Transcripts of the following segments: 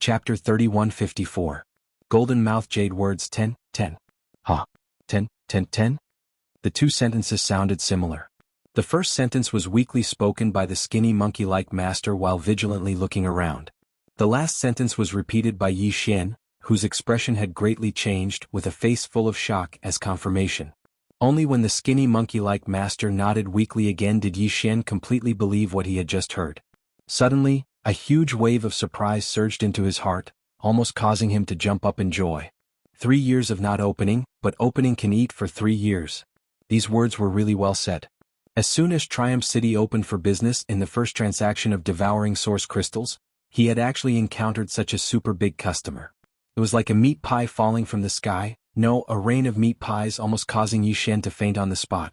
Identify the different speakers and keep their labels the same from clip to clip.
Speaker 1: Chapter 3154. Golden Mouth Jade Words 10, 10. Ha. 10, 10, 10? The two sentences sounded similar. The first sentence was weakly spoken by the skinny monkey-like master while vigilantly looking around. The last sentence was repeated by Yi Xian, whose expression had greatly changed, with a face full of shock as confirmation. Only when the skinny monkey-like master nodded weakly again did Yi Xian completely believe what he had just heard. Suddenly, a huge wave of surprise surged into his heart, almost causing him to jump up in joy. 3 years of not opening, but opening can eat for 3 years. These words were really well said. As soon as Triumph City opened for business in the first transaction of devouring source crystals, he had actually encountered such a super big customer. It was like a meat pie falling from the sky, no, a rain of meat pies almost causing Yi Xian to faint on the spot.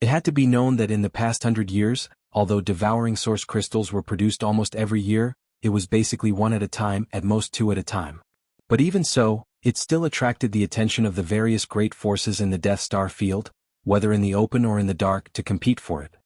Speaker 1: It had to be known that in the past 100 years, although devouring source crystals were produced almost every year, it was basically 1 at a time, at most 2 at a time. But even so, it still attracted the attention of the various great forces in the Death Star field, whether in the open or in the dark, to compete for it.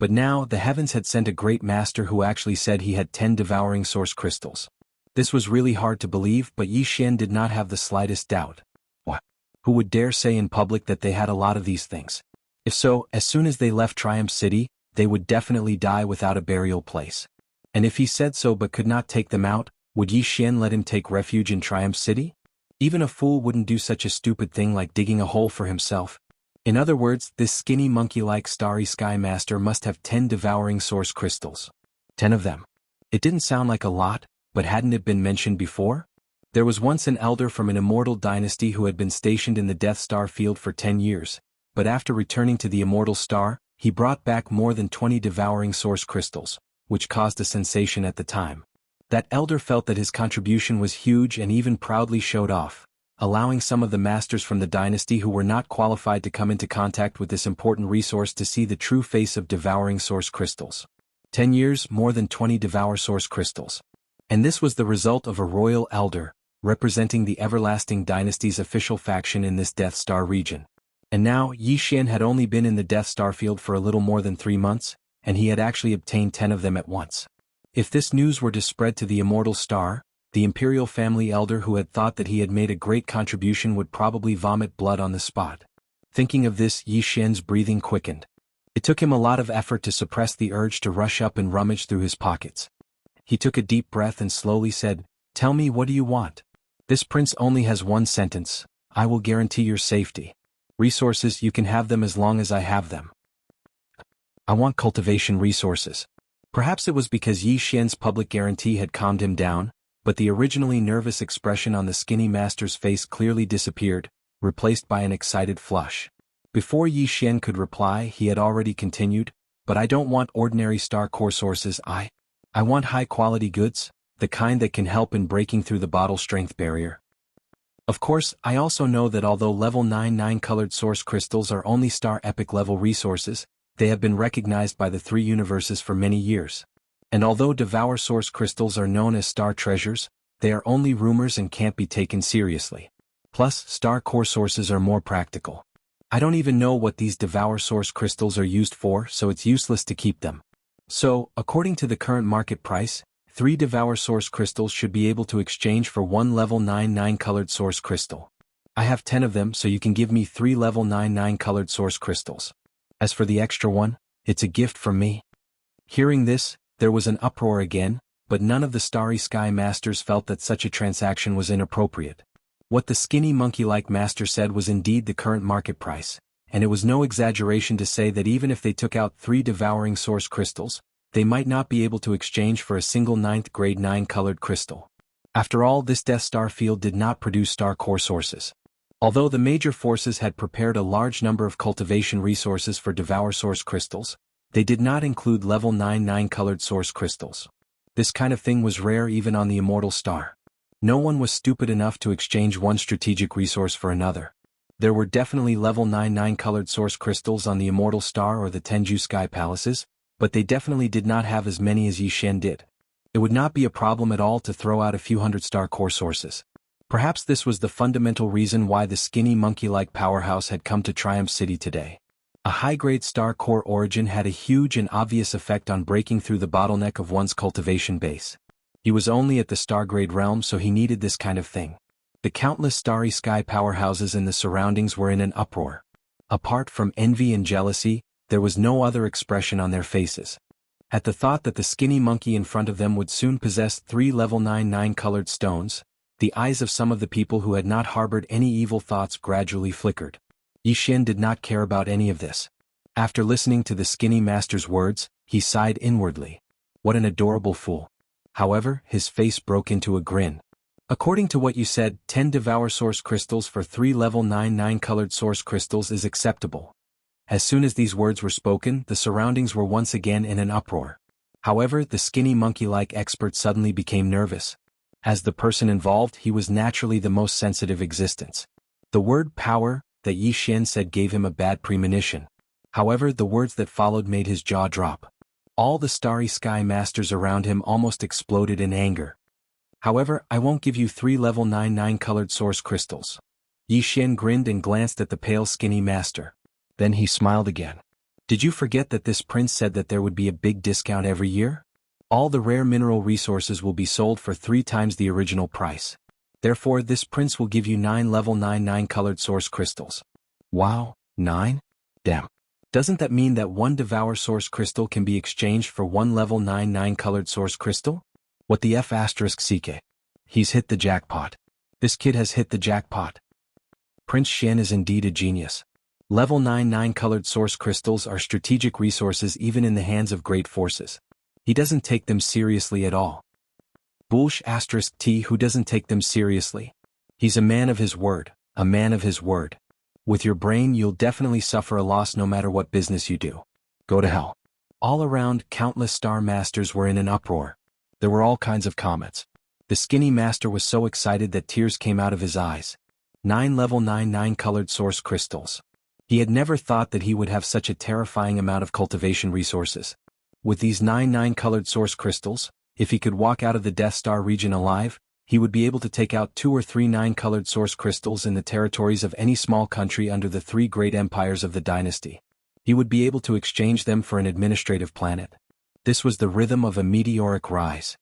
Speaker 1: But now, the heavens had sent a great master who actually said he had 10 devouring source crystals. This was really hard to believe, but Yi Xian did not have the slightest doubt. What? Who would dare say in public that they had a lot of these things? If so, as soon as they left Triumph City, they would definitely die without a burial place. And if he said so but could not take them out, would Yi Xian let him take refuge in Triumph City? Even a fool wouldn't do such a stupid thing like digging a hole for himself. In other words, this skinny monkey-like starry sky master must have 10 devouring source crystals. 10 of them. It didn't sound like a lot, but hadn't it been mentioned before? There was once an elder from an immortal dynasty who had been stationed in the Death Star field for 10 years, but after returning to the immortal star, he brought back more than 20 devouring source crystals, which caused a sensation at the time. That elder felt that his contribution was huge and even proudly showed off, allowing some of the masters from the dynasty who were not qualified to come into contact with this important resource to see the true face of devouring source crystals. 10 years, more than 20 devour source crystals. And this was the result of a royal elder, representing the Everlasting Dynasty's official faction in this Death Star region. And now, Yi Xian had only been in the Death Star field for a little more than 3 months, and he had actually obtained 10 of them at once. If this news were to spread to the immortal star, the imperial family elder who had thought that he had made a great contribution would probably vomit blood on the spot. Thinking of this, Yi Xian's breathing quickened. It took him a lot of effort to suppress the urge to rush up and rummage through his pockets. He took a deep breath and slowly said, "Tell me, what do you want? This prince only has 1 sentence. I will guarantee your safety. Resources, you can have them as long as I have them. I want cultivation resources." Perhaps it was because Yi Xian's public guarantee had calmed him down, but the originally nervous expression on the skinny master's face clearly disappeared, replaced by an excited flush. Before Yi Xian could reply, he had already continued, "But I don't want ordinary star core sources, I want high-quality goods, the kind that can help in breaking through the bottle strength barrier. Of course, I also know that although level 9 colored source crystals are only star epic level resources, they have been recognized by the 3 universes for many years. And although devour source crystals are known as star treasures, they are only rumors and can't be taken seriously. Plus, star core sources are more practical. I don't even know what these devour source crystals are used for, so it's useless to keep them. So, according to the current market price, 3 devour source crystals should be able to exchange for 1 level 9 colored source crystal. I have 10 of them, so you can give me 3 level 9 colored source crystals. As for the extra one, it's a gift from me." Hearing this, there was an uproar again, but none of the Starry Sky Masters felt that such a transaction was inappropriate. What the skinny monkey-like master said was indeed the current market price, and it was no exaggeration to say that even if they took out 3 devouring source crystals, they might not be able to exchange for a single 9th grade 9-colored crystal. After all, this Death Star field did not produce star core sources. Although the major forces had prepared a large number of cultivation resources for devour source crystals, they did not include level 9 colored source crystals. This kind of thing was rare even on the immortal star. No one was stupid enough to exchange one strategic resource for another. There were definitely level 9 colored source crystals on the immortal star or the Tenju Sky Palaces, but they definitely did not have as many as Yi Xian did. It would not be a problem at all to throw out a few hundred star core sources. Perhaps this was the fundamental reason why the skinny monkey-like powerhouse had come to Triumph City today. A high-grade star core origin had a huge and obvious effect on breaking through the bottleneck of one's cultivation base. He was only at the Stargrade realm, so he needed this kind of thing. The countless starry sky powerhouses in the surroundings were in an uproar. Apart from envy and jealousy, there was no other expression on their faces. At the thought that the skinny monkey in front of them would soon possess 3 level 99 colored stones, the eyes of some of the people who had not harbored any evil thoughts gradually flickered. Yi Xian did not care about any of this. After listening to the skinny master's words, he sighed inwardly. What an adorable fool. However, his face broke into a grin. According to what you said, 10 Devour Source Crystals for 3 level 99 colored Source Crystals is acceptable. As soon as these words were spoken, the surroundings were once again in an uproar. However, the skinny monkey-like expert suddenly became nervous. As the person involved, he was naturally the most sensitive existence. The word power that Yi Xian said gave him a bad premonition. However, the words that followed made his jaw drop. All the starry sky masters around him almost exploded in anger. However, I won't give you 3 level 99 colored source crystals. Yi Xian grinned and glanced at the pale skinny master. Then he smiled again. Did you forget that this prince said that there would be a big discount every year? All the rare mineral resources will be sold for 3 times the original price. Therefore, this prince will give you 9 level 99 colored source crystals. Wow, 9? Damn. Doesn't that mean that 1 devour source crystal can be exchanged for 1 level 99 colored source crystal? What the F*** CK? He's hit the jackpot. This kid has hit the jackpot. Prince Xian is indeed a genius. Level 99 colored source crystals are strategic resources even in the hands of great forces. He doesn't take them seriously at all. Bullsh *T who doesn't take them seriously. He's a man of his word, a man of his word. With your brain you'll definitely suffer a loss no matter what business you do. Go to hell. All around, countless star masters were in an uproar. There were all kinds of comments. The skinny master was so excited that tears came out of his eyes. 9 level 99 colored source crystals. He had never thought that he would have such a terrifying amount of cultivation resources. With these 9 colored source crystals, if he could walk out of the Death Star region alive, he would be able to take out 2 or 3 9-colored source crystals in the territories of any small country under the 3 great empires of the dynasty. He would be able to exchange them for an administrative planet. This was the rhythm of a meteoric rise.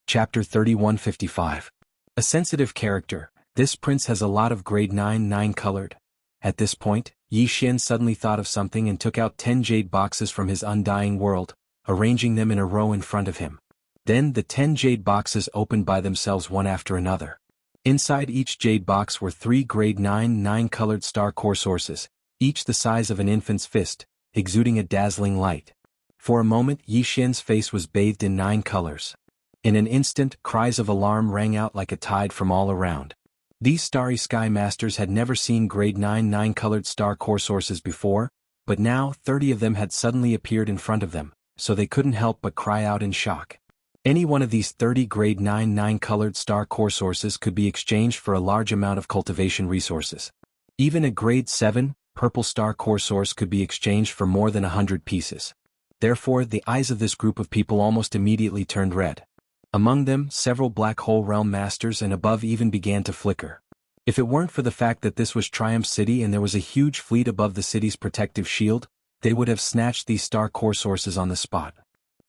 Speaker 1: Chapter 3155. A sensitive character, this prince has a lot of grade 9 colored. At this point, Yi Xian suddenly thought of something and took out 10 jade boxes from his undying world, arranging them in a row in front of him. Then the 10 jade boxes opened by themselves one after another. Inside each jade box were 3 grade 9 colored star core sources, each the size of an infant's fist, exuding a dazzling light. For a moment Yi Xian's face was bathed in 9 colors. In an instant, cries of alarm rang out like a tide from all around. These starry sky masters had never seen grade 9 colored star core sources before, but now 30 of them had suddenly appeared in front of them, so they couldn't help but cry out in shock. Any one of these 30 grade 9 colored star core sources could be exchanged for a large amount of cultivation resources. Even a grade 7, purple star core source could be exchanged for more than 100 pieces. Therefore, the eyes of this group of people almost immediately turned red. Among them, several black hole realm masters and above even began to flicker. If it weren't for the fact that this was Triumph City and there was a huge fleet above the city's protective shield, they would have snatched these star core sources on the spot.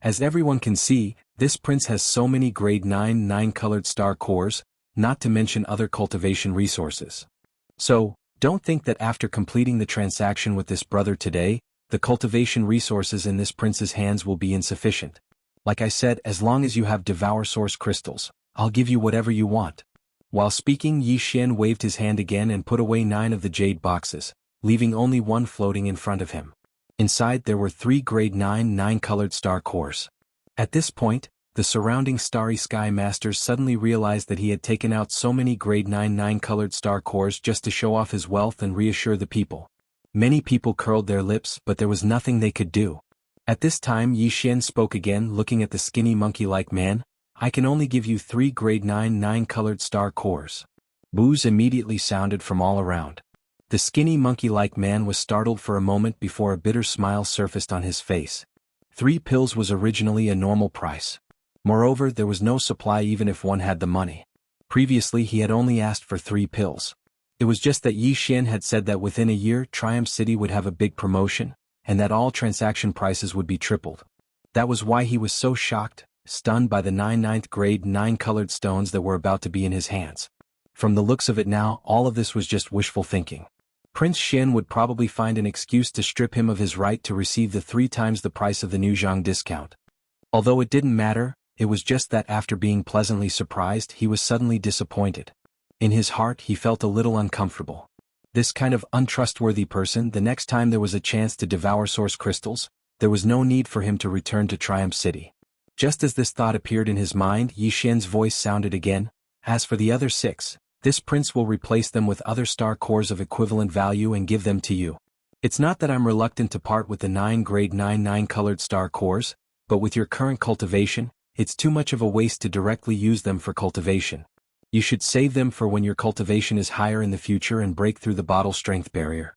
Speaker 1: As everyone can see, this prince has so many grade 9 colored star cores, not to mention other cultivation resources. So, don't think that after completing the transaction with this brother today, the cultivation resources in this prince's hands will be insufficient. Like I said, as long as you have Devour Source crystals, I'll give you whatever you want. While speaking, Yi Xian waved his hand again and put away 9 of the jade boxes, leaving only 1 floating in front of him. Inside there were 3 grade 9 colored star cores. At this point, the surrounding starry sky masters suddenly realized that he had taken out so many grade 9 colored star cores just to show off his wealth and reassure the people. Many people curled their lips, but there was nothing they could do. At this time Yi Xian spoke again, looking at the skinny monkey-like man. I can only give you 3 grade 9 colored star cores. Boos immediately sounded from all around. The skinny monkey-like man was startled for a moment before a bitter smile surfaced on his face. 3 pills was originally a normal price. Moreover, there was no supply even if one had the money. Previously he had only asked for 3 pills. It was just that Yi Xian had said that within a year Triumph City would have a big promotion, and that all transaction prices would be tripled. That was why he was so shocked, stunned by the 9 ninth grade 9 colored stones that were about to be in his hands. From the looks of it now, all of this was just wishful thinking. Prince Xin would probably find an excuse to strip him of his right to receive the 3 times the price of the new Zhang discount. Although it didn't matter, it was just that after being pleasantly surprised, he was suddenly disappointed. In his heart, he felt a little uncomfortable. This kind of untrustworthy person, the next time there was a chance to devour source crystals, there was no need for him to return to Triumph City. Just as this thought appeared in his mind, Yi Xian's voice sounded again. As for the other 6, this prince will replace them with other star cores of equivalent value and give them to you. It's not that I'm reluctant to part with the 9 grade 9 colored star cores, but with your current cultivation, it's too much of a waste to directly use them for cultivation. You should save them for when your cultivation is higher in the future and break through the bottle strength barrier.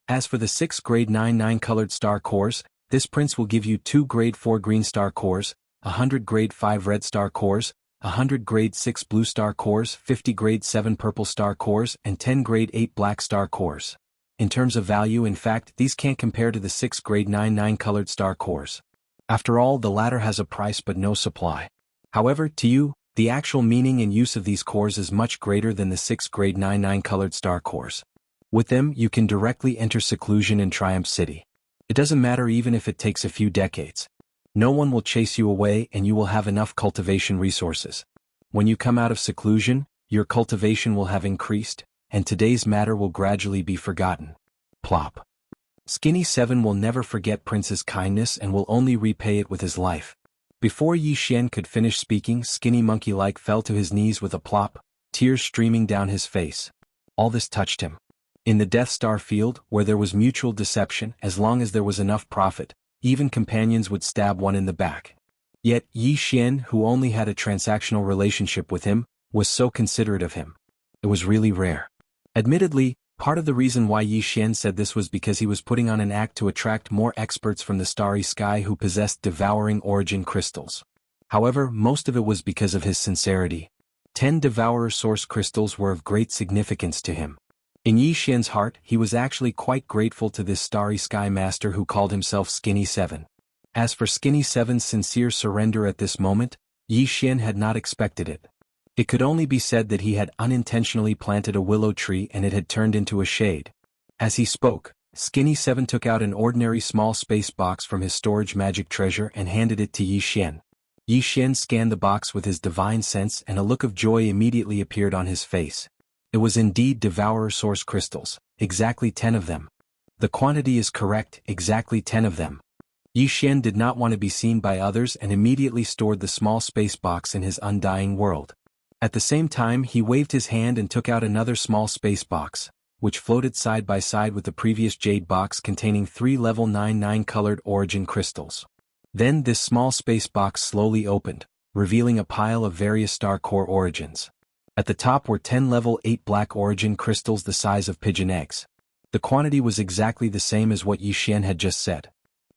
Speaker 1: As for the 6 grade 9 colored star cores, this prince will give you 2 grade 4 green star cores, 100 grade 5 red star cores, 100 grade 6 blue star cores, 50 grade 7 purple star cores, and 10 grade 8 black star cores. In terms of value, in fact, these can't compare to the 6 grade 9 colored star cores. After all, the latter has a price but no supply. However, to you, the actual meaning and use of these cores is much greater than the 6 grade 9 colored star cores. With them, you can directly enter seclusion in Triumph City. It doesn't matter even if it takes a few decades. No one will chase you away and you will have enough cultivation resources. When you come out of seclusion, your cultivation will have increased, and today's matter will gradually be forgotten. Plop. Skinny 7 will never forget Prince's kindness and will only repay it with his life. Before Yi Xian could finish speaking, Skinny monkey-like fell to his knees with a plop, tears streaming down his face. All this touched him. In the Death Star field, where there was mutual deception, as long as there was enough profit, even companions would stab one in the back. Yet Yi Xian, who only had a transactional relationship with him, was so considerate of him. It was really rare. Admittedly, part of the reason why Yi Xian said this was because he was putting on an act to attract more experts from the starry sky who possessed devouring origin crystals. However, most of it was because of his sincerity. 10 devourer source crystals were of great significance to him. In Yi Xian's heart, he was actually quite grateful to this starry sky master who called himself Skinny 7. As for Skinny 7's sincere surrender at this moment, Yi Xian had not expected it. It could only be said that he had unintentionally planted a willow tree and it had turned into a shade. As he spoke, Skinny 7 took out an ordinary small space box from his storage magic treasure and handed it to Yi Xian. Yi Xian scanned the box with his divine sense and a look of joy immediately appeared on his face. It was indeed devourer source crystals, exactly 10 of them. The quantity is correct, exactly 10 of them. Yi Xian did not want to be seen by others and immediately stored the small space box in his undying world. At the same time, he waved his hand and took out another small space box, which floated side by side with the previous jade box containing 3 level 9 colored origin crystals. Then this small space box slowly opened, revealing a pile of various star core origins. At the top were 10 level 8 black origin crystals the size of pigeon eggs. The quantity was exactly the same as what Yi Xian had just said.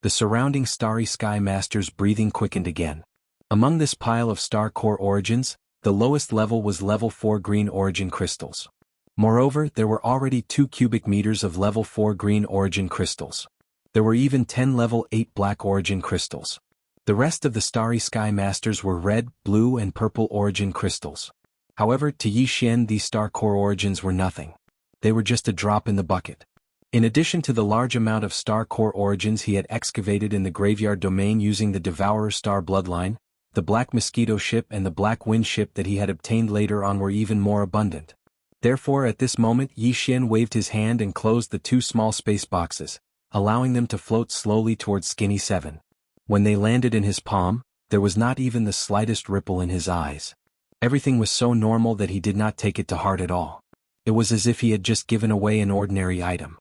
Speaker 1: The surrounding starry sky master's breathing quickened again. Among this pile of star core origins, the lowest level was level 4 green origin crystals. Moreover, there were already 2 cubic meters of level 4 green origin crystals. There were even 10 level 8 black origin crystals. The rest of the starry sky masters were red, blue and purple origin crystals. However, to Yi Xian these star core origins were nothing. They were just a drop in the bucket. In addition to the large amount of star core origins he had excavated in the graveyard domain using the Devourer star bloodline, the Black Mosquito ship and the Black Wind ship that he had obtained later on were even more abundant. Therefore at this moment Yi Xian waved his hand and closed the 2 small space boxes, allowing them to float slowly towards Skinny 7. When they landed in his palm, there was not even the slightest ripple in his eyes. Everything was so normal that he did not take it to heart at all. It was as if he had just given away an ordinary item.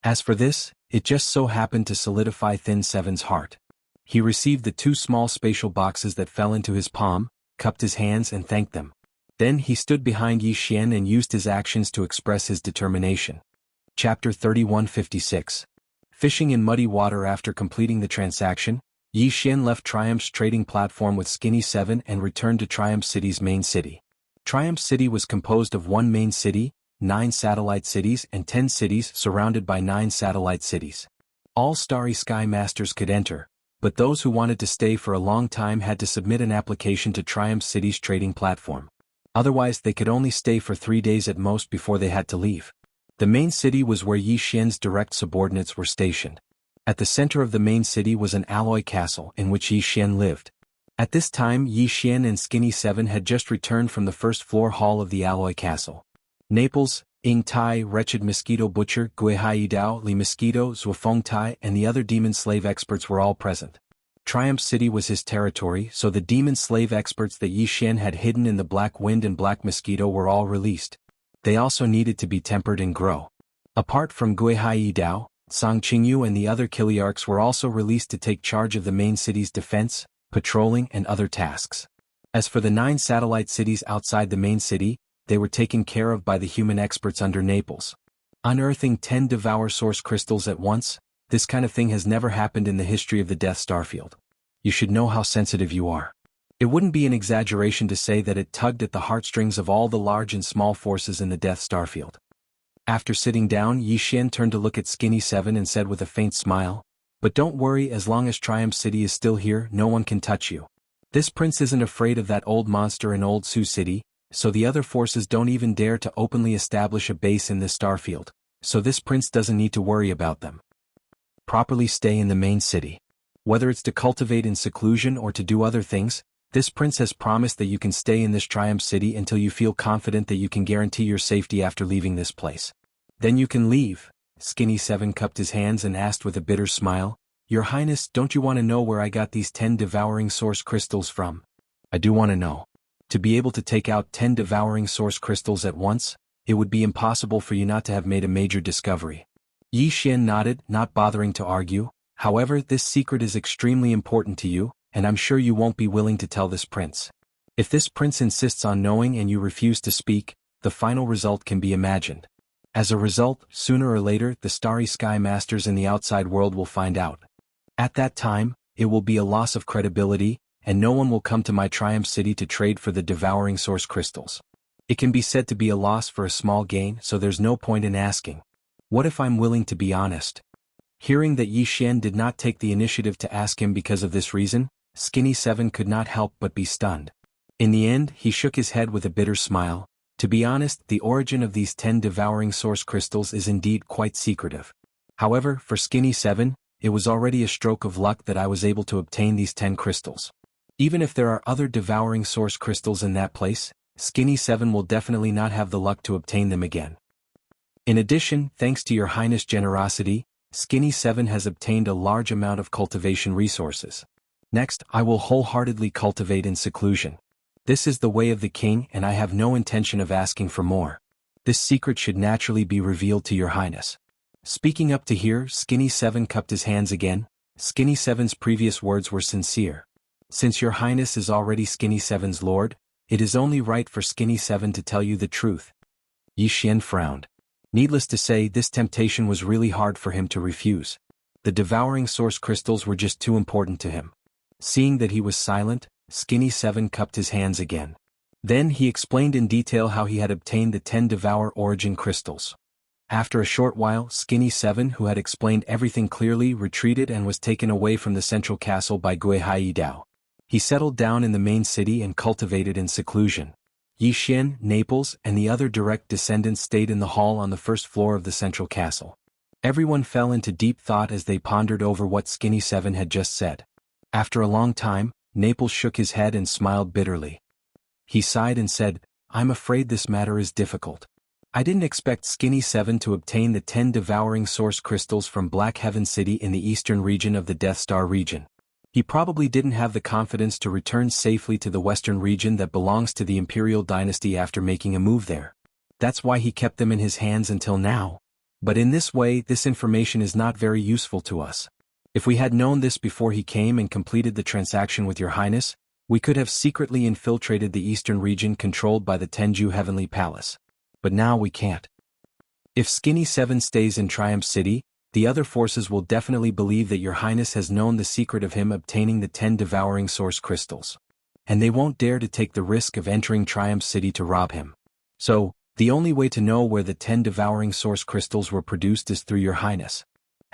Speaker 1: As for this, it just so happened to solidify Thin 7's heart. He received the 2 small spatial boxes that fell into his palm, cupped his hands and thanked them. Then he stood behind Yi Xian and used his actions to express his determination. Chapter 3156. Fishing in muddy water. After completing the transaction, Yi Xian left Triumph's trading platform with Skinny 7 and returned to Triumph City's main city. Triumph City was composed of 1 main city, 9 satellite cities and 10 cities surrounded by 9 satellite cities. All starry sky masters could enter, but those who wanted to stay for a long time had to submit an application to Triumph City's trading platform. Otherwise they could only stay for 3 days at most before they had to leave. The main city was where Yi Xian's direct subordinates were stationed. At the center of the main city was an alloy castle in which Yi Xian lived. At this time Yi Xian and Skinny 7 had just returned from the first floor hall of the alloy castle. Naples, Ing Tai, Wretched Mosquito Butcher, Gui Hai Dao, Li Mosquito, Zuofeng Tai, and the other demon slave experts were all present. Triumph City was his territory, so the demon slave experts that Yi Xian had hidden in the Black Wind and Black Mosquito were all released. They also needed to be tempered and grow. Apart from Gui Hai Dao, Song Qingyu and the other Kiliarchs were also released to take charge of the main city's defense, patrolling, and other tasks. As for the 9 satellite cities outside the main city, they were taken care of by the human experts under Naples. Unearthing 10 Devour Source crystals at once, this kind of thing has never happened in the history of the Death Star field. You should know how sensitive you are. It wouldn't be an exaggeration to say that it tugged at the heartstrings of all the large and small forces in the Death Star field. After sitting down, Yi Xian turned to look at Skinny 7 and said with a faint smile, "But don't worry, as long as Triumph City is still here, no one can touch you. This prince isn't afraid of that old monster in Old Sioux City, so the other forces don't even dare to openly establish a base in this star field, so this prince doesn't need to worry about them. Properly stay in the main city. Whether it's to cultivate in seclusion or to do other things, this prince has promised that you can stay in this Triumph City until you feel confident that you can guarantee your safety after leaving this place. Then you can leave." Skinny 7 cupped his hands and asked with a bitter smile, "Your Highness, don't you want to know where I got these 10 devouring source crystals from?" "I do want to know. To be able to take out 10 devouring source crystals at once, it would be impossible for you not to have made a major discovery." Yi Xian nodded, not bothering to argue. "However, this secret is extremely important to you, and I'm sure you won't be willing to tell this prince. If this prince insists on knowing and you refuse to speak, the final result can be imagined. As a result, sooner or later the Starry Sky Masters in the outside world will find out. At that time, it will be a loss of credibility, and no one will come to my Triumph City to trade for the devouring source crystals. It can be said to be a loss for a small gain, so there's no point in asking. What if I'm willing to be honest?" Hearing that Yi Xian did not take the initiative to ask him because of this reason, Skinny 7 could not help but be stunned. In the end, he shook his head with a bitter smile. "To be honest, the origin of these 10 devouring source crystals is indeed quite secretive. However, for Skinny 7, it was already a stroke of luck that I was able to obtain these 10 crystals. Even if there are other devouring source crystals in that place, Skinny 7 will definitely not have the luck to obtain them again. In addition, thanks to your Highness' generosity, Skinny 7 has obtained a large amount of cultivation resources. Next, I will wholeheartedly cultivate in seclusion. This is the way of the king, and I have no intention of asking for more. This secret should naturally be revealed to your Highness." Speaking up to here, Skinny 7 cupped his hands again. Skinny 7's previous words were sincere. "Since your Highness is already Skinny 7's lord, it is only right for Skinny 7 to tell you the truth." Yi Xian frowned. Needless to say, this temptation was really hard for him to refuse. The devouring source crystals were just too important to him. Seeing that he was silent, Skinny 7 cupped his hands again. Then he explained in detail how he had obtained the 10 Devour origin crystals. After a short while, Skinny 7, who had explained everything clearly, retreated and was taken away from the central castle by Gui Hai Dao. He settled down in the main city and cultivated in seclusion. Yi Xian, Naples, and the other direct descendants stayed in the hall on the first floor of the central castle. Everyone fell into deep thought as they pondered over what Skinny 7 had just said. After a long time, Naples shook his head and smiled bitterly. He sighed and said, "I'm afraid this matter is difficult. I didn't expect Skinny 7 to obtain the 10 devouring source crystals from Black Heaven City in the eastern region of the Death Star region. He probably didn't have the confidence to return safely to the western region that belongs to the Imperial Dynasty after making a move there. That's why he kept them in his hands until now. But in this way, this information is not very useful to us. If we had known this before he came and completed the transaction with your Highness, we could have secretly infiltrated the eastern region controlled by the Tenju Heavenly Palace. But now we can't. If Skinny 7 stays in Triumph City, the other forces will definitely believe that your Highness has known the secret of him obtaining the 10 devouring source crystals. And they won't dare to take the risk of entering Triumph City to rob him. So, the only way to know where the 10 devouring source crystals were produced is through your Highness.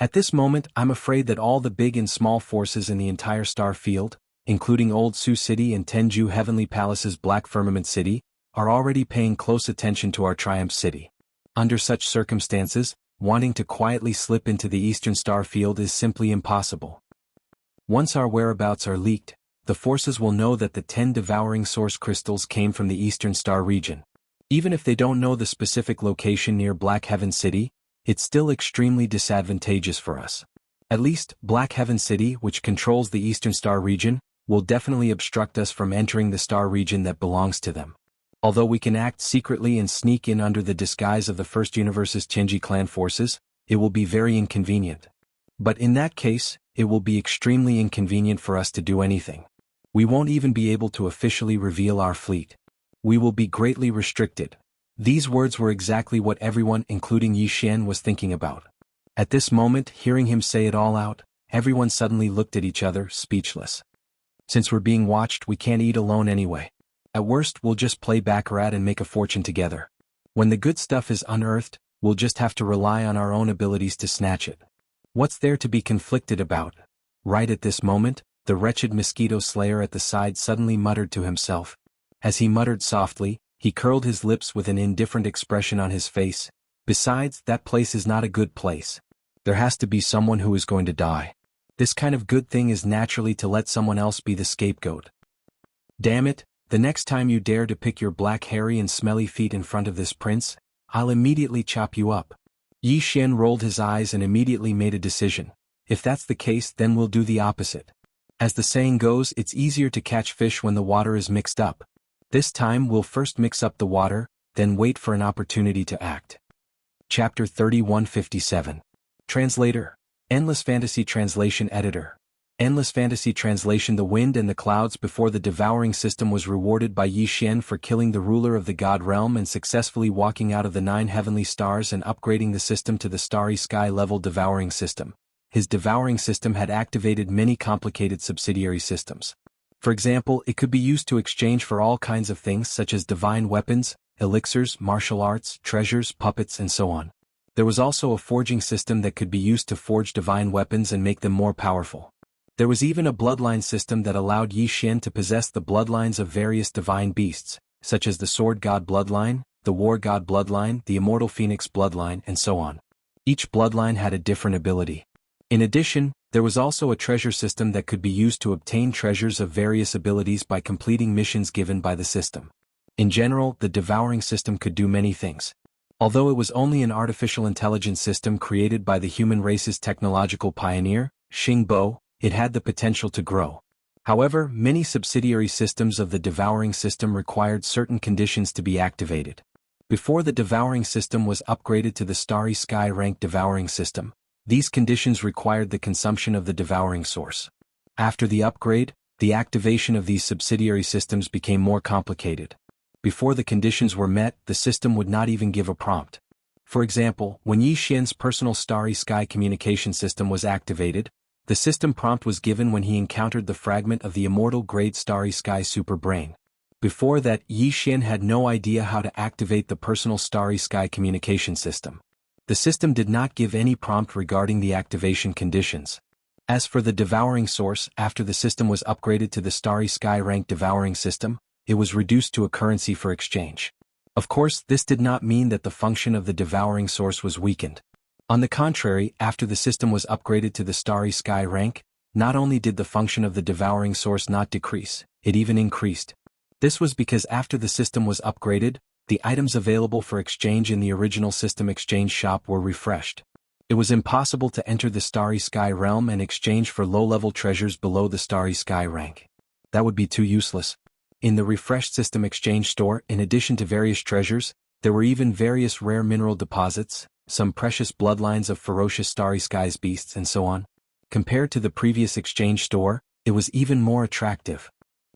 Speaker 1: At this moment, I'm afraid that all the big and small forces in the entire star field, including Old Sioux City and Tenju Heavenly Palace's Black Firmament City, are already paying close attention to our Triumph City. Under such circumstances, wanting to quietly slip into the Eastern Star Field is simply impossible. Once our whereabouts are leaked, the forces will know that the 10 devouring source crystals came from the Eastern Star region. Even if they don't know the specific location near Black Heaven City, it's still extremely disadvantageous for us. At least, Black Heaven City, which controls the Eastern Star region, will definitely obstruct us from entering the star region that belongs to them. Although we can act secretly and sneak in under the disguise of the First Universe's Chenji clan forces, it will be very inconvenient. But in that case, it will be extremely inconvenient for us to do anything. We won't even be able to officially reveal our fleet. We will be greatly restricted. These words were exactly what everyone, including Yi Xian, was thinking about. At this moment, hearing him say it all out, everyone suddenly looked at each other, speechless. Since we're being watched, we can't eat alone anyway. At worst, we'll just play baccarat and make a fortune together. When the good stuff is unearthed, we'll just have to rely on our own abilities to snatch it. What's there to be conflicted about? Right at this moment, the wretched mosquito slayer at the side suddenly muttered to himself. As he muttered softly, he curled his lips with an indifferent expression on his face. Besides, that place is not a good place. There has to be someone who is going to die. This kind of good thing is naturally to let someone else be the scapegoat. Damn it, the next time you dare to pick your black hairy and smelly feet in front of this prince, I'll immediately chop you up. Yi Xian rolled his eyes and immediately made a decision. If that's the case, then we'll do the opposite. As the saying goes, it's easier to catch fish when the water is mixed up. This time we'll first mix up the water, then wait for an opportunity to act. Chapter 3157. Translator. Endless Fantasy Translation Editor. Endless Fantasy Translation. The wind and the clouds before the devouring system was rewarded by Yi Xian for killing the ruler of the God realm and successfully walking out of the 9 heavenly stars and upgrading the system to the starry sky level devouring system. His devouring system had activated many complicated subsidiary systems. For example, it could be used to exchange for all kinds of things such as divine weapons, elixirs, martial arts, treasures, puppets, and so on. There was also a forging system that could be used to forge divine weapons and make them more powerful. There was even a bloodline system that allowed Yi Xian to possess the bloodlines of various divine beasts, such as the Sword God bloodline, the War God bloodline, the Immortal Phoenix bloodline, and so on. Each bloodline had a different ability. In addition, there was also a treasure system that could be used to obtain treasures of various abilities by completing missions given by the system. In general, the devouring system could do many things. Although it was only an artificial intelligence system created by the human race's technological pioneer, Xing Bo, it had the potential to grow. However, many subsidiary systems of the devouring system required certain conditions to be activated. Before the devouring system was upgraded to the Starry Sky rank devouring system, these conditions required the consumption of the devouring source. After the upgrade, the activation of these subsidiary systems became more complicated. Before the conditions were met, the system would not even give a prompt. For example, when Yi Xian's personal Starry Sky communication system was activated, the system prompt was given when he encountered the fragment of the immortal grade Starry Sky super brain. Before that, Yi Xian had no idea how to activate the personal Starry Sky communication system. The system did not give any prompt regarding the activation conditions. As for the devouring source, after the system was upgraded to the Starry Sky rank devouring system, it was reduced to a currency for exchange. Of course, this did not mean that the function of the devouring source was weakened. On the contrary, after the system was upgraded to the Starry Sky rank, not only did the function of the devouring source not decrease, it even increased. This was because after the system was upgraded, the items available for exchange in the original system exchange shop were refreshed. It was impossible to enter the Starry Sky realm and exchange for low-level treasures below the Starry Sky rank. That would be too useless. In the refreshed system exchange store, in addition to various treasures, there were even various rare mineral deposits, some precious bloodlines of ferocious Starry Skies beasts, and so on. Compared to the previous exchange store, it was even more attractive.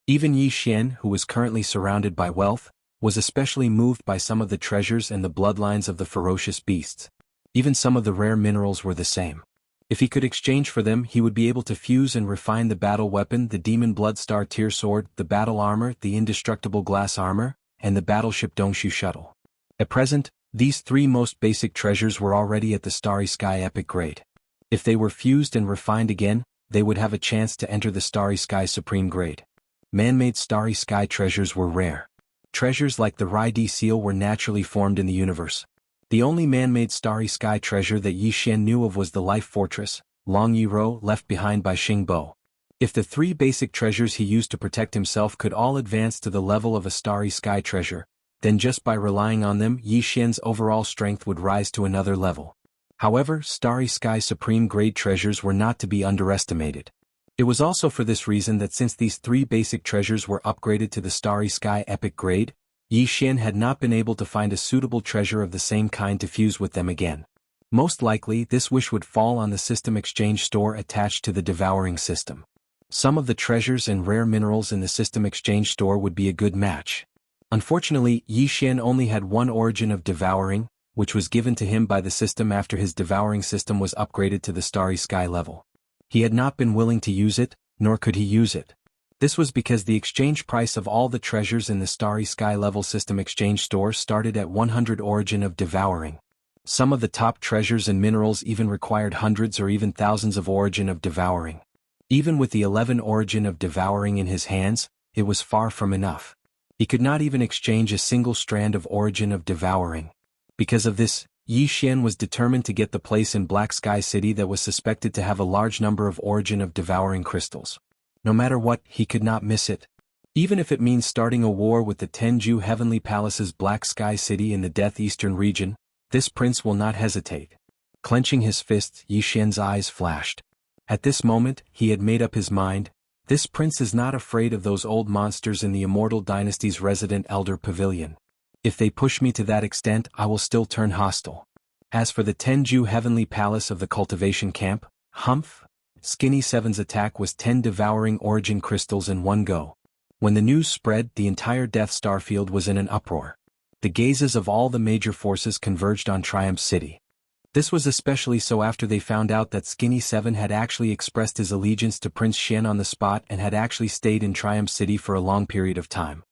Speaker 1: Even Yi Xian, who was currently surrounded by wealth, was especially moved by some of the treasures and the bloodlines of the ferocious beasts. Even some of the rare minerals were the same. If he could exchange for them, he would be able to fuse and refine the battle weapon, the Demon Bloodstar Tear Sword, the battle armor, the indestructible glass armor, and the battleship Dongshu shuttle. At present, these 3 most basic treasures were already at the Starry Sky epic grade. If they were fused and refined again, they would have a chance to enter the Starry Sky Supreme grade. Man-made Starry Sky treasures were rare. Treasures like the Rai-D seal were naturally formed in the universe. The only man-made Starry Sky treasure that Yi Xian knew of was the Life Fortress, Long Yi Ro, left behind by Xing Bo. If the three basic treasures he used to protect himself could all advance to the level of a Starry Sky treasure, then just by relying on them Yi Xian's overall strength would rise to another level. However, Starry Sky Supreme grade treasures were not to be underestimated. It was also for this reason that since these three basic treasures were upgraded to the Starry Sky Epic grade, Yi Xian had not been able to find a suitable treasure of the same kind to fuse with them again. Most likely, this wish would fall on the system exchange store attached to the devouring system. Some of the treasures and rare minerals in the system exchange store would be a good match. Unfortunately, Yi Xian only had one origin of devouring, which was given to him by the system after his devouring system was upgraded to the Starry Sky level. He had not been willing to use it, nor could he use it. This was because the exchange price of all the treasures in the Starry Sky level system exchange store started at 100 origin of devouring. Some of the top treasures and minerals even required hundreds or even thousands of origin of devouring. Even with the 11 origin of devouring in his hands, it was far from enough. He could not even exchange a single strand of origin of devouring. Because of this, Yi Xian was determined to get the place in Black Sky City that was suspected to have a large number of origin of devouring crystals. No matter what, he could not miss it. Even if it means starting a war with the Tenju Heavenly Palace's Black Sky City in the Death Eastern region, this prince will not hesitate. Clenching his fists, Yi Xian's eyes flashed. At this moment, he had made up his mind. This prince is not afraid of those old monsters in the Immortal Dynasty's resident Elder Pavilion. If they push me to that extent, I will still turn hostile. As for the Tenju Heavenly Palace of the Cultivation Camp, humph! Skinny Seven's attack was 10 devouring origin crystals in one go. When the news spread, the entire Death Star field was in an uproar. The gazes of all the major forces converged on Triumph City. This was especially so after they found out that Skinny Seven had actually expressed his allegiance to Prince Xian on the spot and had actually stayed in Triumph City for a long period of time.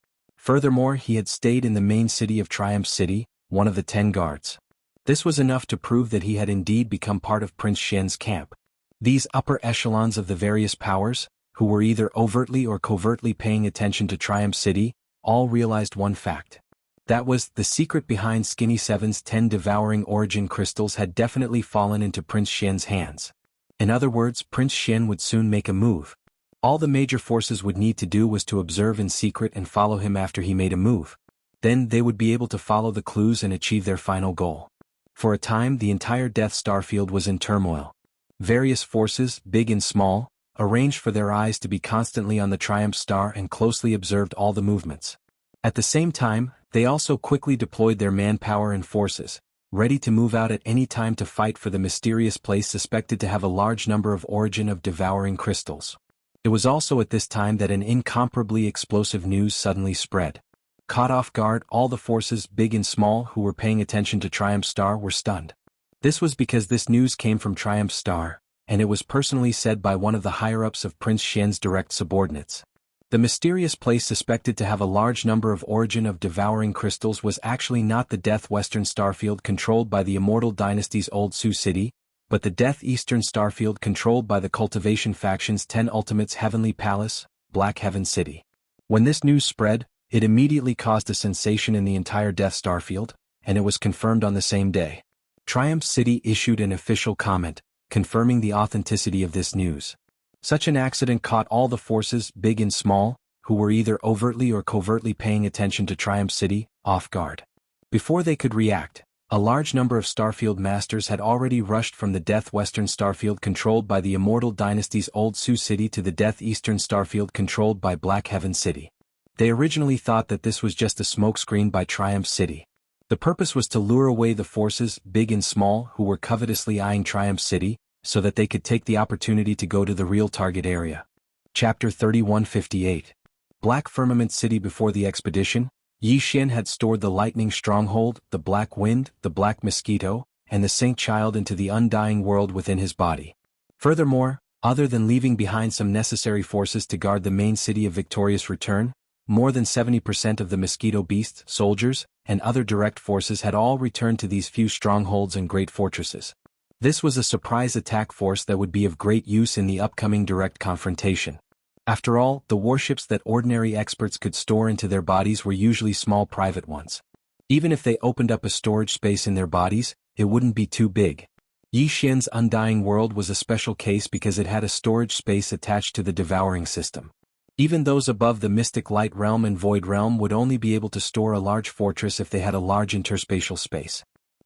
Speaker 1: Furthermore, he had stayed in the main city of Triumph City, one of the 10 guards. This was enough to prove that he had indeed become part of Prince Xian's camp. These upper echelons of the various powers, who were either overtly or covertly paying attention to Triumph City, all realized one fact. That was, the secret behind Skinny Seven's 10 devouring origin crystals had definitely fallen into Prince Xian's hands. In other words, Prince Xian would soon make a move. All the major forces would need to do was to observe in secret and follow him after he made a move. Then they would be able to follow the clues and achieve their final goal. For a time, the entire Death Star field was in turmoil. Various forces, big and small, arranged for their eyes to be constantly on the Triumph Star and closely observed all the movements. At the same time, they also quickly deployed their manpower and forces, ready to move out at any time to fight for the mysterious place suspected to have a large number of origin of devouring crystals. It was also at this time that an incomparably explosive news suddenly spread. Caught off guard, all the forces, big and small, who were paying attention to Triumph Star were stunned. This was because this news came from Triumph Star, and it was personally said by one of the higher-ups of Prince Xian's direct subordinates. The mysterious place suspected to have a large number of origin of devouring crystals was actually not the Death Western Starfield controlled by the Immortal Dynasty's Old Sioux City, but the Death Eastern Starfield controlled by the Cultivation Faction's 10 Ultimates Heavenly Palace, Black Heaven City. When this news spread, it immediately caused a sensation in the entire Death Starfield, and it was confirmed on the same day. Triumph City issued an official comment, confirming the authenticity of this news. Such an accident caught all the forces, big and small, who were either overtly or covertly paying attention to Triumph City, off guard. Before they could react, a large number of Starfield Masters had already rushed from the Death Western Starfield controlled by the Immortal Dynasty's Old Sioux City to the Death Eastern Starfield controlled by Black Heaven City. They originally thought that this was just a smokescreen by Triumph City. The purpose was to lure away the forces, big and small, who were covetously eyeing Triumph City, so that they could take the opportunity to go to the real target area. Chapter 3158. Black Firmament City. Before the expedition, Yi Xian had stored the Lightning Stronghold, the Black Wind, the Black Mosquito, and the Saint Child into the Undying World within his body. Furthermore, other than leaving behind some necessary forces to guard the main city of Victorious Return, more than 70% of the Mosquito Beasts, soldiers, and other direct forces had all returned to these few strongholds and great fortresses. This was a surprise attack force that would be of great use in the upcoming direct confrontation. After all, the warships that ordinary experts could store into their bodies were usually small private ones. Even if they opened up a storage space in their bodies, it wouldn't be too big. Yi Xian's Undying World was a special case because it had a storage space attached to the devouring system. Even those above the Mystic Light Realm and Void Realm would only be able to store a large fortress if they had a large interspatial space.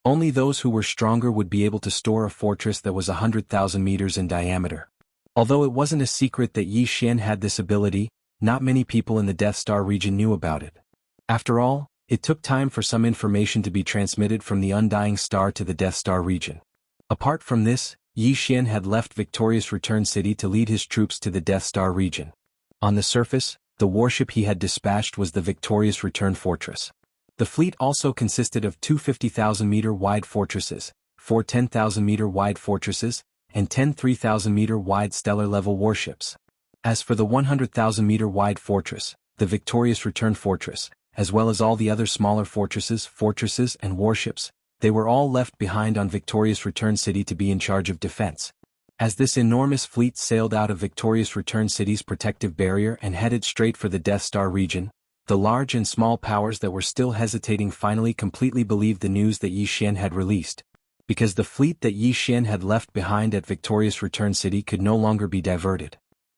Speaker 1: Only those who were stronger would be able to store a fortress that was 100,000 meters in diameter. Although it wasn't a secret that Yi Xian had this ability, not many people in the Death Star region knew about it. After all, it took time for some information to be transmitted from the Undying Star to the Death Star region. Apart from this, Yi Xian had left Victorious Return City to lead his troops to the Death Star region. On the surface, the warship he had dispatched was the Victorious Return Fortress. The fleet also consisted of two 50,000-meter-wide fortresses, four 10,000-meter-wide fortresses, and 10 3,000-meter-wide stellar-level warships. As for the 100,000-meter-wide fortress, the Victorious Return Fortress, as well as all the other smaller fortresses, and warships, they were all left behind on Victorious Return City to be in charge of defense. As this enormous fleet sailed out of Victorious Return City's protective barrier and headed straight for the Death Star region, the large and small powers that were still hesitating finally completely believed the news that Yi Xian had released. Because the fleet that Yi Xian had left behind at Victorious Return City could no longer be diverted.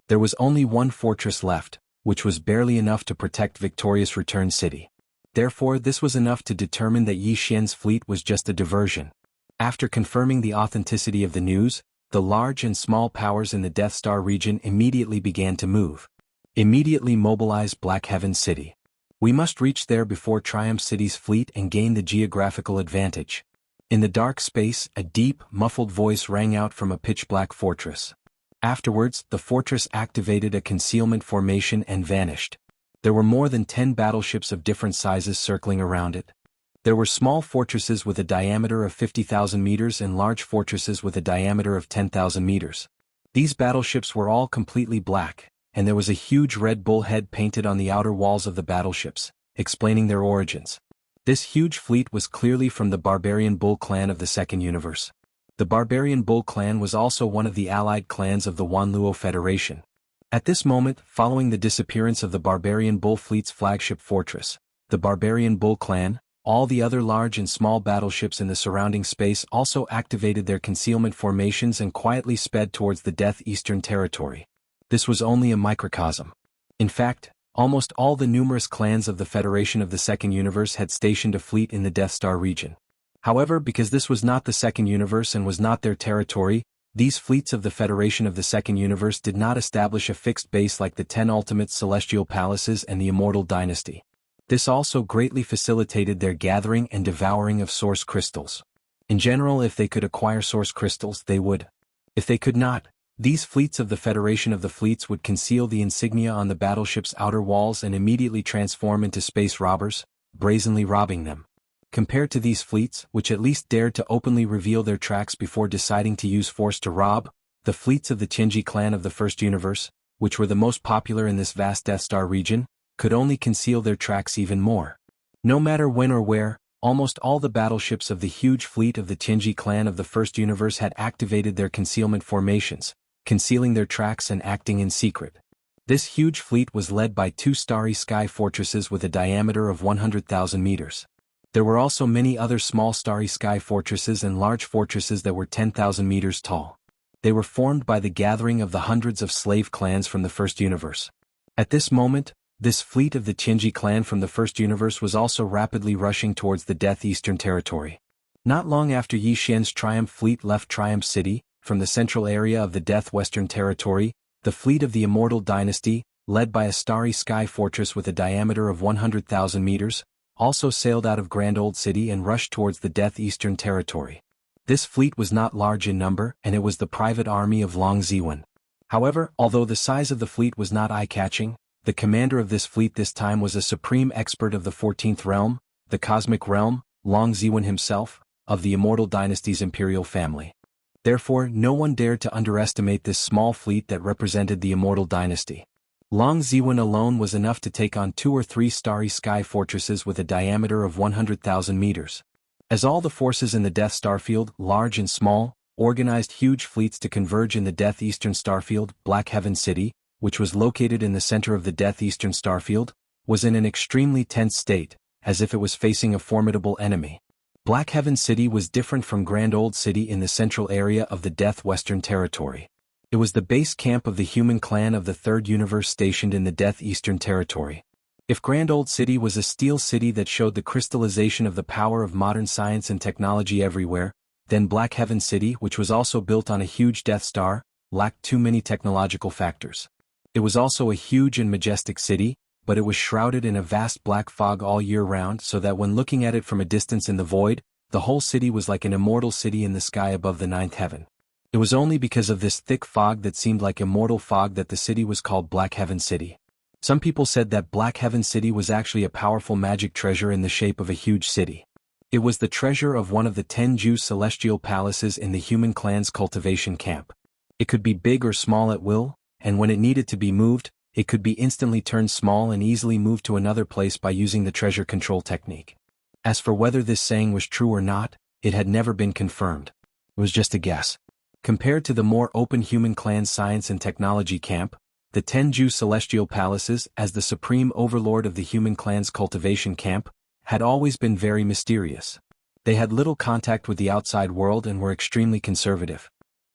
Speaker 1: There was only one fortress left, which was barely enough to protect Victorious Return City. Therefore, this was enough to determine that Yi Xian's fleet was just a diversion. After confirming the authenticity of the news, the large and small powers in the Death Star region immediately began to move. Immediately mobilize Black Heaven City. We must reach there before Triumph City's fleet and gain the geographical advantage. In the dark space, a deep, muffled voice rang out from a pitch-black fortress. Afterwards, the fortress activated a concealment formation and vanished. There were more than 10 battleships of different sizes circling around it. There were small fortresses with a diameter of 50,000 meters and large fortresses with a diameter of 10,000 meters. These battleships were all completely black, and there was a huge red bull head painted on the outer walls of the battleships, explaining their origins. This huge fleet was clearly from the Barbarian Bull clan of the Second Universe. The Barbarian Bull clan was also one of the allied clans of the Wanluo Federation. At this moment, following the disappearance of the Barbarian Bull fleet's flagship fortress, the Barbarian Bull clan, all the other large and small battleships in the surrounding space also activated their concealment formations and quietly sped towards the Death Eastern Territory. This was only a microcosm. In fact, almost all the numerous clans of the Federation of the Second Universe had stationed a fleet in the Death Star region. However, because this was not the Second Universe and was not their territory, these fleets of the Federation of the Second Universe did not establish a fixed base like the 10 ultimate celestial palaces and the Immortal Dynasty. This also greatly facilitated their gathering and devouring of source crystals. In general, if they could acquire source crystals, they would. If they could not, these fleets of the Federation of the Fleets would conceal the insignia on the battleship's outer walls and immediately transform into space robbers, brazenly robbing them. Compared to these fleets, which at least dared to openly reveal their tracks before deciding to use force to rob, the fleets of the Qinji clan of the First Universe, which were the most popular in this vast Death Star region, could only conceal their tracks even more. No matter when or where, almost all the battleships of the huge fleet of the Qinji clan of the First Universe had activated their concealment formations, concealing their tracks and acting in secret. This huge fleet was led by two starry sky fortresses with a diameter of 100,000 meters. There were also many other small starry sky fortresses and large fortresses that were 10,000 meters tall. They were formed by the gathering of the hundreds of slave clans from the First Universe. At this moment, this fleet of the Qinji clan from the First Universe was also rapidly rushing towards the Death Eastern Territory. Not long after Yi Xian's Triumph fleet left Triumph City, from the central area of the Death Western Territory, the fleet of the Immortal Dynasty, led by a starry sky fortress with a diameter of 100,000 meters, also sailed out of Grand Old City and rushed towards the Death Eastern Territory. This fleet was not large in number, and it was the private army of Long Ziwen. However, although the size of the fleet was not eye-catching, the commander of this fleet this time was a supreme expert of the 14th realm, the cosmic realm, Long Ziwen himself, of the Immortal Dynasty's imperial family. Therefore, no one dared to underestimate this small fleet that represented the Immortal Dynasty. Long Ziwen alone was enough to take on 2 or 3 starry sky fortresses with a diameter of 100,000 meters. As all the forces in the Death Star field, large and small, organized huge fleets to converge in the Death Eastern Starfield. Black Heaven City, which was located in the center of the Death Eastern Starfield, was in an extremely tense state, as if it was facing a formidable enemy. Black Heaven City was different from Grand Old City in the central area of the Death Western Territory. It was the base camp of the human clan of the Third Universe stationed in the Death Eastern Territory. If Grand Old City was a steel city that showed the crystallization of the power of modern science and technology everywhere, then Black Heaven City, which was also built on a huge Death Star, lacked too many technological factors. It was also a huge and majestic city, but it was shrouded in a vast black fog all year round, so that when looking at it from a distance in the void, the whole city was like an immortal city in the sky above the ninth heaven. It was only because of this thick fog that seemed like immortal fog that the city was called Black Heaven City. Some people said that Black Heaven City was actually a powerful magic treasure in the shape of a huge city. It was the treasure of one of the 10 Jew celestial palaces in the human clan's cultivation camp. It could be big or small at will, and when it needed to be moved, it could be instantly turned small and easily moved to another place by using the treasure control technique. As for whether this saying was true or not, it had never been confirmed. It was just a guess. Compared to the more open human clan science and technology camp, the 10 Jew celestial palaces, as the supreme overlord of the human clan's cultivation camp, had always been very mysterious. They had little contact with the outside world and were extremely conservative.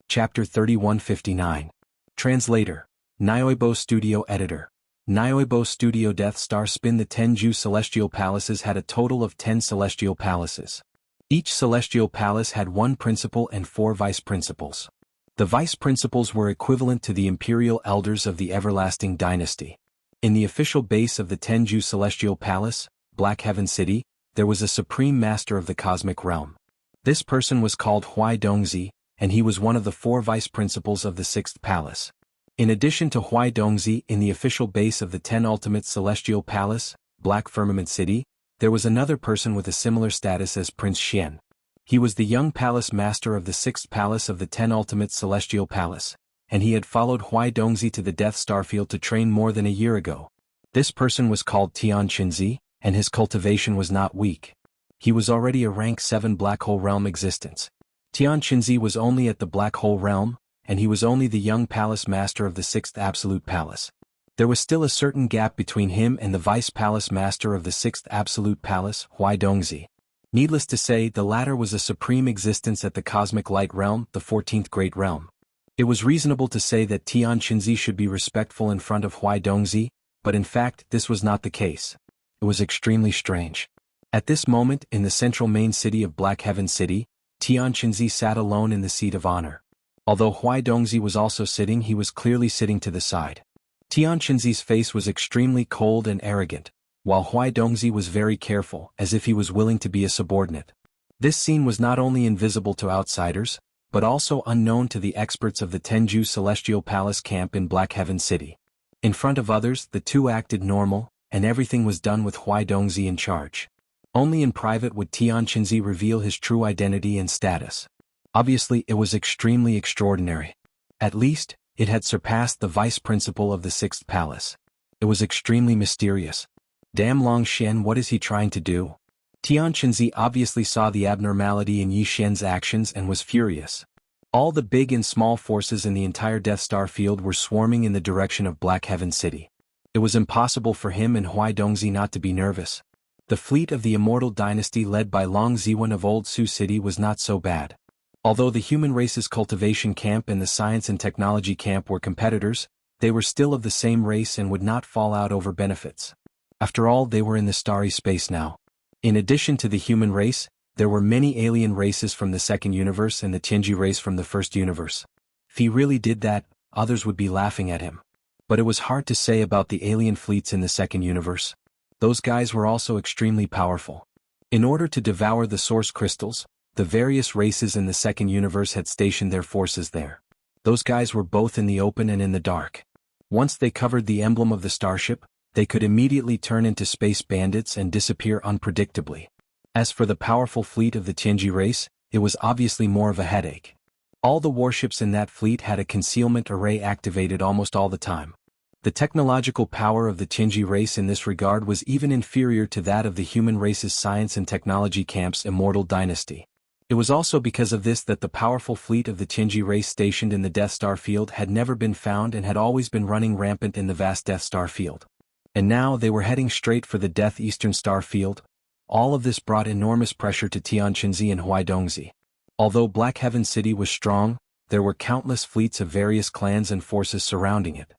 Speaker 1: Chapter 3159. Translator. Nioibo Studio Editor. Nioibo Studio Death Star Spin. The 10 Jew celestial palaces had a total of 10 celestial palaces. Each celestial palace had one principal and 4 vice principals. The vice principals were equivalent to the imperial elders of the everlasting dynasty. In the official base of the 10 Jew celestial palace, Black Heaven City, there was a supreme master of the cosmic realm. This person was called Huai Dongzi, and he was one of the 4 vice principals of the 6th palace. In addition to Huai Dongzi, in the official base of the 10 ultimate celestial palace, Black Firmament City, there was another person with a similar status as Prince Xian. He was the young palace master of the 6th palace of the 10 ultimate celestial palace, and he had followed Huai Dongzi to the Death Starfield to train more than a year ago. This person was called Tian Qinzi, and his cultivation was not weak. He was already a rank 7 Black Hole Realm existence. Tian Qinzi was only at the Black Hole Realm, and he was only the young palace master of the 6th Absolute Palace. There was still a certain gap between him and the vice palace master of the 6th Absolute Palace, Huai Dongzi. Needless to say, the latter was a supreme existence at the Cosmic Light Realm, the 14th Great Realm. It was reasonable to say that Tian Qinzi should be respectful in front of Huai Dongzi, but in fact this was not the case. It was extremely strange. At this moment, in the central main city of Black Heaven City, Tian Qinzi sat alone in the seat of honor. Although Huai Dongzi was also sitting, he was clearly sitting to the side. Tian Qinzi's face was extremely cold and arrogant, while Huai Dongzi was very careful, as if he was willing to be a subordinate. This scene was not only invisible to outsiders, but also unknown to the experts of the 10 Jew Celestial Palace camp in Black Heaven City. In front of others, the two acted normal, and everything was done with Huai Dongzi in charge. Only in private would Tian Qinzi reveal his true identity and status. Obviously, it was extremely extraordinary. At least, it had surpassed the vice principal of the 6th palace. It was extremely mysterious. Damn Long Shen, what is he trying to do? Tian Qinzi obviously saw the abnormality in Yi Shen's actions and was furious. All the big and small forces in the entire Death Star field were swarming in the direction of Black Heaven City. It was impossible for him and Huai Dongzi not to be nervous. The fleet of the Immortal Dynasty led by Long Ziwan of Old Su City was not so bad. Although the human race's cultivation camp and the science and technology camp were competitors, they were still of the same race and would not fall out over benefits. After all, they were in the starry space now. In addition to the human race, there were many alien races from the second universe and the Tianji race from the first universe. If he really did that, others would be laughing at him. But it was hard to say about the alien fleets in the second universe. Those guys were also extremely powerful. In order to devour the source crystals, the various races in the second universe had stationed their forces there. Those guys were both in the open and in the dark. Once they covered the emblem of the starship, they could immediately turn into space bandits and disappear unpredictably. As for the powerful fleet of the Tianji race, it was obviously more of a headache. All the warships in that fleet had a concealment array activated almost all the time. The technological power of the Tianji race in this regard was even inferior to that of the human race's science and technology camp's Immortal Dynasty. It was also because of this that the powerful fleet of the Tianji race stationed in the Death Star field had never been found and had always been running rampant in the vast Death Star field. And now they were heading straight for the Death Eastern Star field. All of this brought enormous pressure to Tianqinzi and Huaidongzi. Although Black Heaven City was strong, there were countless fleets of various clans and forces surrounding it.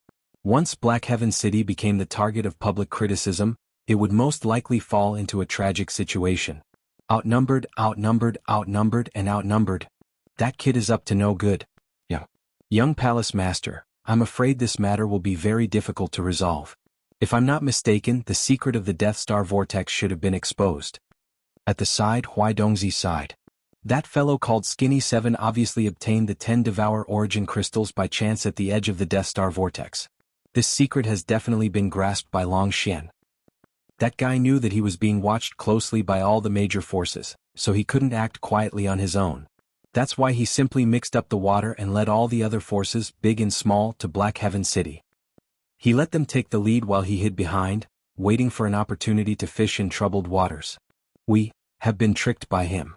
Speaker 1: Once Black Heaven City became the target of public criticism, it would most likely fall into a tragic situation. Outnumbered, and outnumbered. That kid is up to no good. Yeah. Young Palace Master, I'm afraid this matter will be very difficult to resolve. If I'm not mistaken, the secret of the Death Star vortex should have been exposed. At the side, Huaidongzi sighed. That fellow called Skinny 7 obviously obtained the 10 Devour Origin crystals by chance at the edge of the Death Star vortex. This secret has definitely been grasped by Long Xian. That guy knew that he was being watched closely by all the major forces, so he couldn't act quietly on his own. That's why he simply mixed up the water and led all the other forces, big and small, to Black Heaven City. He let them take the lead while he hid behind, waiting for an opportunity to fish in troubled waters. We have been tricked by him.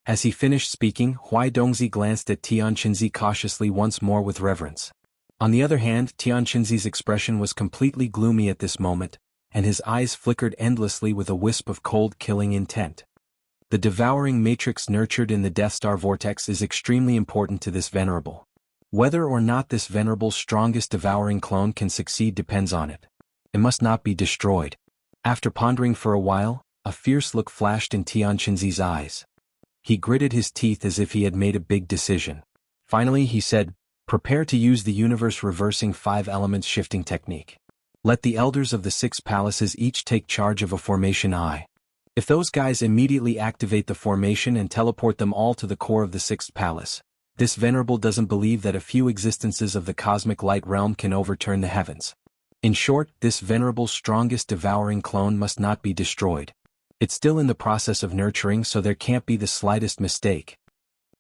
Speaker 1: As he finished speaking, Huaidongzi glanced at Tianqinzi cautiously once more with reverence. On the other hand, Tianqinzi's expression was completely gloomy at this moment, and his eyes flickered endlessly with a wisp of cold killing intent. The devouring matrix nurtured in the Death Star vortex is extremely important to this venerable. Whether or not this venerable's strongest devouring clone can succeed depends on it. It must not be destroyed. After pondering for a while, a fierce look flashed in Tianqinzi's eyes. He gritted his teeth as if he had made a big decision. Finally he said, "Prepare to use the universe reversing 5 elements shifting technique. Let the elders of the 6 palaces each take charge of a formation eye. If those guys immediately activate the formation and teleport them all to the core of the 6th palace, this venerable doesn't believe that a few existences of the cosmic light realm can overturn the heavens. In short, this venerable's strongest devouring clone must not be destroyed. It's still in the process of nurturing, so there can't be the slightest mistake."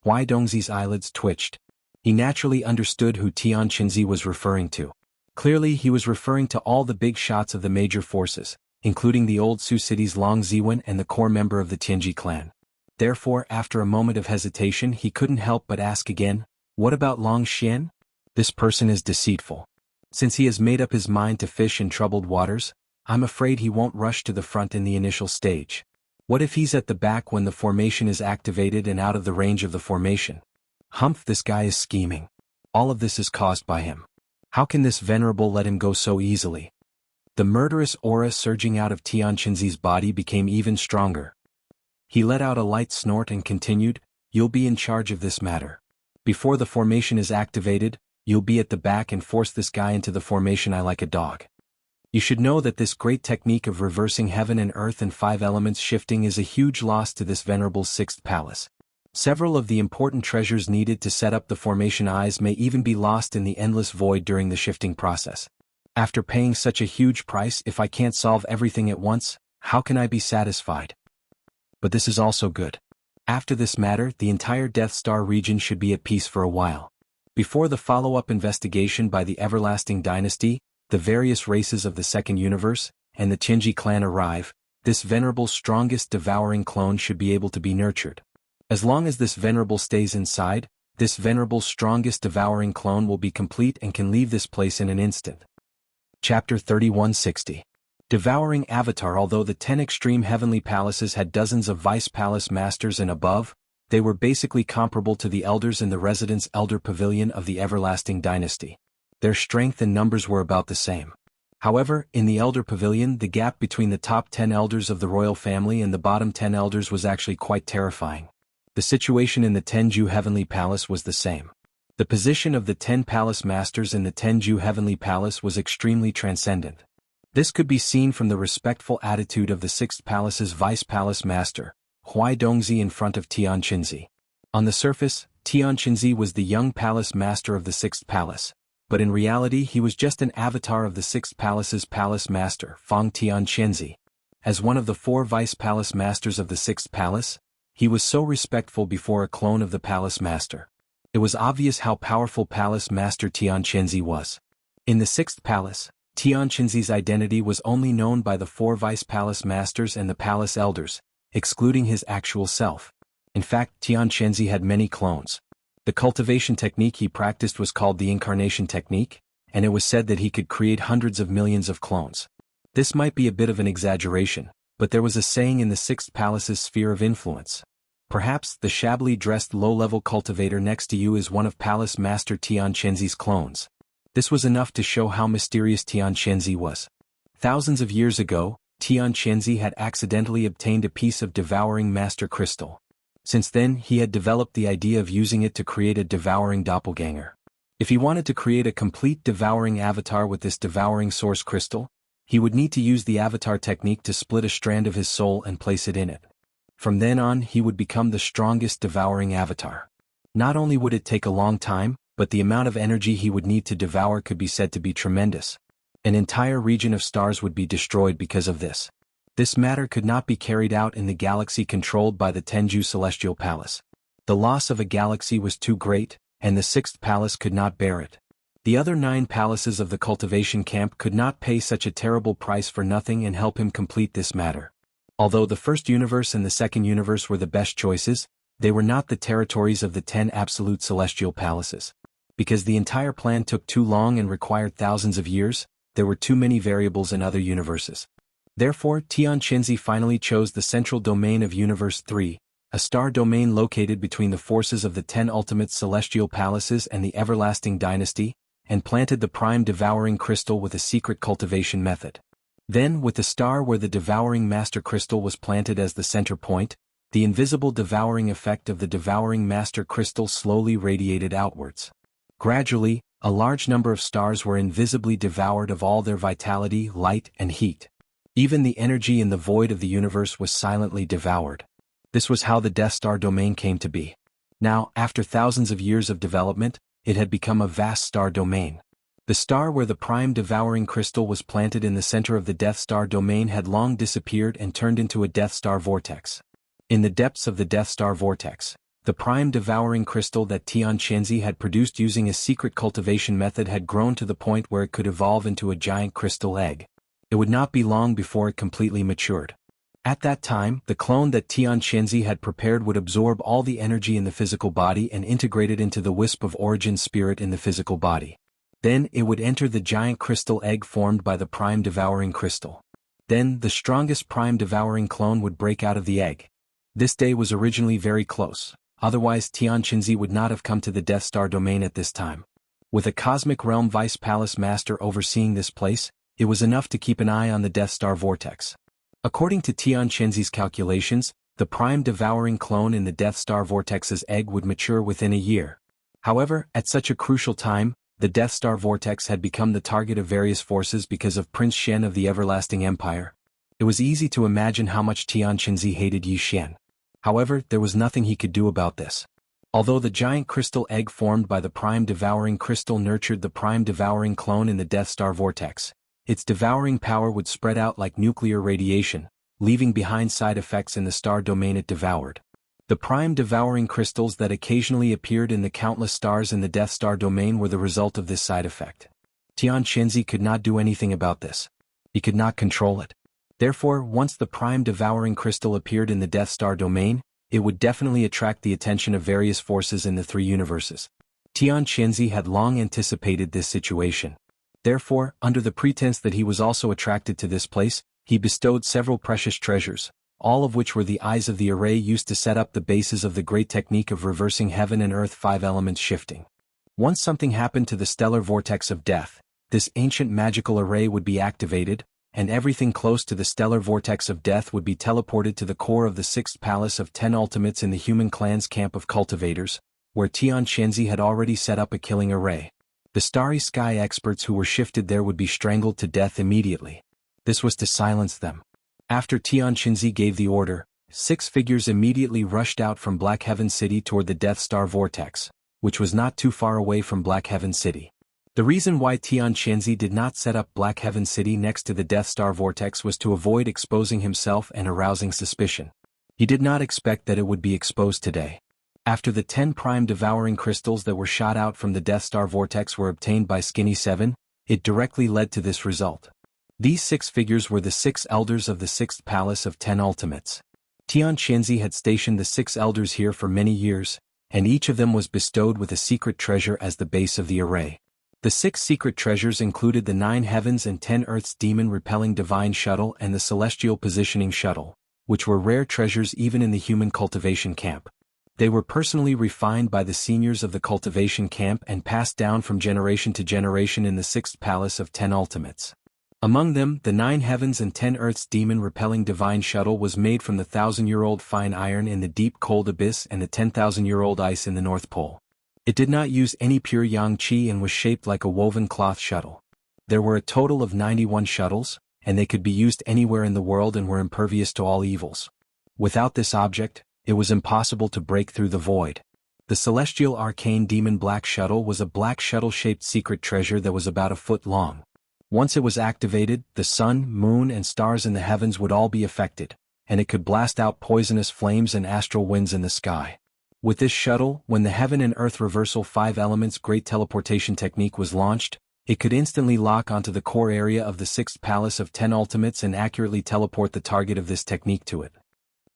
Speaker 1: Huaidongzi's eyelids twitched. He naturally understood who Tianqinzi was referring to. Clearly he was referring to all the big shots of the major forces, including the old Sioux city's Long Ziwen and the core member of the Tianji clan. Therefore, after a moment of hesitation, he couldn't help but ask again, "What about Long Xian? This person is deceitful. Since he has made up his mind to fish in troubled waters, I'm afraid he won't rush to the front in the initial stage. What if he's at the back when the formation is activated and out of the range of the formation? Humph, this guy is scheming. All of this is caused by him. How can this venerable let him go so easily?" The murderous aura surging out of Tianqinzi's body became even stronger. He let out a light snort and continued, "You'll be in charge of this matter. Before the formation is activated, you'll be at the back and force this guy into the formation eye like a dog. You should know that this great technique of reversing heaven and earth and 5 elements shifting is a huge loss to this venerable 6th palace. Several of the important treasures needed to set up the formation eyes may even be lost in the endless void during the shifting process. After paying such a huge price, if I can't solve everything at once, how can I be satisfied? But this is also good. After this matter, the entire Death Star region should be at peace for a while. Before the follow-up investigation by the Everlasting Dynasty, the various races of the Second Universe, and the Tianji clan arrive, this venerable's strongest devouring clone should be able to be nurtured. As long as this venerable stays inside, this venerable's strongest devouring clone will be complete and can leave this place in an instant. Chapter 3160. Devouring Avatar. Although the 10 extreme heavenly palaces had dozens of vice palace masters and above, they were basically comparable to the elders in the Residence Elder Pavilion of the Everlasting Dynasty. Their strength and numbers were about the same. However, in the Elder Pavilion, the gap between the top 10 elders of the royal family and the bottom 10 elders was actually quite terrifying. The situation in the Tenju Heavenly Palace was the same. The position of the 10 palace masters in the Tenju Heavenly Palace was extremely transcendent. This could be seen from the respectful attitude of the 6th palace's vice palace master, Huaidongzi, in front of Tianqinzi. On the surface, Tianqinzi was the young palace master of the 6th palace, but in reality he was just an avatar of the 6th palace's palace master, Fang Tianqinzi. As one of the 4 vice palace masters of the 6th palace, he was so respectful before a clone of the palace master. It was obvious how powerful palace master Tianqinzi was. In the 6th palace, Tianqinzi's identity was only known by the 4 vice palace masters and the palace elders, excluding his actual self. In fact, Tian Shenzi had many clones. The cultivation technique he practiced was called the incarnation technique, and it was said that he could create hundreds of millions of clones. This might be a bit of an exaggeration, but there was a saying in the Sixth Palace's sphere of influence. Perhaps the shabbily dressed low-level cultivator next to you is one of Palace Master Tian Shenzi's clones. This was enough to show how mysterious Tian Shenzi was. Thousands of years ago, Tian Shenzi had accidentally obtained a piece of devouring master crystal. Since then, he had developed the idea of using it to create a devouring doppelganger. If he wanted to create a complete devouring avatar with this devouring source crystal, he would need to use the avatar technique to split a strand of his soul and place it in it. From then on, he would become the strongest devouring avatar. Not only would it take a long time, but the amount of energy he would need to devour could be said to be tremendous. An entire region of stars would be destroyed because of this. This matter could not be carried out in the galaxy controlled by the Tenju Celestial Palace. The loss of a galaxy was too great, and the Sixth Palace could not bear it. The other 9 palaces of the cultivation camp could not pay such a terrible price for nothing and help him complete this matter. Although the first universe and the second universe were the best choices, they were not the territories of the 10 absolute celestial palaces. Because the entire plan took too long and required thousands of years, there were too many variables in other universes. Therefore, Tian Shenzi finally chose the central domain of Universe 3, a star domain located between the forces of the 10 ultimate celestial palaces and the everlasting dynasty, and planted the prime devouring crystal with a secret cultivation method. Then, with the star where the devouring master crystal was planted as the center point, the invisible devouring effect of the devouring master crystal slowly radiated outwards. Gradually, a large number of stars were invisibly devoured of all their vitality, light, and heat. Even the energy in the void of the universe was silently devoured. This was how the Death Star domain came to be. Now, after thousands of years of development, it had become a vast star domain. The star where the prime devouring crystal was planted in the center of the Death Star domain had long disappeared and turned into a Death Star vortex. In the depths of the Death Star vortex, the prime devouring crystal that Tian Shenzi had produced using a secret cultivation method had grown to the point where it could evolve into a giant crystal egg. It would not be long before it completely matured. At that time, the clone that Tian Shenzi had prepared would absorb all the energy in the physical body and integrate it into the wisp of origin spirit in the physical body. Then it would enter the giant crystal egg formed by the prime devouring crystal. Then the strongest prime devouring clone would break out of the egg. This day was originally very close, otherwise Tian Shenzi would not have come to the Death Star domain at this time. With a Cosmic Realm Vice Palace Master overseeing this place, it was enough to keep an eye on the Death Star vortex. According to Tian Shenzi's calculations, the prime devouring clone in the Death Star vortex's egg would mature within a year. However, at such a crucial time, the Death Star vortex had become the target of various forces because of Prince Shen of the Everlasting Empire. It was easy to imagine how much Tian Shenzi hated Yi Shen. However, there was nothing he could do about this. Although the giant crystal egg formed by the prime devouring crystal nurtured the prime devouring clone in the Death Star vortex, its devouring power would spread out like nuclear radiation, leaving behind side effects in the star domain it devoured. The prime devouring crystals that occasionally appeared in the countless stars in the Death Star domain were the result of this side effect. Tian Shenzi could not do anything about this. He could not control it. Therefore, once the prime devouring crystal appeared in the Death Star domain, it would definitely attract the attention of various forces in the 3 universes. Tian Shenzi had long anticipated this situation. Therefore, under the pretense that he was also attracted to this place, he bestowed several precious treasures, all of which were the eyes of the array used to set up the bases of the great technique of reversing heaven and earth 5 elements shifting. Once something happened to the stellar vortex of death, this ancient magical array would be activated, and everything close to the stellar vortex of death would be teleported to the core of the 6th palace of 10 ultimates in the human clan's camp of cultivators, where Tian Shenzi had already set up a killing array. The starry sky experts who were shifted there would be strangled to death immediately. This was to silence them. After Tian Shenzi gave the order, 6 figures immediately rushed out from Black Heaven City toward the Death Star vortex, which was not too far away from Black Heaven City. The reason why Tian Shenzi did not set up Black Heaven City next to the Death Star vortex was to avoid exposing himself and arousing suspicion. He did not expect that it would be exposed today. After the 10 prime devouring crystals that were shot out from the Death Star vortex were obtained by Skinny 7, it directly led to this result. These 6 figures were the 6 elders of the 6th palace of 10 ultimates. Tian Qianzi had stationed the 6 elders here for many years, and each of them was bestowed with a secret treasure as the base of the array. The 6 secret treasures included the 9 heavens and 10 earths demon-repelling divine shuttle and the celestial positioning shuttle, which were rare treasures even in the human cultivation camp. They were personally refined by the seniors of the cultivation camp and passed down from generation to generation in the 6th palace of 10 ultimates. Among them, the 9 heavens and 10 earths demon-repelling divine shuttle was made from the 1,000-year-old fine iron in the deep cold abyss and the 10,000-year-old ice in the North Pole. It did not use any pure yang qi and was shaped like a woven cloth shuttle. There were a total of 91 shuttles, and they could be used anywhere in the world and were impervious to all evils. Without this object, it was impossible to break through the void. The celestial arcane demon black shuttle was a black shuttle-shaped secret treasure that was about a foot long. Once it was activated, the sun, moon, and stars in the heavens would all be affected, and it could blast out poisonous flames and astral winds in the sky. With this shuttle, when the Heaven and Earth Reversal 5 Elements Great Teleportation Technique was launched, it could instantly lock onto the core area of the 6th Palace of 10 Ultimates and accurately teleport the target of this technique to it.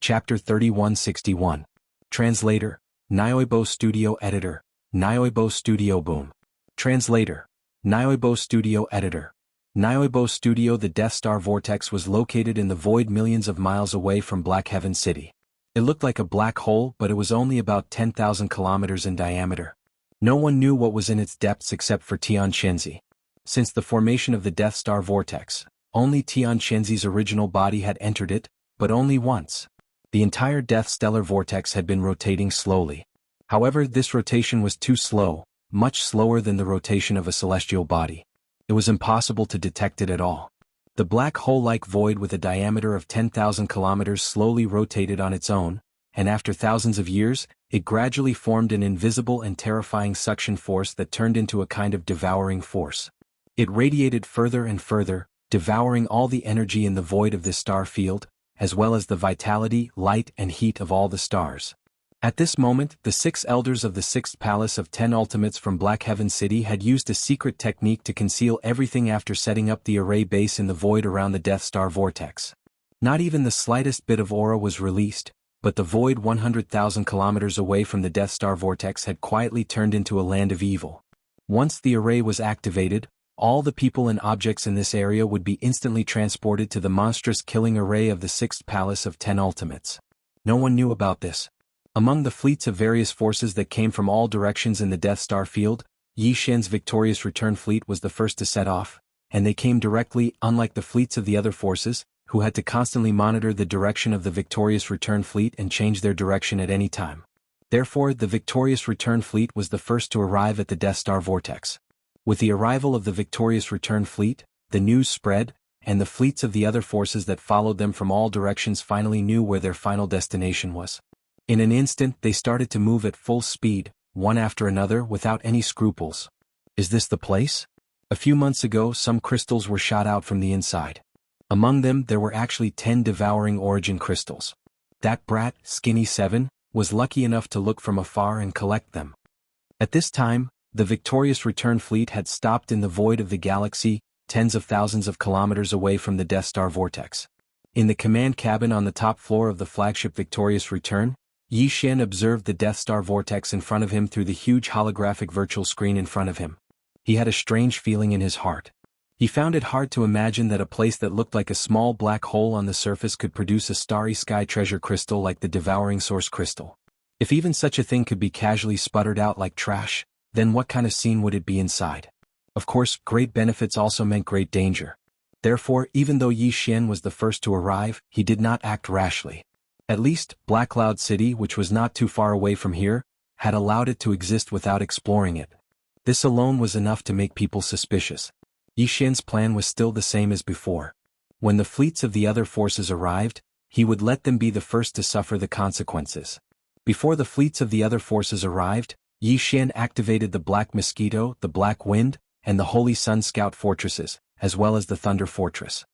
Speaker 1: Chapter 3161. Translator, Nyoibo Studio Editor, Nyoibo Studio Boom. Translator, Nyoibo Studio Editor. Nyoibo Studio. The Death Star Vortex was located in the void millions of miles away from Black Heaven City. It looked like a black hole, but it was only about 10,000 kilometers in diameter. No one knew what was in its depths except for Tian Qianzi. Since the formation of the Death Star Vortex, only Tian Qianzi's original body had entered it, but only once. The entire Death Stellar Vortex had been rotating slowly. However, this rotation was too slow, much slower than the rotation of a celestial body. It was impossible to detect it at all. The black hole-like void with a diameter of 10,000 kilometers slowly rotated on its own, and after thousands of years, it gradually formed an invisible and terrifying suction force that turned into a kind of devouring force. It radiated further and further, devouring all the energy in the void of this star field, as well as the vitality, light, and heat of all the stars. At this moment, the 6 elders of the 6th Palace of 10 Ultimates from Black Heaven City had used a secret technique to conceal everything after setting up the array base in the void around the Death Star Vortex. Not even the slightest bit of aura was released, but the void 100,000 kilometers away from the Death Star Vortex had quietly turned into a land of evil. Once the array was activated, all the people and objects in this area would be instantly transported to the monstrous killing array of the 6th Palace of 10 Ultimates. No one knew about this. Among the fleets of various forces that came from all directions in the Death Star field, Yi Xian's victorious return fleet was the first to set off, and they came directly, unlike the fleets of the other forces, who had to constantly monitor the direction of the victorious return fleet and change their direction at any time. Therefore, the victorious return fleet was the first to arrive at the Death Star Vortex. With the arrival of the victorious return fleet, the news spread, and the fleets of the other forces that followed them from all directions finally knew where their final destination was. In an instant they started to move at full speed, one after another without any scruples. Is this the place? A few months ago some crystals were shot out from the inside. Among them there were actually 10 devouring origin crystals. That brat, Skinny 7, was lucky enough to look from afar and collect them. At this time, the victorious return fleet had stopped in the void of the galaxy, tens of thousands of kilometers away from the Death Star Vortex. In the command cabin on the top floor of the flagship Victorious Return, Yi Xian observed the Death Star Vortex in front of him through the huge holographic virtual screen in front of him. He had a strange feeling in his heart. He found it hard to imagine that a place that looked like a small black hole on the surface could produce a starry sky treasure crystal like the devouring source crystal. If even such a thing could be casually sputtered out like trash, then what kind of scene would it be inside? Of course, great benefits also meant great danger. Therefore, even though Yi Xian was the first to arrive, he did not act rashly. At least, Black Cloud City, which was not too far away from here, had allowed it to exist without exploring it. This alone was enough to make people suspicious. Yi Xian's plan was still the same as before. When the fleets of the other forces arrived, he would let them be the first to suffer the consequences. Before the fleets of the other forces arrived, Yi Xian activated the Black Mosquito, the Black Wind, and the Holy Sun Scout fortresses, as well as the Thunder Fortress.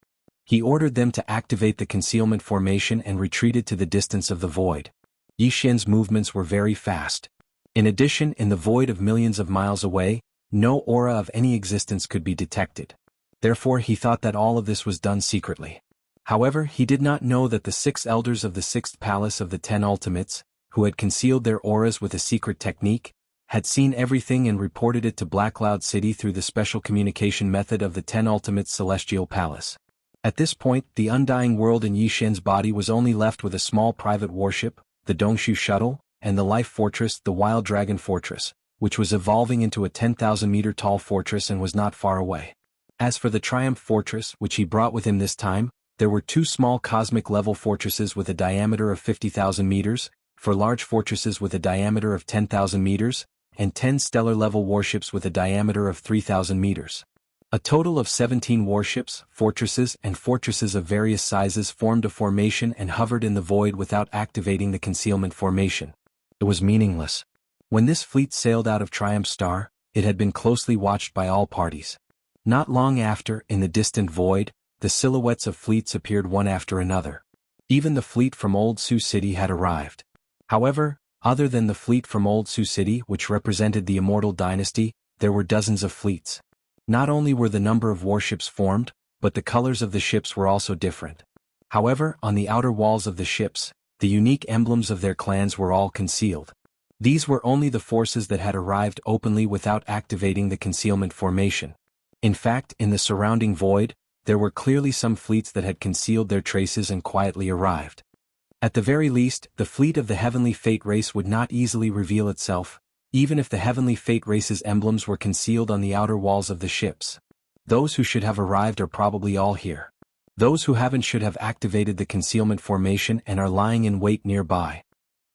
Speaker 1: He ordered them to activate the concealment formation and retreated to the distance of the void. Yi Xian's movements were very fast. In addition, in the void of millions of miles away, no aura of any existence could be detected. Therefore he thought that all of this was done secretly. However, he did not know that the 6 elders of the 6th palace of the 10 ultimates, who had concealed their auras with a secret technique, had seen everything and reported it to Black Cloud City through the special communication method of the 10 ultimates celestial palace. At this point, the undying world in Yi Xian's body was only left with a small private warship, the Dongshu shuttle, and the life fortress, the Wild Dragon Fortress, which was evolving into a 10,000-meter tall fortress and was not far away. As for the Triumph Fortress, which he brought with him this time, there were 2 small cosmic-level fortresses with a diameter of 50,000 meters, 4 large fortresses with a diameter of 10,000 meters, and 10 stellar-level warships with a diameter of 3,000 meters. A total of 17 warships, fortresses, and fortresses of various sizes formed a formation and hovered in the void without activating the concealment formation. It was meaningless. When this fleet sailed out of Triumph Star, it had been closely watched by all parties. Not long after, in the distant void, the silhouettes of fleets appeared one after another. Even the fleet from Old Sioux City had arrived. However, other than the fleet from Old Sioux City, which represented the Immortal Dynasty, there were dozens of fleets. Not only were the number of warships formed, but the colors of the ships were also different. However, on the outer walls of the ships, the unique emblems of their clans were all concealed. These were only the forces that had arrived openly without activating the concealment formation. In fact, in the surrounding void, there were clearly some fleets that had concealed their traces and quietly arrived. At the very least, the fleet of the Heavenly Fate race would not easily reveal itself, even if the Heavenly Fate race's emblems were concealed on the outer walls of the ships. Those who should have arrived are probably all here. Those who haven't should have activated the concealment formation and are lying in wait nearby.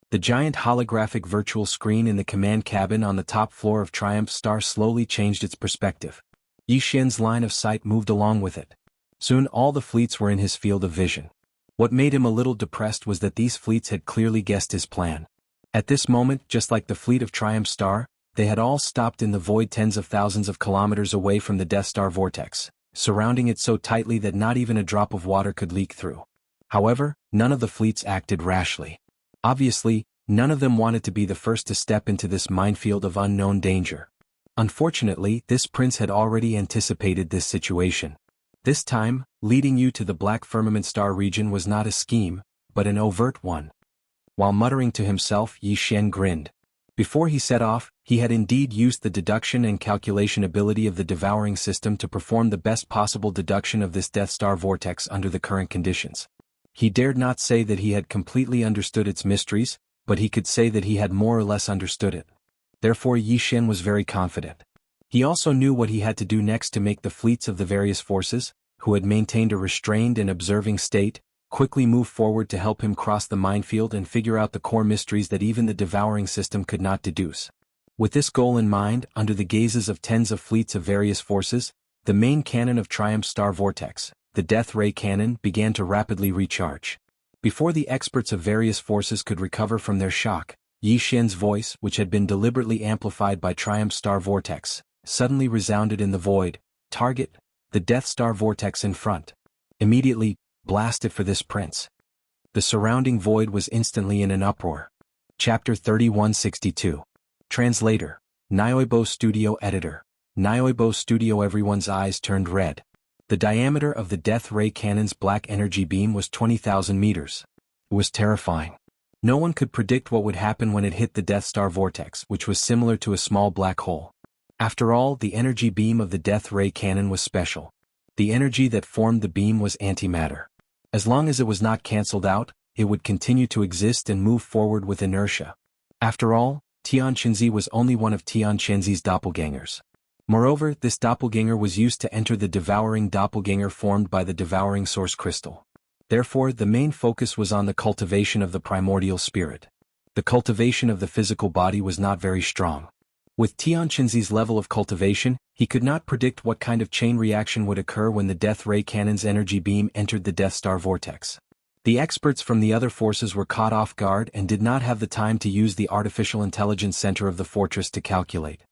Speaker 1: The giant holographic virtual screen in the command cabin on the top floor of Triumph Star slowly changed its perspective. Yi Xian's line of sight moved along with it. Soon all the fleets were in his field of vision. What made him a little depressed was that these fleets had clearly guessed his plan. At this moment, just like the fleet of Triumph Star, they had all stopped in the void tens of thousands of kilometers away from the Death Star vortex, surrounding it so tightly that not even a drop of water could leak through. However, none of the fleets acted rashly. Obviously, none of them wanted to be the first to step into this minefield of unknown danger. Unfortunately, this prince had already anticipated this situation. This time, leading you to the Black Firmament Star region was not a scheme, but an overt one. While muttering to himself, Yi Xian grinned. Before he set off, he had indeed used the deduction and calculation ability of the devouring system to perform the best possible deduction of this Death Star vortex under the current conditions. He dared not say that he had completely understood its mysteries, but he could say that he had more or less understood it. Therefore Yi Xian was very confident. He also knew what he had to do next to make the fleets of the various forces, who had maintained a restrained and observing state, quickly move forward to help him cross the minefield and figure out the core mysteries that even the devouring system could not deduce. With this goal in mind, under the gazes of tens of fleets of various forces, the main cannon of Triumph Star Vortex, the Death Ray Cannon, began to rapidly recharge. Before the experts of various forces could recover from their shock, Yi Xian's voice, which had been deliberately amplified by Triumph Star Vortex, suddenly resounded in the void. Target, the Death Star Vortex in front. Immediately, blast it for this prince. The surrounding void was instantly in an uproar. Chapter 3162. Translator. Nyoibo Studio Editor. Nyoibo Studio. Everyone's eyes turned red. The diameter of the Death Ray Cannon's black energy beam was 20,000 meters. It was terrifying. No one could predict what would happen when it hit the Death Star Vortex, which was similar to a small black hole. After all, the energy beam of the Death Ray Cannon was special. The energy that formed the beam was antimatter. As long as it was not cancelled out, it would continue to exist and move forward with inertia. After all, Tian Qinzi was only one of Tian Qinzi's doppelgangers. Moreover, this doppelganger was used to enter the devouring doppelganger formed by the devouring source crystal. Therefore, the main focus was on the cultivation of the primordial spirit. The cultivation of the physical body was not very strong. With Tian Qinzi's level of cultivation, he could not predict what kind of chain reaction would occur when the Death Ray Cannon's energy beam entered the Death Star Vortex. The experts from the other forces were caught off guard and did not have the time to use the artificial intelligence center of the fortress to calculate.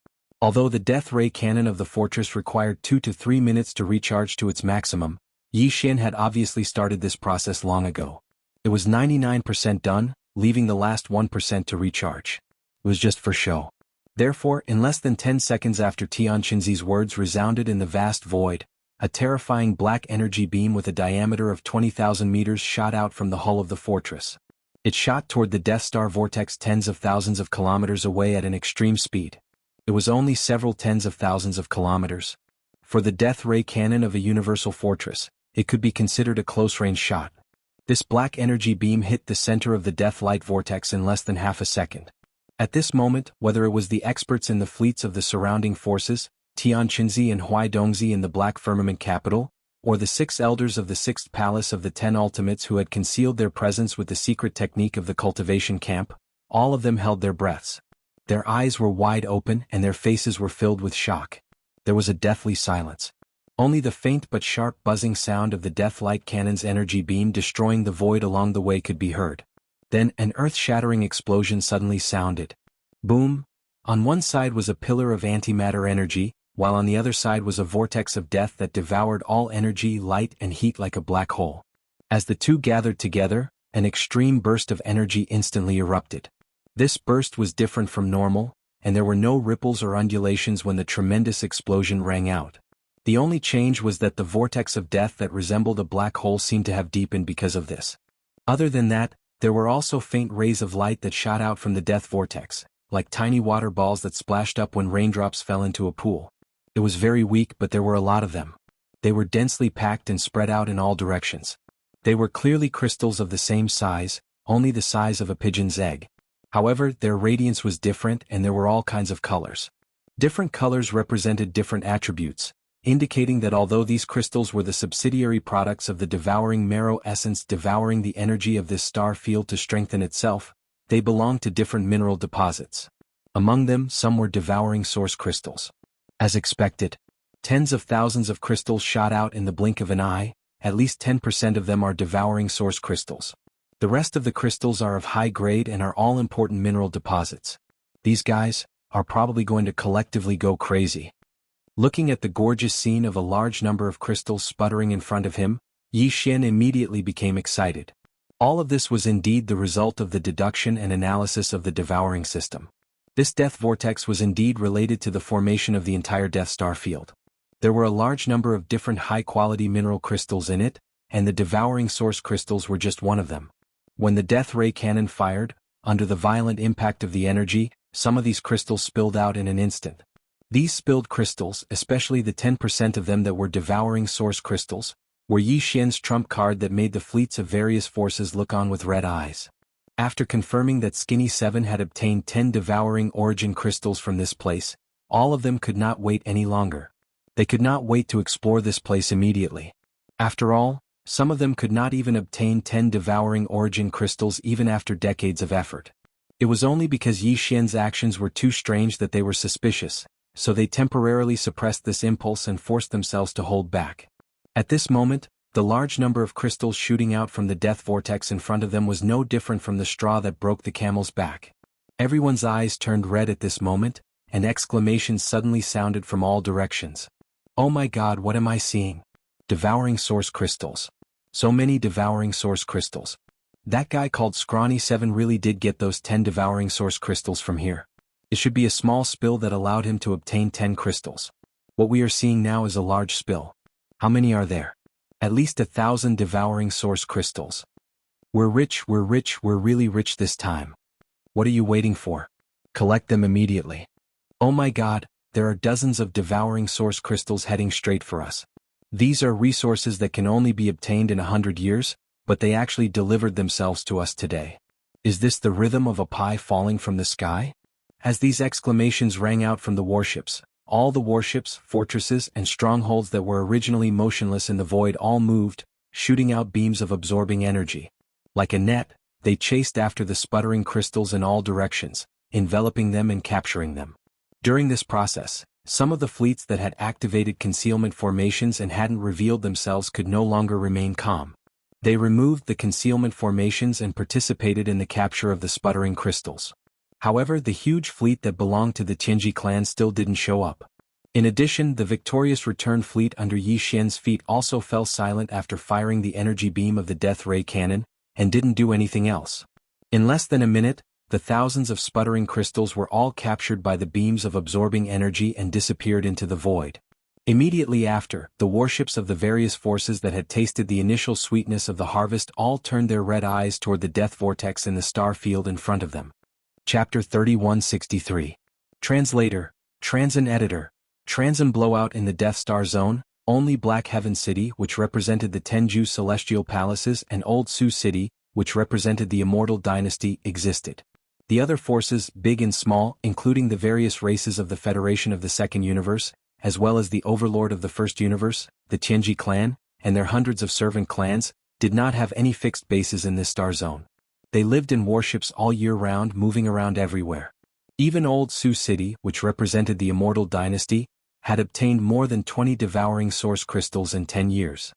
Speaker 1: Although the Death Ray Cannon of the fortress required 2 to 3 minutes to recharge to its maximum, Yi Xian had obviously started this process long ago. It was 99% done, leaving the last 1% to recharge. It was just for show. Therefore, in less than 10 seconds after Tian Qinzi's words resounded in the vast void, A terrifying black energy beam with a diameter of 20,000 meters shot out from the hull of the fortress. It shot toward the Death Star vortex tens of thousands of kilometers away at an extreme speed. It was only several tens of thousands of kilometers. For the death ray cannon of a universal fortress, it could be considered a close-range shot. This black energy beam hit the center of the death light vortex in less than half a second. At this moment, whether it was the experts in the fleets of the surrounding forces, Tianqinzi and Huaidongzi in the Black Firmament capital, or the 6 elders of the 6th palace of the 10 ultimates who had concealed their presence with the secret technique of the cultivation camp, all of them held their breaths. Their eyes were wide open and their faces were filled with shock. There was a deathly silence. Only the faint but sharp buzzing sound of the death light cannon's energy beam destroying the void along the way could be heard. Then an earth-shattering explosion suddenly sounded. Boom! On one side was a pillar of antimatter energy, while on the other side was a vortex of death that devoured all energy, light, and heat like a black hole. As the two gathered together, an extreme burst of energy instantly erupted. This burst was different from normal, and there were no ripples or undulations when the tremendous explosion rang out. The only change was that the vortex of death that resembled a black hole seemed to have deepened because of this. Other than that, there were also faint rays of light that shot out from the death vortex, like tiny water balls that splashed up when raindrops fell into a pool. It was very weak, but there were a lot of them. They were densely packed and spread out in all directions. They were clearly crystals of the same size, only the size of a pigeon's egg. However, their radiance was different and there were all kinds of colors. Different colors represented different attributes, indicating that although these crystals were the subsidiary products of the devouring marrow essence devouring the energy of this star field to strengthen itself, they belonged to different mineral deposits. Among them, some were devouring source crystals. As expected, tens of thousands of crystals shot out in the blink of an eye. At least 10% of them are devouring source crystals. The rest of the crystals are of high grade and are all important mineral deposits. These guys are probably going to collectively go crazy. Looking at the gorgeous scene of a large number of crystals sputtering in front of him, Yi Xian immediately became excited. All of this was indeed the result of the deduction and analysis of the devouring system. This death vortex was indeed related to the formation of the entire Death Star field. There were a large number of different high-quality mineral crystals in it, and the devouring source crystals were just one of them. When the death ray cannon fired, under the violent impact of the energy, some of these crystals spilled out in an instant. These spilled crystals, especially the 10% of them that were devouring source crystals, were Yi Xian's trump card that made the fleets of various forces look on with red eyes. After confirming that Skinny 7 had obtained 10 devouring origin crystals from this place, all of them could not wait any longer. They could not wait to explore this place immediately. After all, some of them could not even obtain 10 devouring origin crystals even after decades of effort. It was only because Yi Xian's actions were too strange that they were suspicious, so they temporarily suppressed this impulse and forced themselves to hold back. At this moment, the large number of crystals shooting out from the death vortex in front of them was no different from the straw that broke the camel's back. Everyone's eyes turned red at this moment, and exclamations suddenly sounded from all directions. Oh my God, what am I seeing? Devouring source crystals. So many devouring source crystals. That guy called Scrawny 7 really did get those 10 devouring source crystals from here. It should be a small spill that allowed him to obtain 10 crystals. What we are seeing now is a large spill. How many are there? At least 1,000 devouring source crystals. We're rich, we're really rich this time. What are you waiting for? Collect them immediately. Oh my God, there are dozens of devouring source crystals heading straight for us. These are resources that can only be obtained in 100 years, but they actually delivered themselves to us today. Is this the rhythm of a pie falling from the sky? As these exclamations rang out from the warships, all the warships, fortresses, and strongholds that were originally motionless in the void all moved, shooting out beams of absorbing energy. Like a net, they chased after the sputtering crystals in all directions, enveloping them and capturing them. During this process, some of the fleets that had activated concealment formations and hadn't revealed themselves could no longer remain calm. They removed the concealment formations and participated in the capture of the sputtering crystals. However, the huge fleet that belonged to the Tianji clan still didn't show up. In addition, the victorious return fleet under Yi Xian's feet also fell silent after firing the energy beam of the death ray cannon, and didn't do anything else. In less than a minute, the thousands of sputtering crystals were all captured by the beams of absorbing energy and disappeared into the void. Immediately after, the warships of the various forces that had tasted the initial sweetness of the harvest all turned their red eyes toward the death vortex in the star field in front of them. Chapter 3163. Translator, Transin Editor. Transin blowout in the Death Star Zone. Only Black Heaven City, which represented the Tenju Celestial Palaces, and Old Sioux City, which represented the Immortal Dynasty, existed. The other forces, big and small, including the various races of the Federation of the Second Universe, as well as the Overlord of the First Universe, the Tianji clan, and their hundreds of servant clans, did not have any fixed bases in this star zone. They lived in warships all year round, moving around everywhere. Even Old Sioux City, which represented the Immortal Dynasty, had obtained more than 20 devouring source crystals in 10 years.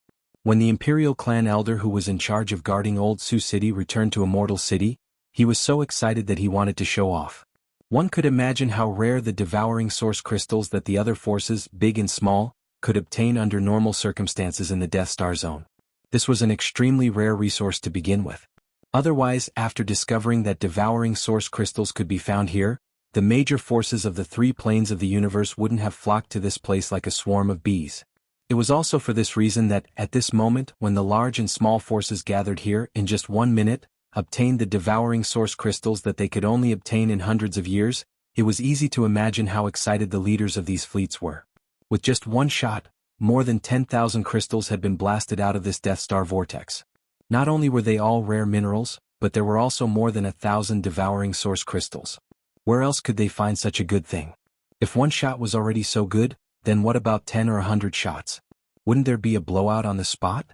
Speaker 1: When the Imperial clan elder who was in charge of guarding Old Sioux City returned to Immortal City, he was so excited that he wanted to show off. One could imagine how rare the devouring source crystals that the other forces, big and small, could obtain under normal circumstances in the Death Star Zone. This was an extremely rare resource to begin with. Otherwise, after discovering that devouring source crystals could be found here, the major forces of the three planes of the universe wouldn't have flocked to this place like a swarm of bees. It was also for this reason that, at this moment, when the large and small forces gathered here in just 1 minute, obtained the devouring source crystals that they could only obtain in hundreds of years, it was easy to imagine how excited the leaders of these fleets were. With just one shot, more than 10,000 crystals had been blasted out of this Death Star vortex. Not only were they all rare minerals, but there were also more than 1,000 devouring source crystals. Where else could they find such a good thing? If one shot was already so good, then what about 10 or 100 shots? Wouldn't there be a blowout on the spot?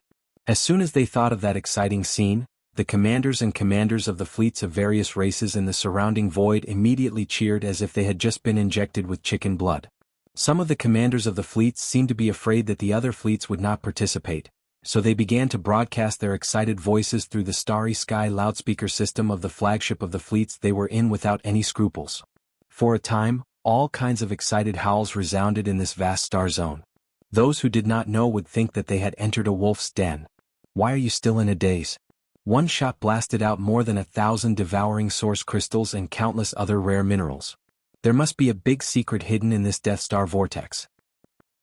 Speaker 1: As soon as they thought of that exciting scene, the commanders and commanders of the fleets of various races in the surrounding void immediately cheered as if they had just been injected with chicken blood. Some of the commanders of the fleets seemed to be afraid that the other fleets would not participate, so they began to broadcast their excited voices through the starry sky loudspeaker system of the flagship of the fleets they were in without any scruples. For a time, all kinds of excited howls resounded in this vast star zone. Those who did not know would think that they had entered a wolf's den. Why are you still in a daze? One shot blasted out more than 1,000 devouring source crystals and countless other rare minerals. There must be a big secret hidden in this Death Star vortex.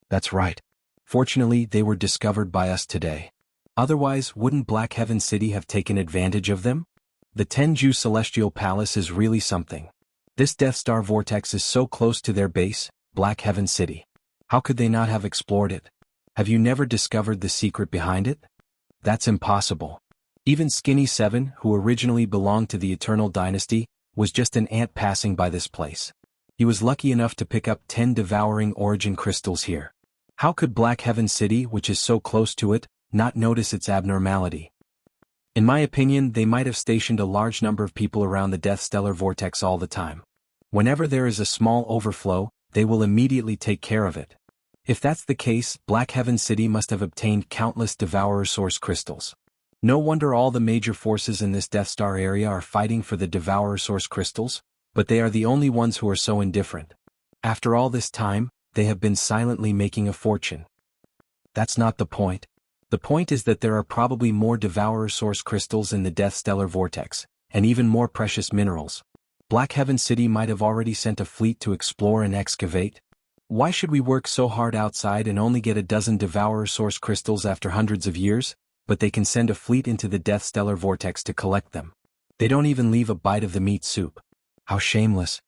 Speaker 1: That's right. Fortunately, they were discovered by us today. Otherwise, wouldn't Black Heaven City have taken advantage of them? The Tenju Celestial Palace is really something. This Death Star vortex is so close to their base, Black Heaven City. How could they not have explored it? Have you never discovered the secret behind it? That's impossible. Even Skinny 7, who originally belonged to the Eternal Dynasty, was just an ant passing by this place. He was lucky enough to pick up 10 devouring origin crystals here. How could Black Heaven City, which is so close to it, not notice its abnormality? In my opinion, they might have stationed a large number of people around the Death Stellar Vortex all the time. Whenever there is a small overflow, they will immediately take care of it. If that's the case, Black Heaven City must have obtained countless Devourer Source crystals. No wonder all the major forces in this Death Star area are fighting for the Devourer Source crystals, but they are the only ones who are so indifferent. After all this time, they have been silently making a fortune. That's not the point. The point is that there are probably more Devourer Source crystals in the Death Stellar Vortex, and even more precious minerals. Black Heaven City might have already sent a fleet to explore and excavate. Why should we work so hard outside and only get a dozen Devourer Source crystals after hundreds of years, but they can send a fleet into the Death Stellar Vortex to collect them? They don't even leave a bite of the meat soup. How shameless.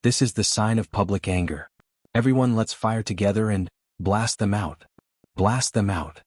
Speaker 1: This is the sign of public anger. Everyone, let's fire together and blast them out. Blast them out.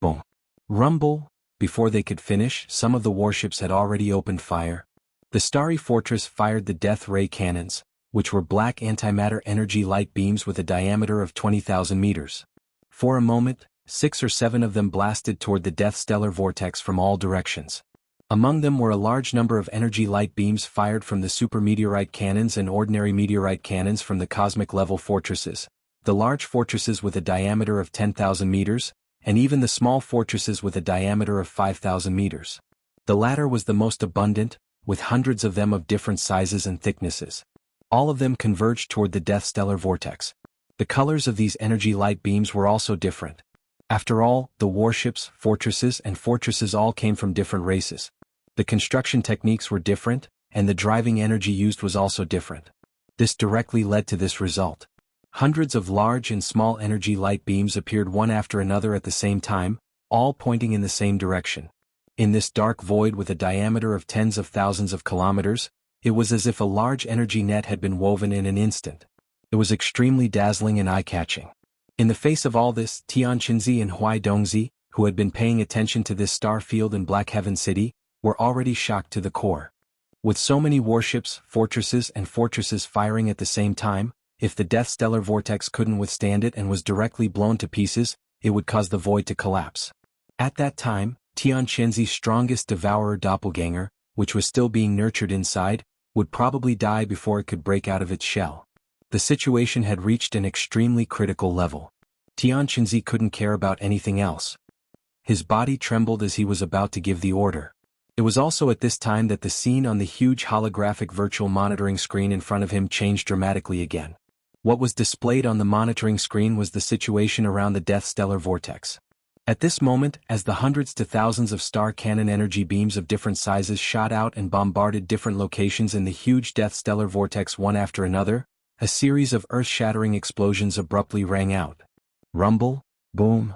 Speaker 1: Boom. Rumble. Before they could finish, some of the warships had already opened fire. The Starry Fortress fired the Death Ray cannons, which were black antimatter energy light beams with a diameter of 20,000 meters. For a moment, 6 or 7 of them blasted toward the Death Stellar Vortex from all directions. Among them were a large number of energy light beams fired from the super meteorite cannons and ordinary meteorite cannons from the cosmic level fortresses, the large fortresses with a diameter of 10,000 meters, and even the small fortresses with a diameter of 5,000 meters. The latter was the most abundant, with hundreds of them of different sizes and thicknesses. All of them converged toward the Death Stellar Vortex. The colors of these energy light beams were also different. After all, the warships, fortresses, and fortresses all came from different races. The construction techniques were different, and the driving energy used was also different. This directly led to this result. Hundreds of large and small energy light beams appeared one after another at the same time, all pointing in the same direction. In this dark void with a diameter of tens of thousands of kilometers, it was as if a large energy net had been woven in an instant. It was extremely dazzling and eye-catching. In the face of all this, Tianqinzi and Huaidongzi, who had been paying attention to this star field in Black Heaven City, were already shocked to the core. With so many warships, fortresses firing at the same time, if the Death Stellar Vortex couldn't withstand it and was directly blown to pieces, it would cause the void to collapse. At that time, Tianqinzi's strongest devourer doppelganger, which was still being nurtured inside, would probably die before it could break out of its shell. The situation had reached an extremely critical level. Tianqinzi couldn't care about anything else. His body trembled as he was about to give the order. It was also at this time that the scene on the huge holographic virtual monitoring screen in front of him changed dramatically again. What was displayed on the monitoring screen was the situation around the Death Stellar Vortex. At this moment, as the hundreds to thousands of star cannon energy beams of different sizes shot out and bombarded different locations in the huge Death Stellar Vortex one after another, a series of earth-shattering explosions abruptly rang out. Rumble, boom.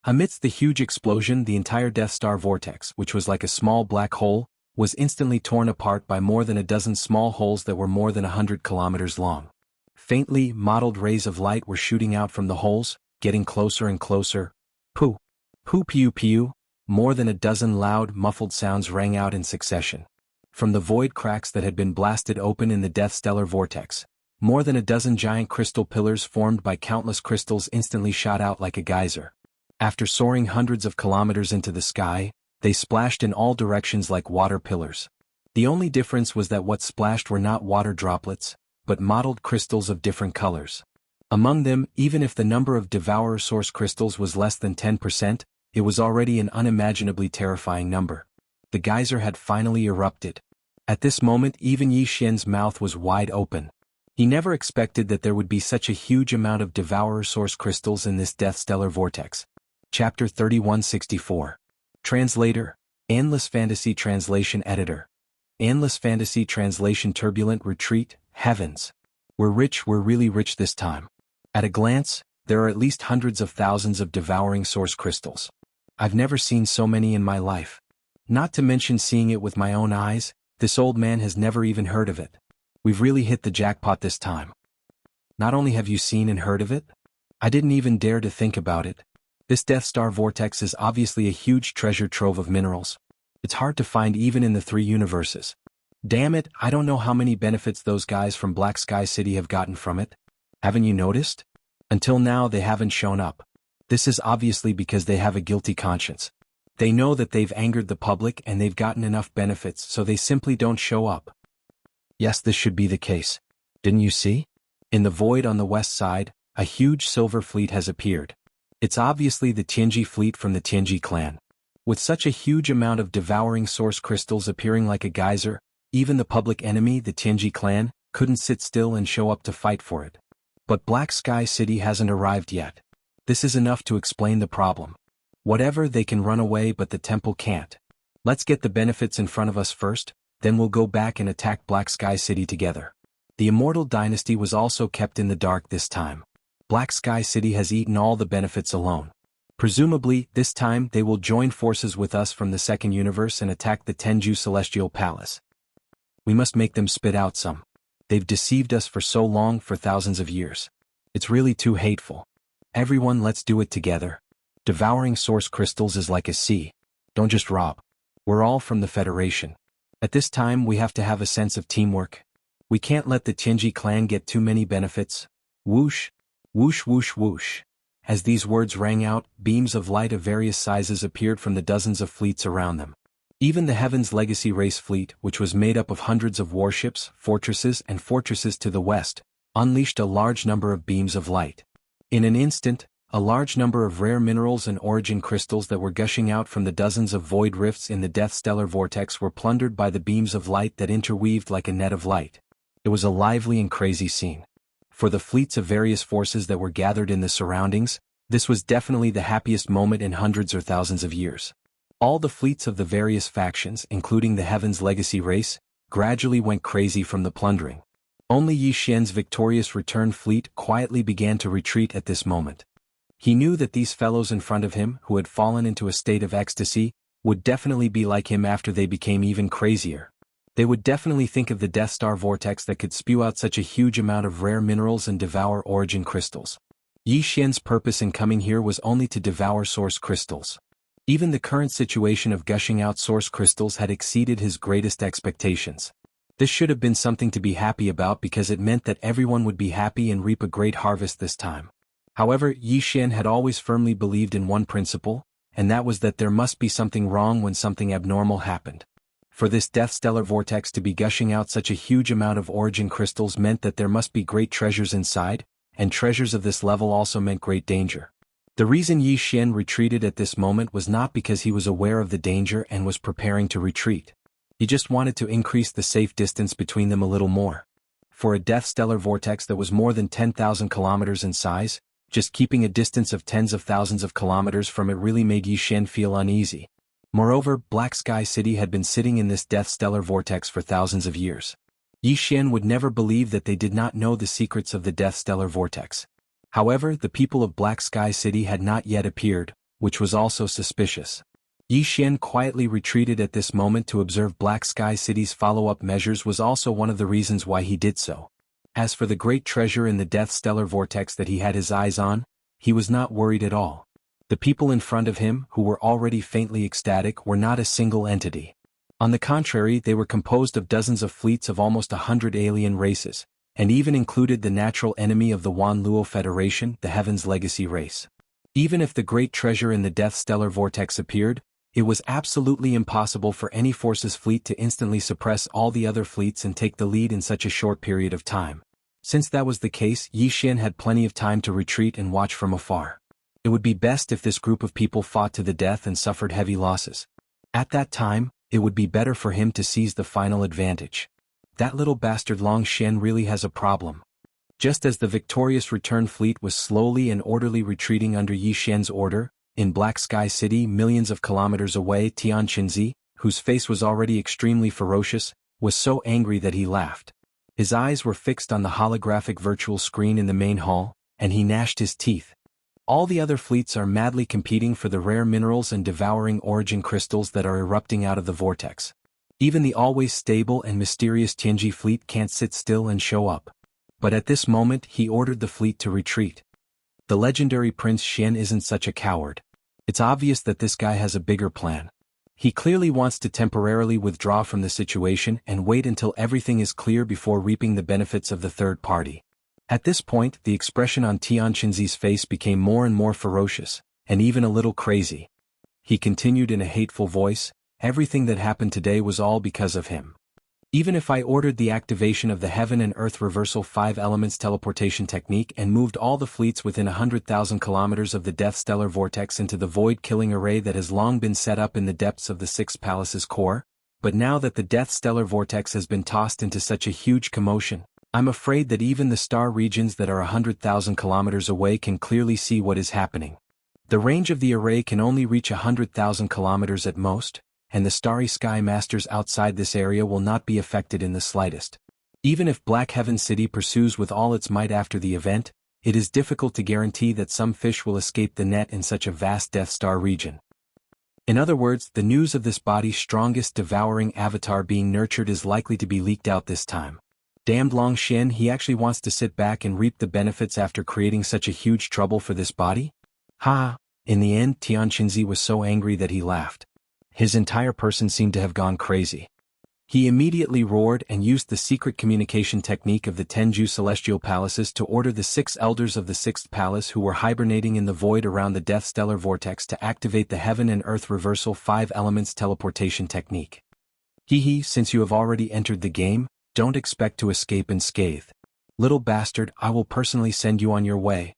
Speaker 1: Amidst the huge explosion, the entire Death Star Vortex, which was like a small black hole, was instantly torn apart by more than a dozen small holes that were more than 100 kilometers long. Faintly mottled rays of light were shooting out from the holes, getting closer and closer. Pooh! Pooh pew pew! More than a dozen loud, muffled sounds rang out in succession. From the void cracks that had been blasted open in the Death Stellar Vortex, more than a dozen giant crystal pillars formed by countless crystals instantly shot out like a geyser. After soaring hundreds of kilometers into the sky, they splashed in all directions like water pillars. The only difference was that what splashed were not water droplets, but mottled crystals of different colors. Among them, even if the number of Devourer Source crystals was less than 10%, it was already an unimaginably terrifying number. The geyser had finally erupted. At this moment, even Yi Xian's mouth was wide open. He never expected that there would be such a huge amount of Devourer Source crystals in this Death Stellar Vortex. Chapter 3164. Translator, Endless Fantasy Translation Editor. Endless Fantasy Translation Turbulent Retreat, Heavens. We're rich, we're really rich this time. At a glance, there are at least hundreds of thousands of Devouring Source crystals. I've never seen so many in my life. Not to mention seeing it with my own eyes, this old man has never even heard of it. We've really hit the jackpot this time. Not only have you seen and heard of it, I didn't even dare to think about it. This Death Star Vortex is obviously a huge treasure trove of minerals. It's hard to find even in the 3 universes. Damn it, I don't know how many benefits those guys from Black Sky City have gotten from it. Haven't you noticed? Until now they haven't shown up. This is obviously because they have a guilty conscience. They know that they've angered the public and they've gotten enough benefits, so they simply don't show up. Yes, this should be the case. Didn't you see? In the void on the west side, a huge silver fleet has appeared. It's obviously the Tianji fleet from the Tianji clan. With such a huge amount of Devouring Source crystals appearing like a geyser, even the public enemy, the Tianji clan, couldn't sit still and show up to fight for it. But Black Sky City hasn't arrived yet. This is enough to explain the problem. Whatever, they can run away but the temple can't. Let's get the benefits in front of us first, then we'll go back and attack Black Sky City together. The Immortal Dynasty was also kept in the dark this time. Black Sky City has eaten all the benefits alone. Presumably, this time they will join forces with us from the second universe and attack the Tenju Celestial Palace. We must make them spit out some. They've deceived us for so long, for thousands of years. It's really too hateful. Everyone, let's do it together. Devouring Source crystals is like a sea. Don't just rob. We're all from the Federation. At this time we have to have a sense of teamwork. We can't let the Tianji clan get too many benefits. Whoosh. Whoosh whoosh whoosh. As these words rang out, beams of light of various sizes appeared from the dozens of fleets around them. Even the Heaven's Legacy Race fleet, which was made up of hundreds of warships, fortresses to the west, unleashed a large number of beams of light. In an instant, a large number of rare minerals and origin crystals that were gushing out from the dozens of void rifts in the Death Stellar Vortex were plundered by the beams of light that interweaved like a net of light. It was a lively and crazy scene. For the fleets of various forces that were gathered in the surroundings, this was definitely the happiest moment in hundreds or thousands of years. All the fleets of the various factions, including the Heaven's Legacy Race, gradually went crazy from the plundering. Only Yi Xian's victorious return fleet quietly began to retreat at this moment. He knew that these fellows in front of him, who had fallen into a state of ecstasy, would definitely be like him after they became even crazier. They would definitely think of the Death Star vortex that could spew out such a huge amount of rare minerals and devour origin crystals. Yi Xian's purpose in coming here was only to devour source crystals. Even the current situation of gushing out source crystals had exceeded his greatest expectations. This should have been something to be happy about because it meant that everyone would be happy and reap a great harvest this time. However, Yi Xian had always firmly believed in one principle, and that was that there must be something wrong when something abnormal happened. For this Death Stellar vortex to be gushing out such a huge amount of origin crystals meant that there must be great treasures inside, and treasures of this level also meant great danger. The reason Yi Xian retreated at this moment was not because he was aware of the danger and was preparing to retreat. He just wanted to increase the safe distance between them a little more. For a Death Stellar vortex that was more than 10,000 kilometers in size, just keeping a distance of tens of thousands of kilometers from it really made Yi Xian feel uneasy. Moreover, Black Sky City had been sitting in this Death Stellar vortex for thousands of years. Yi Xian would never believe that they did not know the secrets of the Death Stellar vortex. However, the people of Black Sky City had not yet appeared, which was also suspicious. Yi Xian quietly retreated at this moment to observe Black Sky City's follow-up measures was also one of the reasons why he did so. As for the great treasure in the Death Stellar vortex that he had his eyes on, he was not worried at all. The people in front of him, who were already faintly ecstatic, were not a single entity. On the contrary, they were composed of dozens of fleets of almost 100 alien races, and even included the natural enemy of the Wan Luo Federation, the Heaven's Legacy race. Even if the great treasure in the Death Stellar vortex appeared, it was absolutely impossible for any force's fleet to instantly suppress all the other fleets and take the lead in such a short period of time. Since that was the case, Yi Xian had plenty of time to retreat and watch from afar. It would be best if this group of people fought to the death and suffered heavy losses. At that time, it would be better for him to seize the final advantage. That little bastard Long Xian really has a problem. Just as the victorious return fleet was slowly and orderly retreating under Yi Xian's order, in Black Sky City millions of kilometers away, Tian Qinzi, whose face was already extremely ferocious, was so angry that he laughed. His eyes were fixed on the holographic virtual screen in the main hall, and he gnashed his teeth. All the other fleets are madly competing for the rare minerals and devouring origin crystals that are erupting out of the vortex. Even the always stable and mysterious Tianji fleet can't sit still and show up. But at this moment he ordered the fleet to retreat. The legendary Prince Xian isn't such a coward. It's obvious that this guy has a bigger plan. He clearly wants to temporarily withdraw from the situation and wait until everything is clear before reaping the benefits of the third party. At this point, the expression on Tian Qinzi's face became more and more ferocious, and even a little crazy. He continued in a hateful voice, "Everything that happened today was all because of him. Even if I ordered the activation of the Heaven and Earth Reversal 5 Elements teleportation technique and moved all the fleets within 100,000 kilometers of the Death Stellar vortex into the void-killing array that has long been set up in the depths of the Sixth Palace's core, but now that the Death Stellar vortex has been tossed into such a huge commotion, I'm afraid that even the star regions that are 100,000 kilometers away can clearly see what is happening. The range of the array can only reach 100,000 kilometers at most, and the starry sky masters outside this area will not be affected in the slightest. Even if Black Heaven City pursues with all its might after the event, it is difficult to guarantee that some fish will escape the net in such a vast Death Star region. In other words, the news of this body's strongest devouring avatar being nurtured is likely to be leaked out this time. Damned Long Xian, he actually wants to sit back and reap the benefits after creating such a huge trouble for this body? Ha! In the end, Tian Qinzi was so angry that he laughed. His entire person seemed to have gone crazy. He immediately roared and used the secret communication technique of the Tenju Celestial Palaces to order the 6 elders of the 6th Palace who were hibernating in the void around the Death Stellar vortex to activate the Heaven and Earth Reversal 5 Elements teleportation technique. Hee, since you have already entered the game, don't expect to escape unscathed. Little bastard, I will personally send you on your way.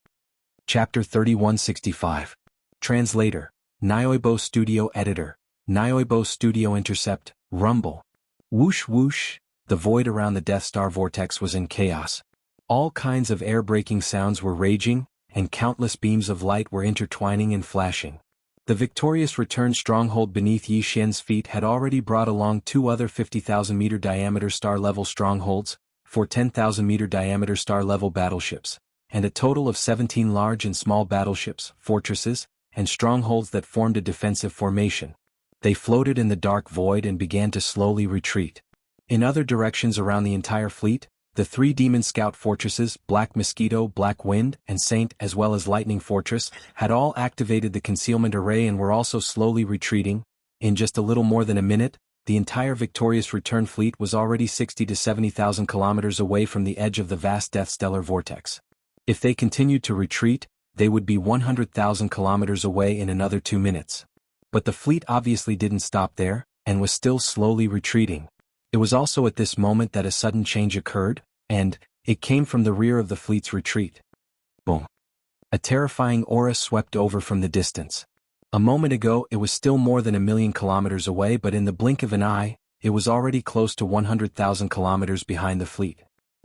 Speaker 1: Chapter 3165. Translator. Nioibo Studio Editor. Nioibo Studio Intercept. Rumble. Whoosh whoosh, the void around the Death Star vortex was in chaos. All kinds of air-breaking sounds were raging, and countless beams of light were intertwining and flashing. The victorious return stronghold beneath Yi Xian's feet had already brought along 2 other 50,000-meter diameter star-level strongholds, 4 10,000-meter diameter star-level battleships, and a total of 17 large and small battleships, fortresses, and strongholds that formed a defensive formation. They floated in the dark void and began to slowly retreat. In other directions around the entire fleet, the 3 Demon Scout fortresses, Black Mosquito, Black Wind, and Saint, as well as Lightning Fortress, had all activated the concealment array and were also slowly retreating. In just a little more than a minute, the entire victorious return fleet was already 60 to 70,000 kilometers away from the edge of the vast Death Stellar vortex. If they continued to retreat, they would be 100,000 kilometers away in another 2 minutes. But the fleet obviously didn't stop there, and was still slowly retreating. It was also at this moment that a sudden change occurred, and it came from the rear of the fleet's retreat. Boom. A terrifying aura swept over from the distance. A moment ago it was still more than 1,000,000 kilometers away, but in the blink of an eye, it was already close to 100,000 kilometers behind the fleet.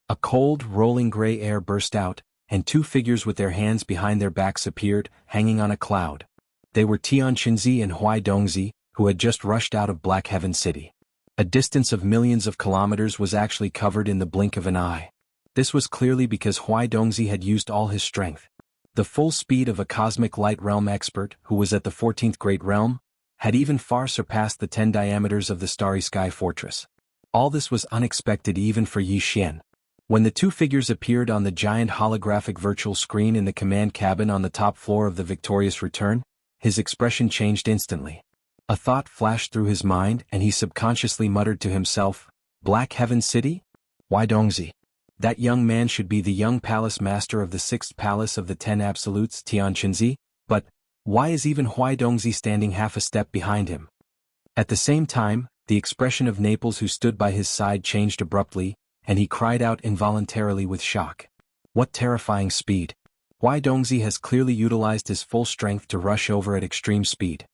Speaker 1: A cold, rolling gray air burst out, and 2 figures with their hands behind their backs appeared, hanging on a cloud. They were Tian Qinzi and Huai Dongzi, who had just rushed out of Black Heaven City. A distance of millions of kilometers was actually covered in the blink of an eye. This was clearly because Huai Dongzi had used all his strength. The full speed of a cosmic light realm expert, who was at the 14th Great Realm, had even far surpassed the 10 diameters of the Starry Sky Fortress. All this was unexpected even for Yi Xian. When the 2 figures appeared on the giant holographic virtual screen in the command cabin on the top floor of the Victorious Return, his expression changed instantly. A thought flashed through his mind and he subconsciously muttered to himself, Black Heaven City? Why Dongzi? That young man should be the young palace master of the 6th palace of the 10 absolutes, Tian Qinzi, but why is even Huai Dongzi standing half a step behind him? At the same time, the expression of Naples who stood by his side changed abruptly, and he cried out involuntarily with shock. What terrifying speed! Huai Dongzi has clearly utilized his full strength to rush over at extreme speed.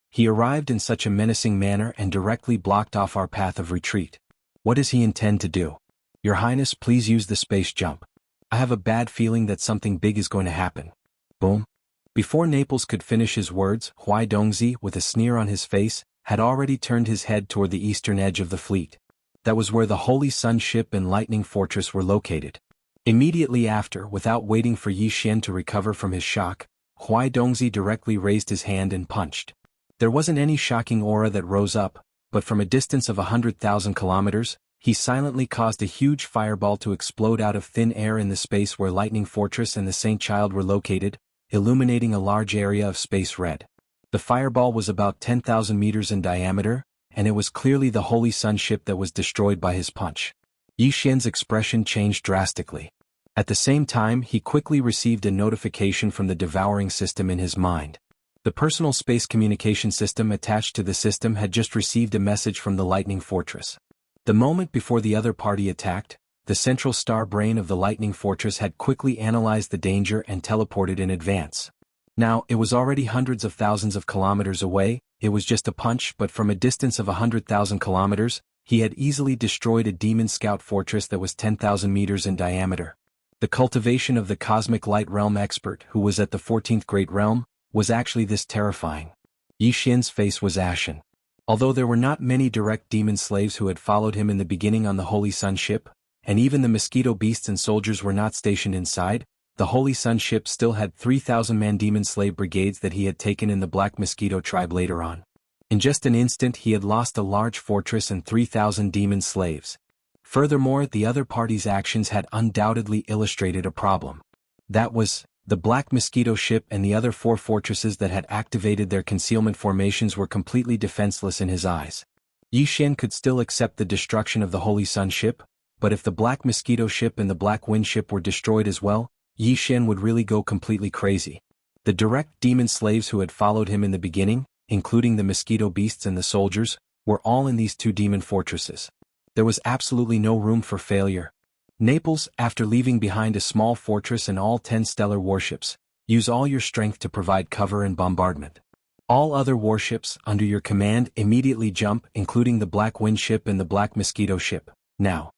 Speaker 1: He arrived in such a menacing manner and directly blocked off our path of retreat. What does he intend to do? Your Highness, please use the space jump. I have a bad feeling that something big is going to happen. Boom. Before Naples could finish his words, Huai Dongzi, with a sneer on his face, had already turned his head toward the eastern edge of the fleet. That was where the Holy Sun ship and Lightning Fortress were located. Immediately after, without waiting for Yi Xian to recover from his shock, Huai Dongzi directly raised his hand and punched. There wasn't any shocking aura that rose up, but from a distance of 100,000 kilometers, he silently caused a huge fireball to explode out of thin air in the space where Lightning Fortress and the Saint Child were located, illuminating a large area of space red. The fireball was about 10,000 meters in diameter, and it was clearly the Holy Sun ship that was destroyed by his punch. Yi Xian's expression changed drastically. At the same time, he quickly received a notification from the devouring system in his mind. The personal space communication system attached to the system had just received a message from the Lightning Fortress. The moment before the other party attacked, the central star brain of the Lightning Fortress had quickly analyzed the danger and teleported in advance. Now, it was already hundreds of thousands of kilometers away, it was just a punch, but from a distance of 100,000 kilometers, he had easily destroyed a Demon Scout fortress that was 10,000 meters in diameter. The cultivation of the Cosmic Light Realm expert, who was at the 14th Great Realm, was actually this terrifying. Yi Xian's face was ashen. Although there were not many direct demon slaves who had followed him in the beginning on the Holy Sun ship, and even the mosquito beasts and soldiers were not stationed inside, the Holy Sun ship still had 3,000-man demon slave brigades that he had taken in the Black Mosquito tribe later on. In just an instant he had lost a large fortress and 3,000 demon slaves. Furthermore, the other party's actions had undoubtedly illustrated a problem. That was, the Black Mosquito ship and the other 4 fortresses that had activated their concealment formations were completely defenseless in his eyes. Yi Xian could still accept the destruction of the Holy Sun ship, but if the Black Mosquito ship and the Black Wind ship were destroyed as well, Yi Xian would really go completely crazy. The direct demon slaves who had followed him in the beginning, including the mosquito beasts and the soldiers, were all in these 2 demon fortresses. There was absolutely no room for failure. Naples, after leaving behind a small fortress and all 10 stellar warships, use all your strength to provide cover and bombardment. All other warships under your command immediately jump, including the Black Wind ship and the Black Mosquito ship. Now.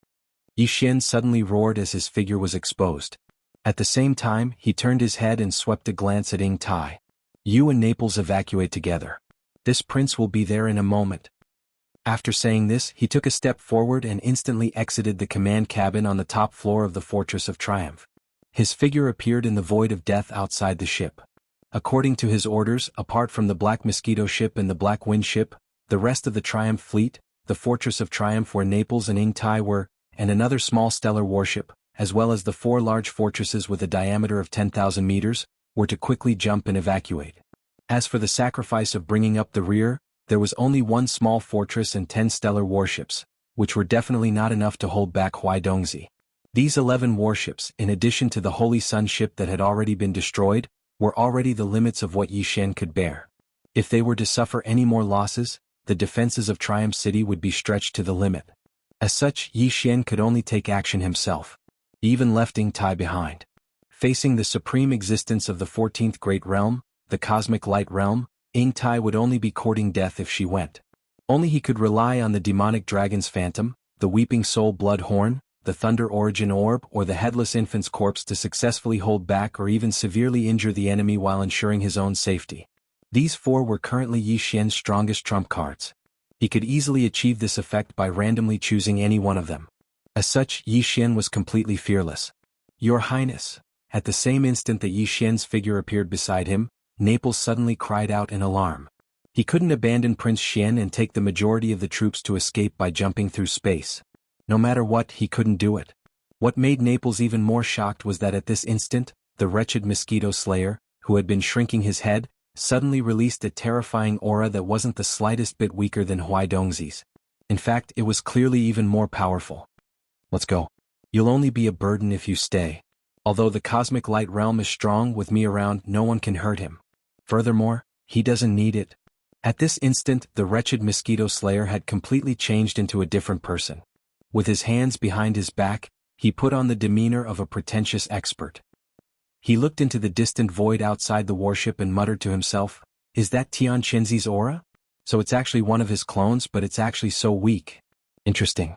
Speaker 1: Yi Xian suddenly roared as his figure was exposed. At the same time, he turned his head and swept a glance at Ying Tai. You and Naples evacuate together. This prince will be there in a moment. After saying this, he took a step forward and instantly exited the command cabin on the top floor of the Fortress of Triumph. His figure appeared in the void of death outside the ship. According to his orders, apart from the Black Mosquito ship and the Black Wind ship, the rest of the Triumph fleet, the Fortress of Triumph where Naples and Ing Tai were, and another small stellar warship, as well as the 4 large fortresses with a diameter of 10,000 meters, were to quickly jump and evacuate. As for the sacrifice of bringing up the rear, there was only 1 small fortress and 10 stellar warships, which were definitely not enough to hold back Huaidongzi. These 11 warships, in addition to the Holy Sun ship that had already been destroyed, were already the limits of what Yishen could bear. If they were to suffer any more losses, the defenses of Triumph City would be stretched to the limit. As such, Yishen could only take action himself. He even left Ing Tai behind. Facing the supreme existence of the 14th Great Realm, the Cosmic Light Realm, Ing Tai would only be courting death if she went. Only he could rely on the demonic dragon's phantom, the Weeping Soul Blood Horn, the Thunder Origin Orb or the Headless Infant's corpse to successfully hold back or even severely injure the enemy while ensuring his own safety. These 4 were currently Yishen's strongest trump cards. He could easily achieve this effect by randomly choosing any one of them. As such, Yishen was completely fearless. "Your Highness." At the same instant that Yishen's figure appeared beside him, Naples suddenly cried out in alarm. He couldn't abandon Prince Xian and take the majority of the troops to escape by jumping through space. No matter what, he couldn't do it. What made Naples even more shocked was that at this instant, the wretched mosquito slayer, who had been shrinking his head, suddenly released a terrifying aura that wasn't the slightest bit weaker than Huaidongzi's. In fact, it was clearly even more powerful. "Let's go. You'll only be a burden if you stay. Although the Cosmic Light Realm is strong, with me around, no one can hurt him. Furthermore, he doesn't need it." At this instant, the wretched mosquito slayer had completely changed into a different person. With his hands behind his back, he put on the demeanor of a pretentious expert. He looked into the distant void outside the warship and muttered to himself, "Is that Tian Qinzi's aura? So it's actually one of his clones, but it's actually so weak. Interesting."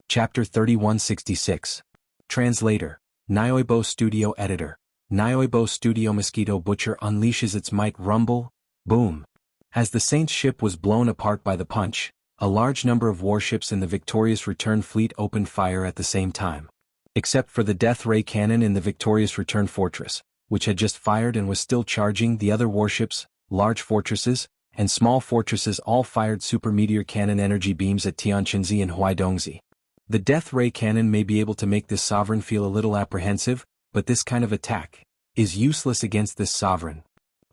Speaker 1: Chapter 3166. Translator. Nioibo Studio Editor. Nioibo Studio Mosquito Butcher unleashes its might rumble, boom. As the Saint's ship was blown apart by the punch, a large number of warships in the Victorious Return fleet opened fire at the same time. Except for the death ray cannon in the Victorious Return fortress, which had just fired and was still charging, the other warships, large fortresses, and small fortresses all fired super meteor cannon energy beams at Tianqinzi and Huaidongzi. The death ray cannon may be able to make this sovereign feel a little apprehensive, but this kind of attack is useless against this sovereign.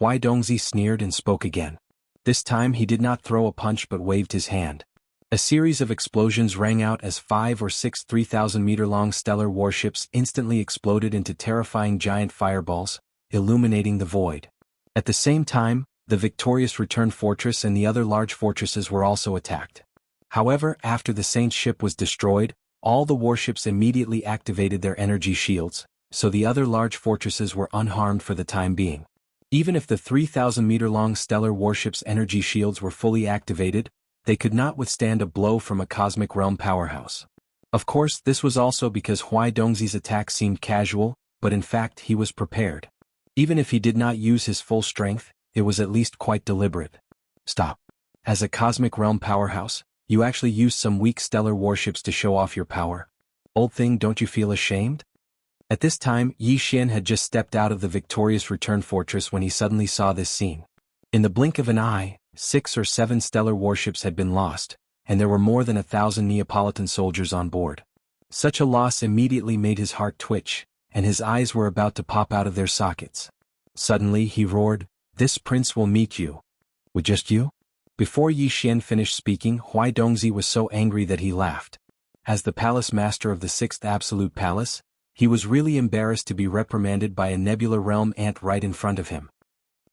Speaker 1: Huaidongzi sneered and spoke again. This time he did not throw a punch but waved his hand. A series of explosions rang out as 5 or 6 3,000-meter-long stellar warships instantly exploded into terrifying giant fireballs, illuminating the void. At the same time, the Victorious Return fortress and the other large fortresses were also attacked. However, after the Saint's ship was destroyed, all the warships immediately activated their energy shields, so the other large fortresses were unharmed for the time being. Even if the 3,000-meter-long stellar warship's energy shields were fully activated, they could not withstand a blow from a Cosmic Realm powerhouse. Of course, this was also because Huaidongzi's attack seemed casual, but in fact he was prepared. Even if he did not use his full strength, it was at least quite deliberate. "Stop. As a Cosmic Realm powerhouse, you actually used some weak stellar warships to show off your power. Old thing, don't you feel ashamed?" At this time, Yishen had just stepped out of the Victorious Return fortress when he suddenly saw this scene. In the blink of an eye, 6 or 7 stellar warships had been lost, and there were more than 1,000 Neapolitan soldiers on board. Such a loss immediately made his heart twitch, and his eyes were about to pop out of their sockets. Suddenly he roared, "This prince will meet you." "With just you?" Before Yishen finished speaking, Huaidongzi was so angry that he laughed. As the palace master of the 6th Absolute Palace, he was really embarrassed to be reprimanded by a Nebula Realm ant right in front of him.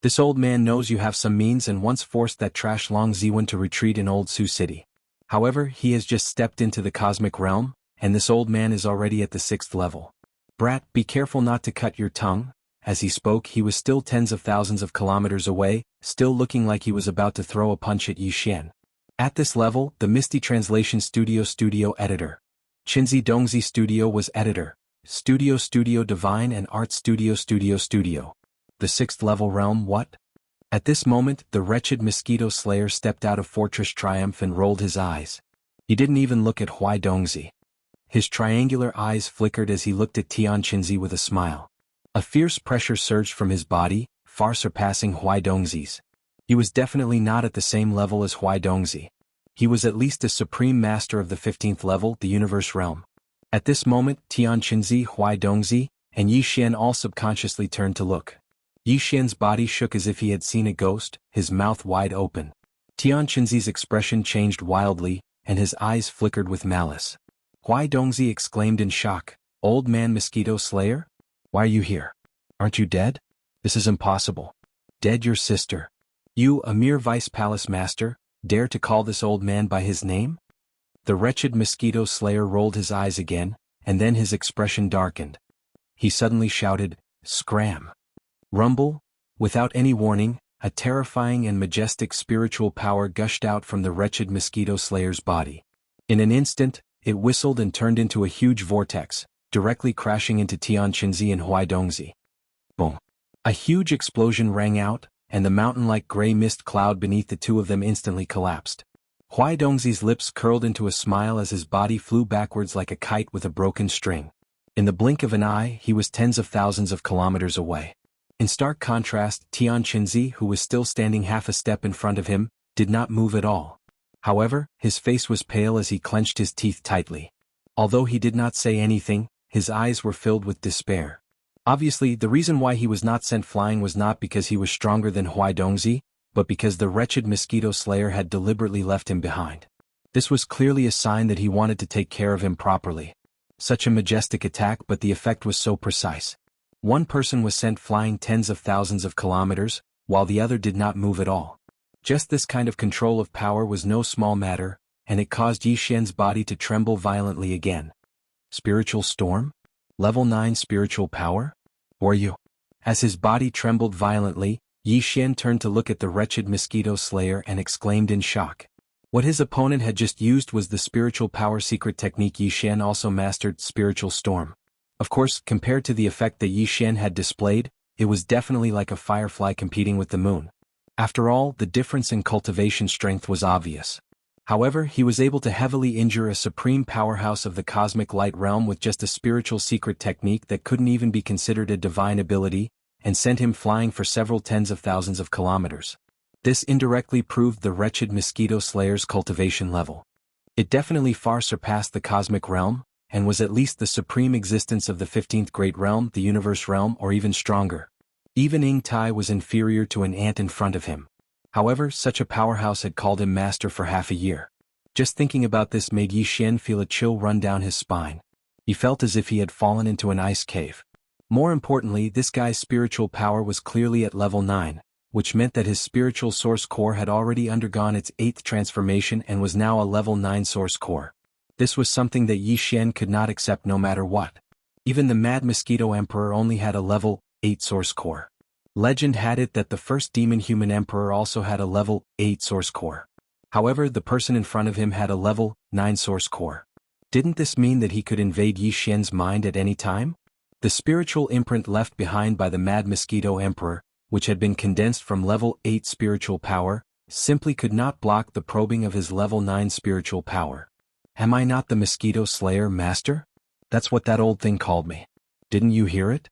Speaker 1: "This old man knows you have some means and once forced that trash Long Ziwen to retreat in Old Sioux City. However, he has just stepped into the Cosmic Realm, and this old man is already at the 6th level. Brat, be careful not to cut your tongue." As he spoke, he was still tens of thousands of kilometers away, still looking like he was about to throw a punch at Yishen. At this level, the Misty Translation Studio Editor. Qinzi Dongzi Studio was Editor. Studio Divine and Art Studio. The 6th level realm, what? At this moment, the wretched mosquito slayer stepped out of Fortress Triumph and rolled his eyes. He didn't even look at Huai Dongzi. His triangular eyes flickered as he looked at Tian Qinzi with a smile. A fierce pressure surged from his body, far surpassing Huai Dongzi's. He was definitely not at the same level as Huai Dongzi. He was at least a supreme master of the 15th level, the universe realm. At this moment, Tian Qinzi, Huai Dongzi, and Yi Xian all subconsciously turned to look. Yi Xian's body shook as if he had seen a ghost, his mouth wide open. Tian Qinzi's expression changed wildly, and his eyes flickered with malice. Huai Dongzi exclaimed in shock, "Old man mosquito slayer? Why are you here? Aren't you dead? This is impossible. Dead your sister. You, a mere vice palace master, dare to call this old man by his name?" The wretched mosquito slayer rolled his eyes again, and then his expression darkened. He suddenly shouted, "Scram!" Rumble! Without any warning, a terrifying and majestic spiritual power gushed out from the wretched mosquito slayer's body. In an instant, it whistled and turned into a huge vortex, directly crashing into Tian Qinzi and Huai Dongzi. Boom! A huge explosion rang out, and the mountain-like gray mist cloud beneath the two of them instantly collapsed. Huai Dongzi's lips curled into a smile as his body flew backwards like a kite with a broken string. In the blink of an eye, he was tens of thousands of kilometers away. In stark contrast, Tian Qinzi, who was still standing half a step in front of him, did not move at all. However, his face was pale as he clenched his teeth tightly. Although he did not say anything, his eyes were filled with despair. Obviously, the reason why he was not sent flying was not because he was stronger than Huai Dongzi, but because the wretched mosquito slayer had deliberately left him behind. This was clearly a sign that he wanted to take care of him properly. Such a majestic attack, but the effect was so precise. One person was sent flying tens of thousands of kilometers, while the other did not move at all. Just this kind of control of power was no small matter, and it caused Yi Xian's body to tremble violently again. Spiritual storm? Level 9 spiritual power? Or you? As his body trembled violently, Yi Xian turned to look at the wretched mosquito slayer and exclaimed in shock. What his opponent had just used was the spiritual power secret technique. Yi Xian also mastered spiritual storm. Of course, compared to the effect that Yi Xian had displayed, it was definitely like a firefly competing with the moon. After all, the difference in cultivation strength was obvious. However, he was able to heavily injure a supreme powerhouse of the cosmic light realm with just a spiritual secret technique that couldn't even be considered a divine ability, and sent him flying for several tens of thousands of kilometers. This indirectly proved the wretched mosquito slayer's cultivation level. It definitely far surpassed the cosmic realm, and was at least the supreme existence of the 15th great realm, the universe realm, or even stronger. Even Ying Tai was inferior to an ant in front of him. However, such a powerhouse had called him master for half a year. Just thinking about this made Yi Xian feel a chill run down his spine. He felt as if he had fallen into an ice cave. More importantly, this guy's spiritual power was clearly at level 9, which meant that his spiritual source core had already undergone its 8th transformation and was now a level 9 source core. This was something that Yi Xian could not accept no matter what. Even the Mad Mosquito Emperor only had a level 8 source core. Legend had it that the first demon-human emperor also had a level 8 source core. However, the person in front of him had a level 9 source core. Didn't this mean that he could invade Yi Xian's mind at any time? The spiritual imprint left behind by the Mad Mosquito Emperor, which had been condensed from level 8 spiritual power, simply could not block the probing of his level 9 spiritual power. Am I not the Mosquito Slayer, Master? That's what that old thing called me. Didn't you hear it?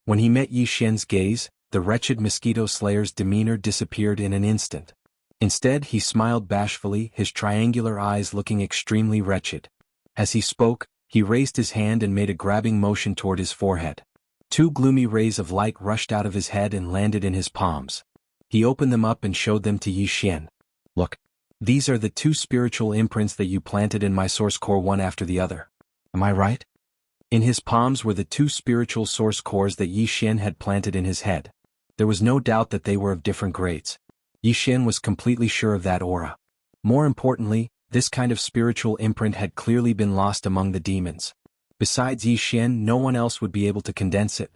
Speaker 1: When he met Yi Xian's gaze, the wretched Mosquito Slayer's demeanor disappeared in an instant. Instead, he smiled bashfully, his triangular eyes looking extremely wretched. As he spoke, he raised his hand and made a grabbing motion toward his forehead. Two gloomy rays of light rushed out of his head and landed in his palms. He opened them up and showed them to Yi Xian. Look. These are the two spiritual imprints that you planted in my source core, one after the other. Am I right? In his palms were the two spiritual source cores that Yi Xian had planted in his head. There was no doubt that they were of different grades. Yi Xian was completely sure of that aura. More importantly, this kind of spiritual imprint had clearly been lost among the demons. Besides Yi Xian, no one else would be able to condense it.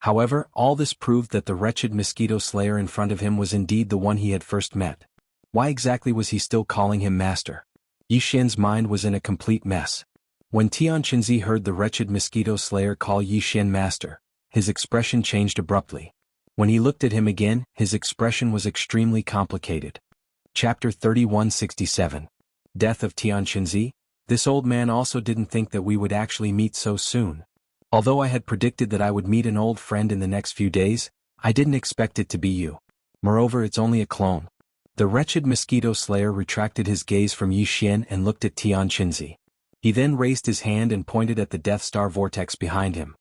Speaker 1: However, all this proved that the wretched Mosquito Slayer in front of him was indeed the one he had first met. Why exactly was he still calling him master? Yi Xian's mind was in a complete mess. When Tian Qinzi heard the wretched Mosquito Slayer call Yi Xian master, his expression changed abruptly. When he looked at him again, his expression was extremely complicated. Chapter 3167. Death of Tianqinzi. This old man also didn't think that we would actually meet so soon. Although I had predicted that I would meet an old friend in the next few days, I didn't expect it to be you. Moreover, it's only a clone. The wretched mosquito slayer retracted his gaze from Yi Xian and looked at Tianqinzi. He then raised his hand and pointed at the Death Star vortex behind him.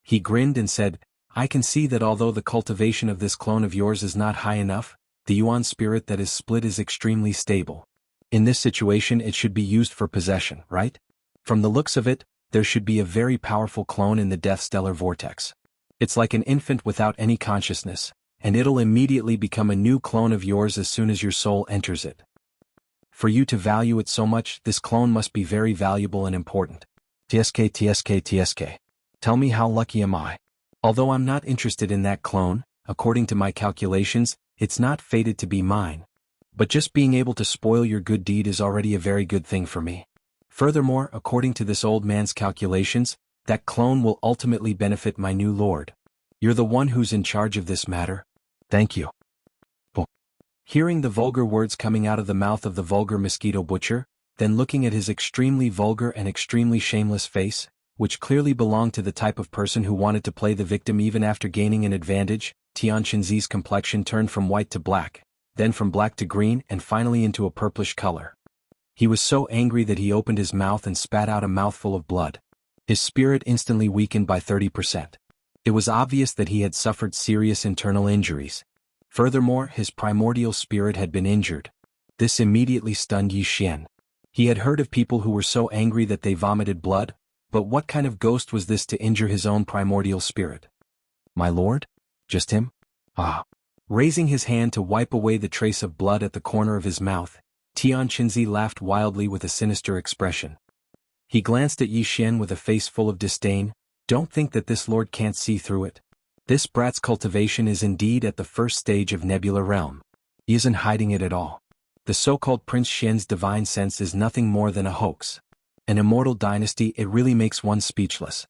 Speaker 1: He grinned and said, I can see that although the cultivation of this clone of yours is not high enough, the Yuan spirit that is split is extremely stable. In this situation it should be used for possession, right? From the looks of it, there should be a very powerful clone in the Death Stellar vortex. It's like an infant without any consciousness, and it'll immediately become a new clone of yours as soon as your soul enters it. For you to value it so much, this clone must be very valuable and important. TSK. Tell me, how lucky am I? Although I'm not interested in that clone, according to my calculations, it's not fated to be mine. But just being able to spoil your good deed is already a very good thing for me. Furthermore, according to this old man's calculations, that clone will ultimately benefit my new lord. You're the one who's in charge of this matter. Thank you. Hearing the vulgar words coming out of the mouth of the vulgar mosquito butcher, then looking at his extremely vulgar and extremely shameless face, which clearly belonged to the type of person who wanted to play the victim even after gaining an advantage, Tianqinzi's complexion turned from white to black, then from black to green and finally into a purplish color. He was so angry that he opened his mouth and spat out a mouthful of blood. His spirit instantly weakened by 30%. It was obvious that he had suffered serious internal injuries. Furthermore, his primordial spirit had been injured. This immediately stunned Yi Xian. He had heard of people who were so angry that they vomited blood, but what kind of ghost was this to injure his own primordial spirit? My lord? Just him? Ah. Raising his hand to wipe away the trace of blood at the corner of his mouth, Tianqinzi laughed wildly with a sinister expression. He glanced at Yi Xian with a face full of disdain. Don't think that this lord can't see through it. This brat's cultivation is indeed at the first stage of Nebula Realm. He isn't hiding it at all. The so-called Prince Xian's divine sense is nothing more than a hoax. An immortal dynasty, it really makes one speechless.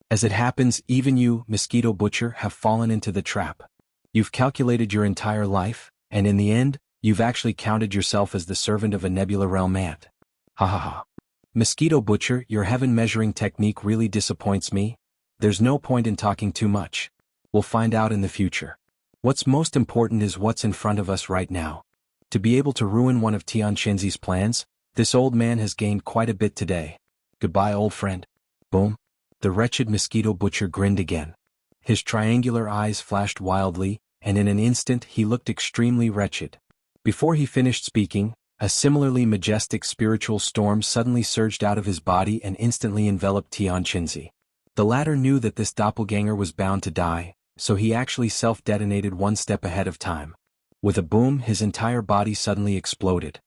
Speaker 1: As it happens, even you, mosquito butcher, have fallen into the trap. You've calculated your entire life, and in the end, you've actually counted yourself as the servant of a Nebula Realm ant. Ha ha ha. Mosquito butcher, your heaven measuring technique really disappoints me. There's no point in talking too much. We'll find out in the future. What's most important is what's in front of us right now. To be able to ruin one of Tianqinzi's plans, this old man has gained quite a bit today. Goodbye, old friend. Boom. The wretched mosquito butcher grinned again. His triangular eyes flashed wildly, and in an instant he looked extremely wretched. Before he finished speaking, a similarly majestic spiritual storm suddenly surged out of his body and instantly enveloped Tianqinzi. The latter knew that this doppelganger was bound to die, so he actually self-detonated one step ahead of time. With a boom, his entire body suddenly exploded.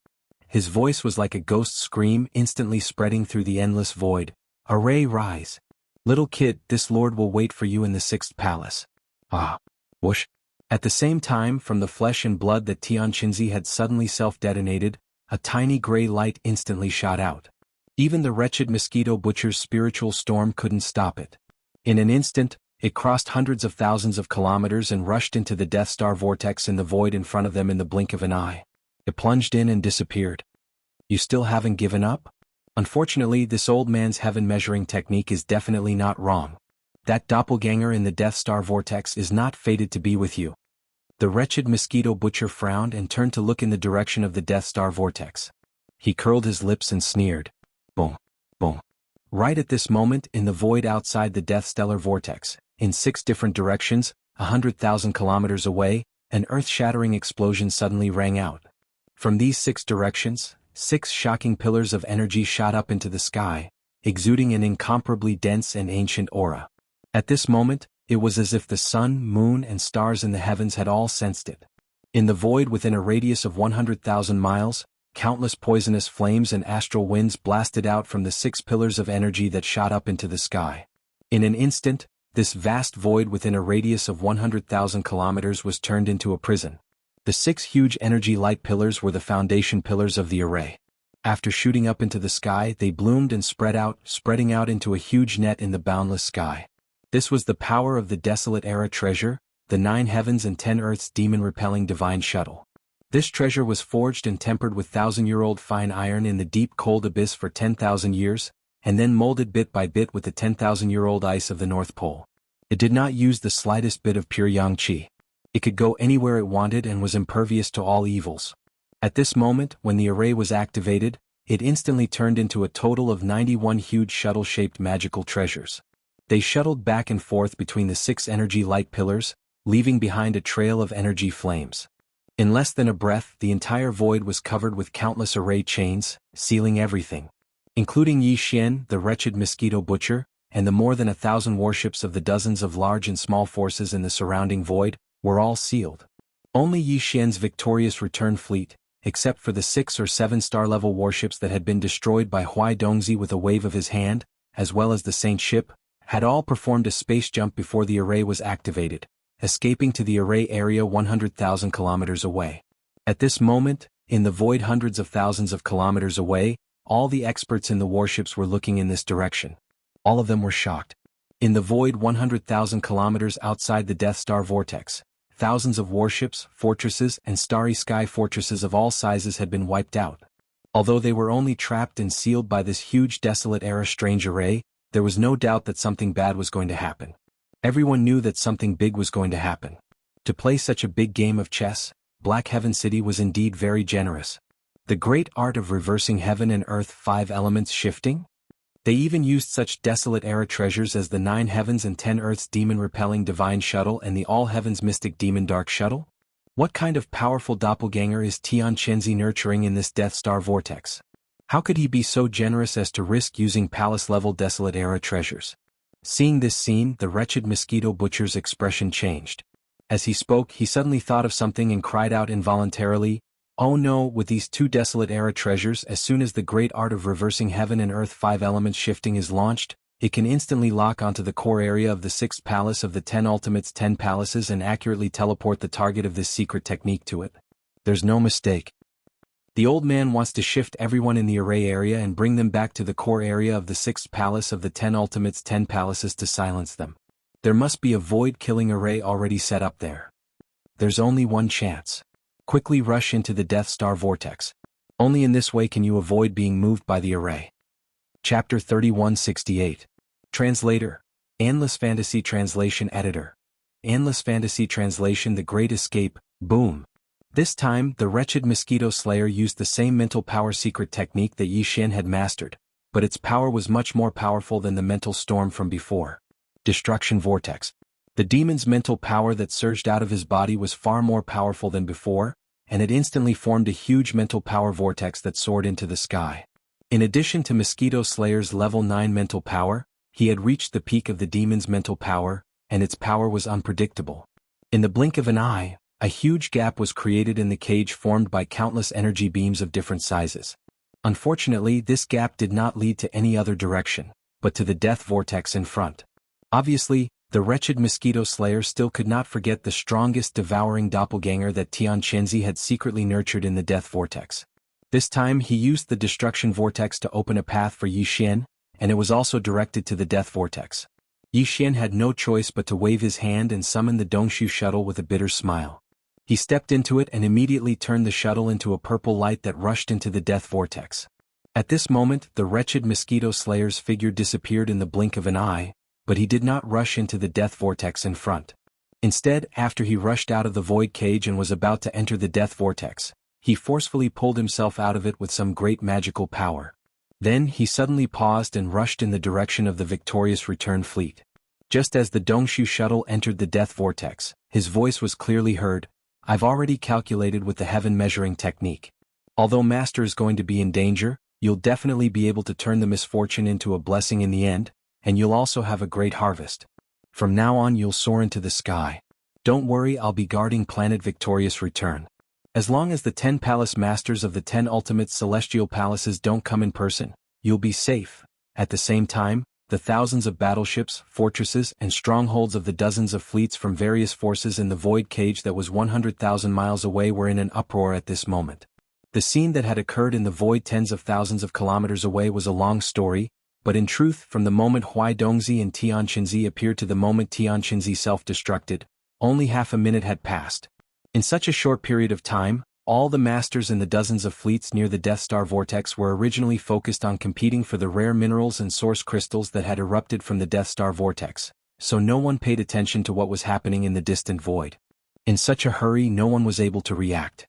Speaker 1: His voice was like a ghost scream instantly spreading through the endless void. Array, rise! Little kid, this lord will wait for you in the 6th palace. Ah! Whoosh! At the same time, from the flesh and blood that Tianqinzi had suddenly self-detonated, a tiny gray light instantly shot out. Even the wretched mosquito butcher's spiritual storm couldn't stop it. In an instant, it crossed hundreds of thousands of kilometers and rushed into the Death Star vortex in the void in front of them in the blink of an eye. It plunged in and disappeared. You still haven't given up? Unfortunately, this old man's heaven measuring technique is definitely not wrong. That doppelganger in the Death Star vortex is not fated to be with you. The wretched mosquito butcher frowned and turned to look in the direction of the Death Star vortex. He curled his lips and sneered. Boom, boom. Right at this moment, in the void outside the Death Stellar vortex, in 6 different directions, 100,000 kilometers away, an earth-shattering explosion suddenly rang out. From these 6 directions, 6 shocking pillars of energy shot up into the sky, exuding an incomparably dense and ancient aura. At this moment, it was as if the sun, moon, and stars in the heavens had all sensed it. In the void within a radius of 100,000 miles, countless poisonous flames and astral winds blasted out from the 6 pillars of energy that shot up into the sky. In an instant, this vast void within a radius of 100,000 kilometers was turned into a prison. The 6 huge energy light pillars were the foundation pillars of the array. After shooting up into the sky, they bloomed and spreading out into a huge net in the boundless sky. This was the power of the Desolate Era treasure, the 9 heavens and 10 earths demon-repelling divine shuttle. This treasure was forged and tempered with 1,000-year-old fine iron in the deep cold abyss for 10,000 years, and then molded bit by bit with the 10,000-year-old ice of the North Pole. It did not use the slightest bit of pure yang qi. It could go anywhere it wanted and was impervious to all evils. At this moment, when the array was activated, it instantly turned into a total of 91 huge shuttle-shaped magical treasures. They shuttled back and forth between the 6 energy light pillars, leaving behind a trail of energy flames. In less than a breath, the entire void was covered with countless array chains, sealing everything. Including Yi Xian, the wretched mosquito butcher, and the more than 1,000 warships of the dozens of large and small forces in the surrounding void, were all sealed. Only Yi Xian's victorious return fleet, except for the 6 or 7 star-level warships that had been destroyed by Huai Dongzi with a wave of his hand, as well as the Saint ship, had all performed a space jump before the array was activated, escaping to the array area 100,000 kilometers away. At this moment, in the void hundreds of thousands of kilometers away, all the experts in the warships were looking in this direction. All of them were shocked. In the void 100,000 kilometers outside the Death Star vortex, thousands of warships, fortresses, and starry sky fortresses of all sizes had been wiped out. Although they were only trapped and sealed by this huge desolate-era strange array, there was no doubt that something bad was going to happen. Everyone knew that something big was going to happen. To play such a big game of chess, Black Heaven City was indeed very generous. The great art of reversing heaven and earth 5 elements shifting? They even used such desolate-era treasures as the 9 heavens and 10 earths demon-repelling divine shuttle and the all heavens mystic demon dark shuttle? What kind of powerful doppelganger is Tian Chenzi nurturing in this Death Star vortex? How could he be so generous as to risk using palace-level desolate-era treasures? Seeing this scene, the wretched mosquito butcher's expression changed. As he spoke, he suddenly thought of something and cried out involuntarily, "Oh no, with these 2 desolate-era treasures, as soon as the great art of reversing heaven and earth 5 elements shifting is launched, it can instantly lock onto the core area of the 6th palace of the 10 Ultimates 10 palaces and accurately teleport the target of this secret technique to it. There's no mistake. The old man wants to shift everyone in the array area and bring them back to the core area of the 6th palace of the 10 Ultimates 10 palaces to silence them. There must be a void-killing array already set up there. There's only one chance. Quickly rush into the Death Star vortex. Only in this way can you avoid being moved by the array." Chapter 3168. Translator. Endless Fantasy Translation Editor. Endless Fantasy Translation The Great Escape, Boom. This time, the wretched mosquito slayer used the same mental power secret technique that Yi Xian had mastered, but its power was much more powerful than the mental storm from before. Destruction Vortex. The demon's mental power that surged out of his body was far more powerful than before, and it instantly formed a huge mental power vortex that soared into the sky. In addition to Mosquito Slayer's level 9 mental power, he had reached the peak of the demon's mental power, and its power was unpredictable. In the blink of an eye, a huge gap was created in the cage formed by countless energy beams of different sizes. Unfortunately, this gap did not lead to any other direction, but to the death vortex in front. Obviously, the wretched mosquito slayer still could not forget the strongest devouring doppelganger that Tian Chenzi had secretly nurtured in the death vortex. This time he used the destruction vortex to open a path for Yi Xian, and it was also directed to the death vortex. Yi Xian had no choice but to wave his hand and summon the Dongshu shuttle with a bitter smile. He stepped into it and immediately turned the shuttle into a purple light that rushed into the death vortex. At this moment, the wretched mosquito slayer's figure disappeared in the blink of an eye, but he did not rush into the death vortex in front. Instead, after he rushed out of the void cage and was about to enter the death vortex, he forcefully pulled himself out of it with some great magical power. Then he suddenly paused and rushed in the direction of the victorious return fleet. Just as the Dongshu shuttle entered the death vortex, his voice was clearly heard, "I've already calculated with the heaven measuring technique. Although Master is going to be in danger, you'll definitely be able to turn the misfortune into a blessing in the end, and you'll also have a great harvest. From now on you'll soar into the sky. Don't worry, I'll be guarding planet Victorious Return. As long as the 10 palace masters of the 10 ultimate celestial palaces don't come in person, you'll be safe." At the same time, the thousands of battleships, fortresses, and strongholds of the dozens of fleets from various forces in the void cage that was 100,000 miles away were in an uproar at this moment. The scene that had occurred in the void tens of thousands of kilometers away was a long story, but in truth, from the moment Huai Dongzi and Tian Chenzi appeared to the moment Tian Chenzi self-destructed, Only half a minute had passed. In such a short period of time, all the masters in the dozens of fleets near the Death Star vortex were originally focused on competing for the rare minerals and source crystals that had erupted from the Death Star vortex, so no one paid attention to what was happening in the distant void. In such a hurry, no one was able to react.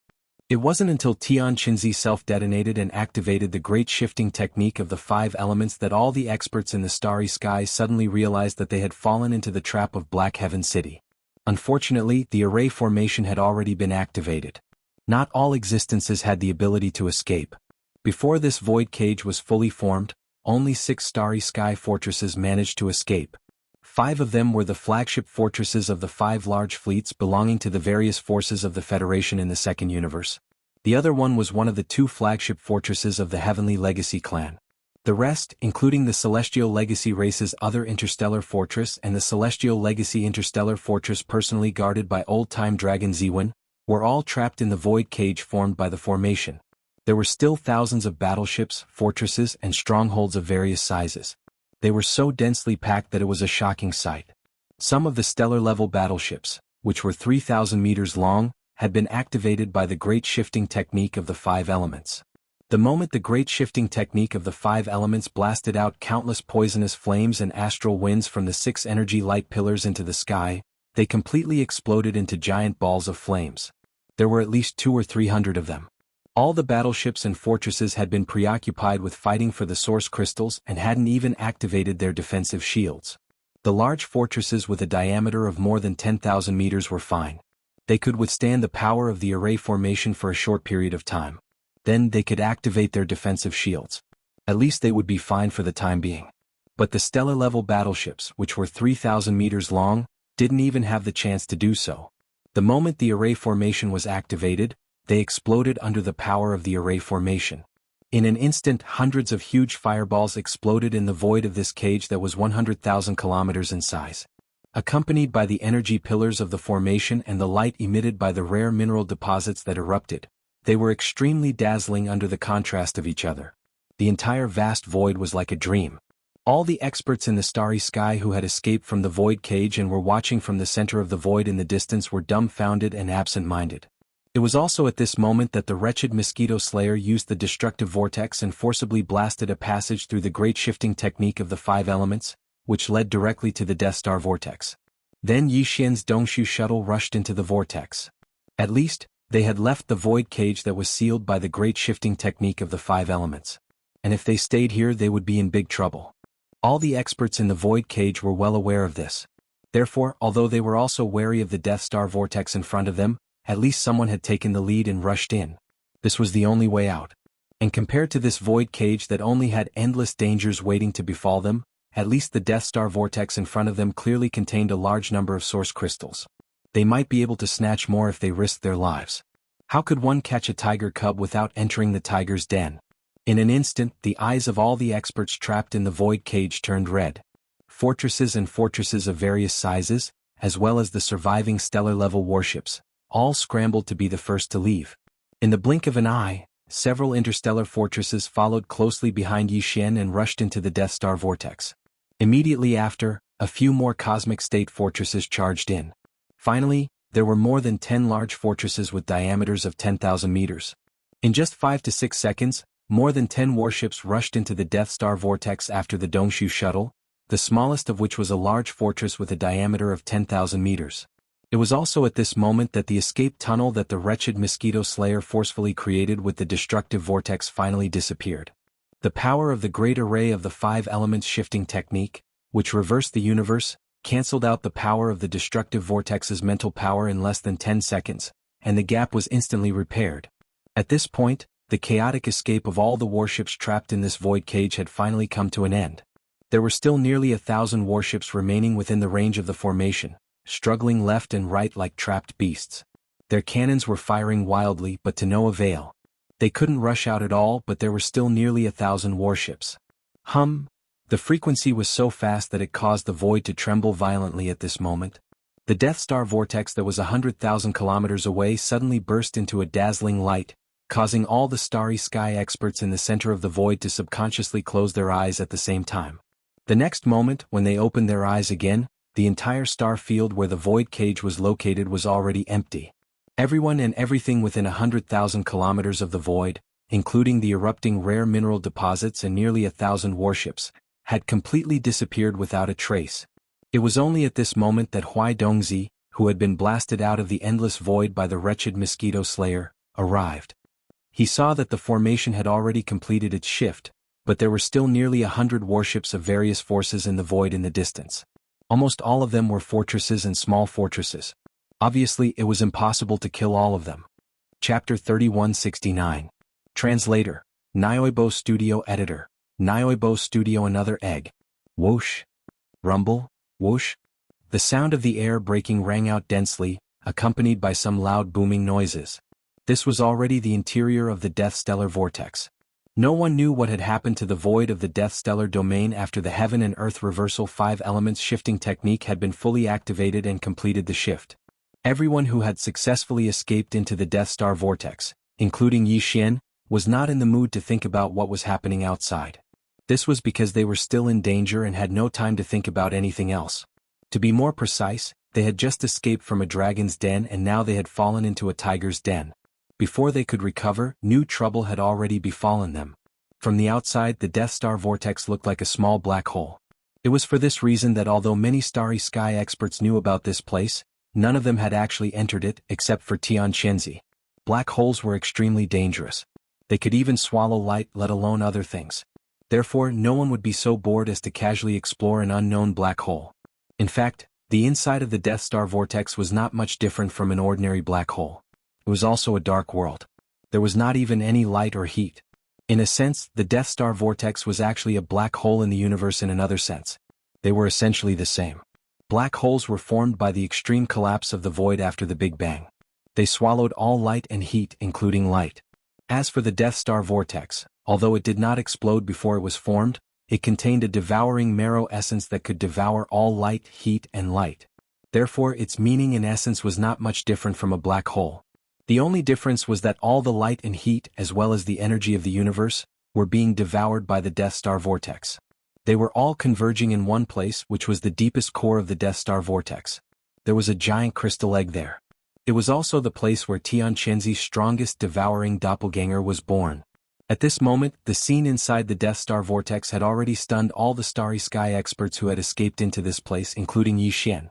Speaker 1: It wasn't until Tian Qinzi self-detonated and activated the great shifting technique of the 5 elements that all the experts in the starry sky suddenly realized that they had fallen into the trap of Black Heaven City. Unfortunately, the array formation had already been activated. Not all existences had the ability to escape. Before this void cage was fully formed, only 6 starry sky fortresses managed to escape. 5 of them were the flagship fortresses of the 5 large fleets belonging to the various forces of the Federation in the Second Universe. The other one was one of the 2 flagship fortresses of the Heavenly Legacy clan. The rest, including the Celestial Legacy race's other interstellar fortress and the Celestial Legacy interstellar fortress personally guarded by old-time Dragon Ziwen, were all trapped in the void cage formed by the formation. There were still thousands of battleships, fortresses, and strongholds of various sizes. They were so densely packed that it was a shocking sight. Some of the stellar-level battleships, which were 3,000 meters long, had been activated by the great shifting technique of the 5 elements. The moment the great shifting technique of the 5 elements blasted out countless poisonous flames and astral winds from the 6 energy light pillars into the sky, they completely exploded into giant balls of flames. There were at least 200 or 300 of them. All the battleships and fortresses had been preoccupied with fighting for the source crystals and hadn't even activated their defensive shields. The large fortresses with a diameter of more than 10,000 meters were fine. They could withstand the power of the array formation for a short period of time. Then they could activate their defensive shields. At least they would be fine for the time being. But the stellar-level battleships, which were 3,000 meters long, didn't even have the chance to do so. The moment the array formation was activated, they exploded under the power of the array formation. In an instant, hundreds of huge fireballs exploded in the void of this cage that was 100,000 kilometers in size. Accompanied by the energy pillars of the formation and the light emitted by the rare mineral deposits that erupted, they were extremely dazzling under the contrast of each other. The entire vast void was like a dream. All the experts in the starry sky who had escaped from the void cage and were watching from the center of the void in the distance were dumbfounded and absent-minded. It was also at this moment that the wretched mosquito slayer used the destructive vortex and forcibly blasted a passage through the great shifting technique of the 5 elements, which led directly to the Death Star vortex. Then Yi Xian's Dongshu shuttle rushed into the vortex. At least, they had left the void cage that was sealed by the great shifting technique of the 5 elements. And if they stayed here, they would be in big trouble. All the experts in the void cage were well aware of this. Therefore, although they were also wary of the Death Star vortex in front of them, at least someone had taken the lead and rushed in. This was the only way out. And compared to this void cage that only had endless dangers waiting to befall them, at least the Death Star vortex in front of them clearly contained a large number of source crystals. They might be able to snatch more if they risked their lives. How could one catch a tiger cub without entering the tiger's den? In an instant, the eyes of all the experts trapped in the void cage turned red. Fortresses and fortresses of various sizes, as well as the surviving stellar-level warships, all scrambled to be the first to leave. In the blink of an eye, several interstellar fortresses followed closely behind Yi Xian and rushed into the Death Star vortex. Immediately after, a few more cosmic state fortresses charged in. Finally, there were more than 10 large fortresses with diameters of 10,000 meters. In just 5 to 6 seconds, more than 10 warships rushed into the Death Star vortex after the Dongshu shuttle, the smallest of which was a large fortress with a diameter of 10,000 meters. It was also at this moment that the escape tunnel that the wretched mosquito slayer forcefully created with the destructive vortex finally disappeared. The power of the great array of the 5 elements shifting technique, which reversed the universe, cancelled out the power of the destructive vortex's mental power in less than 10 seconds, and the gap was instantly repaired. At this point, the chaotic escape of all the warships trapped in this void cage had finally come to an end. There were still nearly 1,000 warships remaining within the range of the formation, struggling left and right like trapped beasts. Their cannons were firing wildly but to no avail. They couldn't rush out at all, but there were still nearly 1,000 warships. The frequency was so fast that it caused the void to tremble violently at this moment. The Death Star vortex that was 100,000 kilometers away suddenly burst into a dazzling light, causing all the starry sky experts in the center of the void to subconsciously close their eyes at the same time. The next moment, when they opened their eyes again, the entire star field where the void cage was located was already empty. Everyone and everything within 100,000 kilometers of the void, including the erupting rare mineral deposits and nearly 1,000 warships, had completely disappeared without a trace. It was only at this moment that Huai Dongzi, who had been blasted out of the endless void by the wretched mosquito slayer, arrived. He saw that the formation had already completed its shift, but there were still nearly 100 warships of various forces in the void in the distance. Almost all of them were fortresses and small fortresses. Obviously, it was impossible to kill all of them. Chapter 3169. Translator. Nyoibo Studio Editor. Nyoibo Studio. Another egg. Whoosh. Rumble. Whoosh. The sound of the air breaking rang out densely, accompanied by some loud booming noises. This was already the interior of the Death Stellar Vortex. No one knew what had happened to the void of the Death Stellar domain after the Heaven and Earth Reversal 5 Elements shifting technique had been fully activated and completed the shift. Everyone who had successfully escaped into the Death Star Vortex, including Yi Xian, was not in the mood to think about what was happening outside. This was because they were still in danger and had no time to think about anything else. To be more precise, they had just escaped from a dragon's den and now they had fallen into a tiger's den. Before they could recover, new trouble had already befallen them. From the outside, the Death Star Vortex looked like a small black hole. It was for this reason that although many starry sky experts knew about this place, none of them had actually entered it except for Tian Shenzi. Black holes were extremely dangerous. They could even swallow light, let alone other things. Therefore, no one would be so bored as to casually explore an unknown black hole. In fact, the inside of the Death Star Vortex was not much different from an ordinary black hole. It was also a dark world. There was not even any light or heat. In a sense, the Death Star Vortex was actually a black hole in the universe in another sense. They were essentially the same. Black holes were formed by the extreme collapse of the void after the Big Bang. They swallowed all light and heat, including light. As for the Death Star Vortex, although it did not explode before it was formed, it contained a devouring marrow essence that could devour all light, heat, and light. Therefore, its meaning in essence was not much different from a black hole. The only difference was that all the light and heat, as well as the energy of the universe, were being devoured by the Death Star Vortex. They were all converging in one place, which was the deepest core of the Death Star Vortex. There was a giant crystal egg there. It was also the place where Tian Shenzi's strongest devouring doppelganger was born. At this moment, the scene inside the Death Star Vortex had already stunned all the starry sky experts who had escaped into this place, including Yi Xian.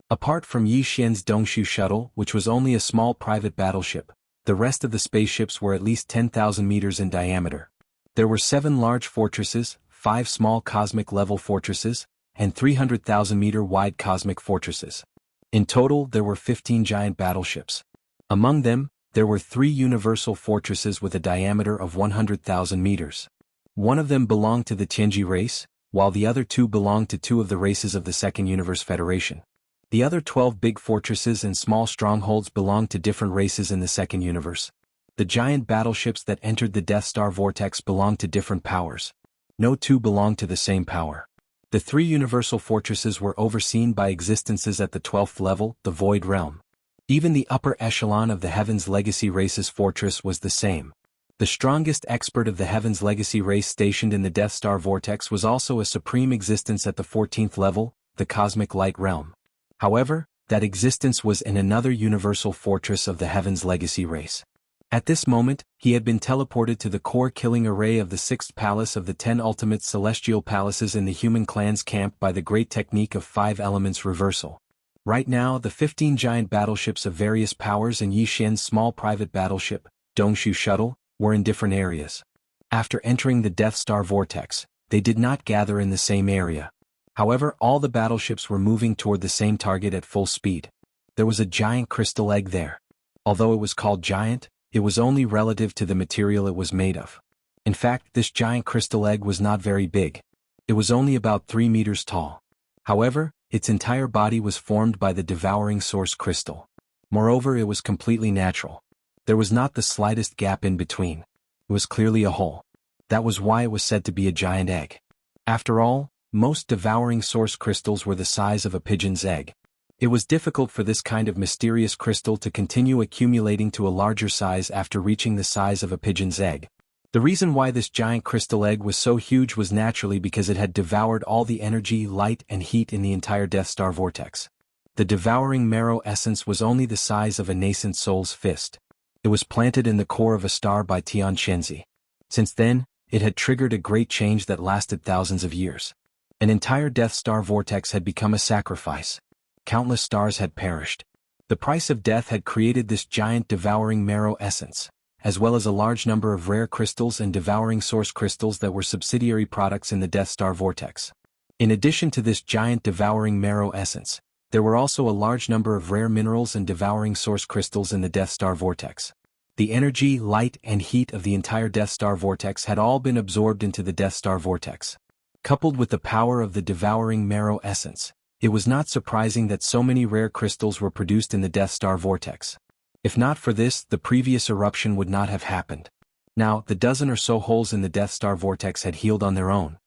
Speaker 1: Apart from Yi Xian's Dongshu shuttle, which was only a small private battleship, the rest of the spaceships were at least 10,000 meters in diameter. There were 7 large fortresses, 5 small cosmic-level fortresses, and 300,000-meter-wide cosmic fortresses. In total, there were 15 giant battleships. Among them, there were 3 universal fortresses with a diameter of 100,000 meters. One of them belonged to the Tianji race, while the other 2 belonged to 2 of the races of the Second Universe Federation. The other 12 big fortresses and small strongholds belonged to different races in the Second Universe. The giant battleships that entered the Death Star Vortex belonged to different powers. No 2 belonged to the same power. The 3 universal fortresses were overseen by existences at the 12th level, the Void Realm. Even the upper echelon of the Heaven's Legacy race's fortress was the same. The strongest expert of the Heaven's Legacy race stationed in the Death Star Vortex was also a supreme existence at the 14th level, the Cosmic Light Realm. However, that existence was in another universal fortress of the Heaven's Legacy race. At this moment, he had been teleported to the core-killing array of the 6th palace of the 10 ultimate celestial palaces in the human clan's camp by the great technique of 5 elements reversal. Right now, the 15 giant battleships of various powers and Yi Xian's small private battleship, Dongshu shuttle, were in different areas. After entering the Death Star Vortex, they did not gather in the same area. However, all the battleships were moving toward the same target at full speed. There was a giant crystal egg there. Although it was called giant, it was only relative to the material it was made of. In fact, this giant crystal egg was not very big. It was only about 3 meters tall. However, its entire body was formed by the devouring source crystal. Moreover, it was completely natural. There was not the slightest gap in between. It was clearly a hole. That was why it was said to be a giant egg. After all, most devouring source crystals were the size of a pigeon's egg. It was difficult for this kind of mysterious crystal to continue accumulating to a larger size after reaching the size of a pigeon's egg. The reason why this giant crystal egg was so huge was naturally because it had devoured all the energy, light, and heat in the entire Death Star vortex. The devouring marrow essence was only the size of a nascent soul's fist. It was planted in the core of a star by Tian Shenzi. Since then, it had triggered a great change that lasted thousands of years. An entire Death Star vortex had become a sacrifice. Countless stars had perished. The price of death had created this giant devouring marrow essence, as well as a large number of rare crystals and devouring source crystals that were subsidiary products in the Death Star vortex. In addition to this giant devouring marrow essence, there were also a large number of rare minerals and devouring source crystals in the Death Star vortex. The energy, light, and heat of the entire Death Star vortex had all been absorbed into the Death Star vortex. Coupled with the power of the devouring marrow essence, it was not surprising that so many rare crystals were produced in the Death Star vortex. If not for this, the previous eruption would not have happened. Now, the dozen or so holes in the Death Star vortex had healed on their own.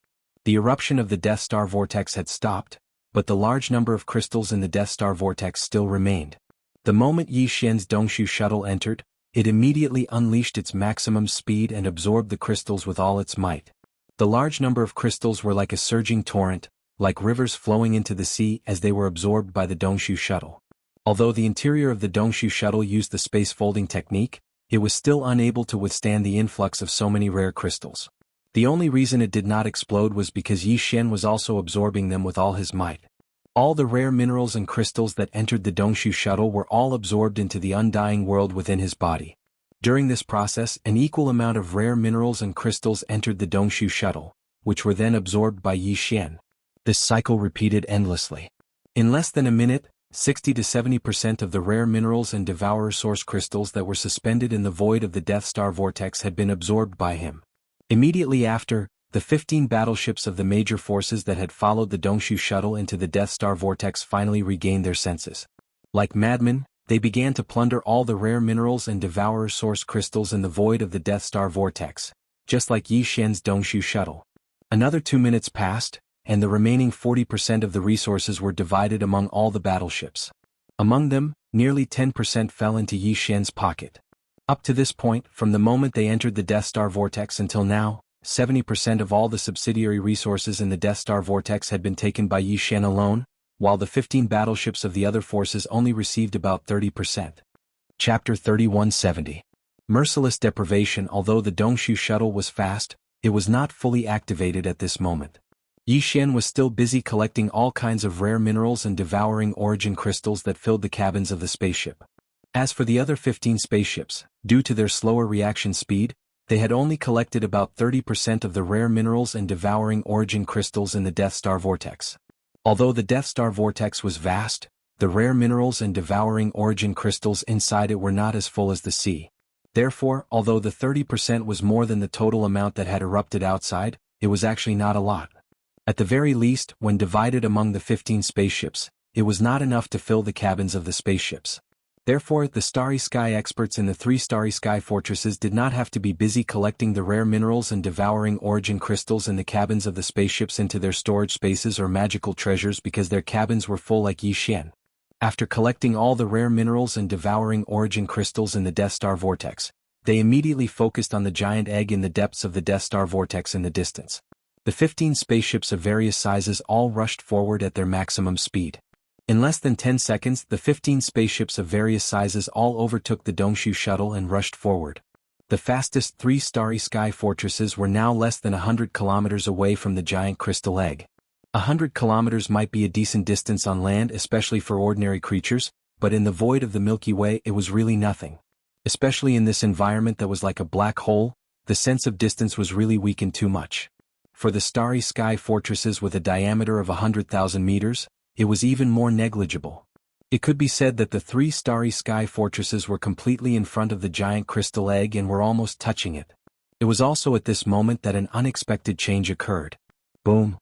Speaker 1: The eruption of the Death Star vortex had stopped, but the large number of crystals in the Death Star vortex still remained. The moment Yi Xian's Dongshu shuttle entered, it immediately unleashed its maximum speed and absorbed the crystals with all its might. The large number of crystals were like a surging torrent, like rivers flowing into the sea as they were absorbed by the Dongshu shuttle. Although the interior of the Dongshu shuttle used the space folding technique, it was still unable to withstand the influx of so many rare crystals. The only reason it did not explode was because Yi Xian was also absorbing them with all his might. All the rare minerals and crystals that entered the Dongshu shuttle were all absorbed into the undying world within his body. During this process, an equal amount of rare minerals and crystals entered the Dongshu shuttle, which were then absorbed by Yi Xian. This cycle repeated endlessly. In less than a minute, 60 to 70% of the rare minerals and devourer source crystals that were suspended in the void of the Death Star vortex had been absorbed by him. Immediately after, the 15 battleships of the major forces that had followed the Dongshu shuttle into the Death Star vortex finally regained their senses. Like madmen, they began to plunder all the rare minerals and devourer source crystals in the void of the Death Star vortex, just like Yi Xian's Dongshu shuttle. Another 2 minutes passed, and the remaining 40% of the resources were divided among all the battleships. Among them, nearly 10% fell into Yi Xian's pocket. Up to this point, from the moment they entered the Death Star vortex until now, 70% of all the subsidiary resources in the Death Star vortex had been taken by Yi Xian alone, while the 15 battleships of the other forces only received about 30%. Chapter 3170. Merciless deprivation. Although the Dongshu shuttle was fast, it was not fully activated at this moment. Yi Xian was still busy collecting all kinds of rare minerals and devouring origin crystals that filled the cabins of the spaceship. As for the other 15 spaceships, due to their slower reaction speed, they had only collected about 30% of the rare minerals and devouring origin crystals in the Death Star vortex. Although the Death Star vortex was vast, the rare minerals and devouring origin crystals inside it were not as full as the sea. Therefore, although the 30% was more than the total amount that had erupted outside, it was actually not a lot. At the very least, when divided among the 15 spaceships, it was not enough to fill the cabins of the spaceships. Therefore, the Starry Sky experts in the 3 Starry Sky fortresses did not have to be busy collecting the rare minerals and devouring origin crystals in the cabins of the spaceships into their storage spaces or magical treasures because their cabins were full like Yi Xian. After collecting all the rare minerals and devouring origin crystals in the Death Star vortex, they immediately focused on the giant egg in the depths of the Death Star vortex in the distance. The 15 spaceships of various sizes all rushed forward at their maximum speed. In less than 10 seconds, the 15 spaceships of various sizes all overtook the Dongshu shuttle and rushed forward. The fastest 3 Starry Sky fortresses were now less than 100 kilometers away from the giant crystal egg. 100 kilometers might be a decent distance on land, especially for ordinary creatures, but in the void of the Milky Way it was really nothing. Especially in this environment that was like a black hole, the sense of distance was really weakened too much. For the Starry Sky fortresses with a diameter of 100,000 meters, it was even more negligible. It could be said that the 3 Starry Sky fortresses were completely in front of the giant crystal egg and were almost touching it. It was also at this moment that an unexpected change occurred. Boom!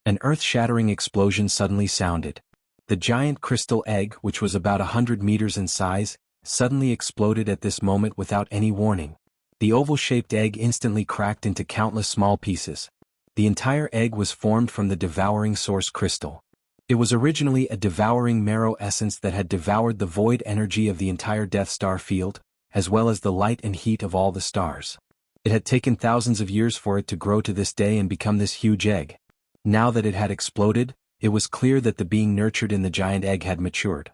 Speaker 1: An earth-shattering explosion suddenly sounded. The giant crystal egg, which was about 100 meters in size, suddenly exploded at this moment without any warning. The oval-shaped egg instantly cracked into countless small pieces. The entire egg was formed from the devouring source crystal. It was originally a devouring marrow essence that had devoured the void energy of the entire Death Star field, as well as the light and heat of all the stars. It had taken thousands of years for it to grow to this day and become this huge egg. Now that it had exploded, it was clear that the being nurtured in the giant egg had matured.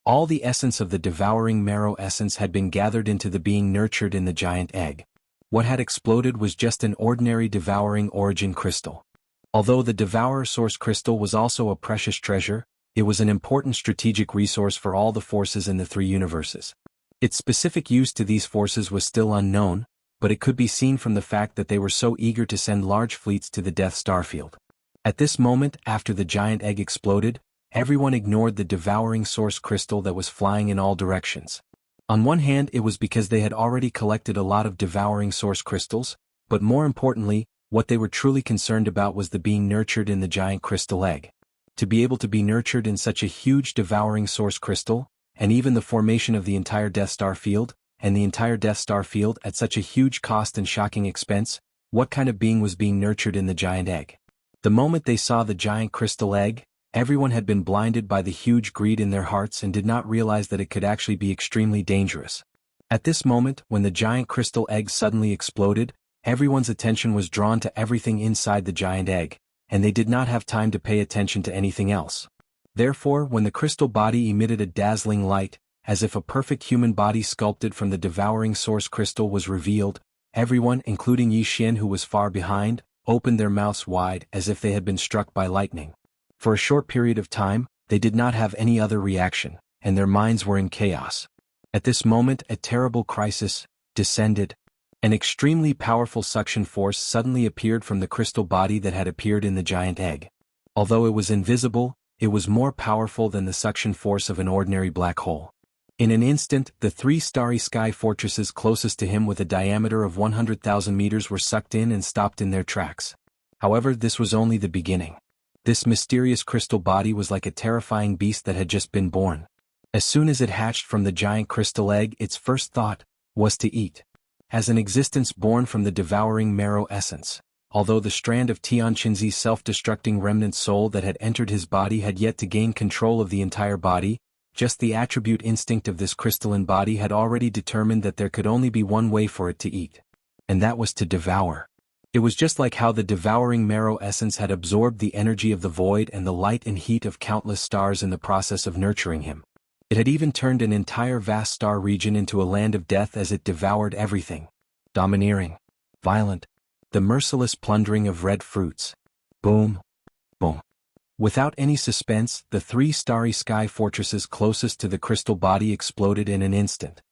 Speaker 1: All the essence of the devouring marrow essence had been gathered into the being nurtured in the giant egg. What had exploded was just an ordinary devouring origin crystal. Although the devourer source crystal was also a precious treasure, it was an important strategic resource for all the forces in the three universes. Its specific use to these forces was still unknown, but it could be seen from the fact that they were so eager to send large fleets to the Death Star field. At this moment, after the giant egg exploded, everyone ignored the devouring source crystal that was flying in all directions. On one hand, it was because they had already collected a lot of devouring source crystals, but more importantly, what they were truly concerned about was the being nurtured in the giant crystal egg. To be able to be nurtured in such a huge devouring source crystal, and even the formation of the entire Death Star field, and the entire Death Star field at such a huge cost and shocking expense, what kind of being was being nurtured in the giant egg? The moment they saw the giant crystal egg, everyone had been blinded by the huge greed in their hearts and did not realize that it could actually be extremely dangerous. At this moment, when the giant crystal egg suddenly exploded, everyone's attention was drawn to everything inside the giant egg, and they did not have time to pay attention to anything else. Therefore, when the crystal body emitted a dazzling light, as if a perfect human body sculpted from the devouring source crystal was revealed, everyone, including Yi Xian who was far behind, opened their mouths wide as if they had been struck by lightning. For a short period of time, they did not have any other reaction, and their minds were in chaos. At this moment, a terrible crisis descended. An extremely powerful suction force suddenly appeared from the crystal body that had appeared in the giant egg. Although it was invisible, it was more powerful than the suction force of an ordinary black hole. In an instant, the three starry sky fortresses closest to him with a diameter of 100,000 meters were sucked in and stopped in their tracks. However, this was only the beginning. This mysterious crystal body was like a terrifying beast that had just been born. As soon as it hatched from the giant crystal egg, its first thought was to eat. As an existence born from the devouring marrow essence, although the strand of Tianqinzi's self-destructing remnant soul that had entered his body had yet to gain control of the entire body, just the attribute instinct of this crystalline body had already determined that there could only be one way for it to eat. And that was to devour. It was just like how the devouring marrow essence had absorbed the energy of the void and the light and heat of countless stars in the process of nurturing him. It had even turned an entire vast star region into a land of death as it devoured everything. Domineering. Violent. The merciless plundering of red fruits. Boom. Boom. Without any suspense, the three starry sky fortresses closest to the crystal body exploded in an instant.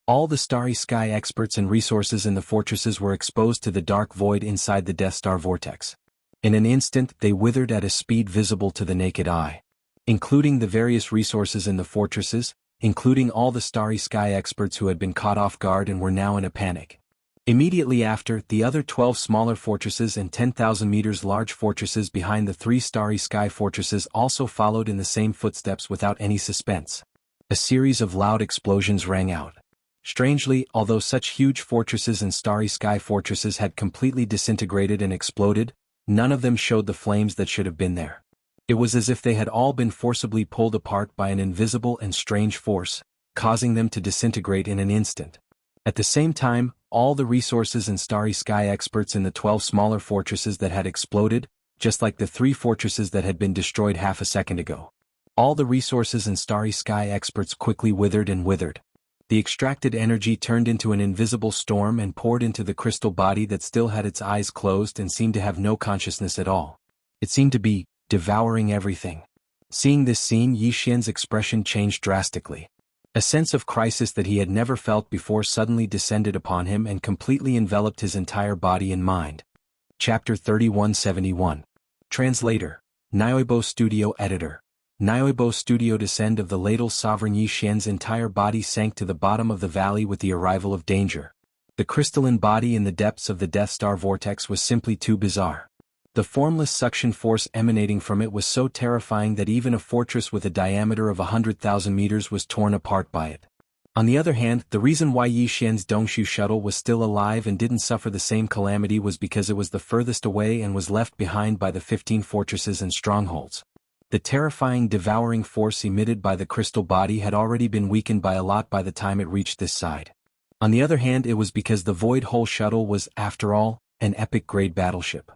Speaker 1: All the starry sky experts and resources in the fortresses were exposed to the dark void inside the Death Star vortex. In an instant, they withered at a speed visible to the naked eye. Including the various resources in the fortresses, including all the starry sky experts who had been caught off guard and were now in a panic. Immediately after, the other 12 smaller fortresses and 10,000 meters large fortresses behind the three starry sky fortresses also followed in the same footsteps without any suspense. A series of loud explosions rang out. Strangely, although such huge fortresses and starry sky fortresses had completely disintegrated and exploded, none of them showed the flames that should have been there. It was as if they had all been forcibly pulled apart by an invisible and strange force, causing them to disintegrate in an instant. At the same time, all the resources and starry sky experts in the 12 smaller fortresses that had exploded, just like the 3 fortresses that had been destroyed half a second ago. All the resources and starry sky experts quickly withered and withered. The extracted energy turned into an invisible storm and poured into the crystal body that still had its eyes closed and seemed to have no consciousness at all. It seemed to be devouring everything. Seeing this scene, Yi Xian's expression changed drastically. A sense of crisis that he had never felt before suddenly descended upon him and completely enveloped his entire body and mind. Chapter 3171. Translator. Nyoibo Studio Editor. Nyoibo Studio. Descend of the ladle. Sovereign Yi Xian's entire body sank to the bottom of the valley with the arrival of danger. The crystalline body in the depths of the Death Star vortex was simply too bizarre. The formless suction force emanating from it was so terrifying that even a fortress with a diameter of 100,000 meters was torn apart by it. On the other hand, the reason why Yi Xian's Dongshu shuttle was still alive and didn't suffer the same calamity was because it was the furthest away and was left behind by the 15 fortresses and strongholds. The terrifying devouring force emitted by the crystal body had already been weakened by a lot by the time it reached this side. On the other hand, it was because the Void Hole shuttle was, after all, an epic-grade battleship.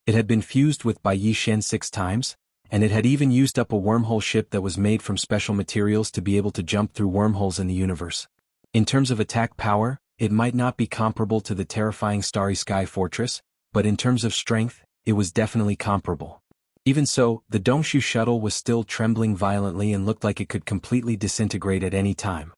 Speaker 1: It had been fused with by Yi Xian 6 times, and it had even used up a wormhole ship that was made from special materials to be able to jump through wormholes in the universe. In terms of attack power, it might not be comparable to the terrifying Starry Sky Fortress, but in terms of strength, it was definitely comparable. Even so, the Dongshu shuttle was still trembling violently and looked like it could completely disintegrate at any time.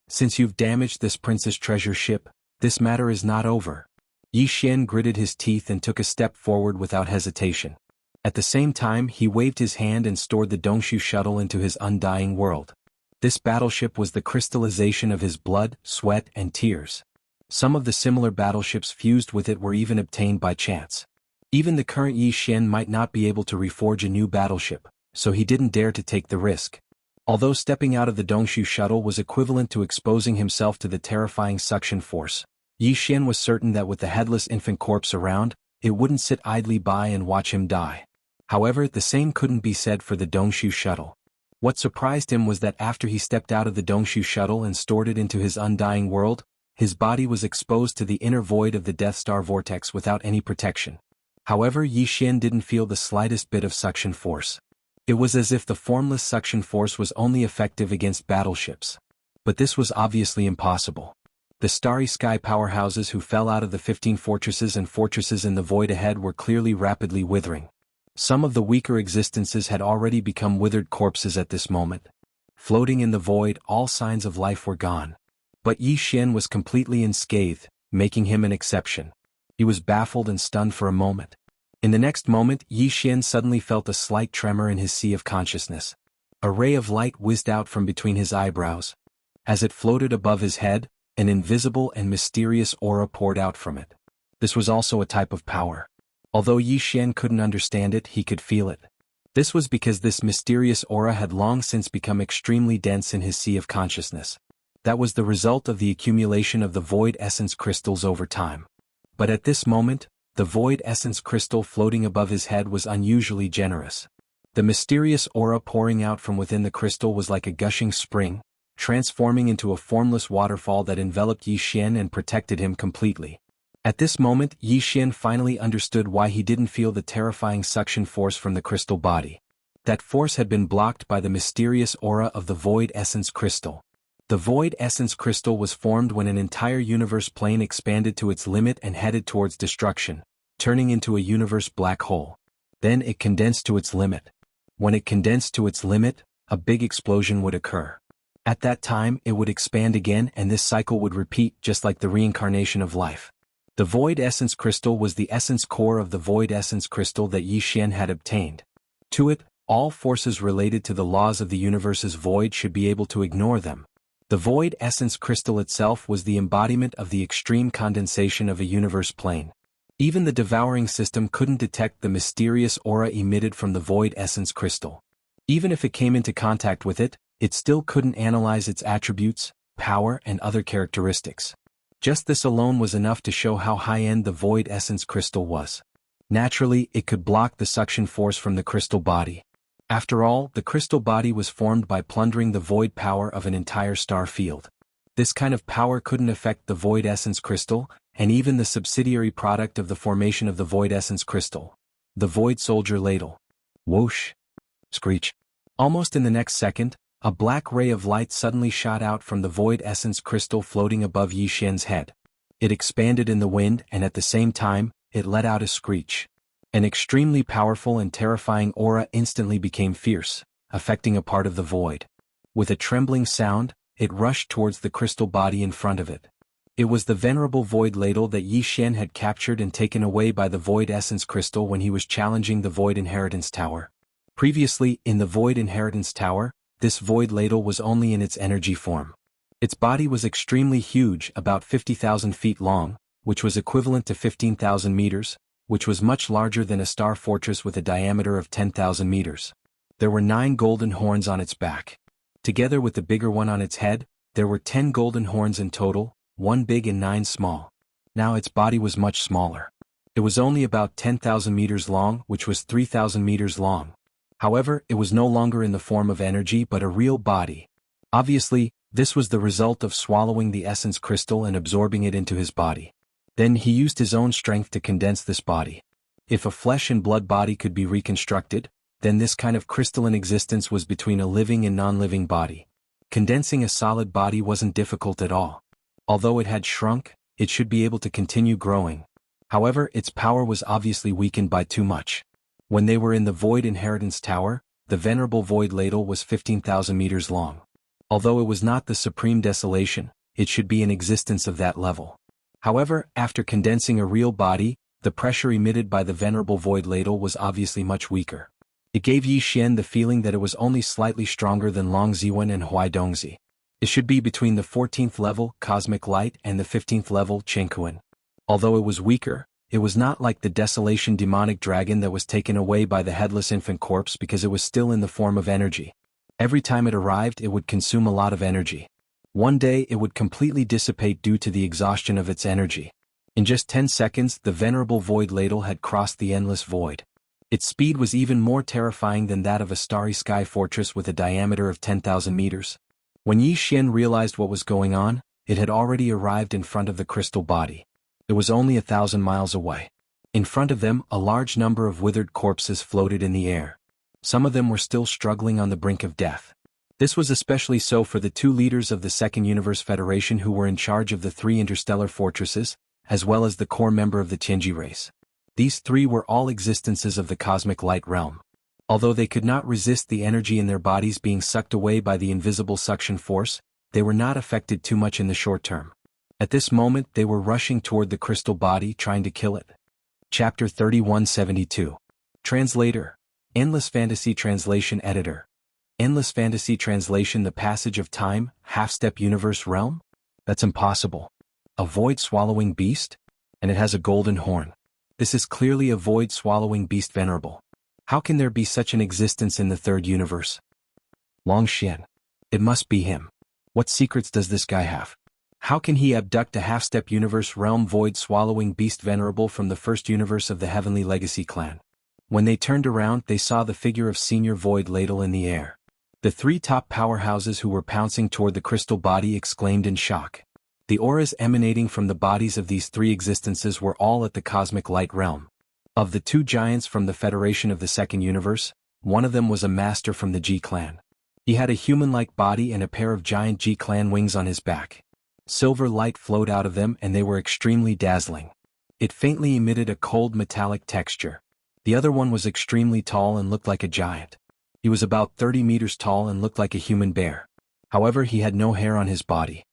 Speaker 1: Since you've damaged this prince's treasure ship, this matter is not over. Yi Xian gritted his teeth and took a step forward without hesitation. At the same time, he waved his hand and stored the Dongshu shuttle into his undying world. This battleship was the crystallization of his blood, sweat, and tears. Some of the similar battleships fused with it were even obtained by chance. Even the current Yi Xian might not be able to reforge a new battleship, so he didn't dare to take the risk. Although stepping out of the Dongshu shuttle was equivalent to exposing himself to the terrifying suction force, Yi Xian was certain that with the headless infant corpse around, it wouldn't sit idly by and watch him die. However, the same couldn't be said for the Dongshu shuttle. What surprised him was that after he stepped out of the Dongshu shuttle and stored it into his undying world, his body was exposed to the inner void of the Death Star vortex without any protection. However, Yi Xian didn't feel the slightest bit of suction force. It was as if the formless suction force was only effective against battleships. But this was obviously impossible. The Starry Sky powerhouses who fell out of the 15 fortresses and fortresses in the void ahead were clearly rapidly withering. Some of the weaker existences had already become withered corpses at this moment. Floating in the void, all signs of life were gone. But Yi Xian was completely unscathed, making him an exception. He was baffled and stunned for a moment. In the next moment, Yi Xian suddenly felt a slight tremor in his sea of consciousness. A ray of light whizzed out from between his eyebrows. As it floated above his head, an invisible and mysterious aura poured out from it. This was also a type of power. Although Yi Xian couldn't understand it, he could feel it. This was because this mysterious aura had long since become extremely dense in his sea of consciousness. That was the result of the accumulation of the void essence crystals over time. But at this moment, the void essence crystal floating above his head was unusually generous. The mysterious aura pouring out from within the crystal was like a gushing spring, transforming into a formless waterfall that enveloped Yi Xian and protected him completely. At this moment, Yi Xian finally understood why he didn't feel the terrifying suction force from the crystal body. That force had been blocked by the mysterious aura of the void essence crystal. The void essence crystal was formed when an entire universe plane expanded to its limit and headed towards destruction, turning into a universe black hole. Then it condensed to its limit. When it condensed to its limit, a big explosion would occur. At that time, it would expand again and this cycle would repeat just like the reincarnation of life. The void essence crystal was the essence core of the void essence crystal that Yi Xian had obtained. To it, all forces related to the laws of the universe's void should be able to ignore them. The void essence crystal itself was the embodiment of the extreme condensation of a universe plane. Even the devouring system couldn't detect the mysterious aura emitted from the void essence crystal. Even if it came into contact with it, it still couldn't analyze its attributes, power, and other characteristics. Just this alone was enough to show how high-end the void essence crystal was. Naturally, it could block the suction force from the crystal body. After all, the crystal body was formed by plundering the void power of an entire star field. This kind of power couldn't affect the void essence crystal, and even the subsidiary product of the formation of the void essence crystal, the void soldier ladle. Whoosh! Screech! Almost in the next second, a black ray of light suddenly shot out from the void essence crystal floating above Yi Xian's head. It expanded in the wind and at the same time, it let out a screech. An extremely powerful and terrifying aura instantly became fierce, affecting a part of the void. With a trembling sound, it rushed towards the crystal body in front of it. It was the venerable void ladle that Yi Xian had captured and taken away by the void essence crystal when he was challenging the void inheritance tower. Previously, in the void inheritance tower, this void ladle was only in its energy form. Its body was extremely huge, about 50,000 feet long, which was equivalent to 15,000 meters, which was much larger than a star fortress with a diameter of 10,000 meters. There were 9 golden horns on its back. Together with the bigger one on its head, there were 10 golden horns in total, 1 big and 9 small. Now its body was much smaller. It was only about 10,000 meters long, which was 3,000 meters long. However, it was no longer in the form of energy but a real body. Obviously, This was the result of swallowing the essence crystal and absorbing it into his body. Then he used his own strength to condense this body. If a flesh and blood body could be reconstructed, then this kind of crystalline existence was between a living and non-living body. Condensing a solid body wasn't difficult at all. Although it had shrunk, it should be able to continue growing. However, its power was obviously weakened by too much. When they were in the Void Inheritance Tower, the venerable Void Ladle was 15,000 meters long. Although it was not the supreme desolation, it should be an existence of that level. However, after condensing a real body, the pressure emitted by the venerable Void Ladle was obviously much weaker. It gave Yi Xian the feeling that it was only slightly stronger than Long Ziwen and Huai Dongzi. It should be between the 14th level, Cosmic Light, and the 15th level, Chengkuan. Although it was weaker, it was not like the Desolation demonic dragon that was taken away by the headless infant corpse because it was still in the form of energy. Every time it arrived, it would consume a lot of energy. One day it would completely dissipate due to the exhaustion of its energy. In just 10 seconds, the venerable Void Ladle had crossed the endless void. Its speed was even more terrifying than that of a starry sky fortress with a diameter of 10,000 meters. When Yi Xian realized what was going on, it had already arrived in front of the crystal body. It was only 1,000 miles away. In front of them, a large number of withered corpses floated in the air. Some of them were still struggling on the brink of death. This was especially so for the 2 leaders of the Second Universe Federation who were in charge of the 3 interstellar fortresses, as well as the core member of the Tianji race. These 3 were all existences of the cosmic light realm. Although they could not resist the energy in their bodies being sucked away by the invisible suction force, they were not affected too much in the short term. At this moment they were rushing toward the crystal body trying to kill it. Chapter 3172. Translator. Endless Fantasy Translation Editor. Endless Fantasy Translation. The passage of time, half-step universe realm? That's impossible. A void-swallowing beast? And it has a golden horn. This is clearly a void-swallowing beast venerable. How can there be such an existence in the third universe? Long Xian. It must be him. What secrets does this guy have? How can he abduct a half-step universe realm void-swallowing beast venerable from the first universe of the Heavenly Legacy clan? When they turned around, they saw the figure of Senior Void Ladle in the air. The 3 top powerhouses who were pouncing toward the crystal body exclaimed in shock. The auras emanating from the bodies of these 3 existences were all at the cosmic light realm. Of the 2 giants from the Federation of the Second Universe, one of them was a master from the G clan. He had a human-like body and a pair of giant G clan wings on his back. Silver light flowed out of them and they were extremely dazzling. It faintly emitted a cold metallic texture. The other one was extremely tall and looked like a giant. He was about 30 meters tall and looked like a human bear. However, he had no hair on his body.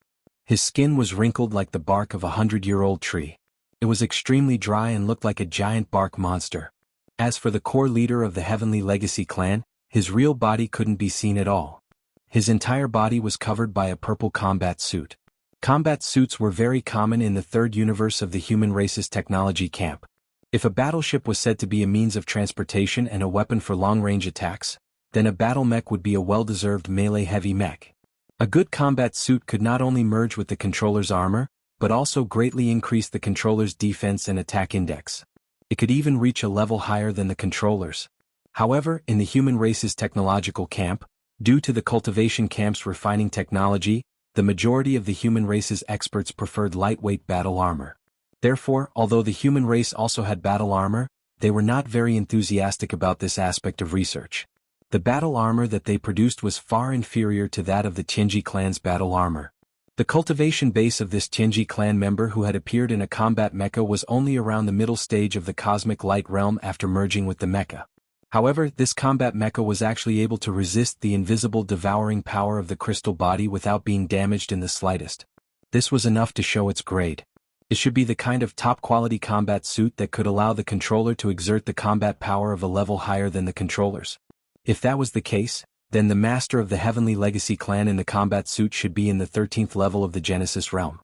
Speaker 1: His skin was wrinkled like the bark of a 100-year-old tree. It was extremely dry and looked like a giant bark monster. As for the core leader of the Heavenly Legacy clan, his real body couldn't be seen at all. His entire body was covered by a purple combat suit. Combat suits were very common in the third universe of the human race's technology camp. If a battleship was said to be a means of transportation and a weapon for long-range attacks, then a battle mech would be a well-deserved melee heavy mech. A good combat suit could not only merge with the controller's armor, but also greatly increase the controller's defense and attack index. It could even reach a level higher than the controller's. However, in the human race's technological camp, due to the cultivation camp's refining technology, the majority of the human race's experts preferred lightweight battle armor. Therefore, although the human race also had battle armor, they were not very enthusiastic about this aspect of research. The battle armor that they produced was far inferior to that of the Tianji clan's battle armor. The cultivation base of this Tianji clan member who had appeared in a combat mecha was only around the middle stage of the cosmic light realm after merging with the mecha. However, this combat mecha was actually able to resist the invisible devouring power of the crystal body without being damaged in the slightest. This was enough to show its grade. It should be the kind of top-quality combat suit that could allow the controller to exert the combat power of a level higher than the controllers. If that was the case, then the master of the Heavenly Legacy clan in the combat suit should be in the 13th level of the Genesis realm.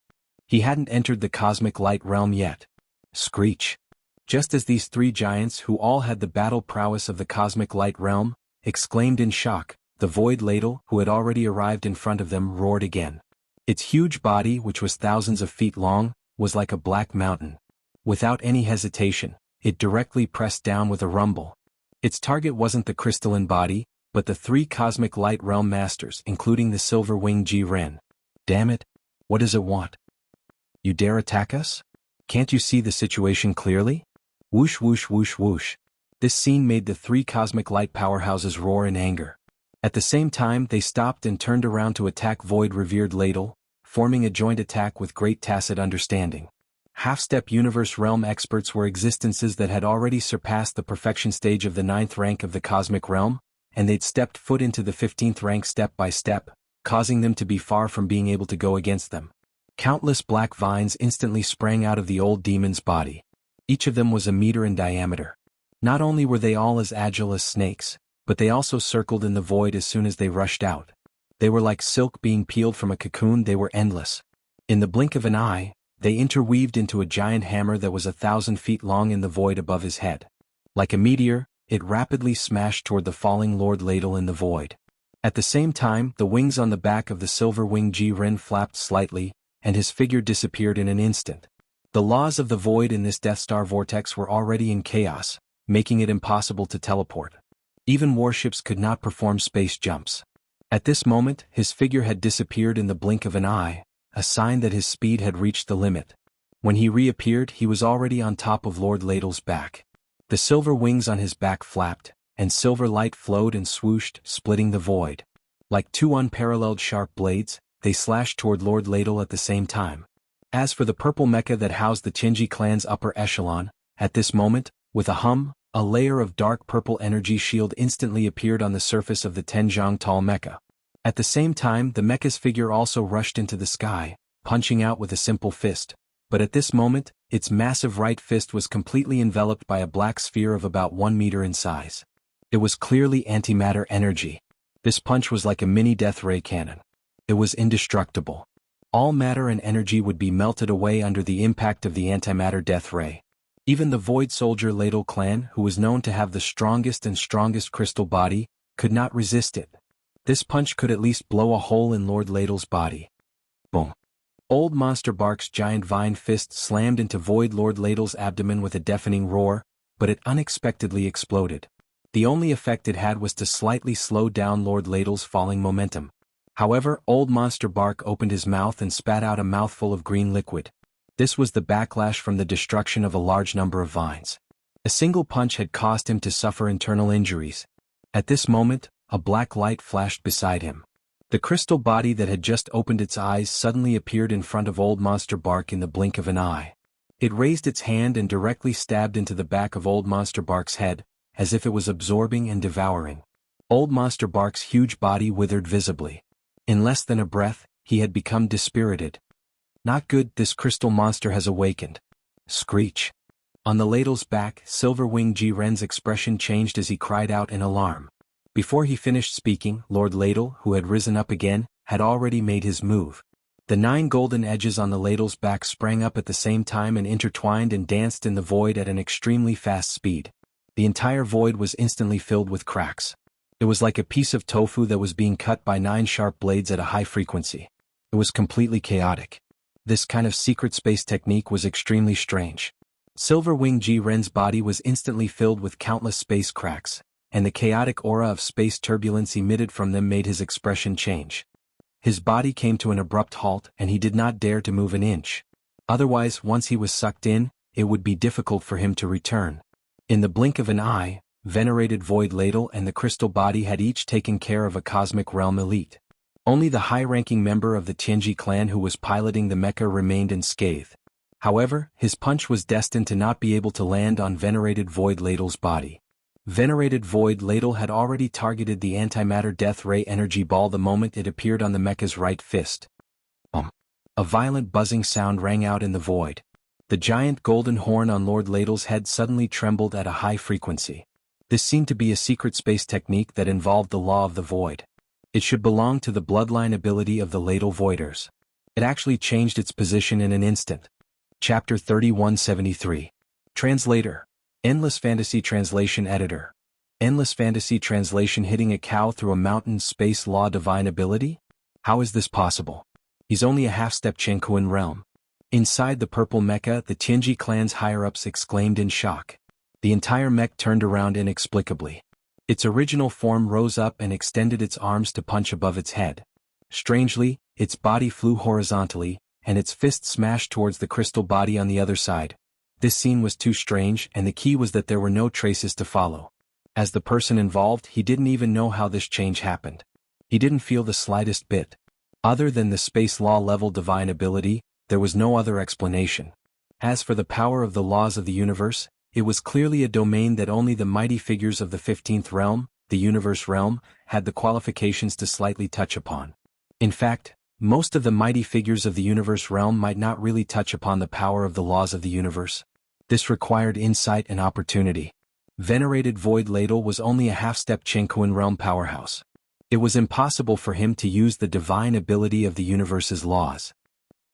Speaker 1: He hadn't entered the cosmic light realm yet. Screech. Just as these 3 giants who all had the battle prowess of the cosmic light realm, exclaimed in shock, the Void Ladle, who had already arrived in front of them, roared again. Its huge body, which was thousands of feet long, was like a black mountain. Without any hesitation, it directly pressed down with a rumble. Its target wasn't the crystalline body, but the 3 cosmic light realm masters, including the silver-winged Ji Ren, Damn it, what does it want? You dare attack us? Can't you see the situation clearly? Whoosh whoosh whoosh whoosh. This scene made the three cosmic light powerhouses roar in anger. At the same time they stopped and turned around to attack Void-revered Ladle, forming a joint attack with great tacit understanding. Half-step universe realm experts were existences that had already surpassed the perfection stage of the 9th rank of the cosmic realm, and they'd stepped foot into the 15th rank step by step, causing them to be far from being able to go against them. Countless black vines instantly sprang out of the old demon's body. Each of them was a meter in diameter. Not only were they all as agile as snakes, but they also circled in the void as soon as they rushed out. They were like silk being peeled from a cocoon. They were endless. In the blink of an eye, they interweaved into a giant hammer that was 1,000 feet long in the void above his head. Like a meteor, it rapidly smashed toward the falling Lord Ladle in the void. At the same time, the wings on the back of the silver wing Ji-Ren flapped slightly, and his figure disappeared in an instant. The laws of the void in this Death Star vortex were already in chaos, making it impossible to teleport. Even warships could not perform space jumps. At this moment, his figure had disappeared in the blink of an eye, a sign that his speed had reached the limit. When he reappeared, he was already on top of Lord Ladle's back. The silver wings on his back flapped, and silver light flowed and swooshed, splitting the void. Like two unparalleled sharp blades, they slashed toward Lord Ladle at the same time. As for the purple mecha that housed the Tianji clan's upper echelon, at this moment, with a hum, a layer of dark purple energy shield instantly appeared on the surface of the Tenjiang Tall mecha. At the same time, the mecha's figure also rushed into the sky, punching out with a simple fist. But at this moment, its massive right fist was completely enveloped by a black sphere of about 1 meter in size. It was clearly antimatter energy. This punch was like a mini death ray cannon. It was indestructible. All matter and energy would be melted away under the impact of the antimatter death ray. Even the Void Soldier Ladle clan, who was known to have the strongest crystal body, could not resist it. This punch could at least blow a hole in Lord Ladle's body. Boom. Old Monster Bark's giant vine fist slammed into Void Lord Ladle's abdomen with a deafening roar, but it unexpectedly exploded. The only effect it had was to slightly slow down Lord Ladle's falling momentum. However, Old Monster Bark opened his mouth and spat out a mouthful of green liquid. This was the backlash from the destruction of a large number of vines. A single punch had caused him to suffer internal injuries. At this moment, a black light flashed beside him. The crystal body that had just opened its eyes suddenly appeared in front of Old Monster Bark in the blink of an eye. It raised its hand and directly stabbed into the back of Old Monster Bark's head, as if it was absorbing and devouring. Old Monster Bark's huge body withered visibly. In less than a breath, he had become dispirited. Not good, this crystal monster has awakened. Screech. On the ladle's back, Silver Wing Ji-Ren's expression changed as he cried out in alarm. Before he finished speaking, Lord Ladle, who had risen up again, had already made his move. The 9 golden edges on the ladle's back sprang up at the same time and intertwined and danced in the void at an extremely fast speed. The entire void was instantly filled with cracks. It was like a piece of tofu that was being cut by 9 sharp blades at a high frequency. It was completely chaotic. This kind of secret space technique was extremely strange. Silver Wing Ji-Ren's body was instantly filled with countless space cracks, and the chaotic aura of space turbulence emitted from them made his expression change. His body came to an abrupt halt and he did not dare to move an inch. Otherwise, once he was sucked in, it would be difficult for him to return. In the blink of an eye, venerated Void Ladle and the crystal body had each taken care of a cosmic realm elite. Only the high-ranking member of the Tianji clan who was piloting the mecha remained unscathed. However, his punch was destined to not be able to land on venerated Void Ladle's body. Venerated Void Ladle had already targeted the antimatter death ray energy ball the moment it appeared on the mecha's right fist. A violent buzzing sound rang out in the void. The giant golden horn on Lord Ladle's head suddenly trembled at a high frequency. This seemed to be a secret space technique that involved the law of the void. It should belong to the bloodline ability of the Ladle Voiders. It actually changed its position in an instant. Chapter 3173. Translator. Endless Fantasy Translation Editor. Endless Fantasy Translation hitting a cow through a mountain space law divine ability? How is this possible? He's only a half-step Chenkuan realm. Inside the purple mecha, the Tianji clan's higher-ups exclaimed in shock. The entire mech turned around inexplicably. Its original form rose up and extended its arms to punch above its head. Strangely, its body flew horizontally, and its fist smashed towards the crystal body on the other side. This scene was too strange, and the key was that there were no traces to follow. As the person involved, he didn't even know how this change happened. He didn't feel the slightest bit. Other than the space law level divine ability, there was no other explanation. As for the power of the laws of the universe, it was clearly a domain that only the mighty figures of the 15th realm, the universe realm, had the qualifications to slightly touch upon. In fact, most of the mighty figures of the universe realm might not really touch upon the power of the laws of the universe. This required insight and opportunity. Venerated Void Ladle was only a half-step Chenkuan realm powerhouse. It was impossible for him to use the divine ability of the universe's laws.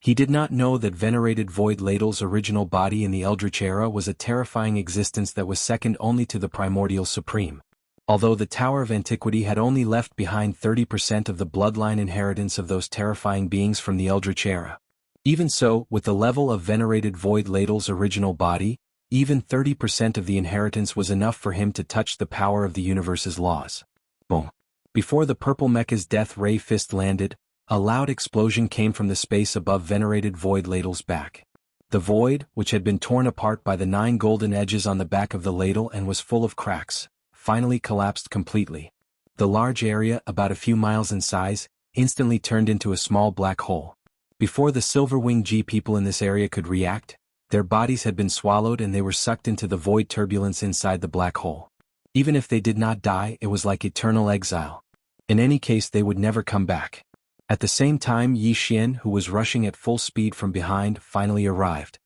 Speaker 1: He did not know that Venerated Void Ladle's original body in the Eldritch era was a terrifying existence that was second only to the Primordial Supreme. Although the Tower of Antiquity had only left behind 30% of the bloodline inheritance of those terrifying beings from the Eldritch era. Even so, with the level of Venerated Void Ladle's original body, even 30% of the inheritance was enough for him to touch the power of the universe's laws. Boom. Before the purple mecha's death ray fist landed, a loud explosion came from the space above Venerated Void Ladle's back. The void, which had been torn apart by the 9 golden edges on the back of the ladle and was full of cracks, finally collapsed completely. The large area, about a few miles in size, instantly turned into a small black hole. Before the Silverwing G people in this area could react, their bodies had been swallowed and they were sucked into the void turbulence inside the black hole. Even if they did not die, it was like eternal exile. In any case, they would never come back. At the same time, Yi Xian, who was rushing at full speed from behind, finally arrived.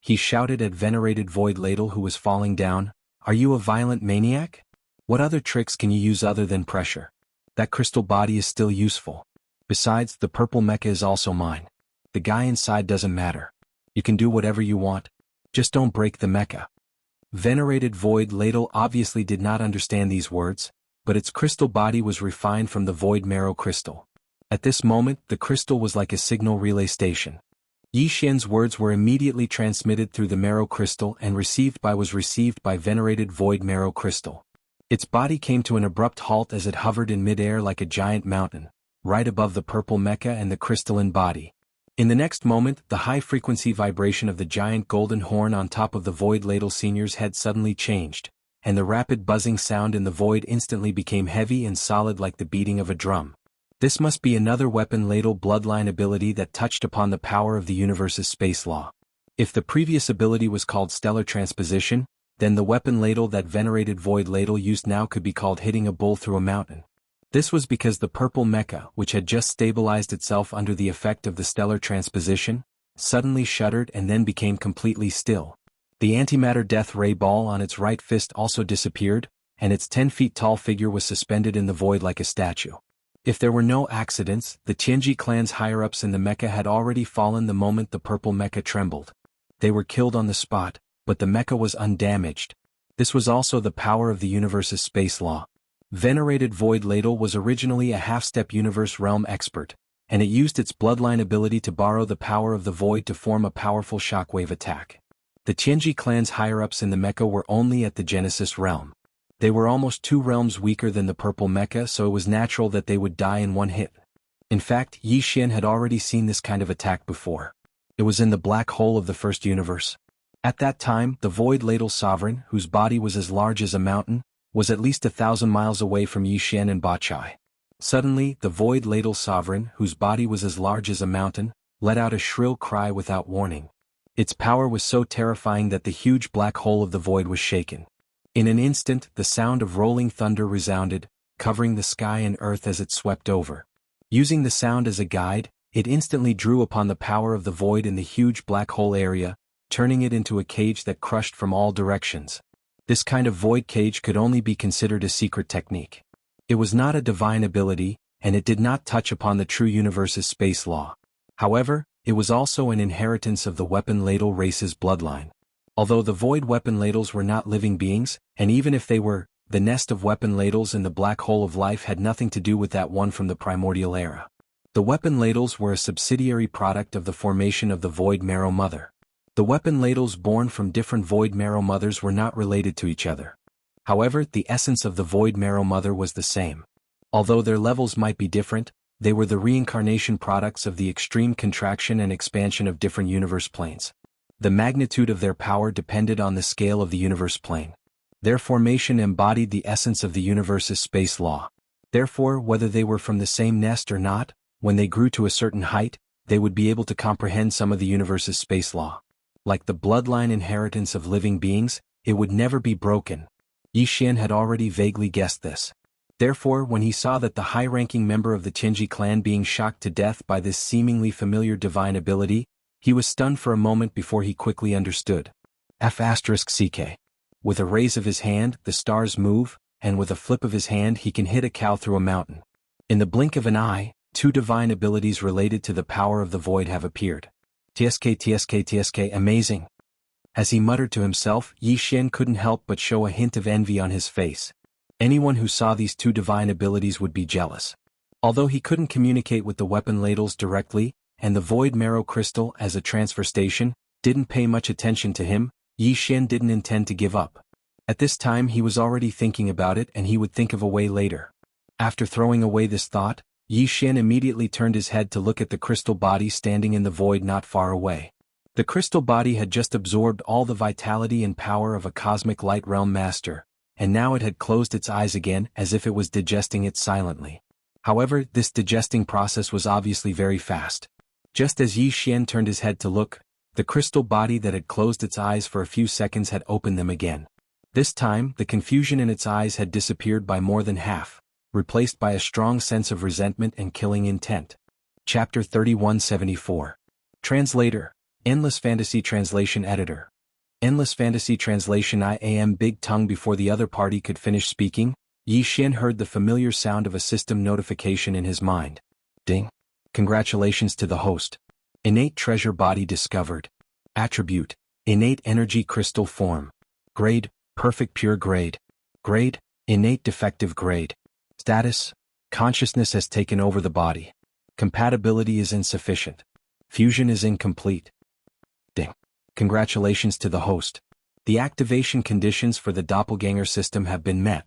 Speaker 1: He shouted at Venerated Void Ladle, who was falling down, "Are you a violent maniac? What other tricks can you use other than pressure? That crystal body is still useful. Besides, the purple mecha is also mine. The guy inside doesn't matter. You can do whatever you want. Just don't break the mecha." Venerated Void Ladle obviously did not understand these words, but its crystal body was refined from the Void Marrow crystal. At this moment, the crystal was like a signal relay station. Yi Xian's words were immediately transmitted through the Marrow crystal and received by Venerated Void Marrow crystal. Its body came to an abrupt halt as it hovered in midair like a giant mountain, right above the purple mecha and the crystalline body. In the next moment, the high-frequency vibration of the giant golden horn on top of the Void Ladle Senior's head suddenly changed, and the rapid buzzing sound in the void instantly became heavy and solid like the beating of a drum. This must be another weapon ladle bloodline ability that touched upon the power of the universe's space law. If the previous ability was called Stellar Transposition, then the weapon ladle that Venerated Void Ladle used now could be called Hitting a Bull Through a Mountain. This was because the purple mecha, which had just stabilized itself under the effect of the stellar transposition, suddenly shuddered and then became completely still. The antimatter death ray ball on its right fist also disappeared, and its 10 feet tall figure was suspended in the void like a statue. If there were no accidents, the Tianji clan's higher-ups in the mecha had already fallen the moment the purple mecha trembled. They were killed on the spot, but the mecha was undamaged. This was also the power of the universe's space law. Venerated Void Ladle was originally a half-step universe realm expert, and it used its bloodline ability to borrow the power of the void to form a powerful shockwave attack. The Tianji clan's higher-ups in the mecha were only at the Genesis realm. They were almost 2 realms weaker than the purple mecha, so it was natural that they would die in one hit. In fact, Yi Xian had already seen this kind of attack before. It was in the black hole of the first universe. At that time, the Void Ladle Sovereign, whose body was as large as a mountain, was at least 1,000 miles away from Yi Xian and Bachai. Suddenly, the Void Ladle Sovereign, whose body was as large as a mountain, let out a shrill cry without warning. Its power was so terrifying that the huge black hole of the void was shaken. In an instant, the sound of rolling thunder resounded, covering the sky and earth as it swept over. Using the sound as a guide, it instantly drew upon the power of the void in the huge black hole area, turning it into a cage that crushed from all directions. This kind of void cage could only be considered a secret technique. It was not a divine ability, and it did not touch upon the true universe's space law. However, it was also an inheritance of the weapon ladle race's bloodline. Although the void weapon ladles were not living beings, and even if they were, the nest of weapon ladles in the black hole of life had nothing to do with that one from the primordial era. The weapon ladles were a subsidiary product of the formation of the Void Marrow Mother. The weapon ladles born from different Void Marrow Mothers were not related to each other. However, the essence of the Void Marrow Mother was the same. Although their levels might be different, They were the reincarnation products of the extreme contraction and expansion of different universe planes. The magnitude of their power depended on the scale of the universe plane. Their formation embodied the essence of the universe's space law. Therefore, whether they were from the same nest or not, when they grew to a certain height, they would be able to comprehend some of the universe's space law. Like the bloodline inheritance of living beings, it would never be broken. Yi Xian had already vaguely guessed this. Therefore, when he saw that the high-ranking member of the Qinji clan being shocked to death by this seemingly familiar divine ability, he was stunned for a moment before he quickly understood. F***CK. With a raise of his hand, the stars move, and with a flip of his hand he can hit a cow through a mountain. In the blink of an eye, two divine abilities related to the power of the void have appeared. TSK, amazing. As he muttered to himself, Yi Xian couldn't help but show a hint of envy on his face. Anyone who saw these two divine abilities would be jealous. Although he couldn't communicate with the weapon ladles directly, and the void marrow crystal as a transfer station didn't pay much attention to him, Yi Xian didn't intend to give up. At this time he was already thinking about it, and he would think of a way later. After throwing away this thought, Yi Xian immediately turned his head to look at the crystal body standing in the void not far away. The crystal body had just absorbed all the vitality and power of a cosmic light realm master, and now it had closed its eyes again as if it was digesting it silently. However, this digesting process was obviously very fast. Just as Yi Xian turned his head to look, the crystal body that had closed its eyes for a few seconds had opened them again. This time, the confusion in its eyes had disappeared by more than half, replaced by a strong sense of resentment and killing intent. Chapter 3174. Translator. Endless Fantasy Translation Editor. Endless Fantasy Translation. I am big tongue. Before the other party could finish speaking, Yi Xian heard the familiar sound of a system notification in his mind. Ding. Congratulations to the host. Innate treasure body discovered. Attribute: innate energy crystal form. Grade: perfect pure grade. Grade: innate defective grade. Status: consciousness has taken over the body. Compatibility is insufficient. Fusion is incomplete. Ding. Congratulations to the host. The activation conditions for the doppelganger system have been met.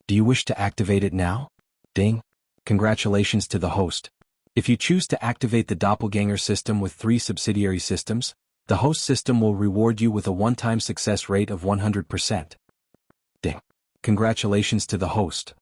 Speaker 1: Do you wish to activate it now? Ding. Congratulations to the host. If you choose to activate the doppelganger system with 3 subsidiary systems, the host system will reward you with a one-time success rate of 100%. Ding. Congratulations to the host.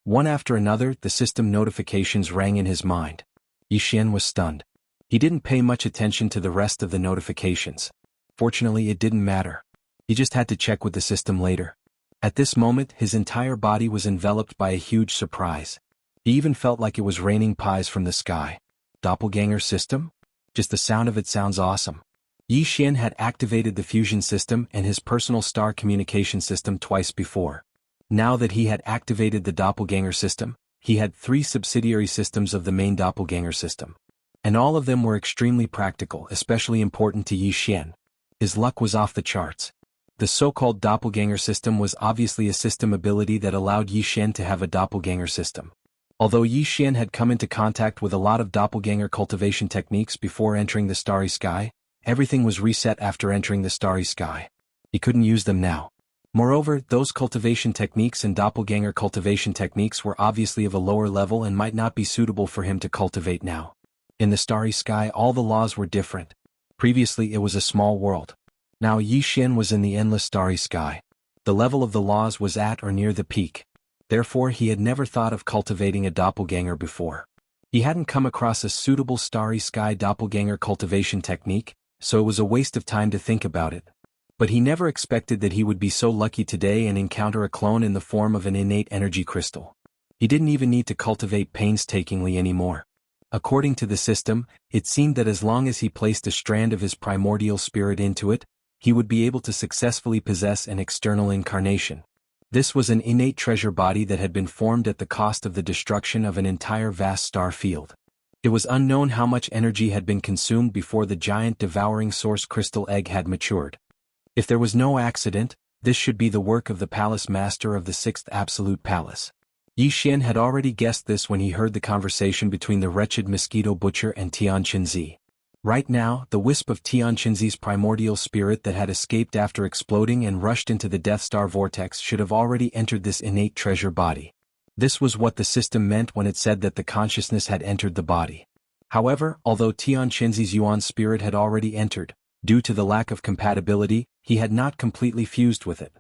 Speaker 1: One after another, the system notifications rang in his mind. Yi Xian was stunned. He didn't pay much attention to the rest of the notifications. Fortunately, it didn't matter. He just had to check with the system later. At this moment, his entire body was enveloped by a huge surprise. He even felt like it was raining pies from the sky. Doppelganger system? Just the sound of it sounds awesome. Yi Xian had activated the fusion system and his personal star communication system twice before. Now that he had activated the doppelganger system, he had 3 subsidiary systems of the main doppelganger system. And all of them were extremely practical, especially important to Yi Xian. His luck was off the charts. The so-called doppelganger system was obviously a system ability that allowed Yi Xian to have a doppelganger system. Although Yi Xian had come into contact with a lot of doppelganger cultivation techniques before entering the starry sky, everything was reset after entering the starry sky. He couldn't use them now. Moreover, those cultivation techniques and doppelganger cultivation techniques were obviously of a lower level and might not be suitable for him to cultivate now. In the starry sky, all the laws were different. Previously it was a small world. Now Yi Xian was in the endless starry sky. The level of the laws was at or near the peak. Therefore he had never thought of cultivating a doppelganger before. He hadn't come across a suitable starry sky doppelganger cultivation technique, so it was a waste of time to think about it. But he never expected that he would be so lucky today and encounter a clone in the form of an innate energy crystal. He didn't even need to cultivate painstakingly anymore. According to the system, it seemed that as long as he placed a strand of his primordial spirit into it, he would be able to successfully possess an external incarnation. This was an innate treasure body that had been formed at the cost of the destruction of an entire vast star field. It was unknown how much energy had been consumed before the giant devouring source crystal egg had matured. If there was no accident, this should be the work of the palace master of the 6th Absolute Palace. Yi Xian had already guessed this when he heard the conversation between the wretched mosquito butcher and Tian Qinzi. Right now, the wisp of Tian Qinzi's primordial spirit that had escaped after exploding and rushed into the Death Star vortex should have already entered this innate treasure body. This was what the system meant when it said that the consciousness had entered the body. However, although Tian Qinzi's Yuan spirit had already entered, due to the lack of compatibility, he had not completely fused with it.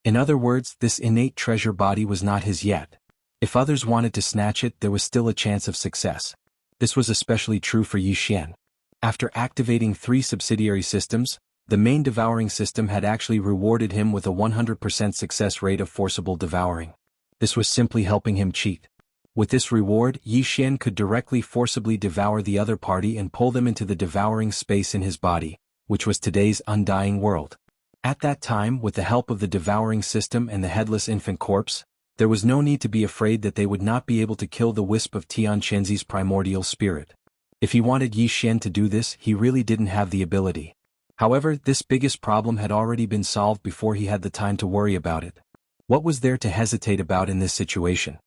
Speaker 1: In other words, this innate treasure body was not his yet. If others wanted to snatch it, there was still a chance of success. This was especially true for Yi Xian. After activating 3 subsidiary systems, the main devouring system had actually rewarded him with a 100% success rate of forcible devouring. This was simply helping him cheat. With this reward, Yi Xian could directly forcibly devour the other party and pull them into the devouring space in his body, which was today's undying world. At that time, with the help of the devouring system and the headless infant corpse, there was no need to be afraid that they would not be able to kill the wisp of Tian Qinzi's primordial spirit. If he wanted Yi Xian to do this, he really didn't have the ability. However, this biggest problem had already been solved before he had the time to worry about it. What was there to hesitate about in this situation?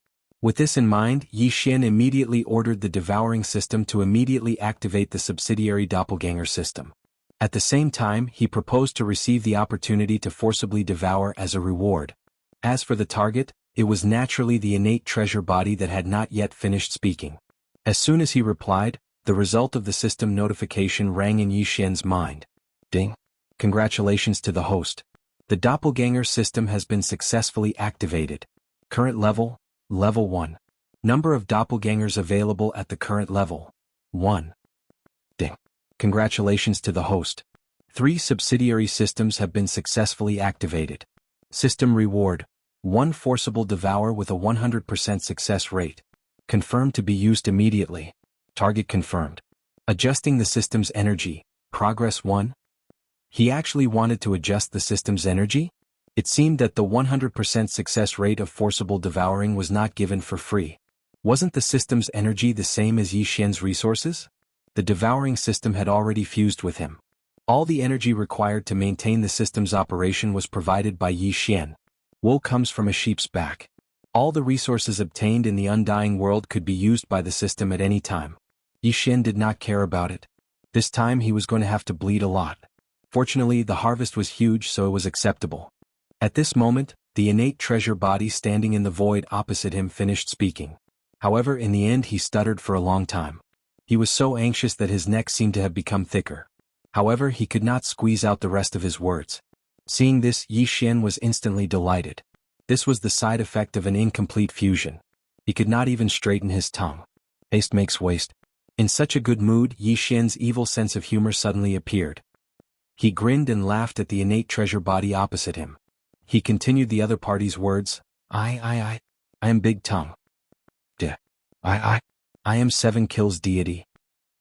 Speaker 1: With this in mind, Yi Xian immediately ordered the devouring system to immediately activate the subsidiary doppelganger system. At the same time, he proposed to receive the opportunity to forcibly devour as a reward. As for the target, it was naturally the innate treasure body that had not yet finished speaking. As soon as he replied, the result of the system notification rang in Yi Xian's mind. Ding! Congratulations to the host. The doppelganger system has been successfully activated. Current level, Level 1. Number of doppelgangers available at the current level, 1. Ding! Congratulations to the host. 3 subsidiary systems have been successfully activated. System reward, 1 forcible devour with a 100% success rate. Confirmed to be used immediately. Target confirmed. Adjusting the system's energy, progress 1. He actually wanted to adjust the system's energy? It seemed that the 100% success rate of forcible devouring was not given for free. Wasn't the system's energy the same as Yi Xian's resources? The devouring system had already fused with him. All the energy required to maintain the system's operation was provided by Yi Xian. Wool comes from a sheep's back. All the resources obtained in the undying world could be used by the system at any time. Yi Xian did not care about it. This time he was going to have to bleed a lot. Fortunately, the harvest was huge, so it was acceptable. At this moment, the innate treasure body standing in the void opposite him finished speaking. However, in the end he stuttered for a long time. He was so anxious that his neck seemed to have become thicker. However, he could not squeeze out the rest of his words. Seeing this, Yi Xian was instantly delighted. This was the side effect of an incomplete fusion. He could not even straighten his tongue. Haste makes waste. In such a good mood, Yi Xian's evil sense of humor suddenly appeared. He grinned and laughed at the innate treasure body opposite him. He continued the other party's words. I am Big Tongue. I am 7 kills deity.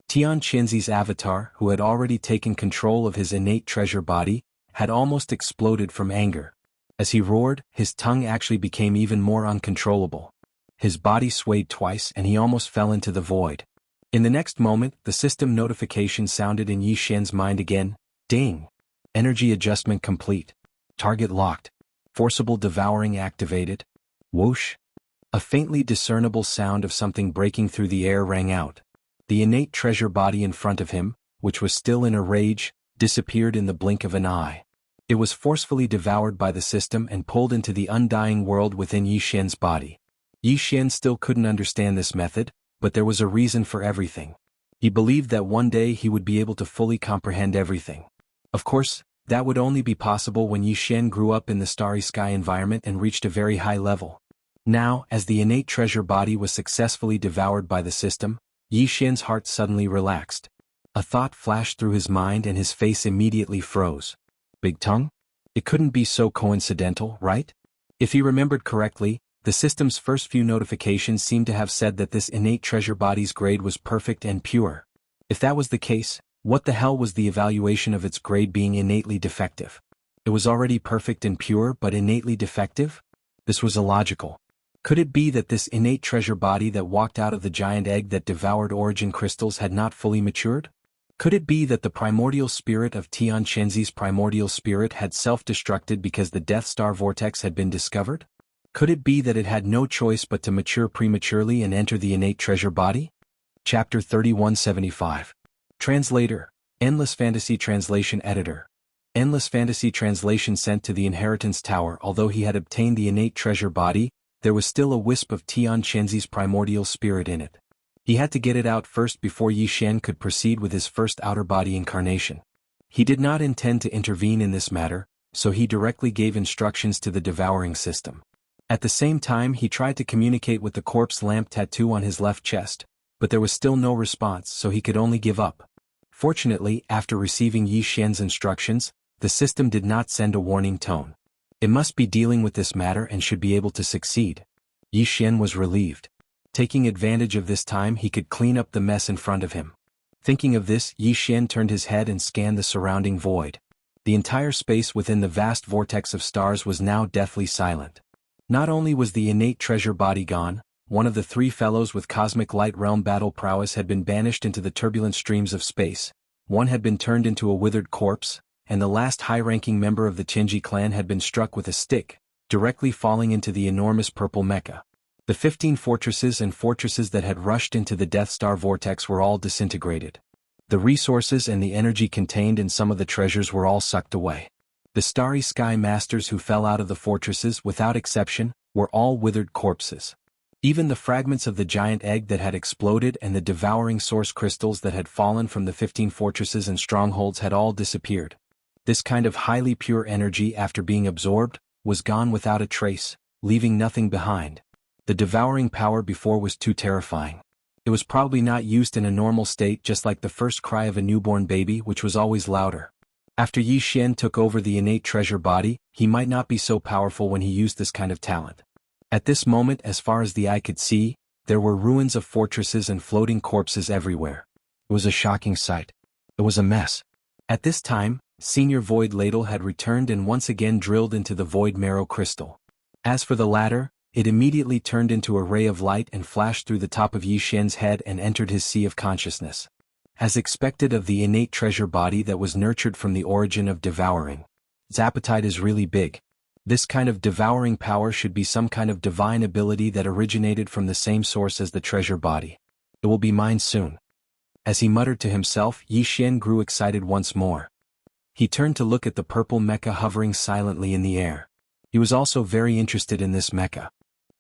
Speaker 1: Tian Qinzi's avatar, who had already taken control of his innate treasure body, had almost exploded from anger. As he roared, his tongue actually became even more uncontrollable. His body swayed twice and he almost fell into the void. In the next moment, the system notification sounded in Yi Xian's mind again. Ding! Energy adjustment complete. Target locked. Forcible devouring activated. Whoosh! A faintly discernible sound of something breaking through the air rang out. The innate treasure body in front of him, which was still in a rage, disappeared in the blink of an eye. It was forcefully devoured by the system and pulled into the undying world within Yi Xian's body. Yi Xian still couldn't understand this method, but there was a reason for everything. He believed that one day he would be able to fully comprehend everything. Of course, that would only be possible when Yi Xian grew up in the starry sky environment and reached a very high level. Now, as the innate treasure body was successfully devoured by the system, Yi Xian's heart suddenly relaxed. A thought flashed through his mind and his face immediately froze. Big Tongue? It couldn't be so coincidental, right? If he remembered correctly, the system's first few notifications seemed to have said that this innate treasure body's grade was perfect and pure. If that was the case, what the hell was the evaluation of its grade being innately defective? It was already perfect and pure but innately defective? This was illogical. Could it be that this innate treasure body that walked out of the giant egg that devoured origin crystals had not fully matured? Could it be that the primordial spirit of Tian Qinzi's primordial spirit had self-destructed because the Death Star vortex had been discovered? Could it be that it had no choice but to mature prematurely and enter the innate treasure body? Chapter 3175. Translator, Endless Fantasy Translation Editor. Endless Fantasy Translation sent to the Inheritance Tower. Although he had obtained the innate treasure body, there was still a wisp of Tian Chenzi's primordial spirit in it. He had to get it out first before Yi Xian could proceed with his first outer body incarnation. He did not intend to intervene in this matter, so he directly gave instructions to the devouring system. At the same time he tried to communicate with the corpse lamp tattoo on his left chest, but there was still no response, so he could only give up. Fortunately, after receiving Yi Xian's instructions, the system did not send a warning tone. It must be dealing with this matter and should be able to succeed. Yi Xian was relieved. Taking advantage of this time, he could clean up the mess in front of him. Thinking of this, Yi Xian turned his head and scanned the surrounding void. The entire space within the vast vortex of stars was now deathly silent. Not only was the innate treasure body gone, one of the three fellows with cosmic light realm battle prowess had been banished into the turbulent streams of space, one had been turned into a withered corpse, and the last high-ranking member of the Chenji clan had been struck with a stick, directly falling into the enormous purple mecha. The 15 fortresses and fortresses that had rushed into the Death Star vortex were all disintegrated. The resources and the energy contained in some of the treasures were all sucked away. The Starry Sky Masters who fell out of the fortresses, without exception, were all withered corpses. Even the fragments of the giant egg that had exploded and the devouring source crystals that had fallen from the 15 fortresses and strongholds had all disappeared. This kind of highly pure energy, after being absorbed, was gone without a trace, leaving nothing behind. The devouring power before was too terrifying. It was probably not used in a normal state, just like the first cry of a newborn baby, which was always louder. After Yi Xian took over the innate treasure body, he might not be so powerful when he used this kind of talent. At this moment, as far as the eye could see, there were ruins of fortresses and floating corpses everywhere. It was a shocking sight. It was a mess. At this time, Senior Void Ladle had returned and once again drilled into the Void Marrow Crystal. As for the latter, it immediately turned into a ray of light and flashed through the top of Yi Xian's head and entered his sea of consciousness. As expected of the innate treasure body that was nurtured from the origin of devouring, its appetite is really big. This kind of devouring power should be some kind of divine ability that originated from the same source as the treasure body. It will be mine soon. As he muttered to himself, Yi Xian grew excited once more. He turned to look at the purple mecha hovering silently in the air. He was also very interested in this mecha.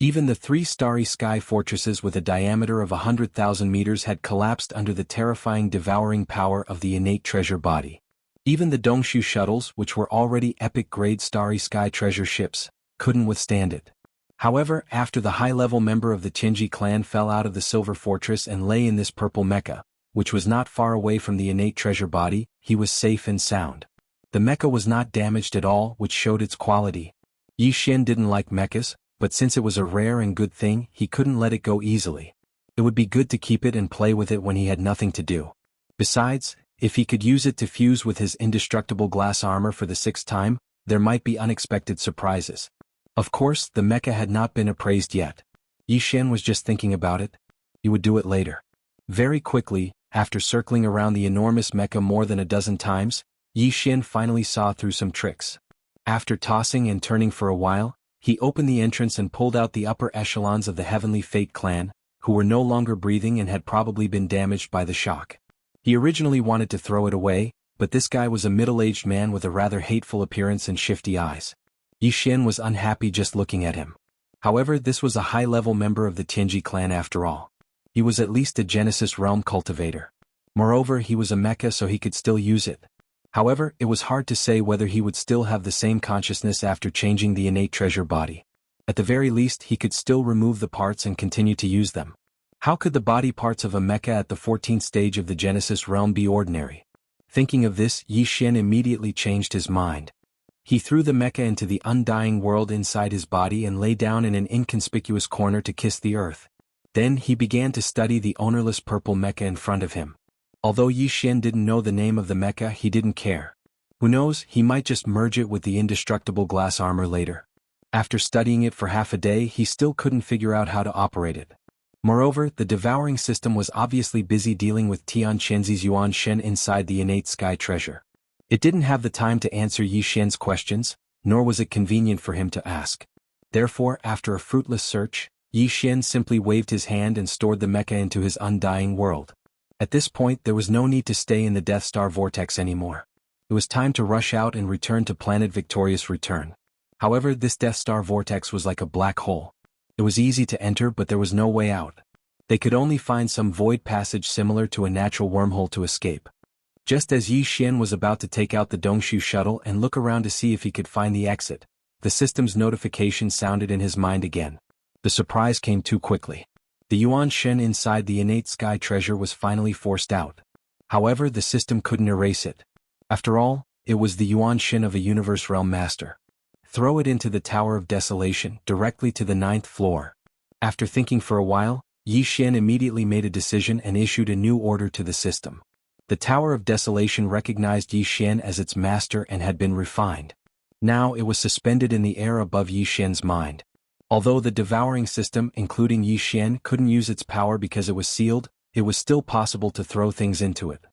Speaker 1: Even the 3 starry sky fortresses with a diameter of 100,000 meters had collapsed under the terrifying devouring power of the innate treasure body. Even the Dongshu shuttles, which were already epic-grade starry sky treasure ships, couldn't withstand it. However, after the high-level member of the Chenji clan fell out of the Silver Fortress and lay in this purple mecha, which was not far away from the innate treasure body, he was safe and sound. The mecha was not damaged at all, which showed its quality. Yi Xian didn't like mechas, but since it was a rare and good thing, he couldn't let it go easily. It would be good to keep it and play with it when he had nothing to do. Besides, if he could use it to fuse with his indestructible glass armor for the 6th time, there might be unexpected surprises. Of course, the mecha had not been appraised yet. Yi Xian was just thinking about it. He would do it later. Very quickly, after circling around the enormous mecha more than a dozen times, Yi Xian finally saw through some tricks. After tossing and turning for a while, he opened the entrance and pulled out the upper echelons of the Heavenly Fate clan, who were no longer breathing and had probably been damaged by the shock. He originally wanted to throw it away, but this guy was a middle-aged man with a rather hateful appearance and shifty eyes. Yi Xian was unhappy just looking at him. However, this was a high-level member of the Tianji clan after all. He was at least a Genesis realm cultivator. Moreover, he was a mecha, so he could still use it. However, it was hard to say whether he would still have the same consciousness after changing the innate treasure body. At the very least, he could still remove the parts and continue to use them. How could the body parts of a mecha at the 14th stage of the Genesis realm be ordinary? Thinking of this, Yi Xian immediately changed his mind. He threw the mecha into the undying world inside his body and lay down in an inconspicuous corner to kiss the earth. Then he began to study the ownerless purple mecha in front of him. Although Yi Xian didn't know the name of the mecha, he didn't care. Who knows, he might just merge it with the indestructible glass armor later. After studying it for half a day, he still couldn't figure out how to operate it. Moreover, the devouring system was obviously busy dealing with Tian Chenzi's Yuan Shen inside the innate sky treasure. It didn't have the time to answer Yi Xian's questions, nor was it convenient for him to ask. Therefore, after a fruitless search, Yi Xian simply waved his hand and stored the mecha into his undying world. At this point, there was no need to stay in the Death Star vortex anymore. It was time to rush out and return to Planet Victorious Return. However, this Death Star vortex was like a black hole. It was easy to enter, but there was no way out. They could only find some void passage similar to a natural wormhole to escape. Just as Yi Xian was about to take out the Dongshu shuttle and look around to see if he could find the exit, the system's notification sounded in his mind again. The surprise came too quickly. The Yuan Shen inside the innate sky treasure was finally forced out. However, the system couldn't erase it. After all, it was the Yuan Shen of a universe realm master. Throw it into the Tower of Desolation, directly to the 9th floor. After thinking for a while, Yi Xian immediately made a decision and issued a new order to the system. The Tower of Desolation recognized Yi Xian as its master and had been refined. Now it was suspended in the air above Yi Xian's mind. Although the devouring system, including Yi Xian, couldn't use its power because it was sealed, it was still possible to throw things into it.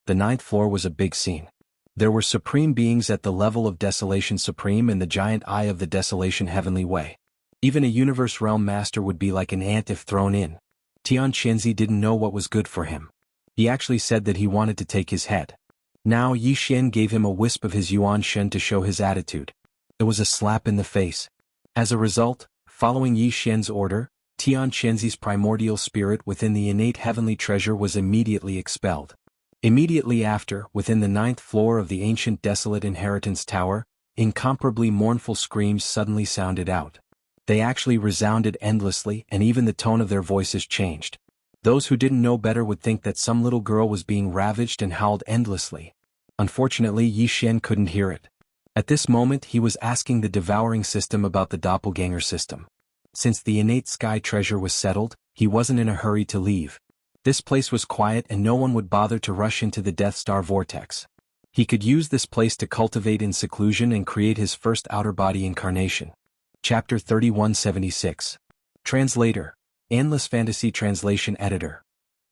Speaker 1: The 9th floor was a big scene. There were supreme beings at the level of Desolation Supreme and the giant eye of the Desolation Heavenly Way. Even a universe realm master would be like an ant if thrown in. Tian Qianzi didn't know what was good for him. He actually said that he wanted to take his head. Now Yi Xian gave him a wisp of his Yuan Shen to show his attitude. It was a slap in the face. As a result, following Yi Xian's order, Tian Qianzi's primordial spirit within the innate heavenly treasure was immediately expelled. Immediately after, within the 9th floor of the ancient desolate inheritance tower, incomparably mournful screams suddenly sounded out. They actually resounded endlessly, and even the tone of their voices changed. Those who didn't know better would think that some little girl was being ravaged and howled endlessly. Unfortunately, Yi Xian couldn't hear it. At this moment he was asking the devouring system about the doppelganger system. Since the innate sky treasure was settled, he wasn't in a hurry to leave. This place was quiet and no one would bother to rush into the Death Star vortex. He could use this place to cultivate in seclusion and create his first outer body incarnation. Chapter 3176. Translator. Endless Fantasy Translation Editor.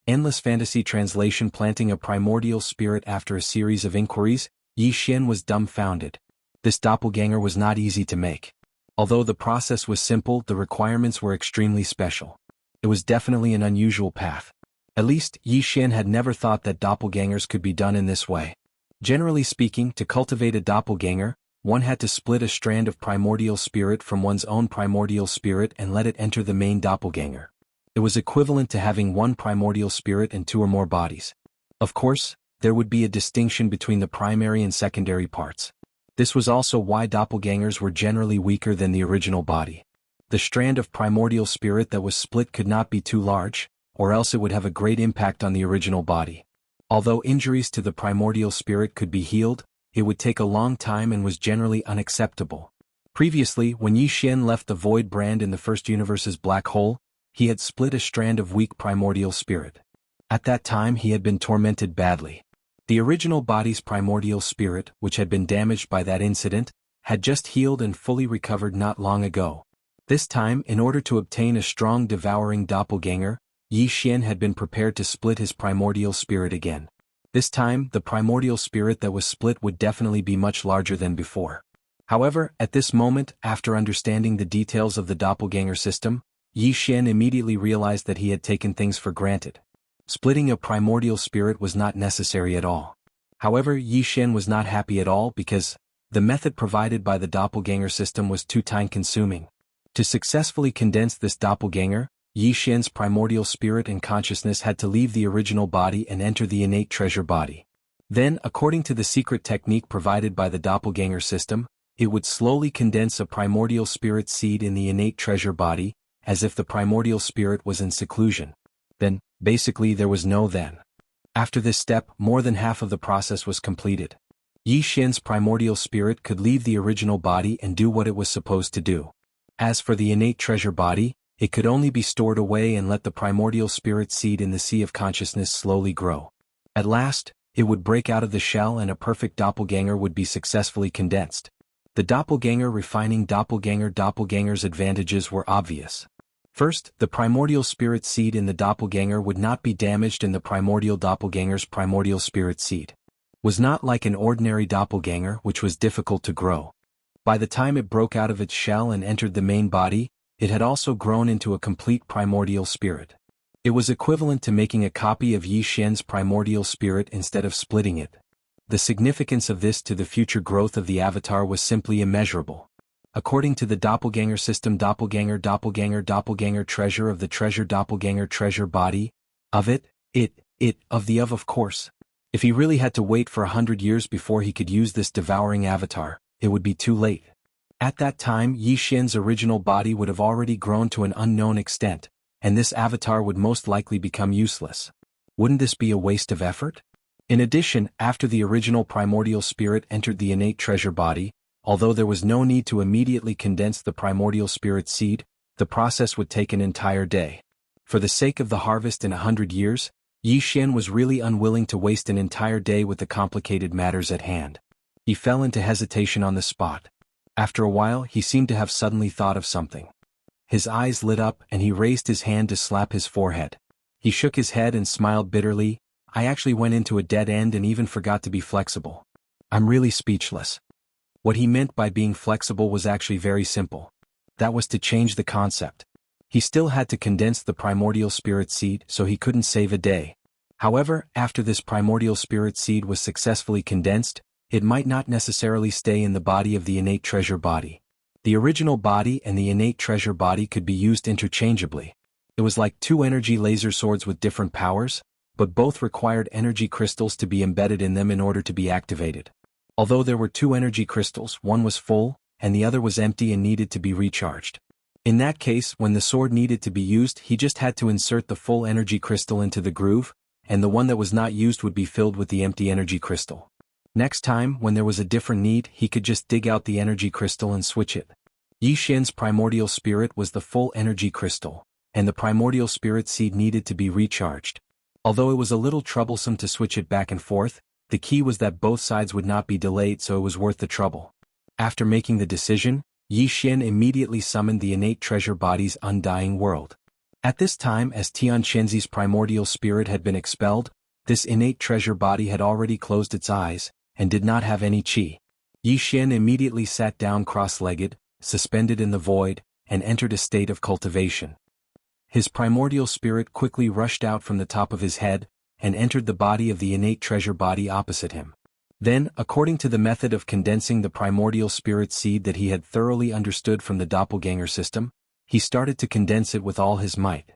Speaker 1: Endless Fantasy Translation. Planting a primordial spirit. After a series of inquiries, Yi Xian was dumbfounded. This doppelganger was not easy to make. Although the process was simple, the requirements were extremely special. It was definitely an unusual path. At least, Yi Xian had never thought that doppelgangers could be done in this way. Generally speaking, to cultivate a doppelganger, one had to split a strand of primordial spirit from one's own primordial spirit and let it enter the main doppelganger. It was equivalent to having one primordial spirit and two or more bodies. Of course, there would be a distinction between the primary and secondary parts. This was also why doppelgangers were generally weaker than the original body. The strand of primordial spirit that was split could not be too large, or else it would have a great impact on the original body. Although injuries to the primordial spirit could be healed, it would take a long time and was generally unacceptable. Previously, when Yi Xian left the Void Brand in the First Universe's black hole, he had split a strand of weak primordial spirit. At that time he had been tormented badly. The original body's primordial spirit, which had been damaged by that incident, had just healed and fully recovered not long ago. This time, in order to obtain a strong devouring doppelganger, Yi Xian had been prepared to split his primordial spirit again. This time, the primordial spirit that was split would definitely be much larger than before. However, at this moment, after understanding the details of the doppelganger system, Yi Xian immediately realized that he had taken things for granted. Splitting a primordial spirit was not necessary at all. However, Yi Xian was not happy at all because the method provided by the doppelganger system was too time-consuming. To successfully condense this doppelganger, Yi Xian's primordial spirit and consciousness had to leave the original body and enter the innate treasure body. Then, according to the secret technique provided by the doppelganger system, it would slowly condense a primordial spirit seed in the innate treasure body, as if the primordial spirit was in seclusion. Then, basically there was no then. After this step, more than half of the process was completed. Yi Xian's primordial spirit could leave the original body and do what it was supposed to do. As for the innate treasure body, it could only be stored away and let the primordial spirit seed in the sea of consciousness slowly grow. At last, it would break out of the shell and a perfect doppelganger would be successfully condensed. The doppelganger refining doppelganger's advantages were obvious. First, the primordial spirit seed in the doppelganger would not be damaged and the primordial doppelganger's primordial spirit seed was not like an ordinary doppelganger which was difficult to grow. By the time it broke out of its shell and entered the main body, it had also grown into a complete primordial spirit. It was equivalent to making a copy of Yi Xian's primordial spirit instead of splitting it. The significance of this to the future growth of the avatar was simply immeasurable. According to the doppelganger system, doppelganger treasure of the treasure, doppelganger treasure body, of it, of the of course. If he really had to wait for 100 years before he could use this devouring avatar, it would be too late. At that time, Yi Xian's original body would have already grown to an unknown extent, and this avatar would most likely become useless. Wouldn't this be a waste of effort? In addition, after the original primordial spirit entered the innate treasure body, although there was no need to immediately condense the primordial spirit seed, the process would take an entire day. For the sake of the harvest in 100 years, Yi Xian was really unwilling to waste an entire day with the complicated matters at hand. He fell into hesitation on the spot. After a while, he seemed to have suddenly thought of something. His eyes lit up and he raised his hand to slap his forehead. He shook his head and smiled bitterly. I actually went into a dead end and even forgot to be flexible. I'm really speechless. What he meant by being flexible was actually very simple. That was to change the concept. He still had to condense the primordial spirit seed, so he couldn't save a day. However, after this primordial spirit seed was successfully condensed, it might not necessarily stay in the body of the innate treasure body. The original body and the innate treasure body could be used interchangeably. It was like two energy laser swords with different powers, but both required energy crystals to be embedded in them in order to be activated. Although there were two energy crystals, one was full, and the other was empty and needed to be recharged. In that case, when the sword needed to be used, he just had to insert the full energy crystal into the groove, and the one that was not used would be filled with the empty energy crystal. Next time, when there was a different need, he could just dig out the energy crystal and switch it. Yi Xian's primordial spirit was the full energy crystal, and the primordial spirit seed needed to be recharged. Although it was a little troublesome to switch it back and forth, the key was that both sides would not be delayed, so it was worth the trouble. After making the decision, Yi Xian immediately summoned the innate treasure body's undying world. At this time, as Tian Shenzi's primordial spirit had been expelled, this innate treasure body had already closed its eyes, and did not have any qi. Yi Xian immediately sat down cross-legged, suspended in the void, and entered a state of cultivation. His primordial spirit quickly rushed out from the top of his head, and entered the body of the innate treasure body opposite him. Then, according to the method of condensing the primordial spirit seed that he had thoroughly understood from the doppelganger system, he started to condense it with all his might.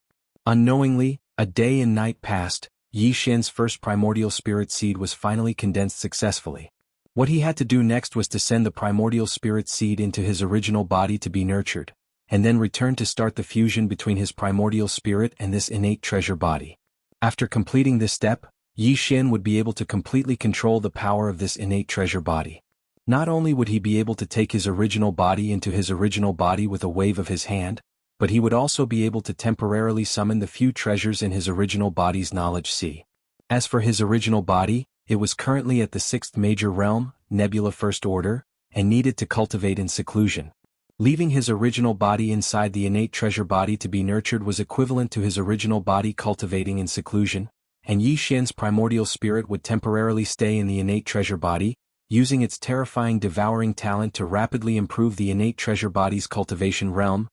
Speaker 1: Unknowingly, a day and night passed. Yi Xian's first primordial spirit seed was finally condensed successfully. What he had to do next was to send the primordial spirit seed into his original body to be nurtured, and then return to start the fusion between his primordial spirit and this innate treasure body. After completing this step, Yi Xian would be able to completely control the power of this innate treasure body. Not only would he be able to take his original body into his original body with a wave of his hand, but he would also be able to temporarily summon the few treasures in his original body's knowledge sea. As for his original body, it was currently at the 6th major realm, Nebula First Order, and needed to cultivate in seclusion. Leaving his original body inside the innate treasure body to be nurtured was equivalent to his original body cultivating in seclusion, and Yi Xian's primordial spirit would temporarily stay in the innate treasure body, using its terrifying devouring talent to rapidly improve the innate treasure body's cultivation realm.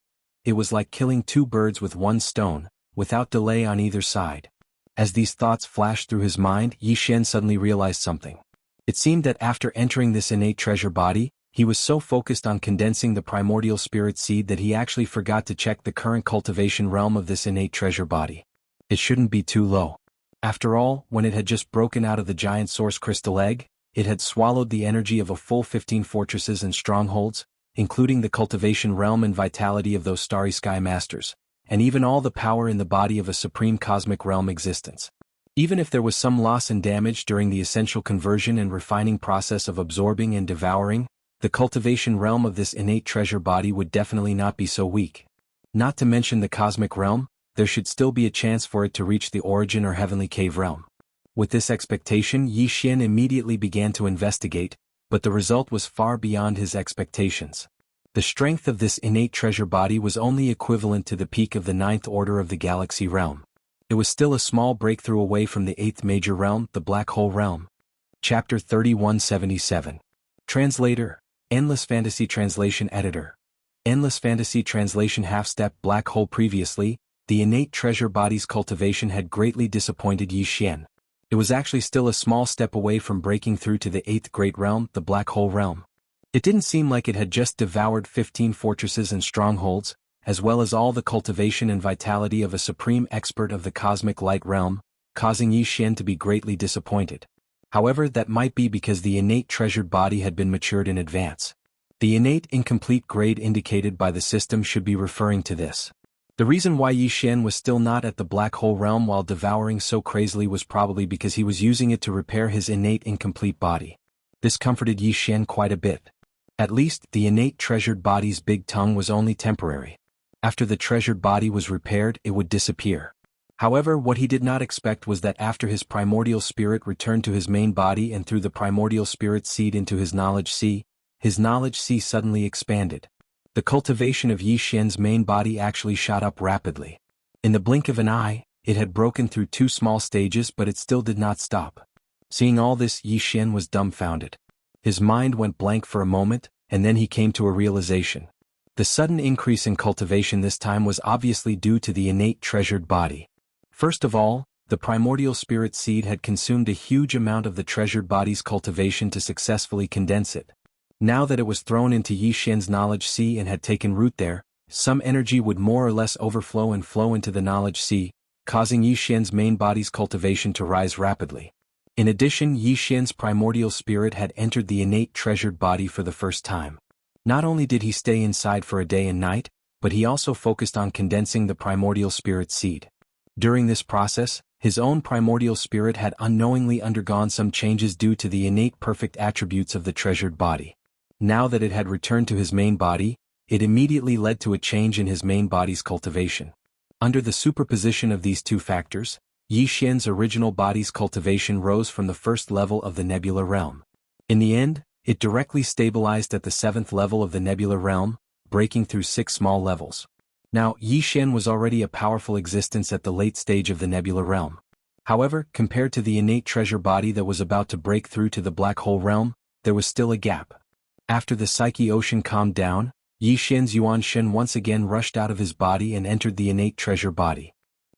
Speaker 1: It was like killing two birds with one stone, without delay on either side. As these thoughts flashed through his mind, Yi Xian suddenly realized something. It seemed that after entering this innate treasure body, he was so focused on condensing the primordial spirit seed that he actually forgot to check the current cultivation realm of this innate treasure body. It shouldn't be too low. After all, when it had just broken out of the giant source crystal egg, it had swallowed the energy of a full 15 fortresses and strongholds, including the cultivation realm and vitality of those starry sky masters, and even all the power in the body of a supreme cosmic realm existence. Even if there was some loss and damage during the essential conversion and refining process of absorbing and devouring, the cultivation realm of this innate treasure body would definitely not be so weak. Not to mention the cosmic realm, there should still be a chance for it to reach the origin or heavenly cave realm. With this expectation, Yi Xian immediately began to investigate, but the result was far beyond his expectations. The strength of this innate treasure body was only equivalent to the peak of the 9th order of the galaxy realm. It was still a small breakthrough away from the 8th major realm, the black hole realm. Chapter 3177. Translator. Endless Fantasy Translation Editor. Endless Fantasy Translation Half-Step Black Hole. Previously, the innate treasure body's cultivation had greatly disappointed Yi Xian. It was actually still a small step away from breaking through to the 8th great realm, the black hole realm. It didn't seem like it had just devoured 15 fortresses and strongholds, as well as all the cultivation and vitality of a supreme expert of the cosmic light realm, causing Yi Xian to be greatly disappointed. However, that might be because the innate treasured body had been matured in advance. The innate incomplete grade indicated by the system should be referring to this. The reason why Yi Xian was still not at the black hole realm while devouring so crazily was probably because he was using it to repair his innate incomplete body. This comforted Yi Xian quite a bit. At least, the innate treasured body's big tongue was only temporary. After the treasured body was repaired, it would disappear. However, what he did not expect was that after his primordial spirit returned to his main body and through the primordial spirit seed into his knowledge sea, his knowledge sea suddenly expanded. The cultivation of Yi Xian's main body actually shot up rapidly. In the blink of an eye, it had broken through 2 small stages, but it still did not stop. Seeing all this, Yi Xian was dumbfounded. His mind went blank for a moment, and then he came to a realization. The sudden increase in cultivation this time was obviously due to the innate treasured body. First of all, the primordial spirit seed had consumed a huge amount of the treasured body's cultivation to successfully condense it. Now that it was thrown into Yi Xian's knowledge sea and had taken root there, some energy would more or less overflow and flow into the knowledge sea, causing Yi Xian's main body's cultivation to rise rapidly. In addition, Yi Xian's primordial spirit had entered the innate treasured body for the first time. Not only did he stay inside for a day and night, but he also focused on condensing the primordial spirit seed. During this process, his own primordial spirit had unknowingly undergone some changes due to the innate perfect attributes of the treasured body. Now that it had returned to his main body, it immediately led to a change in his main body's cultivation. Under the superposition of these 2 factors, Yi Xian's original body's cultivation rose from the first level of the nebula realm. In the end, it directly stabilized at the 7th level of the nebula realm, breaking through 6 small levels. Now, Yi Xian was already a powerful existence at the late stage of the nebula realm. However, compared to the innate treasure body that was about to break through to the black hole realm, there was still a gap. After the psyche ocean calmed down, Yi Xian's Yuan Shen once again rushed out of his body and entered the innate treasure body.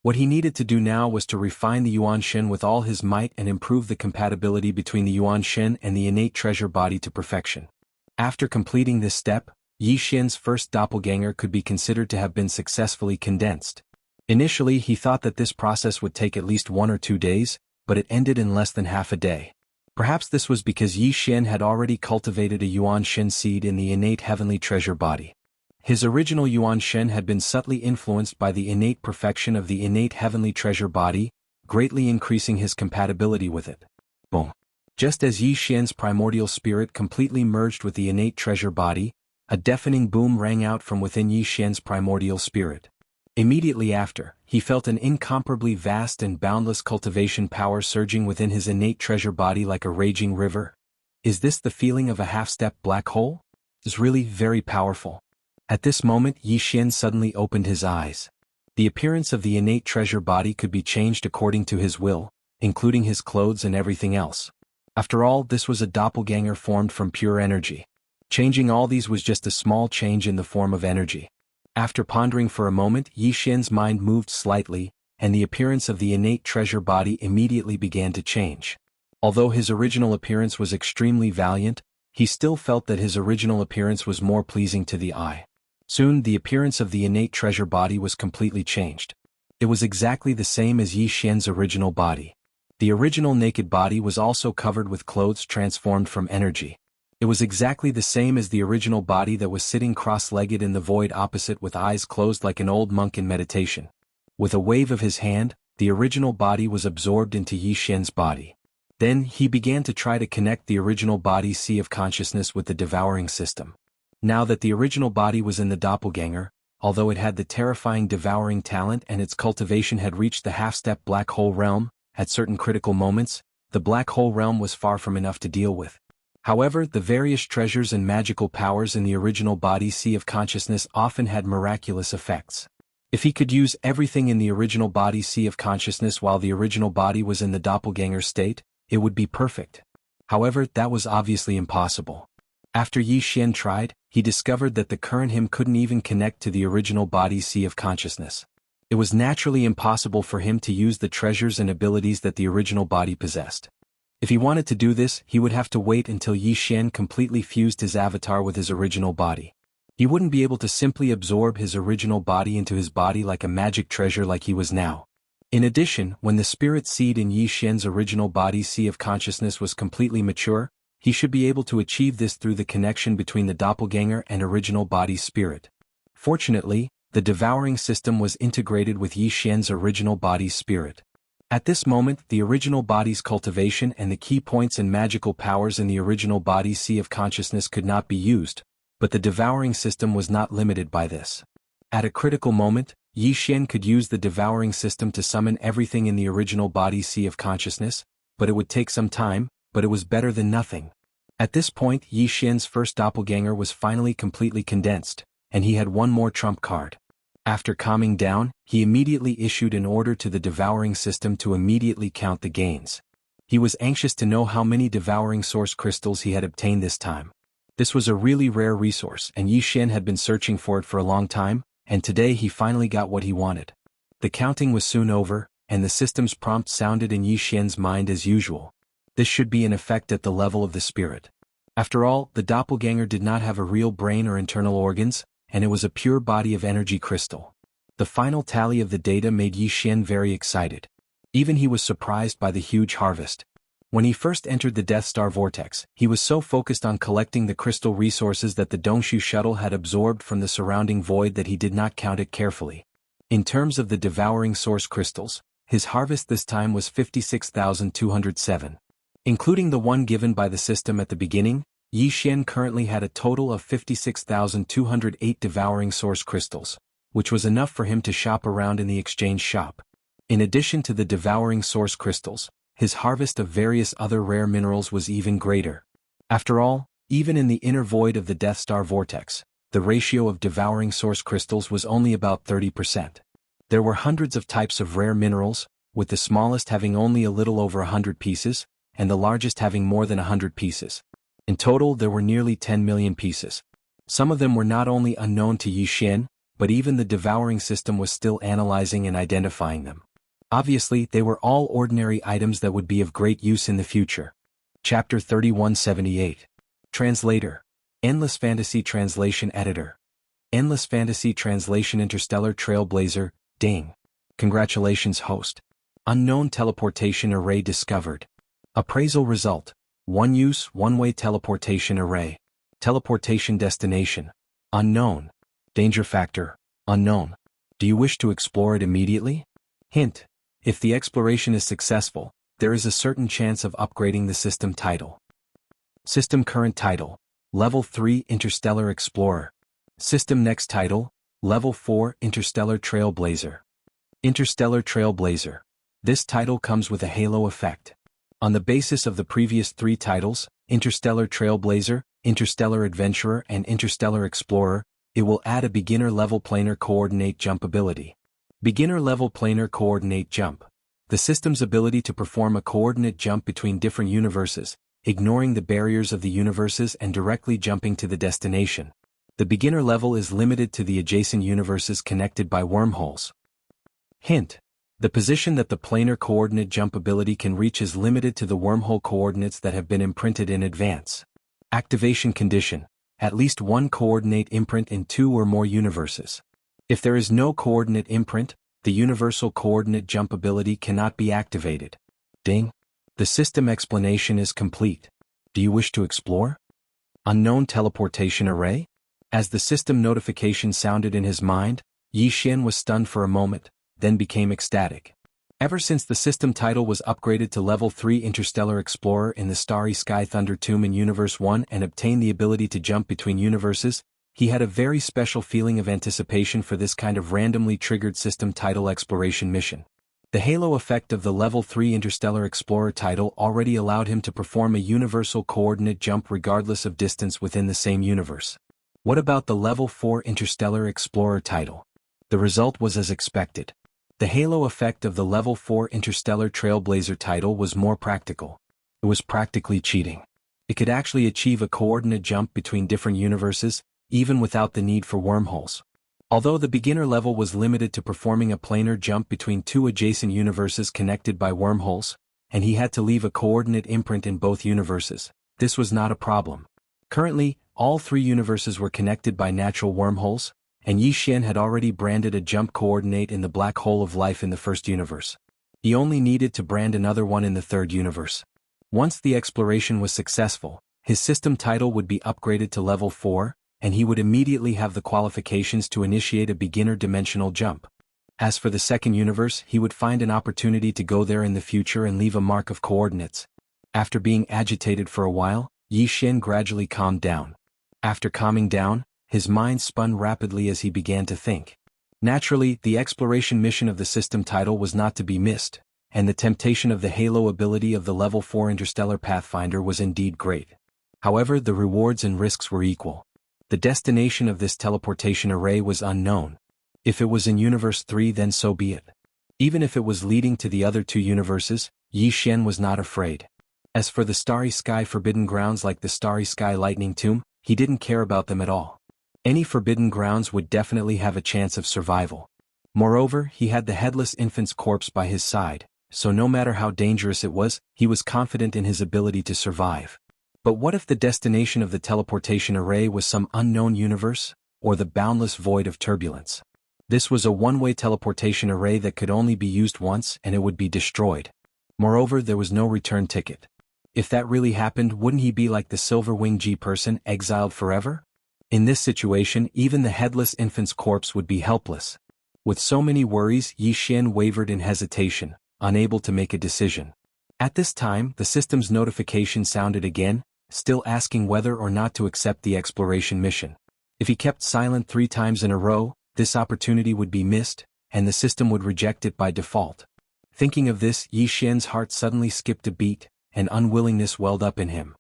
Speaker 1: What he needed to do now was to refine the Yuan Shen with all his might and improve the compatibility between the Yuan Shen and the innate treasure body to perfection. After completing this step, Yi Xian's first doppelganger could be considered to have been successfully condensed. Initially, he thought that this process would take at least 1 or 2 days, but it ended in less than half a day. Perhaps this was because Yi Xian had already cultivated a Yuan Shen seed in the innate heavenly treasure body. His original Yuan Shen had been subtly influenced by the innate perfection of the innate heavenly treasure body, greatly increasing his compatibility with it. Boom. Just as Yi Xian's primordial spirit completely merged with the innate treasure body, a deafening boom rang out from within Yi Xian's primordial spirit. Immediately after, he felt an incomparably vast and boundless cultivation power surging within his innate treasure body like a raging river. Is this the feeling of a half-step black hole? It's really very powerful. At this moment, Yi Xian suddenly opened his eyes. The appearance of the innate treasure body could be changed according to his will, including his clothes and everything else. After all, this was a doppelganger formed from pure energy. Changing all these was just a small change in the form of energy. After pondering for a moment, Yi Xian's mind moved slightly, and the appearance of the innate treasure body immediately began to change. Although his original appearance was extremely valiant, he still felt that his original appearance was more pleasing to the eye. Soon, the appearance of the innate treasure body was completely changed. It was exactly the same as Yi Xian's original body. The original naked body was also covered with clothes transformed from energy. It was exactly the same as the original body that was sitting cross-legged in the void opposite with eyes closed like an old monk in meditation. With a wave of his hand, the original body was absorbed into Yi Xian's body. Then, he began to try to connect the original body's sea of consciousness with the devouring system. Now that the original body was in the doppelganger, although it had the terrifying devouring talent and its cultivation had reached the half-step black hole realm, at certain critical moments, the black hole realm was far from enough to deal with. However, the various treasures and magical powers in the original body sea of consciousness often had miraculous effects. If he could use everything in the original body sea of consciousness while the original body was in the doppelganger state, it would be perfect. However, that was obviously impossible. After Yi Xian tried, he discovered that the current him couldn't even connect to the original body sea of consciousness. It was naturally impossible for him to use the treasures and abilities that the original body possessed. If he wanted to do this, he would have to wait until Yi Xian completely fused his avatar with his original body. He wouldn't be able to simply absorb his original body into his body like a magic treasure like he was now. In addition, when the spirit seed in Yi Xian's original body sea of consciousness was completely mature, he should be able to achieve this through the connection between the doppelganger and original body spirit. Fortunately, the devouring system was integrated with Yi Xian's original body spirit. At this moment, the original body's cultivation and the key points and magical powers in the original body sea of consciousness could not be used, but the devouring system was not limited by this. At a critical moment, Yi Xian could use the devouring system to summon everything in the original body sea of consciousness, but it would take some time, but it was better than nothing. At this point, Yi Xian's first doppelganger was finally completely condensed, and he had one more trump card. After calming down, he immediately issued an order to the devouring system to immediately count the gains. He was anxious to know how many devouring source crystals he had obtained this time. This was a really rare resource, and Yi Xian had been searching for it for a long time, and today he finally got what he wanted. The counting was soon over, and the system's prompt sounded in Yi Xian's mind as usual. This should be in effect at the level of the spirit. After all, the doppelganger did not have a real brain or internal organs, and it was a pure body of energy crystal. The final tally of the data made Yi Xian very excited. Even he was surprised by the huge harvest. When he first entered the Death Star vortex, he was so focused on collecting the crystal resources that the Dongshu shuttle had absorbed from the surrounding void that he did not count it carefully. In terms of the devouring source crystals, his harvest this time was 56,207. Including the one given by the system at the beginning, Yi Xian currently had a total of 56,208 devouring source crystals, which was enough for him to shop around in the exchange shop. In addition to the devouring source crystals, his harvest of various other rare minerals was even greater. After all, even in the inner void of the Death Star vortex, the ratio of devouring source crystals was only about 30%. There were hundreds of types of rare minerals, with the smallest having only a little over 100 pieces, and the largest having more than 100 pieces. In total, there were nearly 10 million pieces. Some of them were not only unknown to Yi Xian, but even the devouring system was still analyzing and identifying them. Obviously, they were all ordinary items that would be of great use in the future. Chapter 3178. Translator. Endless Fantasy Translation Editor. Endless Fantasy Translation Interstellar Trailblazer, Ding. Congratulations host. Unknown Teleportation Array discovered. Appraisal result. One use, one-way teleportation array. Teleportation destination. Unknown. Danger factor. Unknown. Do you wish to explore it immediately? Hint. If the exploration is successful, there is a certain chance of upgrading the system title. System current title. Level 3 Interstellar Explorer. System next title. Level 4 Interstellar Trailblazer. Interstellar Trailblazer. This title comes with a halo effect. On the basis of the previous 3 titles, Interstellar Trailblazer, Interstellar Adventurer and Interstellar Explorer, it will add a beginner-level planar coordinate jump ability. Beginner-level planar coordinate jump. The system's ability to perform a coordinate jump between different universes, ignoring the barriers of the universes and directly jumping to the destination. The beginner level is limited to the adjacent universes connected by wormholes. Hint. The position that the planar coordinate jump ability can reach is limited to the wormhole coordinates that have been imprinted in advance. Activation condition. At least one coordinate imprint in 2 or more universes. If there is no coordinate imprint, the universal coordinate jump ability cannot be activated. Ding. The system explanation is complete. Do you wish to explore? Unknown teleportation array? As the system notification sounded in his mind, Yi Xian was stunned for a moment, then became ecstatic. Ever since the system title was upgraded to Level 3 Interstellar Explorer in the Starry Sky Thunder Tomb in Universe 1 and obtained the ability to jump between universes, he had a very special feeling of anticipation for this kind of randomly triggered system title exploration mission. The halo effect of the Level 3 Interstellar Explorer title already allowed him to perform a universal coordinate jump regardless of distance within the same universe. What about the Level 4 Interstellar Explorer title? The result was as expected. The halo effect of the Level 4 Interstellar Trailblazer title was more practical. It was practically cheating. It could actually achieve a coordinate jump between different universes, even without the need for wormholes. Although the beginner level was limited to performing a planar jump between 2 adjacent universes connected by wormholes, and he had to leave a coordinate imprint in both universes. This was not a problem. Currently, all 3 universes were connected by natural wormholes, and Yi Xian had already branded a jump coordinate in the black hole of life in the first universe. He only needed to brand another one in the third universe. Once the exploration was successful, his system title would be upgraded to level 4, and he would immediately have the qualifications to initiate a beginner dimensional jump. As for the second universe, he would find an opportunity to go there in the future and leave a mark of coordinates. After being agitated for a while, Yi Xian gradually calmed down. After calming down, his mind spun rapidly as he began to think. Naturally, the exploration mission of the system title was not to be missed, and the temptation of the halo ability of the level 4 interstellar pathfinder was indeed great. However, the rewards and risks were equal. The destination of this teleportation array was unknown. If it was in Universe 3, then so be it. Even if it was leading to the other 2 universes, Yi Xian was not afraid. As for the Starry Sky Forbidden Grounds like the Starry Sky Lightning Tomb, he didn't care about them at all. Any forbidden grounds would definitely have a chance of survival. Moreover, he had the headless infant's corpse by his side, so no matter how dangerous it was, he was confident in his ability to survive. But what if the destination of the teleportation array was some unknown universe, or the boundless void of turbulence? This was a one-way teleportation array that could only be used once and it would be destroyed. Moreover, there was no return ticket. If that really happened, wouldn't he be like the Silver Wing G person, exiled forever? In this situation, even the headless infant's corpse would be helpless. With so many worries, Yi Xian wavered in hesitation, unable to make a decision. At this time, the system's notification sounded again, still asking whether or not to accept the exploration mission. If he kept silent 3 times in a row, this opportunity would be missed, and the system would reject it by default. Thinking of this, Yi Xian's heart suddenly skipped a beat, and unwillingness welled up in him.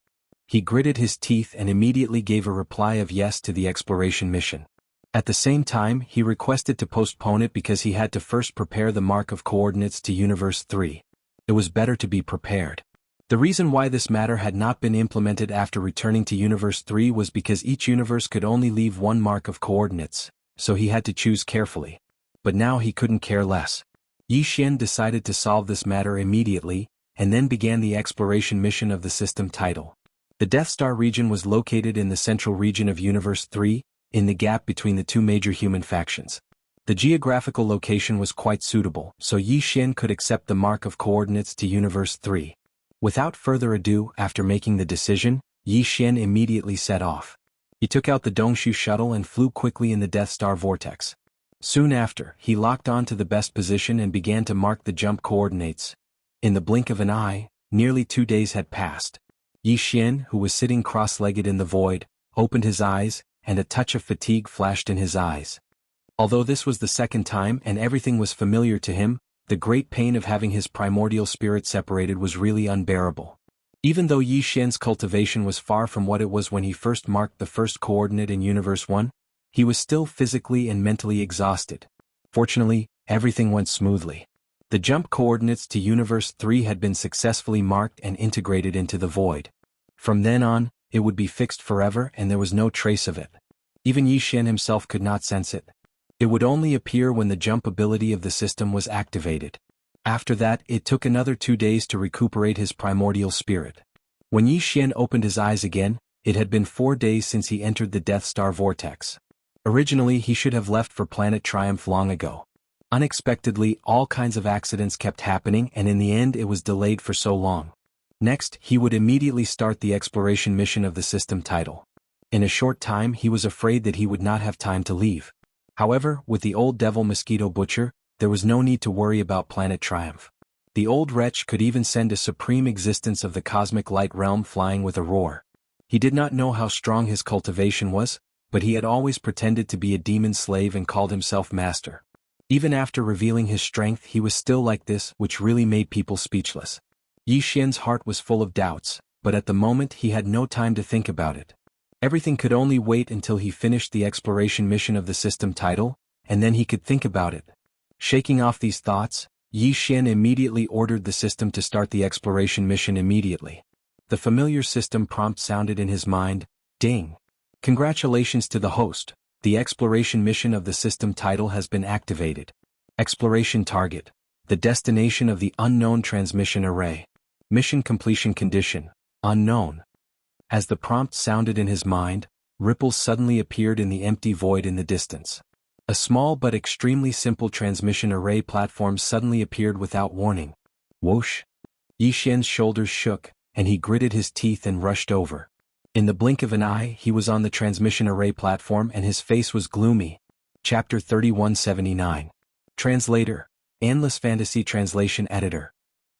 Speaker 1: He gritted his teeth and immediately gave a reply of yes to the exploration mission. At the same time, he requested to postpone it because he had to first prepare the mark of coordinates to Universe 3. It was better to be prepared. The reason why this matter had not been implemented after returning to Universe 3 was because each universe could only leave 1 mark of coordinates, so he had to choose carefully. But now he couldn't care less. Yi Xian decided to solve this matter immediately, and then began the exploration mission of the system title. The Death Star region was located in the central region of Universe 3, in the gap between the 2 major human factions. The geographical location was quite suitable, so Yi Xian could accept the mark of coordinates to Universe 3. Without further ado, after making the decision, Yi Xian immediately set off. He took out the Dongshu shuttle and flew quickly in the Death Star vortex. Soon after, he locked on to the best position and began to mark the jump coordinates. In the blink of an eye, nearly 2 days had passed. Yi Xian, who was sitting cross-legged in the void, opened his eyes, and a touch of fatigue flashed in his eyes. Although this was the second time and everything was familiar to him, the great pain of having his primordial spirit separated was really unbearable. Even though Yi Xian's cultivation was far from what it was when he first marked the first coordinate in Universe 1, he was still physically and mentally exhausted. Fortunately, everything went smoothly. The jump coordinates to Universe 3 had been successfully marked and integrated into the void. From then on, it would be fixed forever and there was no trace of it. Even Yi Xian himself could not sense it. It would only appear when the jump ability of the system was activated. After that, it took another 2 days to recuperate his primordial spirit. When Yi Xian opened his eyes again, it had been 4 days since he entered the Death Star vortex. Originally, he should have left for Planet Triumph long ago. Unexpectedly, all kinds of accidents kept happening and in the end it was delayed for so long. Next, he would immediately start the exploration mission of the system title. In a short time, he was afraid that he would not have time to leave. However, with the old devil mosquito butcher, there was no need to worry about Planet Triumph. The old wretch could even send a supreme existence of the cosmic light realm flying with a roar. He did not know how strong his cultivation was, but he had always pretended to be a demon slave and called himself master. Even after revealing his strength, he was still like this, which really made people speechless. Yi Xian's heart was full of doubts, but at the moment he had no time to think about it. Everything could only wait until he finished the exploration mission of the system title, and then he could think about it. Shaking off these thoughts, Yi Xian immediately ordered the system to start the exploration mission immediately. The familiar system prompt sounded in his mind, ding. Congratulations to the host, the exploration mission of the system title has been activated. Exploration target, the destination of the unknown transmission array. Mission completion condition, unknown. As the prompt sounded in his mind, ripples suddenly appeared in the empty void in the distance. A small but extremely simple transmission array platform suddenly appeared without warning. Whoosh! Yi Xian's shoulders shook, and he gritted his teeth and rushed over. In the blink of an eye, he was on the transmission array platform and his face was gloomy. Chapter 3179. Translator. Endless Fantasy Translation Editor.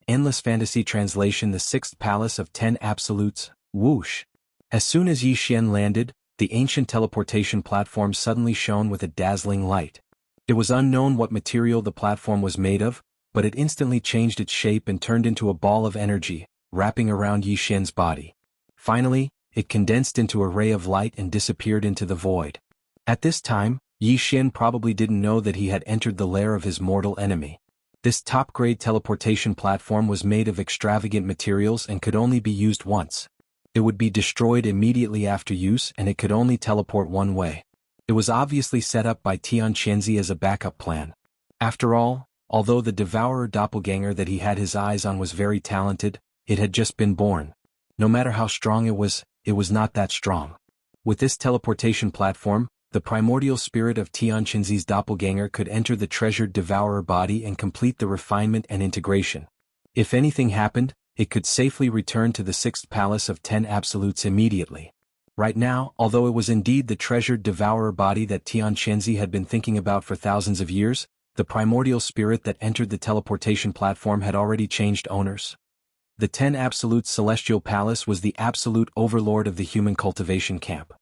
Speaker 1: Endless Fantasy Translation. The Sixth Palace of 10 Absolutes. Whoosh! As soon as Yi Xian landed, the ancient teleportation platform suddenly shone with a dazzling light. It was unknown what material the platform was made of, but it instantly changed its shape and turned into a ball of energy, wrapping around Yi Xian's body. Finally, it condensed into a ray of light and disappeared into the void. At this time, Yi Xian probably didn't know that he had entered the lair of his mortal enemy. This top-grade teleportation platform was made of extravagant materials and could only be used once. It would be destroyed immediately after use and it could only teleport one way. It was obviously set up by Tian Qianzi as a backup plan. After all, although the devourer doppelganger that he had his eyes on was very talented, it had just been born. No matter how strong it was not that strong. With this teleportation platform, the primordial spirit of Tian Qianzi's doppelganger could enter the treasured devourer body and complete the refinement and integration. If anything happened, it could safely return to the Sixth Palace of 10 Absolutes immediately. Right now, although it was indeed the treasured devourer body that Tian Qianzi had been thinking about for thousands of years, the primordial spirit that entered the teleportation platform had already changed owners. The 10 Absolutes Celestial Palace was the absolute overlord of the human cultivation camp.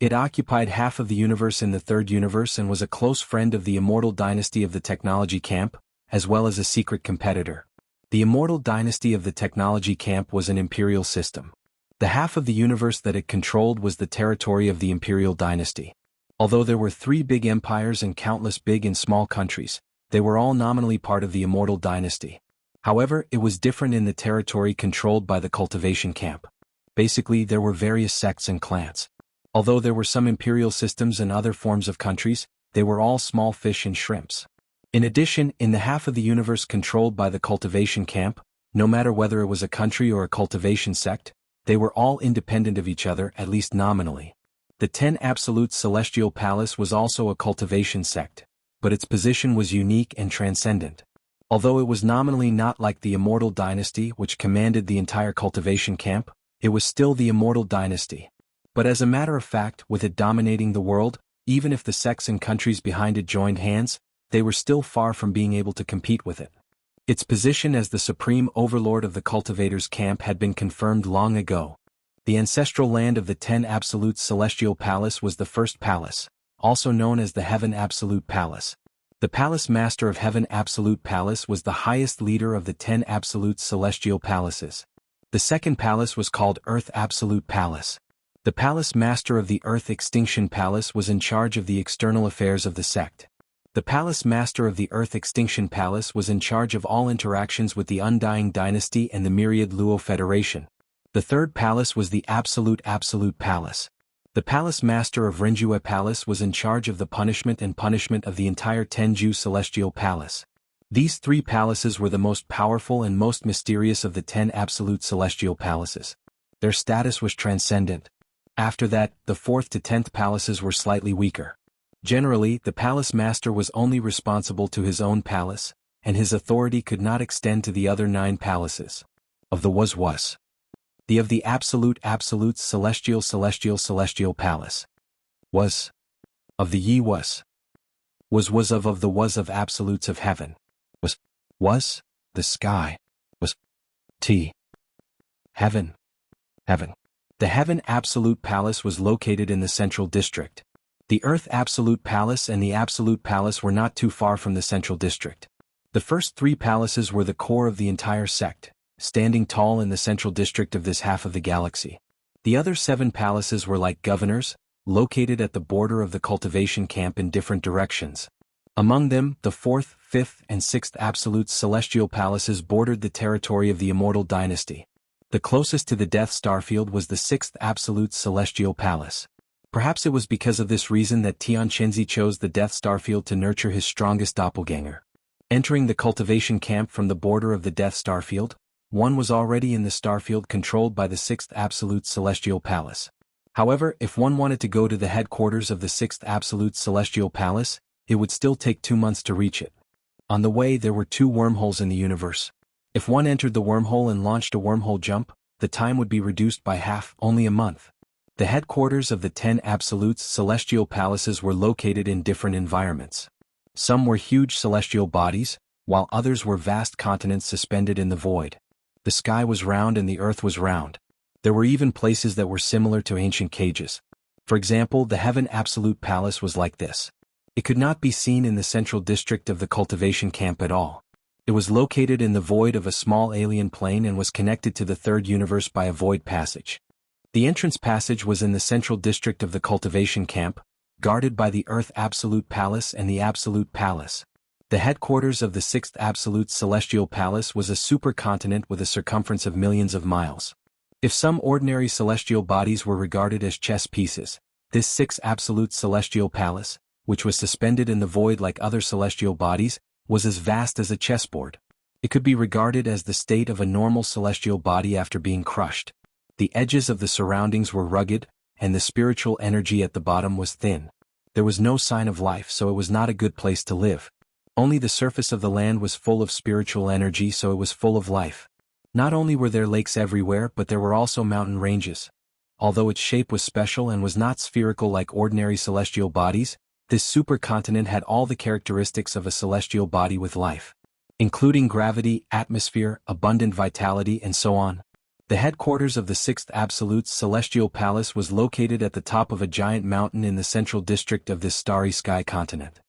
Speaker 1: It occupied half of the universe in the third universe and was a close friend of the immortal dynasty of the technology camp, as well as a secret competitor. The immortal dynasty of the technology camp was an imperial system. The half of the universe that it controlled was the territory of the imperial dynasty. Although there were 3 big empires and countless big and small countries, they were all nominally part of the immortal dynasty. However, it was different in the territory controlled by the cultivation camp. Basically, there were various sects and clans. Although there were some imperial systems and other forms of countries, they were all small fish and shrimps. In addition, in the half of the universe controlled by the cultivation camp, no matter whether it was a country or a cultivation sect, they were all independent of each other, at least nominally. The 10 Absolute Celestial Palace was also a cultivation sect, but its position was unique and transcendent. Although it was nominally not like the immortal dynasty which commanded the entire cultivation camp, it was still the immortal dynasty. But as a matter of fact, with it dominating the world, even if the sects and countries behind it joined hands, they were still far from being able to compete with it. Its position as the supreme overlord of the cultivators' camp had been confirmed long ago. The ancestral land of the 10 Absolute Celestial Palace was the first palace, also known as the Heaven Absolute Palace. The Palace Master of Heaven Absolute Palace was the highest leader of the 10 Absolute Celestial Palaces. The second palace was called Earth Absolute Palace. The Palace Master of the Earth Extinction Palace was in charge of the external affairs of the sect. The Palace Master of the Earth Extinction Palace was in charge of all interactions with the Undying Dynasty and the Myriad Luo Federation. The third palace was the Absolute Palace. The Palace Master of Renjue Palace was in charge of the punishment of the entire Tenju Celestial Palace. These 3 palaces were the most powerful and most mysterious of the 10 Absolute Celestial Palaces. Their status was transcendent. After that, the 4th to 10th palaces were slightly weaker. Generally, the Palace Master was only responsible to his own palace, and his authority could not extend to the other 9 palaces. Of the was. The of the Absolute Celestial Palace. Was. Of the Yi was. Was of the was of Absolutes of Heaven. Was. The sky. Was. Heaven. The Heaven Absolute Palace was located in the Central District. The Earth Absolute Palace and the Absolute Palace were not too far from the Central District. The first 3 palaces were the core of the entire sect, standing tall in the Central District of this half of the galaxy. The other 7 palaces were like governors, located at the border of the cultivation camp in different directions. Among them, the 4th, 5th, and 6th Absolute Celestial Palaces bordered the territory of the Immortal Dynasty. The closest to the Death Starfield was the 6th Absolute Celestial Palace. Perhaps it was because of this reason that Tian Qianzi chose the Death Starfield to nurture his strongest doppelganger. Entering the cultivation camp from the border of the Death Starfield, one was already in the starfield controlled by the 6th Absolute Celestial Palace. However, if one wanted to go to the headquarters of the 6th Absolute Celestial Palace, it would still take 2 months to reach it. On the way there were 2 wormholes in the universe. If one entered the wormhole and launched a wormhole jump, the time would be reduced by half, only a month. The headquarters of the 10 Absolute Celestial Palaces were located in different environments. Some were huge celestial bodies, while others were vast continents suspended in the void. The sky was round and the earth was round. There were even places that were similar to ancient cages. For example, the Heaven Absolute Palace was like this. It could not be seen in the central district of the cultivation camp at all. It was located in the void of a small alien plane and was connected to the third universe by a void passage. The entrance passage was in the central district of the cultivation camp, guarded by the Earth Absolute Palace and the Absolute Palace. The headquarters of the 6th Absolute Celestial Palace was a supercontinent with a circumference of millions of miles. If some ordinary celestial bodies were regarded as chess pieces, this 6th Absolute Celestial Palace, which was suspended in the void like other celestial bodies, was as vast as a chessboard. It could be regarded as the state of a normal celestial body after being crushed. The edges of the surroundings were rugged, and the spiritual energy at the bottom was thin. There was no sign of life, so it was not a good place to live. Only the surface of the land was full of spiritual energy, so it was full of life. Not only were there lakes everywhere, but there were also mountain ranges. Although its shape was special and was not spherical like ordinary celestial bodies, this supercontinent had all the characteristics of a celestial body with life, including gravity, atmosphere, abundant vitality, and so on. The headquarters of the 6th Absolute Celestial Palace was located at the top of a giant mountain in the central district of this starry sky continent.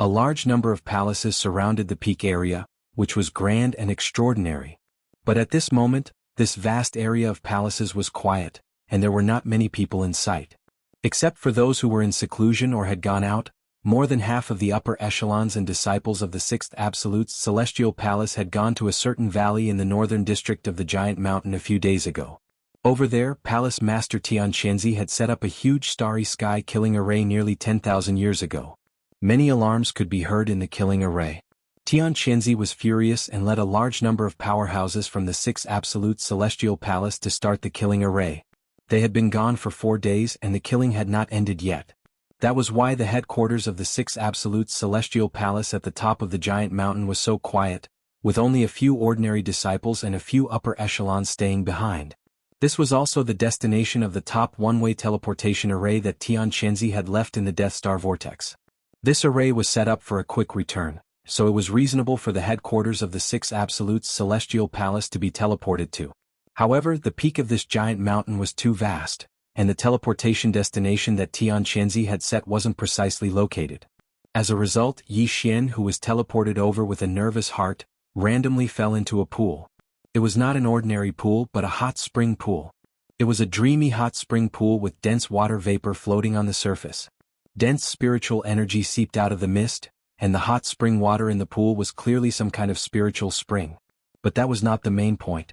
Speaker 1: A large number of palaces surrounded the peak area, which was grand and extraordinary. But at this moment, this vast area of palaces was quiet, and there were not many people in sight. Except for those who were in seclusion or had gone out, more than half of the upper echelons and disciples of the 6th Absolute Celestial Palace had gone to a certain valley in the northern district of the giant mountain a few days ago. Over there, Palace Master Tianqianzi had set up a huge starry sky killing array nearly 10,000 years ago. Many alarms could be heard in the killing array. Tianqianzi was furious and led a large number of powerhouses from the 6th Absolute Celestial Palace to start the killing array. They had been gone for 4 days and the killing had not ended yet. That was why the headquarters of the 6th Absolute Celestial Palace at the top of the giant mountain was so quiet, with only a few ordinary disciples and a few upper echelons staying behind. This was also the destination of the top one-way teleportation array that Tianqianzi had left in the Death Star Vortex. This array was set up for a quick return, so it was reasonable for the headquarters of the 6th Absolute Celestial Palace to be teleported to. However, the peak of this giant mountain was too vast, and the teleportation destination that Tianqianzi had set wasn't precisely located. As a result, Yi Xian, who was teleported over with a nervous heart, randomly fell into a pool. It was not an ordinary pool but a hot spring pool. It was a dreamy hot spring pool with dense water vapor floating on the surface. Dense spiritual energy seeped out of the mist, and the hot spring water in the pool was clearly some kind of spiritual spring. But that was not the main point.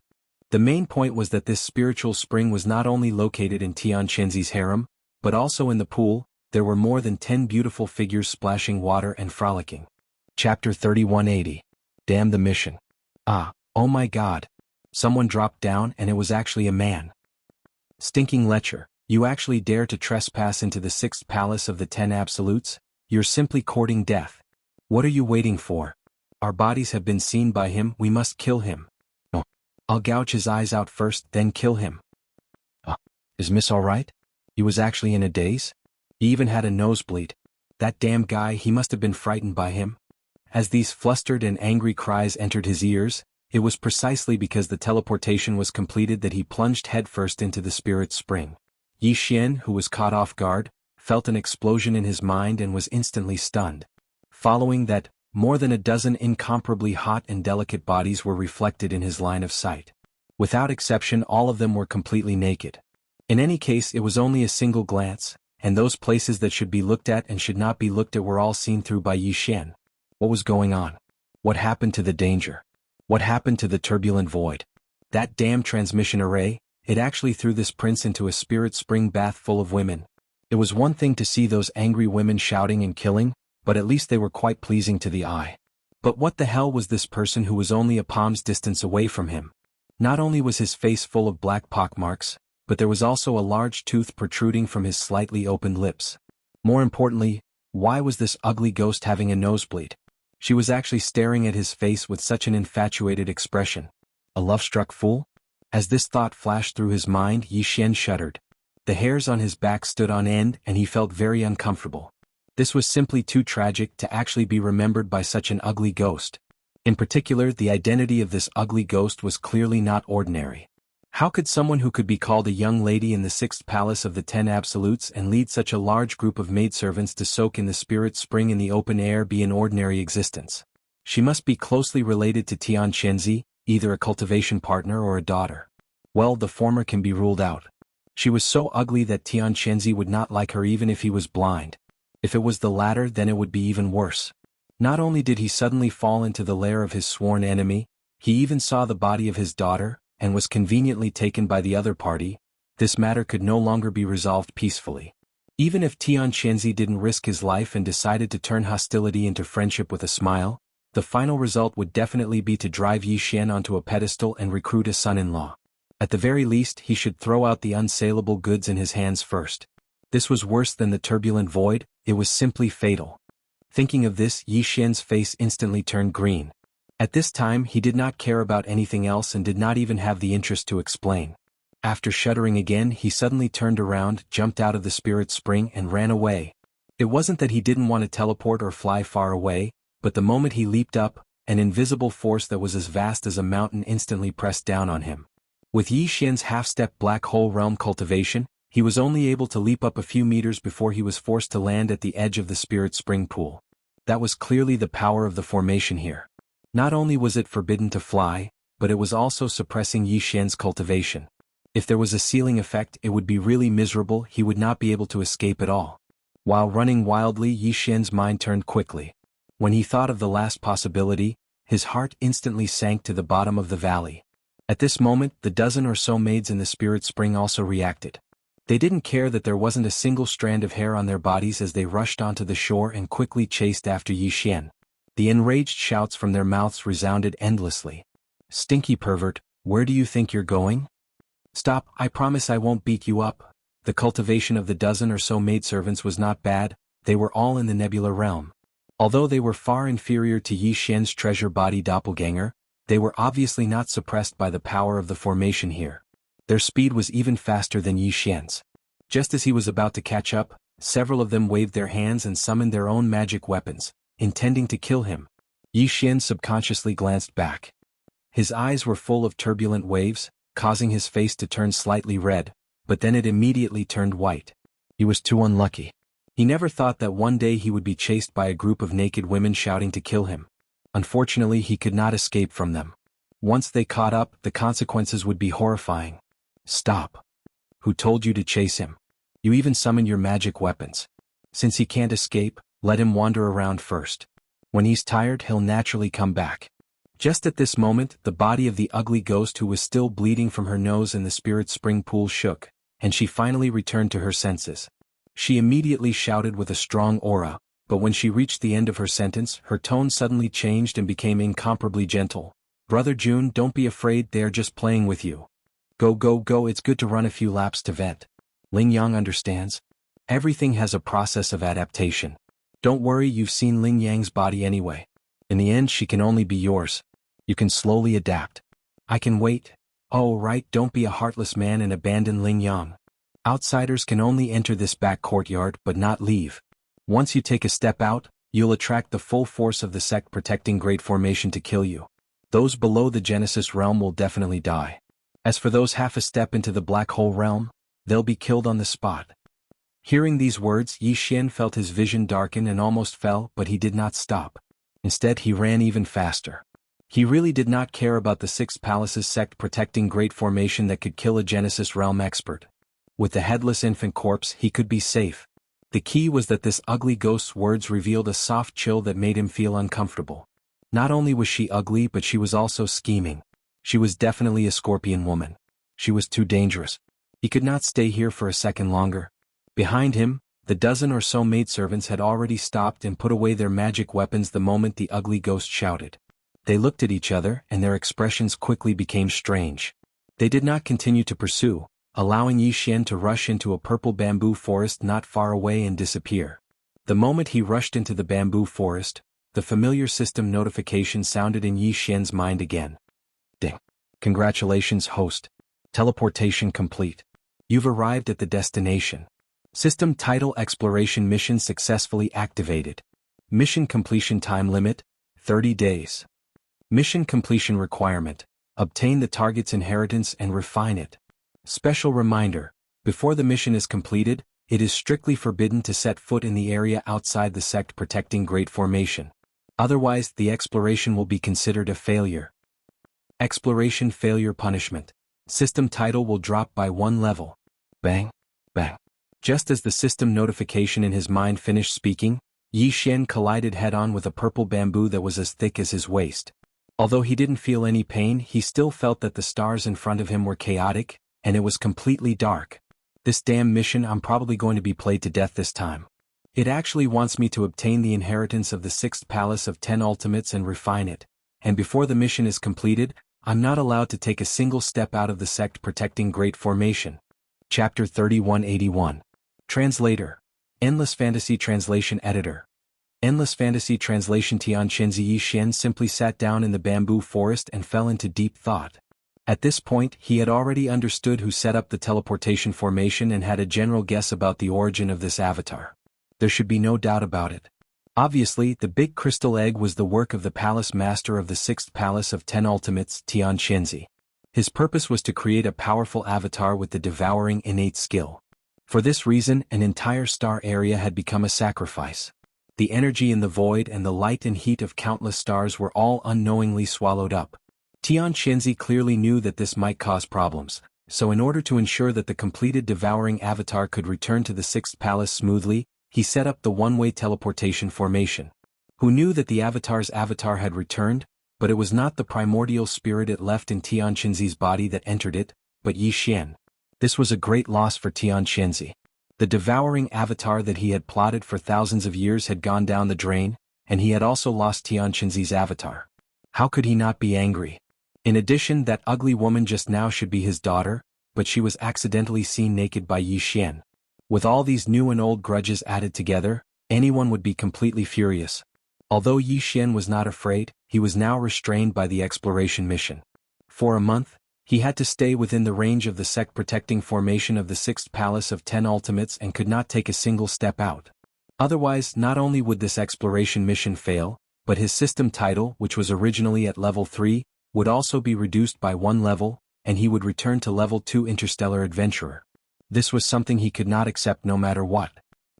Speaker 1: The main point was that this spiritual spring was not only located in Tianqianzi's harem, but also in the pool. There were more than 10 beautiful figures splashing water and frolicking. Chapter 3180. Damn the mission. Oh my god. Someone dropped down and it was actually a man. Stinking lecher, you actually dare to trespass into the 6th palace of the 10 absolutes? You're simply courting death. What are you waiting for? Our bodies have been seen by him, we must kill him. No. I'll gouge his eyes out first, then kill him. Is Miss alright? He was actually in a daze? He even had a nosebleed. That damn guy, he must have been frightened by him. As these flustered and angry cries entered his ears, it was precisely because the teleportation was completed that he plunged headfirst into the spirit spring. Yi Xian, who was caught off guard, felt an explosion in his mind and was instantly stunned. Following that, more than a dozen incomparably hot and delicate bodies were reflected in his line of sight. Without exception, all of them were completely naked. In any case, it was only a single glance, and those places that should be looked at and should not be looked at were all seen through by Yi Xian. What was going on? What happened to the danger? What happened to the turbulent void? That damn transmission array, it actually threw this prince into a spirit spring bath full of women. It was one thing to see those angry women shouting and killing, but at least they were quite pleasing to the eye. But what the hell was this person who was only a palm's distance away from him? Not only was his face full of black pockmarks, but there was also a large tooth protruding from his slightly opened lips. More importantly, why was this ugly ghost having a nosebleed? She was actually staring at his face with such an infatuated expression. A love-struck fool? As this thought flashed through his mind, Yi Xian shuddered. The hairs on his back stood on end and he felt very uncomfortable. This was simply too tragic to actually be remembered by such an ugly ghost. In particular, the identity of this ugly ghost was clearly not ordinary. How could someone who could be called a young lady in the 6th palace of the 10 absolutes and lead such a large group of maidservants to soak in the spirit spring in the open air be an ordinary existence? She must be closely related to Tian Qianzi, either a cultivation partner or a daughter. Well, the former can be ruled out. She was so ugly that Tian Qianzi would not like her even if he was blind. If it was the latter, then it would be even worse. Not only did he suddenly fall into the lair of his sworn enemy, he even saw the body of his daughter, and was conveniently taken by the other party. This matter could no longer be resolved peacefully. Even if Tian Qianzi didn't risk his life and decided to turn hostility into friendship with a smile, the final result would definitely be to drive Yi Xian onto a pedestal and recruit a son-in-law. At the very least, he should throw out the unsaleable goods in his hands first. This was worse than the turbulent void, it was simply fatal. Thinking of this, Yi Xian's face instantly turned green. At this time he did not care about anything else and did not even have the interest to explain. After shuddering again, he suddenly turned around, jumped out of the spirit spring and ran away. It wasn't that he didn't want to teleport or fly far away, but the moment he leaped up, an invisible force that was as vast as a mountain instantly pressed down on him. With Yi Xian's half-step black hole realm cultivation, he was only able to leap up a few meters before he was forced to land at the edge of the spirit spring pool. That was clearly the power of the formation here. Not only was it forbidden to fly, but it was also suppressing Yi Xian's cultivation. If there was a ceiling effect, it would be really miserable, he would not be able to escape at all. While running wildly, Yi Xian's mind turned quickly. When he thought of the last possibility, his heart instantly sank to the bottom of the valley. At this moment, the dozen or so maids in the spirit spring also reacted. They didn't care that there wasn't a single strand of hair on their bodies as they rushed onto the shore and quickly chased after Yi Xian. The enraged shouts from their mouths resounded endlessly. "Stinky pervert, where do you think you're going? Stop, I promise I won't beat you up." The cultivation of the dozen or so maidservants was not bad, they were all in the nebula realm. Although they were far inferior to Yi Xian's treasure body doppelganger, they were obviously not suppressed by the power of the formation here. Their speed was even faster than Yi Xian's. Just as he was about to catch up, several of them waved their hands and summoned their own magic weapons, intending to kill him. Yi Xian subconsciously glanced back. His eyes were full of turbulent waves, causing his face to turn slightly red, but then it immediately turned white. He was too unlucky. He never thought that one day he would be chased by a group of naked women shouting to kill him. Unfortunately, he could not escape from them. Once they caught up, the consequences would be horrifying. Stop. Who told you to chase him? You even summoned your magic weapons. Since he can't escape, let him wander around first. When he's tired, he'll naturally come back. Just at this moment, the body of the ugly ghost who was still bleeding from her nose in the spirit spring pool shook, and she finally returned to her senses. She immediately shouted with a strong aura, but when she reached the end of her sentence, her tone suddenly changed and became incomparably gentle. "Brother Jun, don't be afraid, they're just playing with you. Go go go, it's good to run a few laps to vent. Ling Yang understands. Everything has a process of adaptation. Don't worry, you've seen Ling Yang's body anyway. In the end she can only be yours. You can slowly adapt. I can wait. Oh right, don't be a heartless man and abandon Ling Yang. Outsiders can only enter this back courtyard but not leave. Once you take a step out, you'll attract the full force of the sect protecting Great Formation to kill you. Those below the Genesis realm will definitely die. As for those half a step into the black hole realm, they'll be killed on the spot." Hearing these words, Yi Xian felt his vision darken and almost fell, but he did not stop. Instead he ran even faster. He really did not care about the 6 Palaces sect protecting Great Formation that could kill a Genesis realm expert. With the headless infant corpse he could be safe. The key was that this ugly ghost's words revealed a soft chill that made him feel uncomfortable. Not only was she ugly, but she was also scheming. She was definitely a scorpion woman. She was too dangerous. He could not stay here for a second longer. Behind him, the dozen or so maidservants had already stopped and put away their magic weapons the moment the ugly ghost shouted. They looked at each other and their expressions quickly became strange. They did not continue to pursue, allowing Yi Xian to rush into a purple bamboo forest not far away and disappear. The moment he rushed into the bamboo forest, the familiar system notification sounded in Yi Xian's mind again. Ding. Congratulations, host. Teleportation complete. You've arrived at the destination. System title exploration mission successfully activated. Mission completion time limit, 30 days. Mission completion requirement, obtain the target's inheritance and refine it. Special reminder, before the mission is completed, it is strictly forbidden to set foot in the area outside the sect protecting Great Formation. Otherwise, the exploration will be considered a failure. Exploration failure punishment. System title will drop by 1 level. Bang, bang. Just as the system notification in his mind finished speaking, Yi Xian collided head-on with a purple bamboo that was as thick as his waist. Although he didn't feel any pain, he still felt that the stars in front of him were chaotic, and it was completely dark. This damn mission, I'm probably going to be played to death this time. It actually wants me to obtain the inheritance of the 6th Palace of 10 Ultimates and refine it, and before the mission is completed, I'm not allowed to take a single step out of the sect protecting Great Formation. Chapter 3181. Translator. Endless Fantasy Translation Editor. Endless Fantasy Translation. Tianqinzi Yi Xian simply sat down in the bamboo forest and fell into deep thought. At this point, he had already understood who set up the teleportation formation and had a general guess about the origin of this avatar. There should be no doubt about it. Obviously, the big crystal egg was the work of the palace master of the 6th Palace of 10 Ultimates, Tianqinzi. His purpose was to create a powerful avatar with the devouring innate skill. For this reason, an entire star area had become a sacrifice. The energy in the void and the light and heat of countless stars were all unknowingly swallowed up. Tianqinzi clearly knew that this might cause problems, so in order to ensure that the completed devouring avatar could return to the 6th Palace smoothly, he set up the one-way teleportation formation. Who knew that the avatar's avatar had returned, but it was not the primordial spirit it left in Tianqinzi's body that entered it, but Yi Xian. This was a great loss for Tianqinzi. The devouring avatar that he had plotted for thousands of years had gone down the drain, and he had also lost Tianqinzi's avatar. How could he not be angry? In addition, that ugly woman just now should be his daughter, but she was accidentally seen naked by Yi Xian. With all these new and old grudges added together, anyone would be completely furious. Although Yi Xian was not afraid, he was now restrained by the exploration mission. For a month, he had to stay within the range of the sect-protecting formation of the 6th Palace of 10 Ultimates and could not take a single step out. Otherwise, not only would this exploration mission fail, but his system title, which was originally at level 3, would also be reduced by 1 level, and he would return to level 2 Interstellar Adventurer. This was something he could not accept no matter what.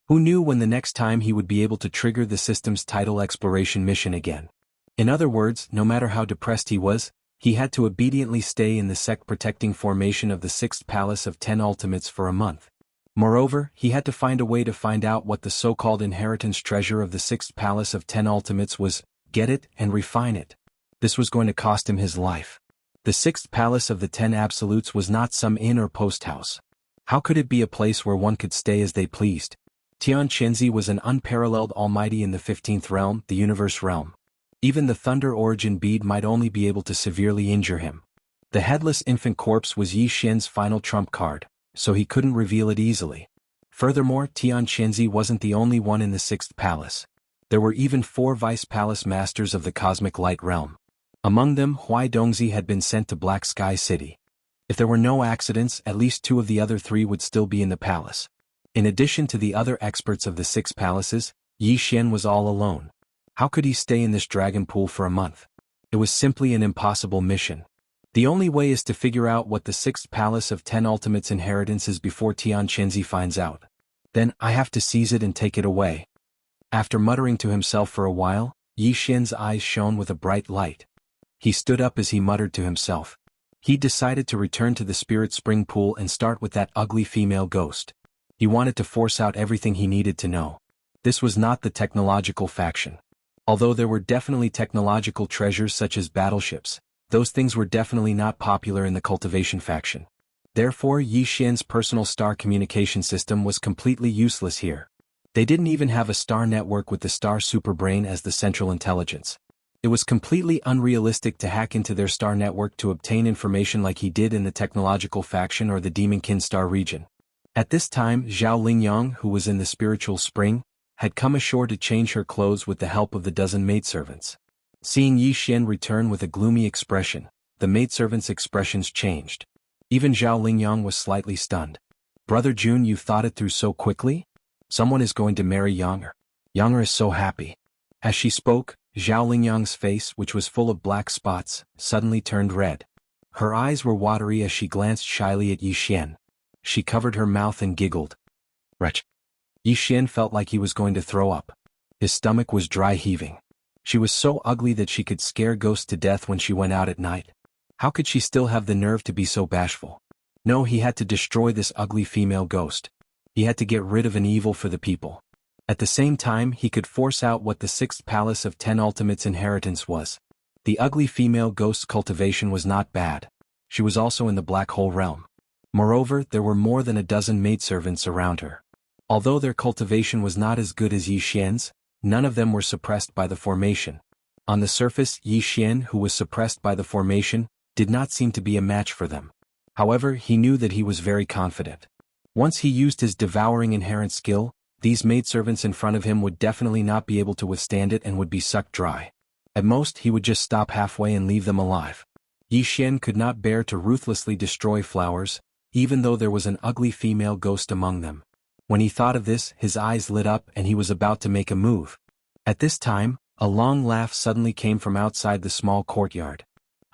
Speaker 1: Who knew when the next time he would be able to trigger the system's title exploration mission again? In other words, no matter how depressed he was, he had to obediently stay in the sect-protecting formation of the 6th Palace of 10 Ultimates for a month. Moreover, he had to find a way to find out what the so-called inheritance treasure of the 6th Palace of 10 Ultimates was, get it, and refine it. This was going to cost him his life. The 6th Palace of the 10 Absolutes was not some inn or post house. How could it be a place where one could stay as they pleased? Tianqinzi was an unparalleled almighty in the 15th realm, the universe realm. Even the Thunder Origin bead might only be able to severely injure him. The headless infant corpse was Yi Xian's final trump card, so he couldn't reveal it easily. Furthermore, Tianqinzi wasn't the only one in the 6th Palace. There were even 4 Vice Palace Masters of the Cosmic Light Realm. Among them, Huai Dongzi had been sent to Black Sky City. If there were no accidents, at least 2 of the other 3 would still be in the palace. In addition to the other experts of the 6 palaces, Yi Xian was all alone. How could he stay in this dragon pool for a month? It was simply an impossible mission. The only way is to figure out what the 6th Palace of 10 Ultimates inheritance is before Tianqinzi finds out. Then, I have to seize it and take it away. After muttering to himself for a while, Yi Xian's eyes shone with a bright light. He stood up as he muttered to himself. He decided to return to the Spirit Spring Pool and start with that ugly female ghost. He wanted to force out everything he needed to know. This was not the technological faction. Although there were definitely technological treasures such as battleships, those things were definitely not popular in the cultivation faction. Therefore, Yi Xian's personal star communication system was completely useless here. They didn't even have a star network with the star superbrain as the central intelligence. It was completely unrealistic to hack into their star network to obtain information like he did in the technological faction or the Demonkin star region. At this time, Zhao Lingyang, who was in the spiritual spring, had come ashore to change her clothes with the help of the dozen maidservants. Seeing Yi Xian return with a gloomy expression, the maidservants' expressions changed. Even Zhao Lingyang was slightly stunned. "Brother Jun, you thought it through so quickly? Someone is going to marry Younger. Younger is so happy." As she spoke, Zhao Lingyang's face, which was full of black spots, suddenly turned red. Her eyes were watery as she glanced shyly at Yi Xian. She covered her mouth and giggled. "Wretch." Yi Xian felt like he was going to throw up. His stomach was dry heaving. She was so ugly that she could scare ghosts to death when she went out at night. How could she still have the nerve to be so bashful? No, he had to destroy this ugly female ghost. He had to get rid of an evil for the people. At the same time, he could force out what the sixth palace of 10 Ultimates inheritance was. The ugly female ghost's cultivation was not bad. She was also in the black hole realm. Moreover, there were more than a dozen maidservants around her. Although their cultivation was not as good as Yi Xian's, none of them were suppressed by the formation. On the surface, Yi Xian, who was suppressed by the formation, did not seem to be a match for them. However, he knew that he was very confident. Once he used his devouring inherent skill, these maidservants in front of him would definitely not be able to withstand it and would be sucked dry. At most, he would just stop halfway and leave them alive. Yi Xian could not bear to ruthlessly destroy flowers, even though there was an ugly female ghost among them. When he thought of this, his eyes lit up and he was about to make a move. At this time, a long laugh suddenly came from outside the small courtyard.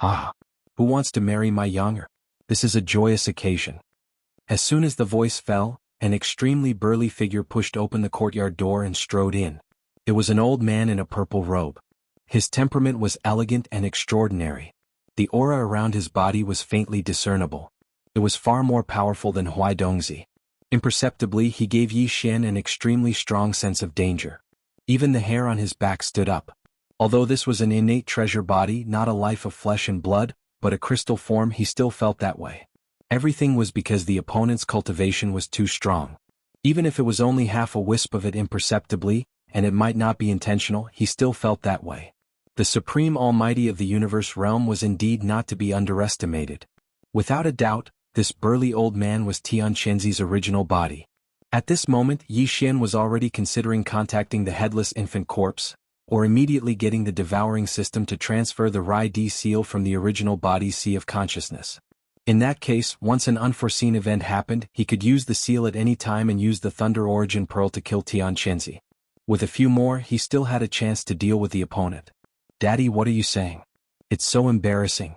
Speaker 1: "Ah! Who wants to marry my Younger? This is a joyous occasion." As soon as the voice fell, an extremely burly figure pushed open the courtyard door and strode in. It was an old man in a purple robe. His temperament was elegant and extraordinary. The aura around his body was faintly discernible. It was far more powerful than Huai Dongzi. Imperceptibly, he gave Yi Xian an extremely strong sense of danger. Even the hair on his back stood up. Although this was an innate treasure body, not a life of flesh and blood, but a crystal form, he still felt that way. Everything was because the opponent's cultivation was too strong. Even if it was only half a wisp of it imperceptibly, and it might not be intentional, he still felt that way. The supreme almighty of the universe realm was indeed not to be underestimated. Without a doubt, this burly old man was Tian Chenzi's original body. At this moment, Yi Xian was already considering contacting the headless infant corpse, or immediately getting the devouring system to transfer the Rai D seal from the original body's sea of consciousness. In that case, once an unforeseen event happened, he could use the seal at any time and use the Thunder Origin Pearl to kill Tian Chenzi. With a few more, he still had a chance to deal with the opponent. "Daddy, what are you saying? It's so embarrassing."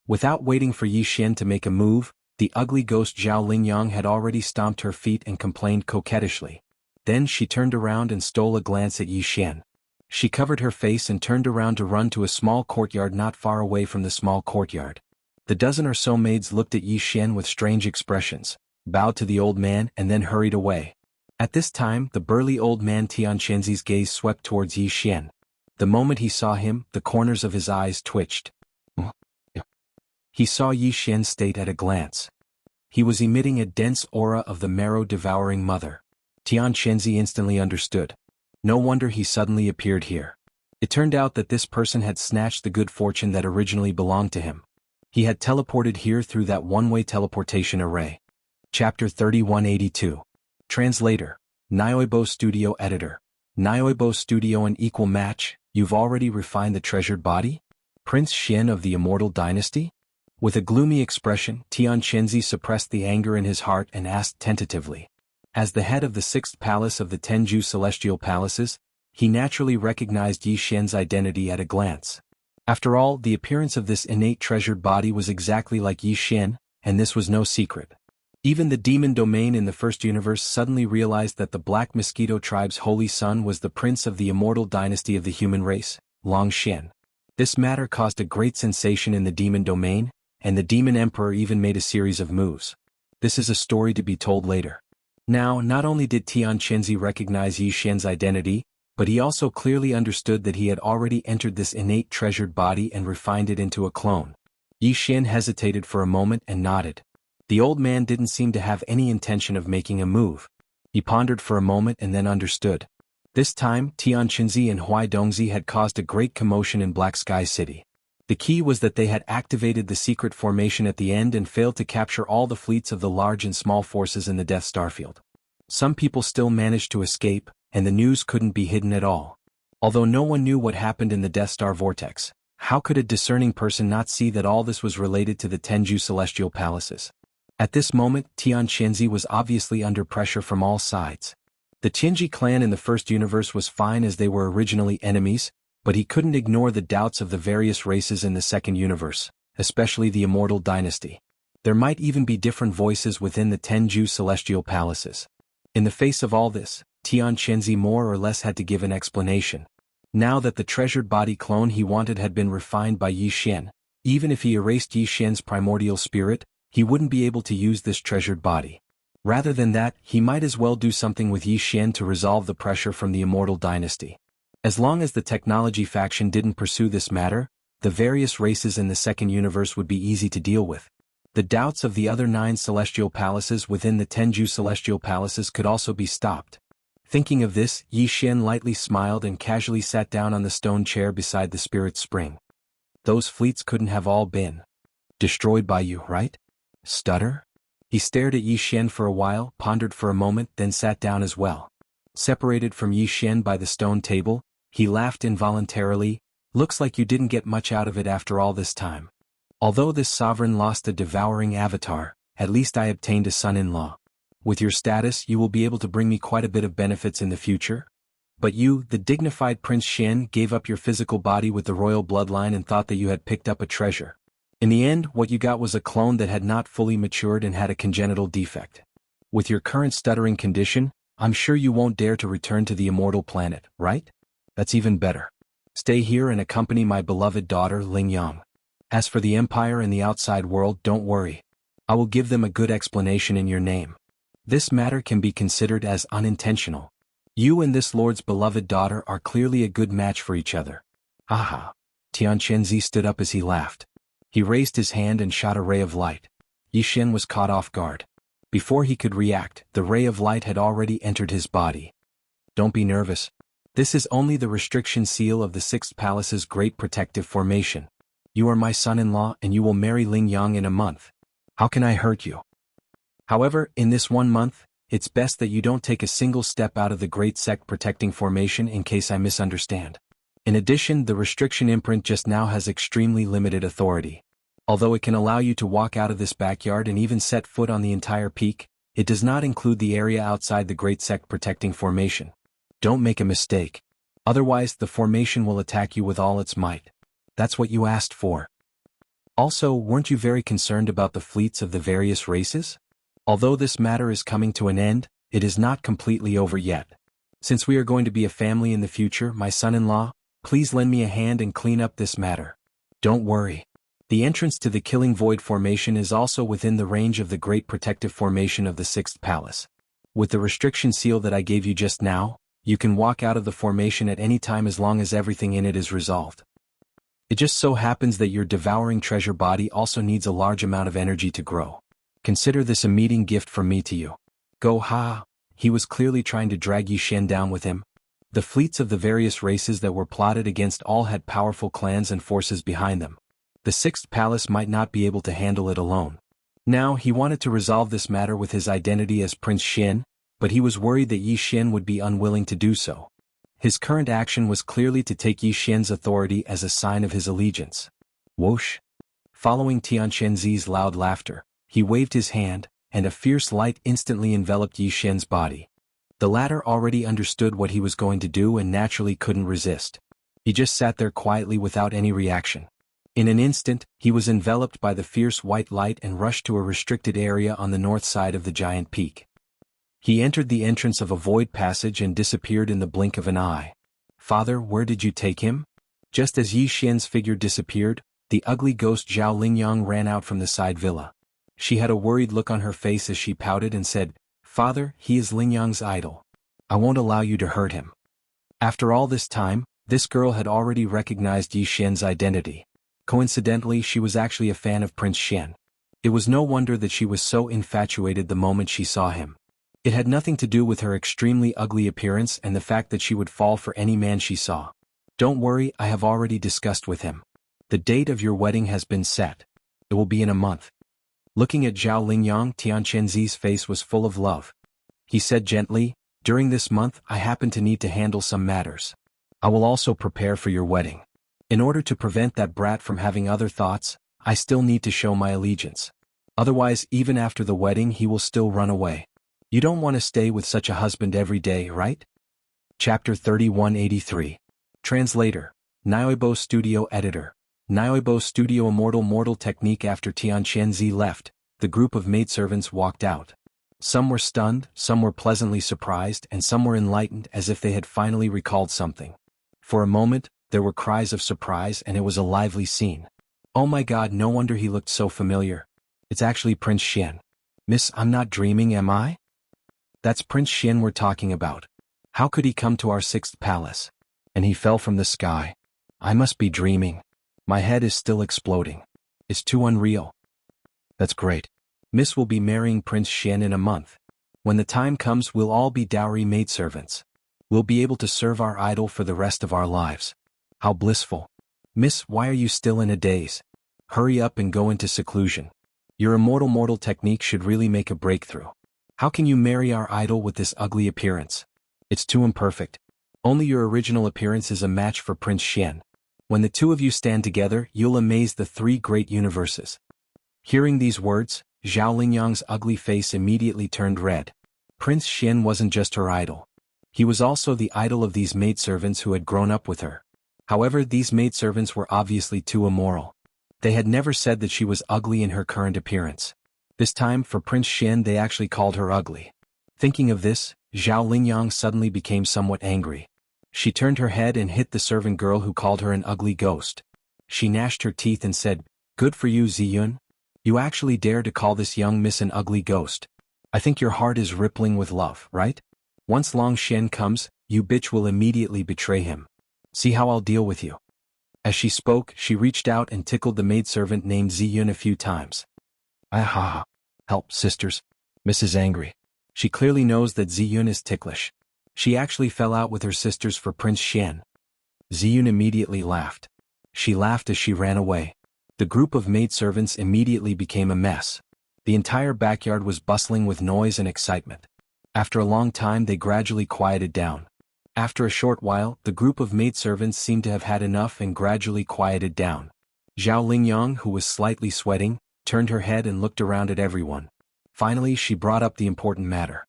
Speaker 1: Without waiting for Yi Xian to make a move, the ugly ghost Zhao Lingyang had already stomped her feet and complained coquettishly. Then she turned around and stole a glance at Yi Xian. She covered her face and turned around to run to a small courtyard not far away from the small courtyard. The dozen or so maids looked at Yi Xian with strange expressions, bowed to the old man and then hurried away. At this time, the burly old man Tian Chenzi's gaze swept towards Yi Xian. The moment he saw him, the corners of his eyes twitched. He saw Yi Xian's state at a glance. He was emitting a dense aura of the marrow-devouring mother. Tian Chenzi instantly understood. No wonder he suddenly appeared here. It turned out that this person had snatched the good fortune that originally belonged to him. He had teleported here through that one-way teleportation array. Chapter 3182. Translator. Nyoibo Studio Editor. Nyoibo Studio an equal match, you've already refined the treasured body? Prince Xian of the Immortal Dynasty? With a gloomy expression, Tian Chenzi suppressed the anger in his heart and asked tentatively. As the head of the sixth palace of the Tenju Celestial Palaces, he naturally recognized Yi Xian's identity at a glance. After all, the appearance of this innate treasured body was exactly like Yi Xian, and this was no secret. Even the demon domain in the first universe suddenly realized that the Black Mosquito tribe's holy son was the prince of the immortal dynasty of the human race, Long Xian. This matter caused a great sensation in the demon domain, and the demon emperor even made a series of moves. This is a story to be told later. Now, not only did Tian Chenzi recognize Yi Xian's identity, but he also clearly understood that he had already entered this innate treasured body and refined it into a clone. Yi Xian hesitated for a moment and nodded. The old man didn't seem to have any intention of making a move. He pondered for a moment and then understood. This time, Tian Qinzi and Huai Dongzi had caused a great commotion in Black Sky City. The key was that they had activated the secret formation at the end and failed to capture all the fleets of the large and small forces in the Death Star field. Some people still managed to escape, and the news couldn't be hidden at all. Although no one knew what happened in the Death Star vortex, how could a discerning person not see that all this was related to the Tenju celestial palaces? At this moment, Tian Qinzi was obviously under pressure from all sides. The Tianji clan in the first universe was fine as they were originally enemies, but he couldn't ignore the doubts of the various races in the second universe, especially the Immortal Dynasty. There might even be different voices within the Tenju celestial palaces. In the face of all this, Tian Qinzi more or less had to give an explanation. Now that the treasured body clone he wanted had been refined by Yi Xian, even if he erased Yi Xian's primordial spirit, he wouldn't be able to use this treasured body. Rather than that, he might as well do something with Yi Xian to resolve the pressure from the Immortal Dynasty. As long as the technology faction didn't pursue this matter, the various races in the second universe would be easy to deal with. The doubts of the other 9 celestial palaces within the Tenju celestial palaces could also be stopped. Thinking of this, Yi Xian lightly smiled and casually sat down on the stone chair beside the spirit spring. Those fleets couldn't have all been destroyed by you, right? Stutter? He stared at Yi Xian for a while, pondered for a moment, then sat down as well. Separated from Yi Xian by the stone table, he laughed involuntarily. Looks like you didn't get much out of it after all this time. Although this sovereign lost a devouring avatar, at least I obtained a son-in-law. With your status, you will be able to bring me quite a bit of benefits in the future. But you, the dignified Prince Xian, gave up your physical body with the royal bloodline and thought that you had picked up a treasure. In the end, what you got was a clone that had not fully matured and had a congenital defect. With your current stuttering condition, I'm sure you won't dare to return to the immortal planet, right? That's even better. Stay here and accompany my beloved daughter Ling Yang. As for the Empire and the outside world, don't worry. I will give them a good explanation in your name. This matter can be considered as unintentional. You and this lord's beloved daughter are clearly a good match for each other. Aha! Tian Qinzi stood up as he laughed. He raised his hand and shot a ray of light. Yi Xian was caught off guard. Before he could react, the ray of light had already entered his body. Don't be nervous. This is only the restriction seal of the Sixth Palace's Great Protective Formation. You are my son-in-law and you will marry Ling Yang in a month. How can I hurt you? However, in this 1 month, it's best that you don't take a single step out of the Great Sect Protecting Formation in case I misunderstand. In addition, the restriction imprint just now has extremely limited authority. Although it can allow you to walk out of this backyard and even set foot on the entire peak, it does not include the area outside the Great Sect Protecting Formation. Don't make a mistake. Otherwise, the formation will attack you with all its might. That's what you asked for. Also, weren't you very concerned about the fleets of the various races? Although this matter is coming to an end, it is not completely over yet. Since we are going to be a family in the future, my son-in-law, please lend me a hand and clean up this matter. Don't worry. The entrance to the Killing Void Formation is also within the range of the Great Protective Formation of the Sixth Palace. With the restriction seal that I gave you just now, you can walk out of the formation at any time as long as everything in it is resolved. It just so happens that your devouring treasure body also needs a large amount of energy to grow. Consider this a meeting gift from me to you. Go ha! He was clearly trying to drag Yi Xian down with him. The fleets of the various races that were plotted against all had powerful clans and forces behind them. The Sixth Palace might not be able to handle it alone. Now, he wanted to resolve this matter with his identity as Prince Xian, but he was worried that Yi Xian would be unwilling to do so. His current action was clearly to take Yi Xian's authority as a sign of his allegiance. Whoosh! Following Tian Qinzi's loud laughter, he waved his hand, and a fierce light instantly enveloped Yi Xian's body. The latter already understood what he was going to do and naturally couldn't resist. He just sat there quietly without any reaction. In an instant, he was enveloped by the fierce white light and rushed to a restricted area on the north side of the giant peak. He entered the entrance of a void passage and disappeared in the blink of an eye. Father, where did you take him? Just as Yi Xian's figure disappeared, the ugly ghost Zhao Lingyang ran out from the side villa. She had a worried look on her face as she pouted and said, Father, he is Lingyang's idol. I won't allow you to hurt him. After all this time, this girl had already recognized Yi Xian's identity. Coincidentally, she was actually a fan of Prince Xian. It was no wonder that she was so infatuated the moment she saw him. It had nothing to do with her extremely ugly appearance and the fact that she would fall for any man she saw. Don't worry, I have already discussed with him. The date of your wedding has been set. It will be in a month. Looking at Zhao Lingyang, Tian Chenzi's face was full of love. He said gently, during this month I happen to need to handle some matters. I will also prepare for your wedding. In order to prevent that brat from having other thoughts, I still need to show my allegiance. Otherwise, even after the wedding he will still run away. You don't want to stay with such a husband every day, right? Chapter 3183. Translator. Nioibo Studio Editor. Nioibo Studio Mortal Technique. After Tian Chenzi left, the group of maidservants walked out. Some were stunned, some were pleasantly surprised, and some were enlightened as if they had finally recalled something. For a moment, there were cries of surprise and it was a lively scene. Oh my god, no wonder he looked so familiar. It's actually Prince Xian. Miss, I'm not dreaming, am I? That's Prince Xian we're talking about. How could he come to our 6th palace? And he fell from the sky. I must be dreaming. My head is still exploding. It's too unreal. That's great. Miss will be marrying Prince Xian in a month. When the time comes we'll all be dowry maidservants. We'll be able to serve our idol for the rest of our lives. How blissful. Miss, why are you still in a daze? Hurry up and go into seclusion. Your immortal technique should really make a breakthrough. How can you marry our idol with this ugly appearance? It's too imperfect. Only your original appearance is a match for Prince Xian. When the two of you stand together, you'll amaze the 3 great universes. Hearing these words, Zhao Lingyang's ugly face immediately turned red. Prince Xian wasn't just her idol. He was also the idol of these maidservants who had grown up with her. However, these maidservants were obviously too immoral. They had never said that she was ugly in her current appearance. This time, for Prince Xian, they actually called her ugly. Thinking of this, Zhao Lingyang suddenly became somewhat angry. She turned her head and hit the servant girl who called her an ugly ghost. She gnashed her teeth and said, "Good for you, Ziyun. You actually dare to call this young miss an ugly ghost. I think your heart is rippling with love, right? Once Long Xian comes, you bitch will immediately betray him. See how I'll deal with you." As she spoke, she reached out and tickled the maidservant named Ziyun a few times. Ah, help, sisters. Miss is angry. She clearly knows that Ziyun is ticklish. She actually fell out with her sisters for Prince Xian. Ziyun immediately laughed. She laughed as she ran away. The group of maidservants immediately became a mess. The entire backyard was bustling with noise and excitement. After a long time they gradually quieted down. After a short while, the group of maidservants seemed to have had enough and gradually quieted down. Zhao Lingyang, who was slightly sweating, turned her head and looked around at everyone. Finally, she brought up the important matter.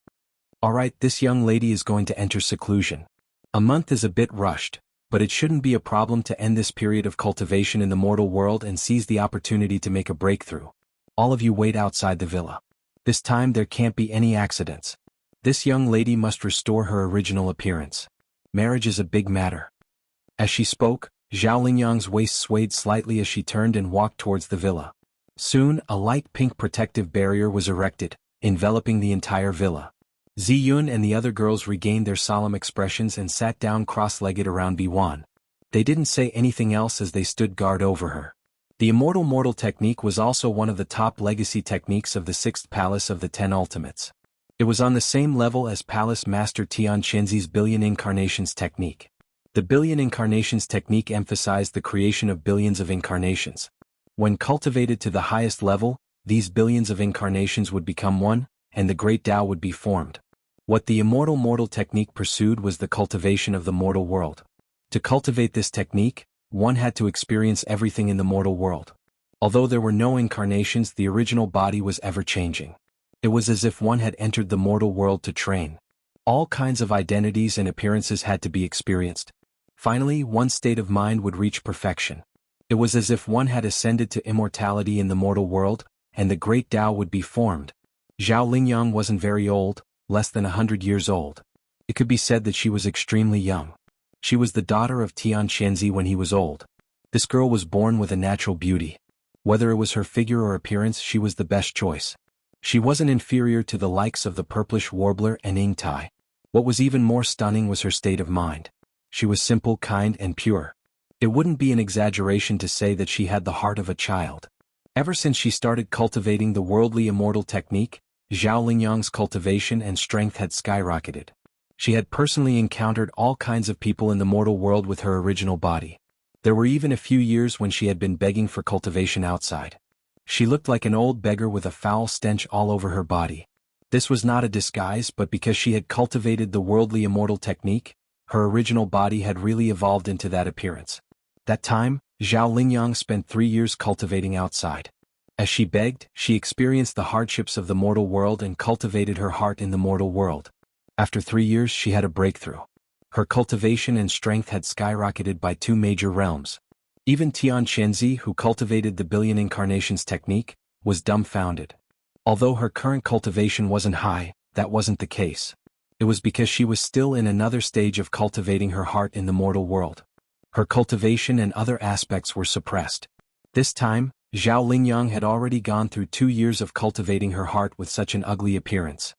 Speaker 1: Alright, this young lady is going to enter seclusion. A month is a bit rushed, but it shouldn't be a problem to end this period of cultivation in the mortal world and seize the opportunity to make a breakthrough. All of you wait outside the villa. This time there can't be any accidents. This young lady must restore her original appearance. Marriage is a big matter. As she spoke, Zhao Lingyang's waist swayed slightly as she turned and walked towards the villa. Soon, a light pink protective barrier was erected, enveloping the entire villa. Ziyun and the other girls regained their solemn expressions and sat down cross-legged around Biwan. They didn't say anything else as they stood guard over her. The immortal technique was also one of the top legacy techniques of the 6th Palace of the 10 Ultimates. It was on the same level as Palace Master Tian Chenzi's Billion Incarnations technique. The Billion Incarnations technique emphasized the creation of billions of incarnations. When cultivated to the highest level, these billions of incarnations would become one, and the Great Tao would be formed. What the immortal technique pursued was the cultivation of the mortal world. To cultivate this technique, one had to experience everything in the mortal world. Although there were no incarnations, the original body was ever-changing. It was as if one had entered the mortal world to train. All kinds of identities and appearances had to be experienced. Finally, one's state of mind would reach perfection. It was as if one had ascended to immortality in the mortal world, and the Great Tao would be formed. Zhao Lingyang wasn't very old, less than 100 years old. It could be said that she was extremely young. She was the daughter of Tian Chenzi when he was old. This girl was born with a natural beauty. Whether it was her figure or appearance, she was the best choice. She wasn't inferior to the likes of the purplish warbler and Ing Tai. What was even more stunning was her state of mind. She was simple, kind, and pure. It wouldn't be an exaggeration to say that she had the heart of a child. Ever since she started cultivating the worldly immortal technique, Zhao Lingyang's cultivation and strength had skyrocketed. She had personally encountered all kinds of people in the mortal world with her original body. There were even a few years when she had been begging for cultivation outside. She looked like an old beggar with a foul stench all over her body. This was not a disguise, but because she had cultivated the worldly immortal technique, her original body had really evolved into that appearance. That time, Zhao Lingyang spent 3 years cultivating outside. As she begged, she experienced the hardships of the mortal world and cultivated her heart in the mortal world. After 3 years she had a breakthrough. Her cultivation and strength had skyrocketed by 2 major realms. Even Tian Chenzi, who cultivated the billion incarnations technique, was dumbfounded. Although her current cultivation wasn't high, that wasn't the case. It was because she was still in another stage of cultivating her heart in the mortal world. Her cultivation and other aspects were suppressed. This time, Zhao Lingyang had already gone through 2 years of cultivating her heart with such an ugly appearance.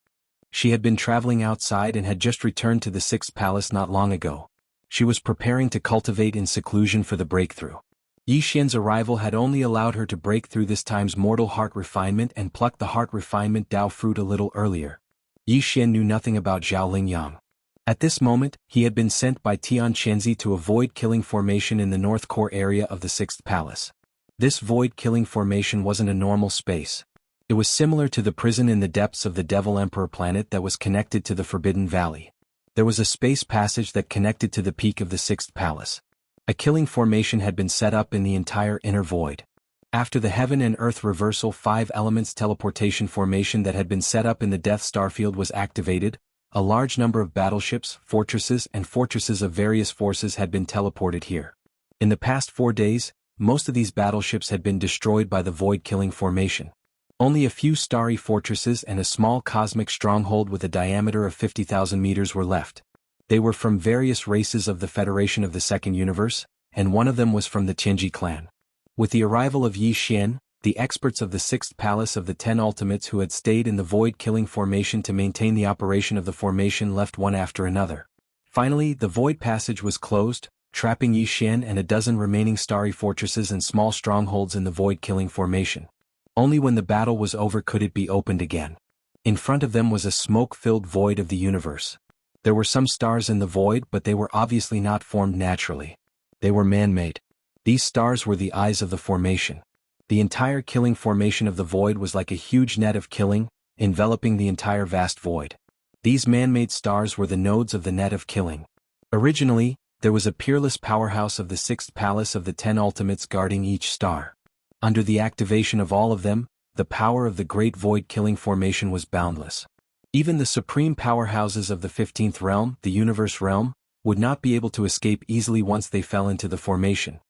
Speaker 1: She had been traveling outside and had just returned to the 6th palace not long ago. She was preparing to cultivate in seclusion for the breakthrough. Yi Xian's arrival had only allowed her to break through this time's mortal heart refinement and pluck the heart refinement Dao fruit a little earlier. Yi Xian knew nothing about Zhao Lingyang. At this moment, he had been sent by Tian Chenzi to avoid killing formation in the north core area of the 6th palace. This void-killing formation wasn't a normal space. It was similar to the prison in the depths of the Devil Emperor planet that was connected to the Forbidden Valley. There was a space passage that connected to the peak of the 6th palace. A killing formation had been set up in the entire inner void. After the Heaven and Earth Reversal 5 Elements teleportation formation that had been set up in the Death Star field was activated, a large number of battleships, fortresses of various forces had been teleported here. In the past 4 days, most of these battleships had been destroyed by the void-killing formation. Only a few starry fortresses and a small cosmic stronghold with a diameter of 50,000 meters were left. They were from various races of the Federation of the Second Universe, and one of them was from the Tianji clan. With the arrival of Yi Xian, the experts of the 6th Palace of the 10 Ultimates who had stayed in the void-killing formation to maintain the operation of the formation left one after another. Finally, the void passage was closed, trapping Yi Xian and a dozen remaining starry fortresses and small strongholds in the void-killing formation. Only when the battle was over could it be opened again. In front of them was a smoke-filled void of the universe. There were some stars in the void, but they were obviously not formed naturally. They were man-made. These stars were the eyes of the formation. The entire killing formation of the void was like a huge net of killing, enveloping the entire vast void. These man-made stars were the nodes of the net of killing. Originally, there was a peerless powerhouse of the 6th Palace of the 10 Ultimates guarding each star. Under the activation of all of them, the power of the great void-killing formation was boundless. Even the supreme powerhouses of the 15th realm, the universe realm, would not be able to escape easily once they fell into the formation.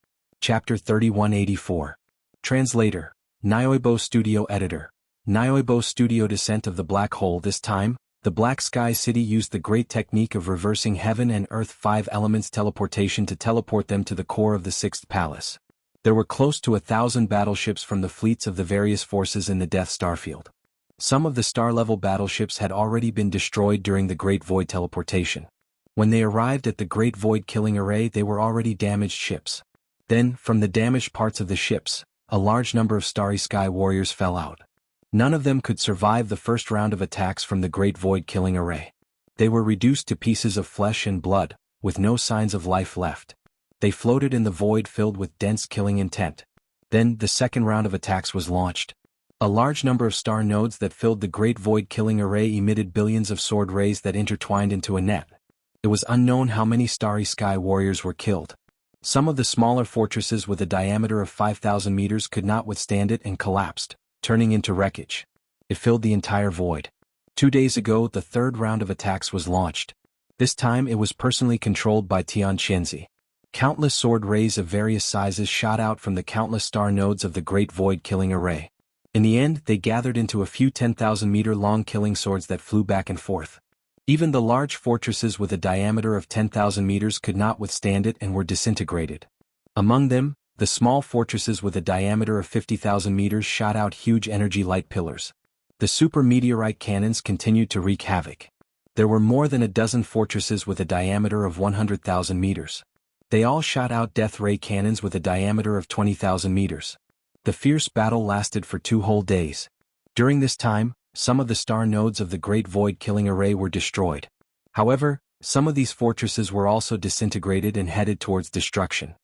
Speaker 1: Chapter 3184. Translator, Nyoibo Studio Editor. Nyoibo Studio Descent of the Black Hole. This time, the Black Sky City used the great technique of reversing Heaven and Earth 5 Elements teleportation to teleport them to the core of the 6th Palace. There were close to 1,000 battleships from the fleets of the various forces in the Death Star field. Some of the star-level battleships had already been destroyed during the Great Void teleportation. When they arrived at the Great Void killing array, they were already damaged ships. Then, from the damaged parts of the ships, a large number of Starry Sky warriors fell out. None of them could survive the first round of attacks from the Great Void killing array. They were reduced to pieces of flesh and blood, with no signs of life left. They floated in the void filled with dense killing intent. Then, the second round of attacks was launched. A large number of star nodes that filled the Great Void killing array emitted billions of sword rays that intertwined into a net. It was unknown how many Starry Sky warriors were killed. Some of the smaller fortresses with a diameter of 5,000 meters could not withstand it and collapsed, turning into wreckage. It filled the entire void. 2 days ago, the third round of attacks was launched. This time it was personally controlled by Tian Chenzi. Countless sword rays of various sizes shot out from the countless star nodes of the Great Void killing array. In the end, they gathered into a few 10,000-meter-long killing swords that flew back and forth. Even the large fortresses with a diameter of 10,000 meters could not withstand it and were disintegrated. Among them, the small fortresses with a diameter of 50,000 meters shot out huge energy light pillars. The super meteorite cannons continued to wreak havoc. There were more than a dozen fortresses with a diameter of 100,000 meters. They all shot out death ray cannons with a diameter of 20,000 meters. The fierce battle lasted for 2 whole days. During this time, some of the star nodes of the Great Void Killing Array were destroyed. However, some of these fortresses were also disintegrated and headed towards destruction.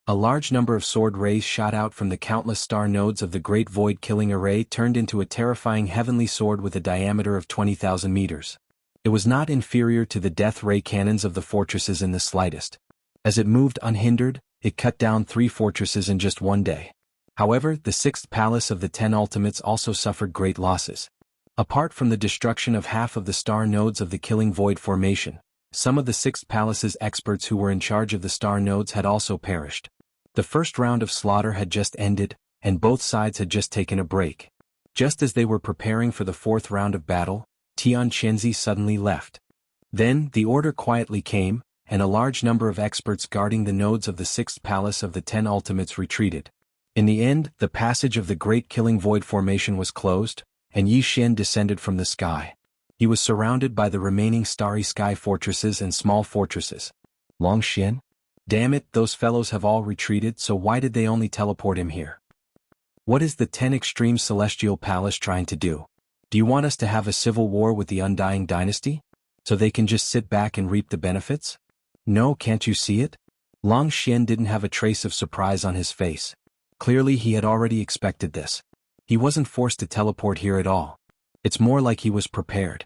Speaker 1: A large number of sword rays shot out from the countless star nodes of the Great Void Killing Array, turned into a terrifying heavenly sword with a diameter of 20,000 meters. It was not inferior to the death ray cannons of the fortresses in the slightest. As it moved unhindered, it cut down 3 fortresses in just one day. However, the 6th palace of the 10 ultimates also suffered great losses. Apart from the destruction of half of the star nodes of the Killing Void formation, some of the 6th palace's experts who were in charge of the star nodes had also perished. The first round of slaughter had just ended, and both sides had just taken a break. Just as they were preparing for the 4th round of battle, Tian Chenzi suddenly left. Then, the order quietly came, and a large number of experts guarding the nodes of the 6th palace of the 10 ultimates retreated. In the end, the passage of the Great Killing Void formation was closed, and Yi Xian descended from the sky. He was surrounded by the remaining starry sky fortresses and small fortresses. Long Xian? Damn it, those fellows have all retreated, so why did they only teleport him here? What is the 10 Extreme Celestial Palace trying to do? Do you want us to have a civil war with the Undying Dynasty? So they can just sit back and reap the benefits? No, can't you see it? Long Xian didn't have a trace of surprise on his face. Clearly he had already expected this. He wasn't forced to teleport here at all. It's more like he was prepared.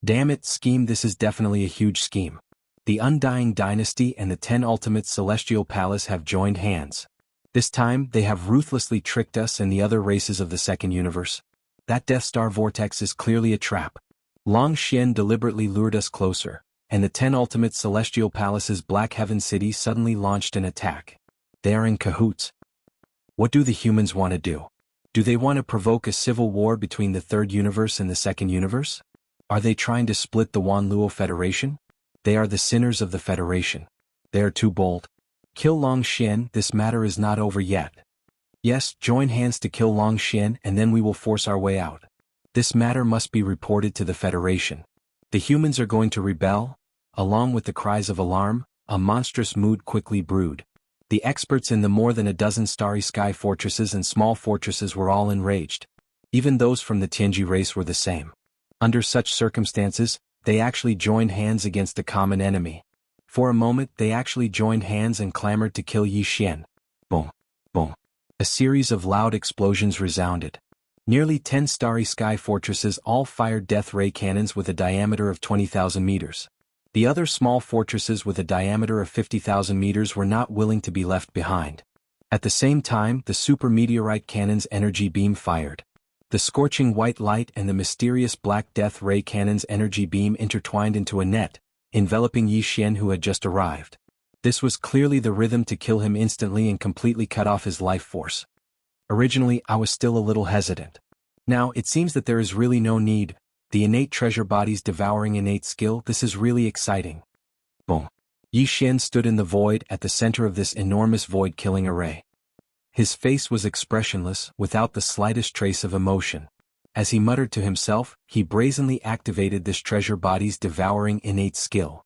Speaker 1: Damn it, scheme, this is definitely a huge scheme. The Undying Dynasty and the 10 Ultimate Celestial Palace have joined hands. This time, they have ruthlessly tricked us and the other races of the second universe. That Death Star vortex is clearly a trap. Long Xian deliberately lured us closer, and the 10 Ultimate Celestial Palace's Black Heaven City suddenly launched an attack. They are in cahoots. What do the humans want to do? Do they want to provoke a civil war between the third universe and the second universe? Are they trying to split the Wanluo Federation? They are the sinners of the Federation. They are too bold. Kill Long Xian, this matter is not over yet. Yes, join hands to kill Long Xian and then we will force our way out. This matter must be reported to the Federation. The humans are going to rebel. Along with the cries of alarm, a monstrous mood quickly brewed. The experts in the more than a dozen starry sky fortresses and small fortresses were all enraged. Even those from the Tianji race were the same. Under such circumstances, they actually joined hands against the common enemy. For a moment they actually joined hands and clamored to kill Yi Xian. Boom. Boom. A series of loud explosions resounded. Nearly 10 starry sky fortresses all fired death ray cannons with a diameter of 20,000 meters. The other small fortresses with a diameter of 50,000 meters were not willing to be left behind. At the same time, the super meteorite cannon's energy beam fired. The scorching white light and the mysterious black death ray cannon's energy beam intertwined into a net, enveloping Yi Xian, who had just arrived. This was clearly the rhythm to kill him instantly and completely cut off his life force. Originally, I was still a little hesitant. Now, it seems that there is really no need. The innate treasure bodies devouring innate skill, this is really exciting. Boom. Yi Xian stood in the void at the center of this enormous void-killing array. His face was expressionless, without the slightest trace of emotion. As he muttered to himself, he brazenly activated this treasure body's devouring innate skill.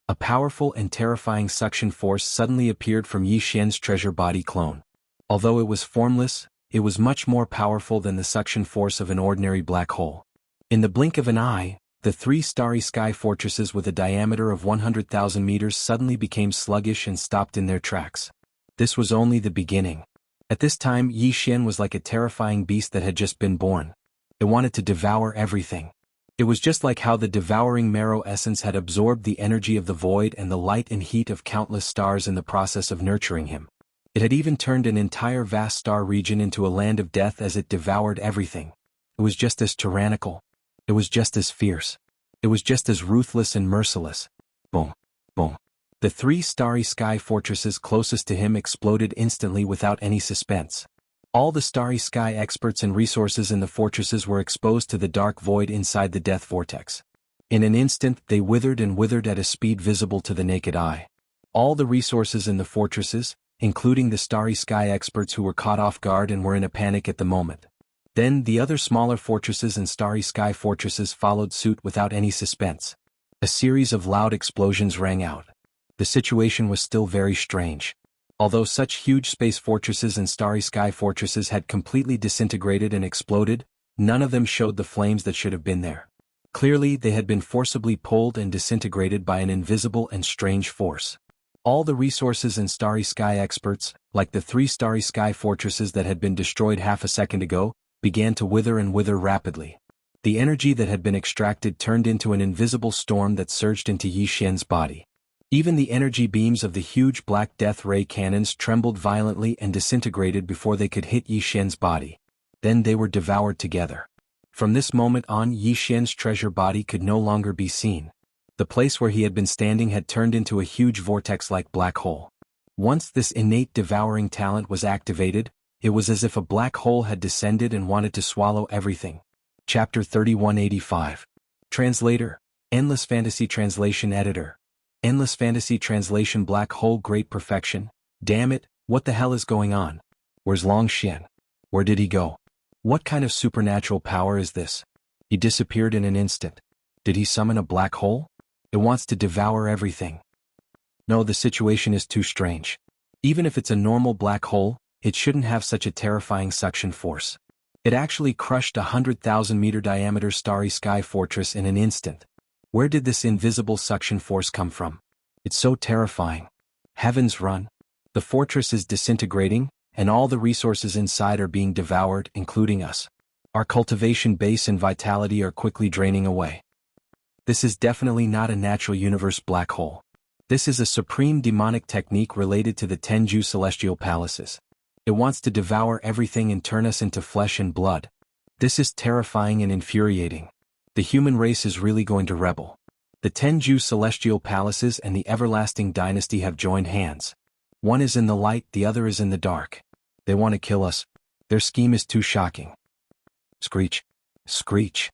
Speaker 1: A powerful and terrifying suction force suddenly appeared from Yi Xian's treasure body clone. Although it was formless, it was much more powerful than the suction force of an ordinary black hole. In the blink of an eye, the 3 starry sky fortresses with a diameter of 100,000 meters suddenly became sluggish and stopped in their tracks. This was only the beginning. At this time, Yi Xian was like a terrifying beast that had just been born. It wanted to devour everything. It was just like how the devouring marrow essence had absorbed the energy of the void and the light and heat of countless stars in the process of nurturing him. It had even turned an entire vast star region into a land of death as it devoured everything. It was just as tyrannical. It was just as fierce. It was just as ruthless and merciless. Boom. Boom. The 3 starry sky fortresses closest to him exploded instantly without any suspense. All the starry sky experts and resources in the fortresses were exposed to the dark void inside the death vortex. In an instant, they withered and withered at a speed visible to the naked eye. All the resources in the fortresses, including the starry sky experts who were caught off guard and were in a panic at the moment. Then the other smaller fortresses and starry sky fortresses followed suit without any suspense. A series of loud explosions rang out. The situation was still very strange. Although such huge space fortresses and starry sky fortresses had completely disintegrated and exploded, none of them showed the flames that should have been there. Clearly, they had been forcibly pulled and disintegrated by an invisible and strange force. All the resources and starry sky experts, like the 3 starry sky fortresses that had been destroyed half a second ago, began to wither and wither rapidly. The energy that had been extracted turned into an invisible storm that surged into Yi Xian's body. Even the energy beams of the huge black death ray cannons trembled violently and disintegrated before they could hit Yi Xian's body. Then they were devoured together. From this moment on, Yi Xian's treasure body could no longer be seen. The place where he had been standing had turned into a huge vortex-like black hole. Once this innate devouring talent was activated, it was as if a black hole had descended and wanted to swallow everything. Chapter 3185. Translator, Endless Fantasy Translation Editor. Endless Fantasy Translation Black Hole Great Perfection. Damn it, what the hell is going on? Where's Long Xian? Where did he go? What kind of supernatural power is this? He disappeared in an instant. Did he summon a black hole? It wants to devour everything. No, the situation is too strange. Even if it's a normal black hole, it shouldn't have such a terrifying suction force. It actually crushed a 100,000-meter diameter starry sky fortress in an instant. Where did this invisible suction force come from? It's so terrifying. Heavens run. The fortress is disintegrating, and all the resources inside are being devoured, including us. Our cultivation base and vitality are quickly draining away. This is definitely not a natural universe black hole. This is a supreme demonic technique related to the Tenju celestial palaces. It wants to devour everything and turn us into flesh and blood. This is terrifying and infuriating. The human race is really going to rebel. The Tenju celestial palaces and the everlasting dynasty have joined hands. One is in the light, the other is in the dark. They want to kill us. Their scheme is too shocking. Screech. Screech.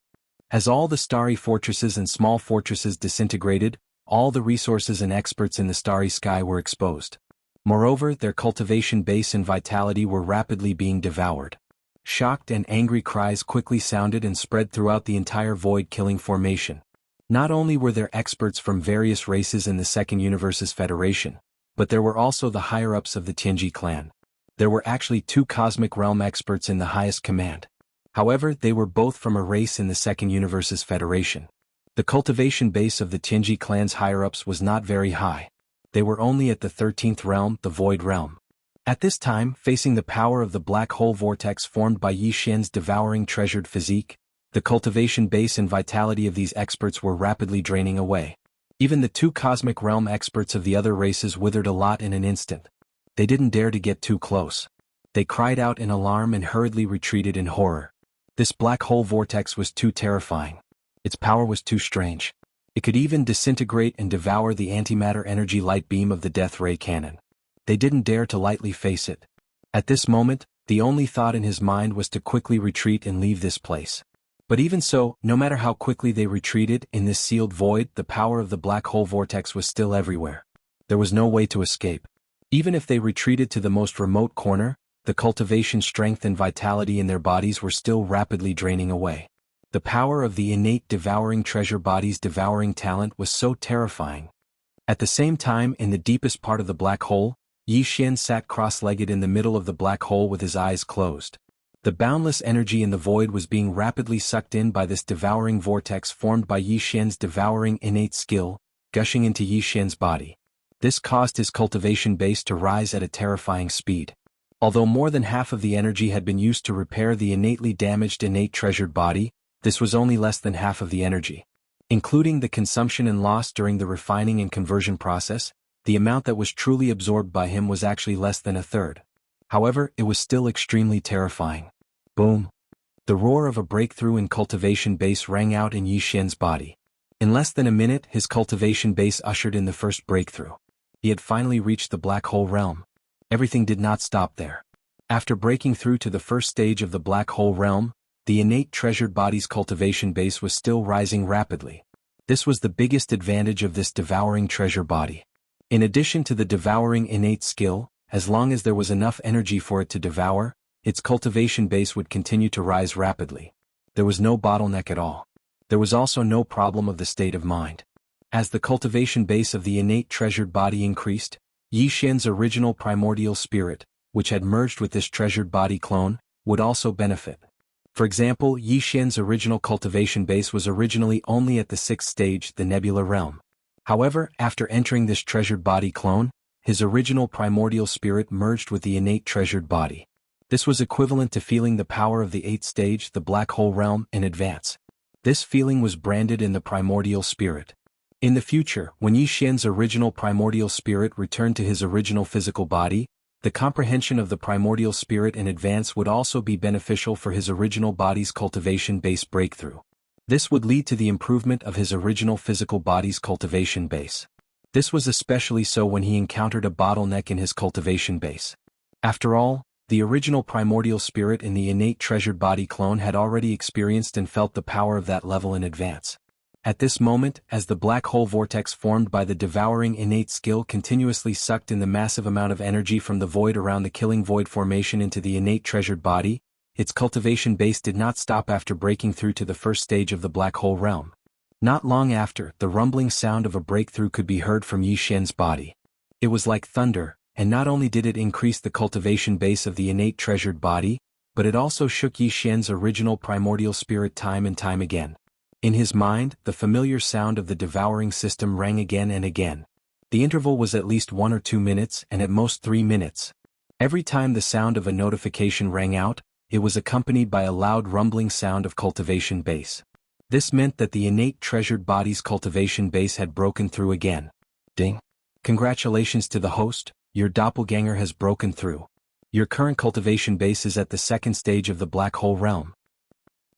Speaker 1: As all the starry fortresses and small fortresses disintegrated, all the resources and experts in the starry sky were exposed. Moreover, their cultivation base and vitality were rapidly being devoured. Shocked and angry cries quickly sounded and spread throughout the entire void-killing formation. Not only were there experts from various races in the Second Universe's Federation, but there were also the higher-ups of the Tianji clan. There were actually 2 cosmic realm experts in the highest command. However, they were both from a race in the Second Universe's Federation. The cultivation base of the Tianji clan's higher-ups was not very high. They were only at the 13th realm, the Void Realm. At this time, facing the power of the black hole vortex formed by Yi Xian's devouring treasured physique, the cultivation base and vitality of these experts were rapidly draining away. Even the 2 cosmic realm experts of the other races withered a lot in an instant. They didn't dare to get too close. They cried out in alarm and hurriedly retreated in horror. This black hole vortex was too terrifying. Its power was too strange. It could even disintegrate and devour the antimatter energy light beam of the death ray cannon. They didn't dare to lightly face it. At this moment, the only thought in his mind was to quickly retreat and leave this place. But even so, no matter how quickly they retreated, in this sealed void, the power of the black hole vortex was still everywhere. There was no way to escape. Even if they retreated to the most remote corner, the cultivation strength and vitality in their bodies were still rapidly draining away. The power of the innate devouring treasure body's devouring talent was so terrifying. At the same time, in the deepest part of the black hole, Yi Xian sat cross-legged in the middle of the black hole with his eyes closed. The boundless energy in the void was being rapidly sucked in by this devouring vortex formed by Yi Xian's devouring innate skill, gushing into Yi Xian's body. This caused his cultivation base to rise at a terrifying speed. Although more than half of the energy had been used to repair the innately damaged innate treasured body, this was only less than half of the energy. Including the consumption and loss during the refining and conversion process, the amount that was truly absorbed by him was actually less than a third. However, it was still extremely terrifying. Boom! The roar of a breakthrough in cultivation base rang out in Yi Xian's body. In less than a minute, his cultivation base ushered in the first breakthrough. He had finally reached the black hole realm. Everything did not stop there. After breaking through to the first stage of the black hole realm, the innate treasured body's cultivation base was still rising rapidly. This was the biggest advantage of this devouring treasure body. In addition to the devouring innate skill, as long as there was enough energy for it to devour, its cultivation base would continue to rise rapidly. There was no bottleneck at all. There was also no problem of the state of mind. As the cultivation base of the innate treasured body increased, Yi Xian's original primordial spirit, which had merged with this treasured body clone, would also benefit. For example, Yi Xian's original cultivation base was originally only at the 6th stage, the nebula realm. However, after entering this treasured body clone, his original primordial spirit merged with the innate treasured body. This was equivalent to feeling the power of the 8th stage, the black hole realm, in advance. This feeling was branded in the primordial spirit. In the future, when Yi Xian's original primordial spirit returned to his original physical body, the comprehension of the primordial spirit in advance would also be beneficial for his original body's cultivation base breakthrough. This would lead to the improvement of his original physical body's cultivation base. This was especially so when he encountered a bottleneck in his cultivation base. After all, the original primordial spirit in the innate treasured body clone had already experienced and felt the power of that level in advance. At this moment, as the black hole vortex formed by the devouring innate skill continuously sucked in the massive amount of energy from the void around the killing void formation into the innate treasured body, its cultivation base did not stop after breaking through to the 1st stage of the black hole realm. Not long after, the rumbling sound of a breakthrough could be heard from Yi Xian's body. It was like thunder, and not only did it increase the cultivation base of the innate treasured body, but it also shook Yi Xian's original primordial spirit time and time again. In his mind, the familiar sound of the devouring system rang again and again. The interval was at least 1 or 2 minutes and at most 3 minutes. Every time the sound of a notification rang out, it was accompanied by a loud rumbling sound of cultivation base. This meant that the innate treasured body's cultivation base had broken through again. Ding! Congratulations to the host, your doppelganger has broken through. Your current cultivation base is at the 2nd stage of the black hole realm.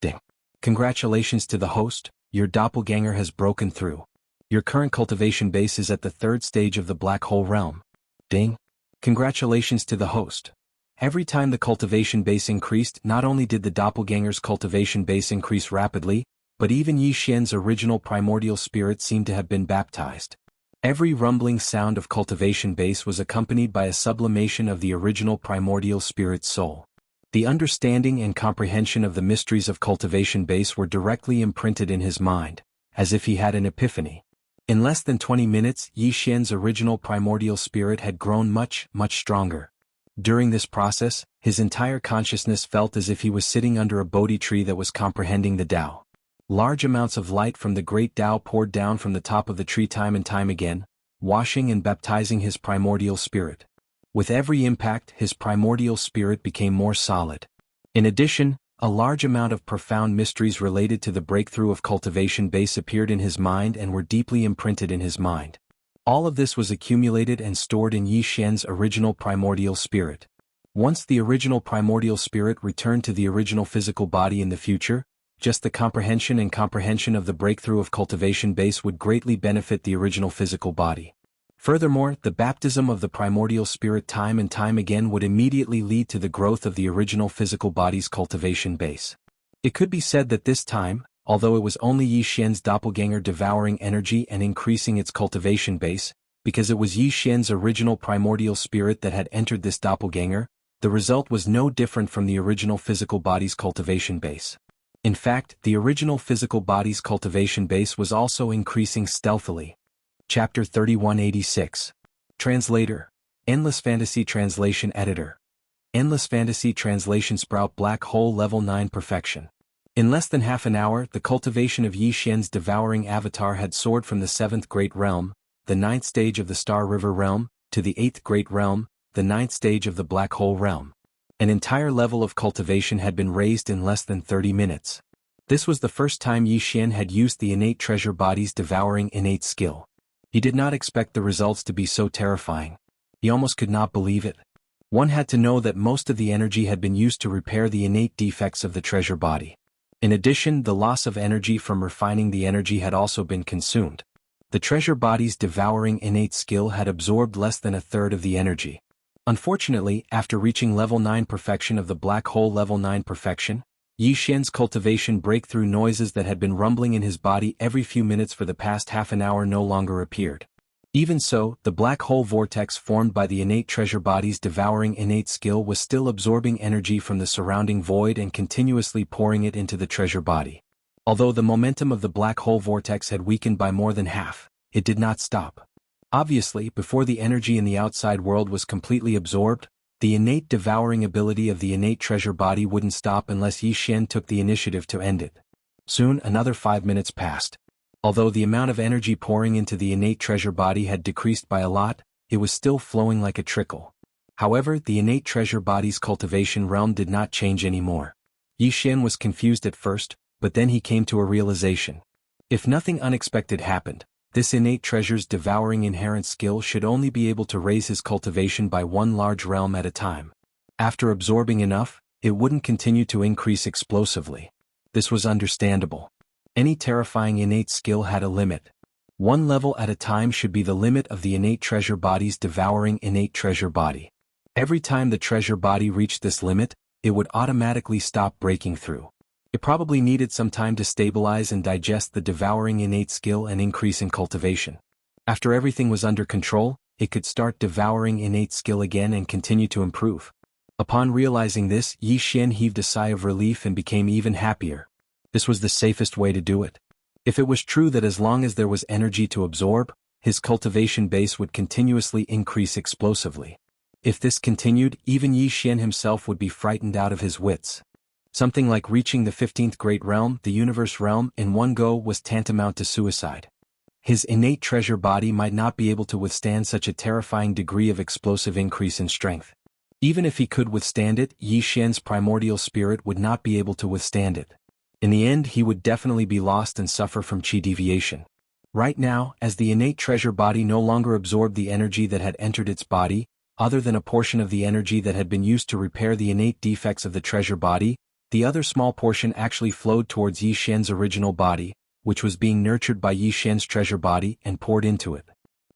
Speaker 1: Ding! Congratulations to the host, your doppelganger has broken through. Your current cultivation base is at the 3rd stage of the black hole realm. Ding! Congratulations to the host. Every time the cultivation base increased, not only did the doppelganger's cultivation base increase rapidly, but even Yi Xian's original primordial spirit seemed to have been baptized. Every rumbling sound of cultivation base was accompanied by a sublimation of the original primordial spirit's soul. The understanding and comprehension of the mysteries of cultivation base were directly imprinted in his mind, as if he had an epiphany. In less than 20 minutes, Yi Xian's original primordial spirit had grown much, much stronger. During this process, his entire consciousness felt as if he was sitting under a Bodhi tree that was comprehending the Tao. Large amounts of light from the great Tao poured down from the top of the tree time and time again, washing and baptizing his primordial spirit. With every impact, his primordial spirit became more solid. In addition, a large amount of profound mysteries related to the breakthrough of cultivation base appeared in his mind and were deeply imprinted in his mind. All of this was accumulated and stored in Yi Xian's original primordial spirit. Once the original primordial spirit returned to the original physical body in the future, just the comprehension of the breakthrough of cultivation base would greatly benefit the original physical body. Furthermore, the baptism of the primordial spirit time and time again would immediately lead to the growth of the original physical body's cultivation base. It could be said that this time, although it was only Yi Xian's doppelganger devouring energy and increasing its cultivation base, because it was Yi Xian's original primordial spirit that had entered this doppelganger, the result was no different from the original physical body's cultivation base. In fact, the original physical body's cultivation base was also increasing stealthily. Chapter 3186. Translator. Endless Fantasy Translation Editor. Endless Fantasy Translation Sprout Black Hole Level 9 Perfection. In less than half an hour, the cultivation of Yi Xian's devouring avatar had soared from the 7th Great Realm, the 9th stage of the Star River Realm, to the 8th Great Realm, the 9th stage of the Black Hole Realm. An entire level of cultivation had been raised in less than 30 minutes. This was the first time Yi Xian had used the innate treasure body's devouring innate skill. He did not expect the results to be so terrifying. He almost could not believe it. One had to know that most of the energy had been used to repair the innate defects of the treasure body. In addition, the loss of energy from refining the energy had also been consumed. The treasure body's devouring innate skill had absorbed less than a third of the energy. Unfortunately, after reaching level 9 perfection of the black hole level 9 perfection, Yi Xian's cultivation breakthrough noises that had been rumbling in his body every few minutes for the past half an hour no longer appeared. Even so, the black hole vortex formed by the innate treasure body's devouring innate skill was still absorbing energy from the surrounding void and continuously pouring it into the treasure body. Although the momentum of the black hole vortex had weakened by more than half, it did not stop. Obviously, before the energy in the outside world was completely absorbed, The innate devouring ability of the innate treasure body wouldn't stop unless Yi Xian took the initiative to end it. Soon, another 5 minutes passed. Although the amount of energy pouring into the innate treasure body had decreased by a lot, it was still flowing like a trickle. However, the innate treasure body's cultivation realm did not change anymore. Yi Xian was confused at first, but then he came to a realization. If nothing unexpected happened, this innate treasure's devouring inherent skill should only be able to raise his cultivation by one large realm at a time. After absorbing enough, it wouldn't continue to increase explosively. This was understandable. Any terrifying innate skill had a limit. One level at a time should be the limit of the innate treasure body's devouring innate treasure body. Every time the treasure body reached this limit, it would automatically stop breaking through. It probably needed some time to stabilize and digest the devouring innate skill and increase in cultivation. After everything was under control, it could start devouring innate skill again and continue to improve. Upon realizing this, Yi Xian heaved a sigh of relief and became even happier. This was the safest way to do it. If it was true that as long as there was energy to absorb, his cultivation base would continuously increase explosively. If this continued, even Yi Xian himself would be frightened out of his wits. Something like reaching the 15th great realm, the universe realm, in one go was tantamount to suicide. His innate treasure body might not be able to withstand such a terrifying degree of explosive increase in strength. Even if he could withstand it, Yi Xian's primordial spirit would not be able to withstand it. In the end, he would definitely be lost and suffer from qi deviation. Right now, as the innate treasure body no longer absorbed the energy that had entered its body, other than a portion of the energy that had been used to repair the innate defects of the treasure body, the other small portion actually flowed towards Yi Xian's original body, which was being nurtured by Yi Xian's treasure body and poured into it.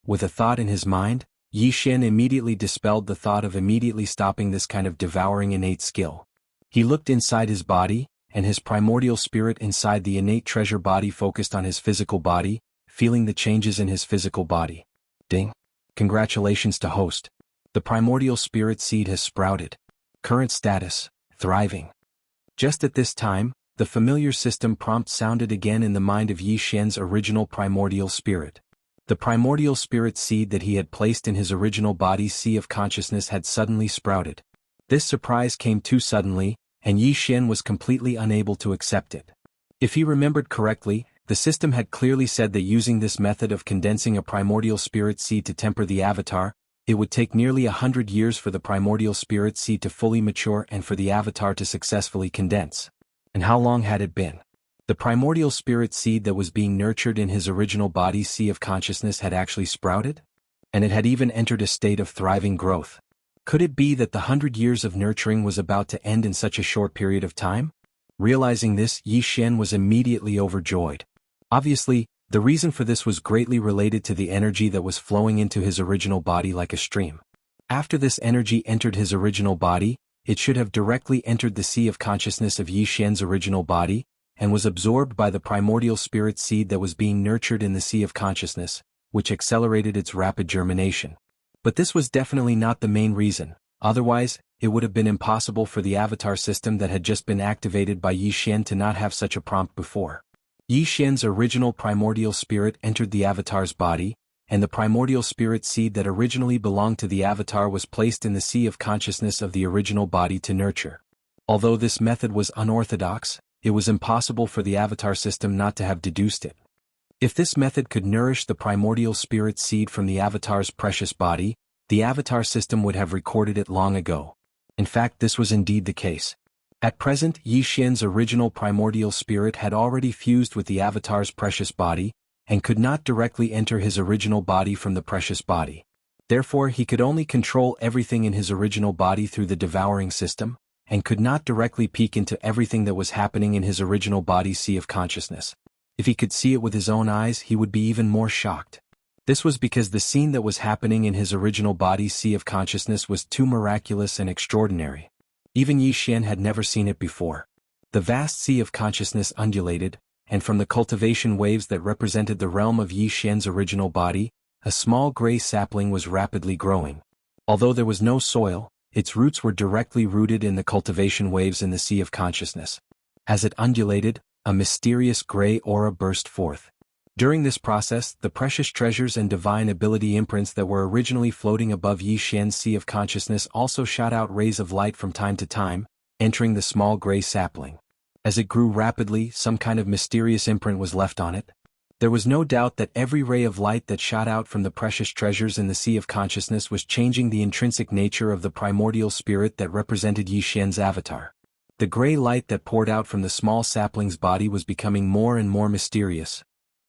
Speaker 1: With a thought in his mind, Yi Xian immediately dispelled the thought of immediately stopping this kind of devouring innate skill. He looked inside his body, and his primordial spirit inside the innate treasure body focused on his physical body, feeling the changes in his physical body. Ding! Congratulations to host. The primordial spirit seed has sprouted. Current status, thriving. Just at this time, the familiar system prompt sounded again in the mind of Yi Xian's original primordial spirit. The primordial spirit seed that he had placed in his original body's sea of consciousness had suddenly sprouted. This surprise came too suddenly, and Yi Xian was completely unable to accept it. If he remembered correctly, the system had clearly said that using this method of condensing a primordial spirit seed to temper the avatar, it would take nearly 100 years for the primordial spirit seed to fully mature and for the avatar to successfully condense. And how long had it been? The primordial spirit seed that was being nurtured in his original body's sea of consciousness had actually sprouted? And it had even entered a state of thriving growth. Could it be that the 100 years of nurturing was about to end in such a short period of time? Realizing this, Yi Xian was immediately overjoyed. Obviously, the reason for this was greatly related to the energy that was flowing into his original body like a stream. After this energy entered his original body, it should have directly entered the sea of consciousness of Yi Xian's original body, and was absorbed by the primordial spirit seed that was being nurtured in the sea of consciousness, which accelerated its rapid germination. But this was definitely not the main reason, otherwise, it would have been impossible for the avatar system that had just been activated by Yi Xian to not have such a prompt before. Yi Xian's original primordial spirit entered the avatar's body, and the primordial spirit seed that originally belonged to the avatar was placed in the sea of consciousness of the original body to nurture. Although this method was unorthodox, it was impossible for the avatar system not to have deduced it. If this method could nourish the primordial spirit seed from the avatar's precious body, the avatar system would have recorded it long ago. In fact, this was indeed the case. At present, Yi Xian's original primordial spirit had already fused with the avatar's precious body, and could not directly enter his original body from the precious body. Therefore, he could only control everything in his original body through the devouring system, and could not directly peek into everything that was happening in his original body's sea of consciousness. If he could see it with his own eyes, he would be even more shocked. This was because the scene that was happening in his original body's sea of consciousness was too miraculous and extraordinary. Even Yi Xian had never seen it before. The vast sea of consciousness undulated, and from the cultivation waves that represented the realm of Yi Xian's original body, a small gray sapling was rapidly growing. Although there was no soil, its roots were directly rooted in the cultivation waves in the sea of consciousness. As it undulated, a mysterious gray aura burst forth. During this process, the precious treasures and divine ability imprints that were originally floating above Yi Xian's sea of consciousness also shot out rays of light from time to time, entering the small gray sapling. As it grew rapidly, some kind of mysterious imprint was left on it. There was no doubt that every ray of light that shot out from the precious treasures in the sea of consciousness was changing the intrinsic nature of the primordial spirit that represented Yi Xian's avatar. The gray light that poured out from the small sapling's body was becoming more and more mysterious.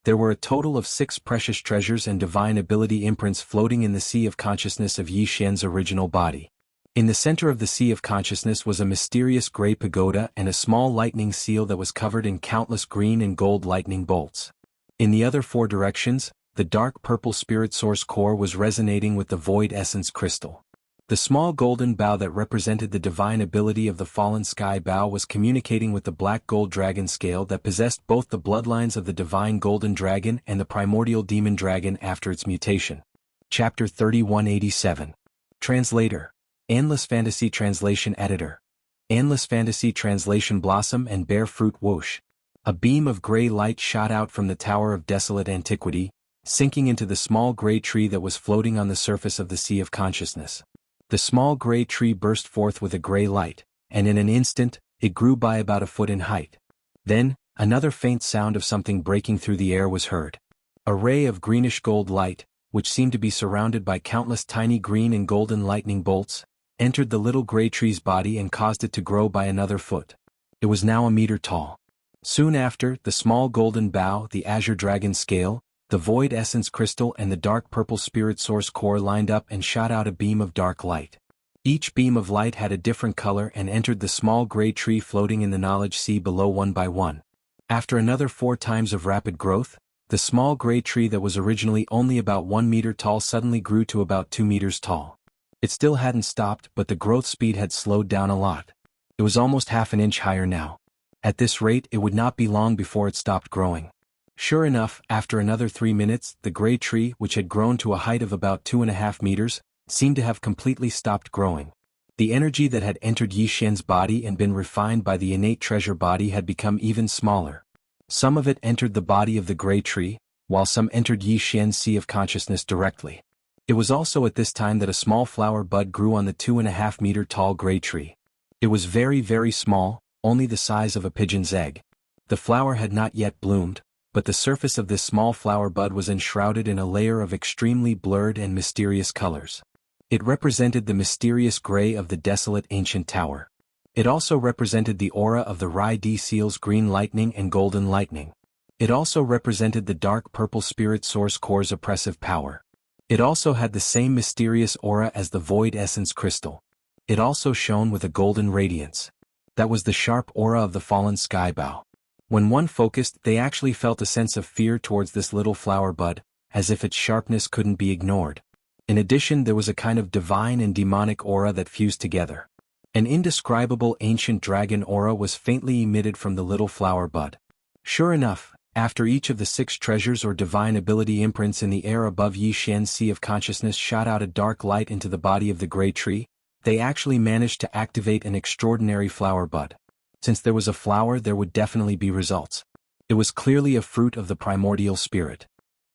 Speaker 1: There were a total of 6 precious treasures and divine ability imprints floating in the sea of consciousness of Yi Xian's original body. In the center of the sea of consciousness was a mysterious gray pagoda and a small lightning seal that was covered in countless green and gold lightning bolts. In the other 4 directions, the dark purple spirit source core was resonating with the void essence crystal. The small golden bow that represented the divine ability of the fallen sky bow was communicating with the black gold dragon scale that possessed both the bloodlines of the divine golden dragon and the primordial demon dragon after its mutation. Chapter 3187. Translator. Endless Fantasy Translation Editor. Endless Fantasy Translation Blossom and Bear Fruit Whoosh. A beam of gray light shot out from the Tower of Desolate Antiquity, sinking into the small gray tree that was floating on the surface of the Sea of Consciousness. The small gray tree burst forth with a gray light, and in an instant, it grew by about a foot in height. Then, another faint sound of something breaking through the air was heard. A ray of greenish gold light, which seemed to be surrounded by countless tiny green and golden lightning bolts, entered the little gray tree's body and caused it to grow by another foot. It was now a meter tall. Soon after, the small golden bow, the azure dragon scale, the void essence crystal and the dark purple spirit source core lined up and shot out a beam of dark light. Each beam of light had a different color and entered the small gray tree floating in the knowledge sea below one by one. After another 4 times of rapid growth, the small gray tree that was originally only about 1 meter tall suddenly grew to about 2 meters tall. It still hadn't stopped, but the growth speed had slowed down a lot. It was almost half an inch higher now. At this rate, it would not be long before it stopped growing. Sure enough, after another 3 minutes, the gray tree, which had grown to a height of about 2.5 meters, seemed to have completely stopped growing. The energy that had entered Yi Xian's body and been refined by the innate treasure body had become even smaller. Some of it entered the body of the gray tree, while some entered Yi Xian's sea of consciousness directly. It was also at this time that a small flower bud grew on the 2.5 meter tall gray tree. It was very, very small, only the size of a pigeon's egg. The flower had not yet bloomed, but the surface of this small flower bud was enshrouded in a layer of extremely blurred and mysterious colors. It represented the mysterious gray of the desolate ancient tower. It also represented the aura of the Rai D Seal's green lightning and golden lightning. It also represented the dark purple spirit source core's oppressive power. It also had the same mysterious aura as the void essence crystal. It also shone with a golden radiance. That was the sharp aura of the fallen sky bow. When one focused, they actually felt a sense of fear towards this little flower bud, as if its sharpness couldn't be ignored. In addition, there was a kind of divine and demonic aura that fused together. An indescribable ancient dragon aura was faintly emitted from the little flower bud. Sure enough, after each of the 6 treasures or divine ability imprints in the air above Yi Xian's sea of consciousness shot out a dark light into the body of the gray tree, they actually managed to activate an extraordinary flower bud. Since there was a flower, there would definitely be results. It was clearly a fruit of the primordial spirit.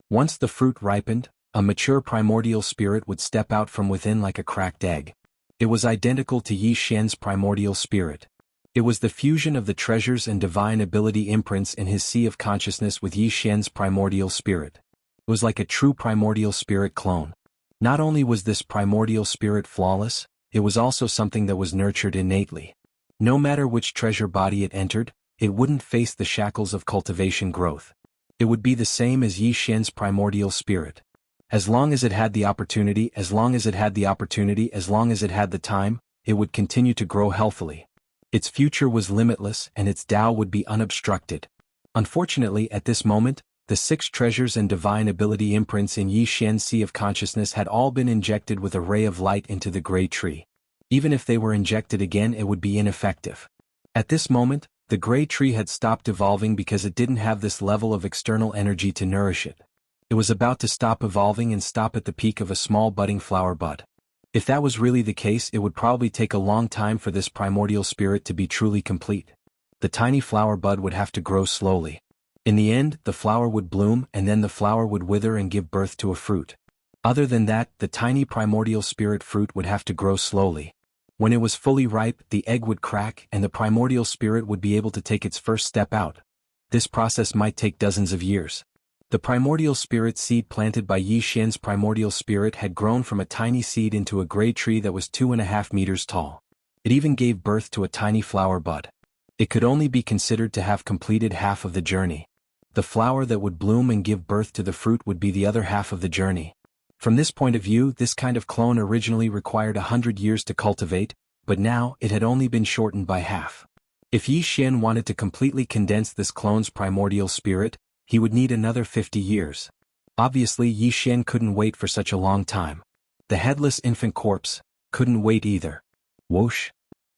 Speaker 1: Once the fruit ripened, a mature primordial spirit would step out from within like a cracked egg. It was identical to Yi Xian's primordial spirit. It was the fusion of the treasures and divine ability imprints in his sea of consciousness with Yi Xian's primordial spirit. It was like a true primordial spirit clone. Not only was this primordial spirit flawless, it was also something that was nurtured innately. No matter which treasure body it entered, it wouldn't face the shackles of cultivation growth. It would be the same as Yi Xian's primordial spirit. As long as it had the opportunity, as long as it had the time, it would continue to grow healthily. Its future was limitless and its Tao would be unobstructed. Unfortunately, at this moment, the 6 treasures and divine ability imprints in Yi Xian's sea of consciousness had all been injected with a ray of light into the gray tree. Even if they were injected again, it would be ineffective. At this moment, the gray tree had stopped evolving because it didn't have this level of external energy to nourish it. It was about to stop evolving and stop at the peak of a small budding flower bud. If that was really the case, it would probably take a long time for this primordial spirit to be truly complete. The tiny flower bud would have to grow slowly. In the end, the flower would bloom and then the flower would wither and give birth to a fruit. Other than that, the tiny primordial spirit fruit would have to grow slowly. When it was fully ripe, the egg would crack and the primordial spirit would be able to take its first step out. This process might take dozens of years. The primordial spirit seed planted by Yi Xian's primordial spirit had grown from a tiny seed into a gray tree that was 2.5 meters tall. It even gave birth to a tiny flower bud. It could only be considered to have completed half of the journey. The flower that would bloom and give birth to the fruit would be the other half of the journey. From this point of view, this kind of clone originally required 100 years to cultivate, but now it had only been shortened by half. If Yi Xian wanted to completely condense this clone's primordial spirit, he would need another 50 years. Obviously, Yi Xian couldn't wait for such a long time. The headless infant corpse couldn't wait either. Whoosh!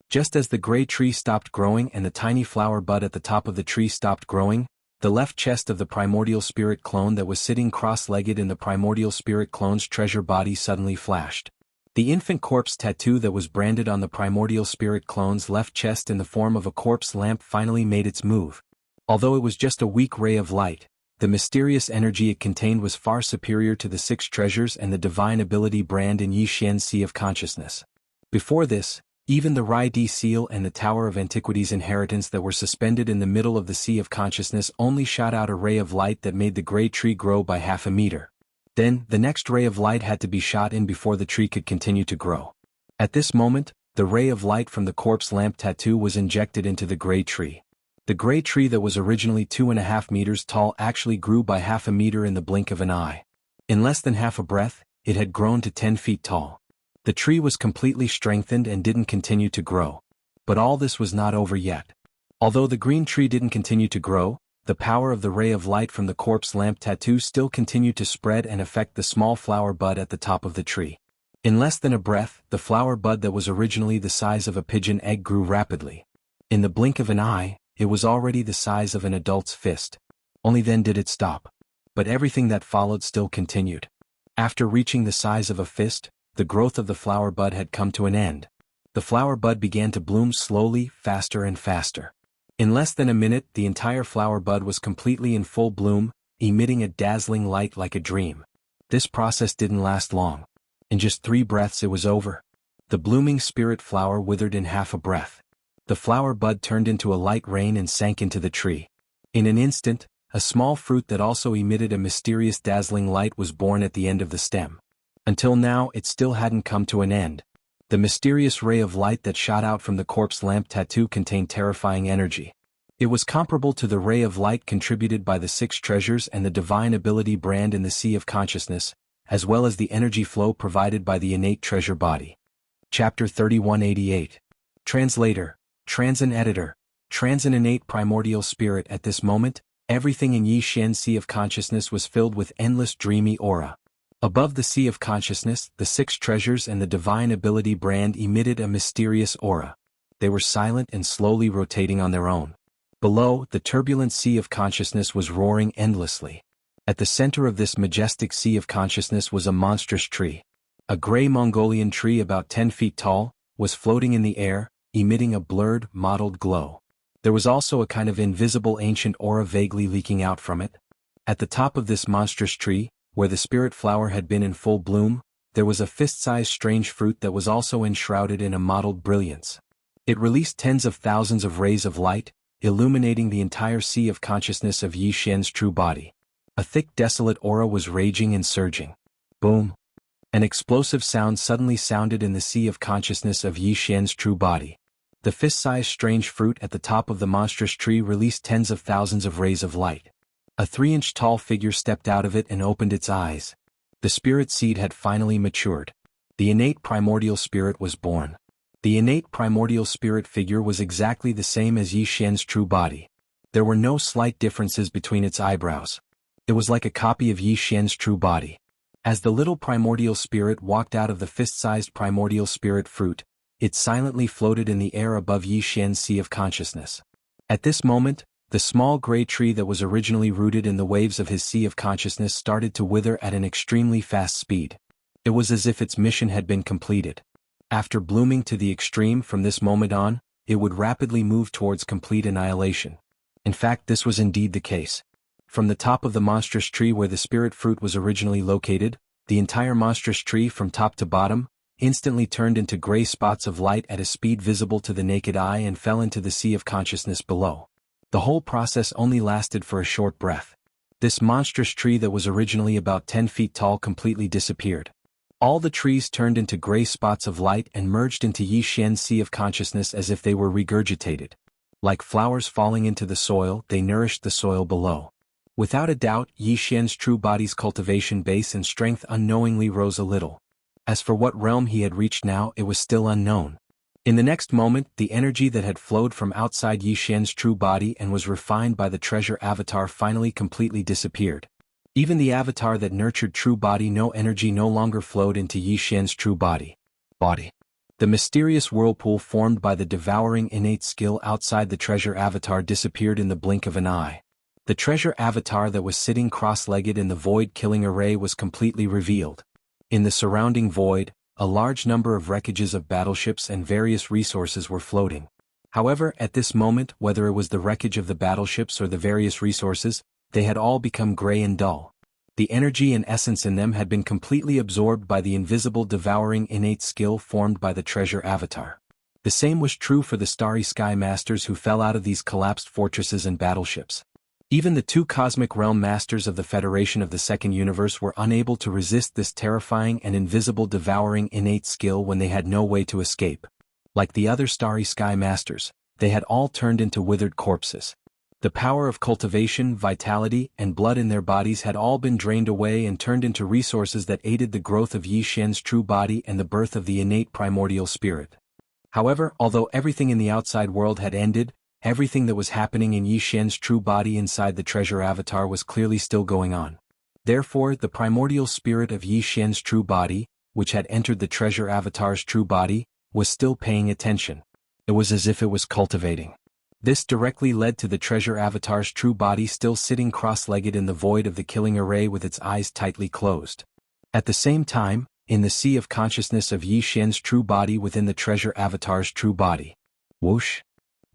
Speaker 1: Just as the gray tree stopped growing and the tiny flower bud at the top of the tree stopped growing, the left chest of the primordial spirit clone that was sitting cross-legged in the primordial spirit clone's treasure body suddenly flashed. The infant corpse tattoo that was branded on the primordial spirit clone's left chest in the form of a corpse lamp finally made its move. Although it was just a weak ray of light, the mysterious energy it contained was far superior to the 6 treasures and the divine ability brand in Yi Xian's Sea of Consciousness. Before this, even the Rai Di seal and the Tower of Antiquities inheritance that were suspended in the middle of the Sea of Consciousness only shot out a ray of light that made the gray tree grow by half a meter. Then, the next ray of light had to be shot in before the tree could continue to grow. At this moment, the ray of light from the corpse lamp tattoo was injected into the gray tree. The gray tree that was originally 2.5 meters tall actually grew by half a meter in the blink of an eye. In less than half a breath, it had grown to 10 feet tall. The tree was completely strengthened and didn't continue to grow. But all this was not over yet. Although the green tree didn't continue to grow, the power of the ray of light from the corpse lamp tattoo still continued to spread and affect the small flower bud at the top of the tree. In less than a breath, the flower bud that was originally the size of a pigeon egg grew rapidly. In the blink of an eye, it was already the size of an adult's fist. Only then did it stop. But everything that followed still continued. After reaching the size of a fist, the growth of the flower bud had come to an end. The flower bud began to bloom slowly, faster and faster. In less than a minute, the entire flower bud was completely in full bloom, emitting a dazzling light like a dream. This process didn't last long. In just 3 breaths it was over. The blooming spirit flower withered in half a breath. The flower bud turned into a light rain and sank into the tree. In an instant, a small fruit that also emitted a mysterious dazzling light was born at the end of the stem. Until now, it still hadn't come to an end. The mysterious ray of light that shot out from the corpse lamp tattoo contained terrifying energy. It was comparable to the ray of light contributed by the 6 treasures and the divine ability brand in the Sea of Consciousness, as well as the energy flow provided by the innate treasure body. Chapter 3188. Translator, Transin Editor, Transin Innate Primordial Spirit. At this moment, everything in Yi Xian's Sea of Consciousness was filled with endless dreamy aura. Above the Sea of Consciousness, the 6 treasures and the divine ability brand emitted a mysterious aura. They were silent and slowly rotating on their own. Below, the turbulent Sea of Consciousness was roaring endlessly. At the center of this majestic Sea of Consciousness was a monstrous tree. A gray Mongolian tree about 10 feet tall, was floating in the air, emitting a blurred, mottled glow. There was also a kind of invisible ancient aura vaguely leaking out from it. At the top of this monstrous tree, where the spirit flower had been in full bloom, there was a fist-sized strange fruit that was also enshrouded in a mottled brilliance. It released tens of thousands of rays of light, illuminating the entire Sea of Consciousness of Yi Xian's true body. A thick desolate aura was raging and surging. Boom! An explosive sound suddenly sounded in the Sea of Consciousness of Yi Xian's true body. The fist-sized strange fruit at the top of the monstrous tree released tens of thousands of rays of light. A 3-inch tall figure stepped out of it and opened its eyes. The spirit seed had finally matured. The innate primordial spirit was born. The innate primordial spirit figure was exactly the same as Yi Xian's true body. There were no slight differences between its eyebrows. It was like a copy of Yi Xian's true body. As the little primordial spirit walked out of the fist-sized primordial spirit fruit, it silently floated in the air above Yi Xian's Sea of Consciousness. At this moment, the small gray tree that was originally rooted in the waves of his Sea of Consciousness started to wither at an extremely fast speed. It was as if its mission had been completed. After blooming to the extreme from this moment on, it would rapidly move towards complete annihilation. In fact, this was indeed the case. From the top of the monstrous tree where the spirit fruit was originally located, the entire monstrous tree from top to bottom instantly turned into gray spots of light at a speed visible to the naked eye and fell into the sea of consciousness below. The whole process only lasted for a short breath. This monstrous tree that was originally about 10 feet tall completely disappeared. All the trees turned into gray spots of light and merged into Yi Xian's sea of consciousness as if they were regurgitated. Like flowers falling into the soil, they nourished the soil below. Without a doubt, Yi Xian's true body's cultivation base and strength unknowingly rose a little. As for what realm he had reached now, it was still unknown. In the next moment, the energy that had flowed from outside Yi Xian's true body and was refined by the treasure avatar finally completely disappeared. Even the avatar that nurtured true body energy no longer flowed into Yi Xian's true body. The mysterious whirlpool formed by the devouring innate skill outside the treasure avatar disappeared in the blink of an eye. The treasure avatar that was sitting cross-legged in the void-killing array was completely revealed. In the surrounding void, a large number of wreckages of battleships and various resources were floating. However, at this moment, whether it was the wreckage of the battleships or the various resources, they had all become gray and dull. The energy and essence in them had been completely absorbed by the invisible devouring innate skill formed by the treasure avatar. The same was true for the starry sky masters who fell out of these collapsed fortresses and battleships. Even the two cosmic realm masters of the Federation of the Second Universe were unable to resist this terrifying and invisible devouring innate skill when they had no way to escape. Like the other starry sky masters, they had all turned into withered corpses. The power of cultivation, vitality, and blood in their bodies had all been drained away and turned into resources that aided the growth of Yi Xian's true body and the birth of the innate primordial spirit. However, although everything in the outside world had ended, everything that was happening in Yi Xian's true body inside the treasure avatar was clearly still going on. Therefore, the primordial spirit of Yi Xian's true body, which had entered the treasure avatar's true body, was still paying attention. It was as if it was cultivating. This directly led to the treasure avatar's true body still sitting cross-legged in the void of the killing array with its eyes tightly closed. At the same time, in the sea of consciousness of Yi Xian's true body within the treasure avatar's true body. Whoosh!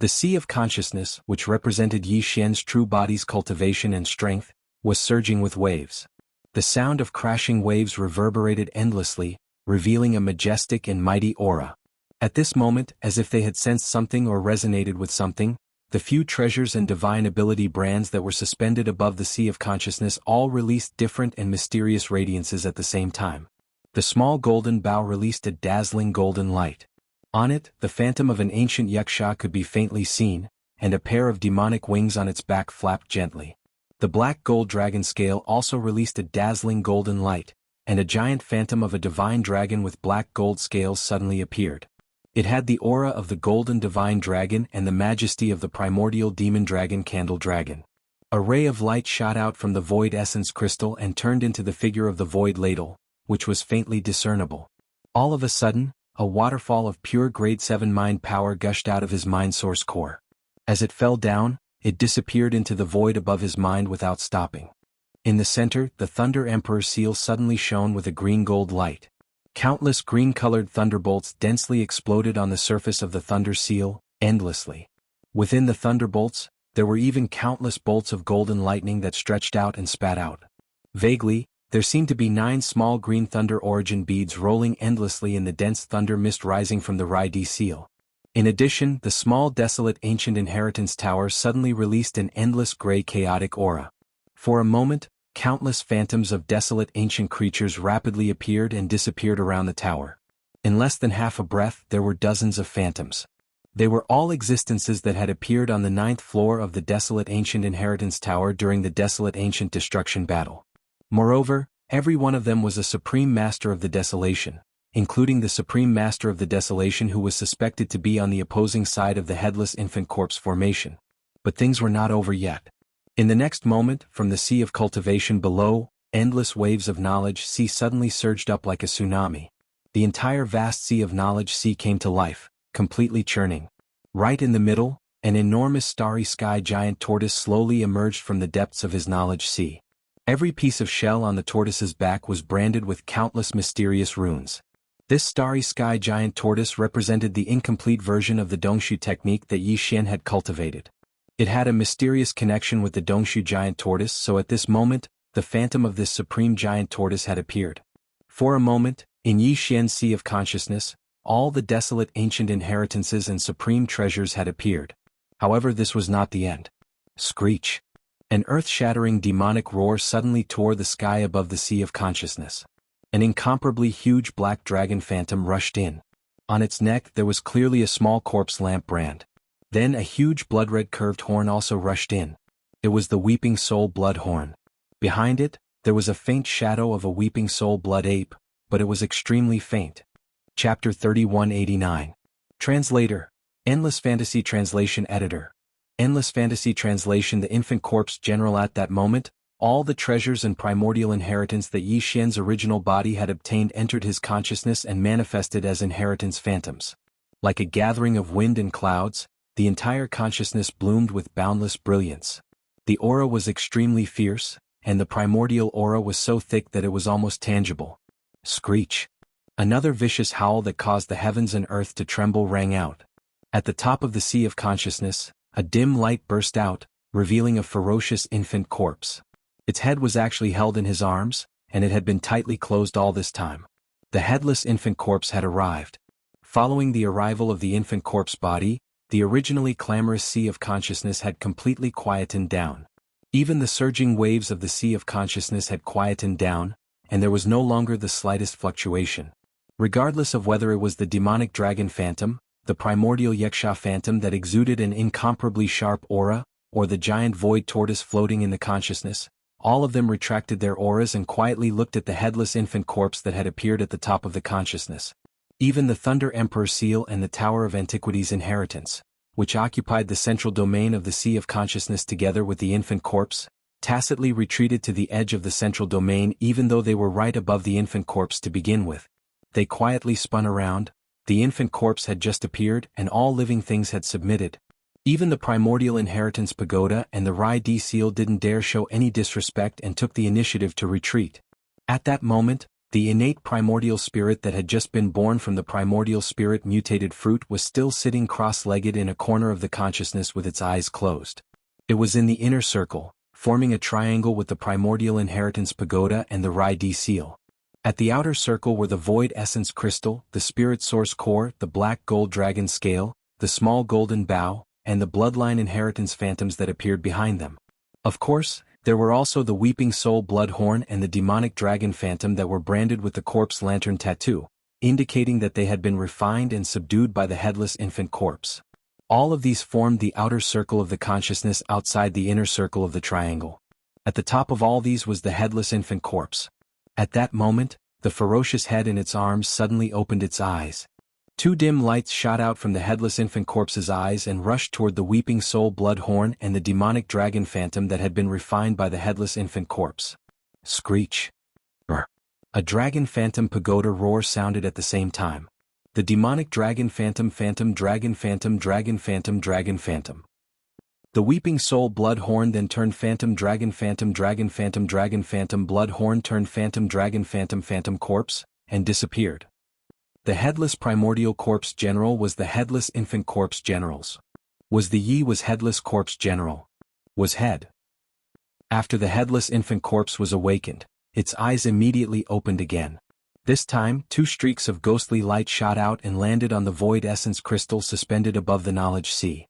Speaker 1: The sea of consciousness, which represented Yi Xian's true body's cultivation and strength, was surging with waves. The sound of crashing waves reverberated endlessly, revealing a majestic and mighty aura. At this moment, as if they had sensed something or resonated with something, the few treasures and divine ability brands that were suspended above the sea of consciousness all released different and mysterious radiances at the same time. The small golden bow released a dazzling golden light. On it, the phantom of an ancient yaksha could be faintly seen, and a pair of demonic wings on its back flapped gently. The black gold dragon scale also released a dazzling golden light, and a giant phantom of a divine dragon with black gold scales suddenly appeared. It had the aura of the golden divine dragon and the majesty of the primordial demon dragon candle dragon. A ray of light shot out from the void essence crystal and turned into the figure of the void ladle, which was faintly discernible. All of a sudden, a waterfall of pure grade 7 mind power gushed out of his mind source core. As it fell down, it disappeared into the void above his mind without stopping. In the center, the Thunder Emperor seal suddenly shone with a green-gold light. Countless green-colored thunderbolts densely exploded on the surface of the Thunder Seal, endlessly. Within the thunderbolts, there were even countless bolts of golden lightning that stretched out and spat out. Vaguely, there seemed to be 9 small green thunder origin beads rolling endlessly in the dense thunder mist rising from the Rai-D seal. In addition, the small desolate ancient inheritance tower suddenly released an endless gray chaotic aura. For a moment, countless phantoms of desolate ancient creatures rapidly appeared and disappeared around the tower. In less than half a breath, there were dozens of phantoms. They were all existences that had appeared on the 9th floor of the desolate ancient inheritance tower during the desolate ancient destruction battle. Moreover, every one of them was a supreme master of the desolation, including the supreme master of the desolation who was suspected to be on the opposing side of the headless infant corpse formation. But things were not over yet. In the next moment, from the sea of cultivation below, endless waves of knowledge sea suddenly surged up like a tsunami. The entire vast sea of knowledge sea came to life, completely churning. Right in the middle, an enormous starry sky giant tortoise slowly emerged from the depths of his knowledge sea. Every piece of shell on the tortoise's back was branded with countless mysterious runes. This starry sky giant tortoise represented the incomplete version of the Dongshu technique that Yi Xian had cultivated. It had a mysterious connection with the Dongshu giant tortoise, so at this moment, the phantom of this supreme giant tortoise had appeared. For a moment, in Yi Xian's sea of consciousness, all the desolate ancient inheritances and supreme treasures had appeared. However, this was not the end. Screech! An earth-shattering demonic roar suddenly tore the sky above the sea of consciousness. An incomparably huge black dragon phantom rushed in. On its neck there was clearly a small corpse lamp brand. Then a huge blood-red curved horn also rushed in. It was the Weeping Soul Blood Horn. Behind it, there was a faint shadow of a Weeping Soul Blood Ape, but it was extremely faint. Chapter 3189. Translator. Endless Fantasy Translation Editor. Endless Fantasy Translation. The infant corpse general. At that moment, all the treasures and primordial inheritance that Yi Xian's original body had obtained entered his consciousness and manifested as inheritance phantoms. Like a gathering of wind and clouds, the entire consciousness bloomed with boundless brilliance. The aura was extremely fierce, and the primordial aura was so thick that it was almost tangible. Screech! Another vicious howl that caused the heavens and earth to tremble rang out. At the top of the sea of consciousness, a dim light burst out, revealing a ferocious infant corpse. Its head was actually held in his arms, and it had been tightly closed all this time. The headless infant corpse had arrived. Following the arrival of the infant corpse body, the originally clamorous sea of consciousness had completely quietened down. Even the surging waves of the sea of consciousness had quietened down, and there was no longer the slightest fluctuation. Regardless of whether it was the demonic dragon phantom, the primordial Yaksha phantom that exuded an incomparably sharp aura, or the giant void tortoise floating in the consciousness, all of them retracted their auras and quietly looked at the headless infant corpse that had appeared at the top of the consciousness. Even the Thunder Emperor seal and the Tower of Antiquity's inheritance, which occupied the central domain of the Sea of Consciousness together with the infant corpse, tacitly retreated to the edge of the central domain even though they were right above the infant corpse to begin with. They quietly spun around. The infant corpse had just appeared and all living things had submitted. Even the primordial inheritance pagoda and the Rai D seal didn't dare show any disrespect and took the initiative to retreat. At that moment, the innate primordial spirit that had just been born from the primordial spirit mutated fruit was still sitting cross-legged in a corner of the consciousness with its eyes closed. It was in the inner circle, forming a triangle with the primordial inheritance pagoda and the Rai D seal. At the outer circle were the void essence crystal, the spirit source core, the black gold dragon scale, the small golden bow, and the bloodline inheritance phantoms that appeared behind them. Of course, there were also the Weeping Soul Blood Horn and the demonic dragon phantom that were branded with the corpse lantern tattoo, indicating that they had been refined and subdued by the headless infant corpse. All of these formed the outer circle of the consciousness outside the inner circle of the triangle. At the top of all these was the headless infant corpse. At that moment, the ferocious head in its arms suddenly opened its eyes. Two dim lights shot out from the headless infant corpse's eyes and rushed toward the Weeping Soul Blood Horn and the demonic dragon phantom that had been refined by the headless infant corpse. Screech! Brr! A dragon phantom pagoda roar sounded at the same time. The demonic dragon phantom dragon phantom dragon phantom dragon phantom. The Weeping Soul Blood Horn then turned phantom dragon phantom dragon phantom dragon phantom blood horn turned phantom dragon phantom phantom corpse, and disappeared. The headless primordial corpse general was the headless infant corpse generals. Was the Yi was headless corpse general. Was head. After the headless infant corpse was awakened, its eyes immediately opened again. This time, two streaks of ghostly light shot out and landed on the void essence crystal suspended above the knowledge sea.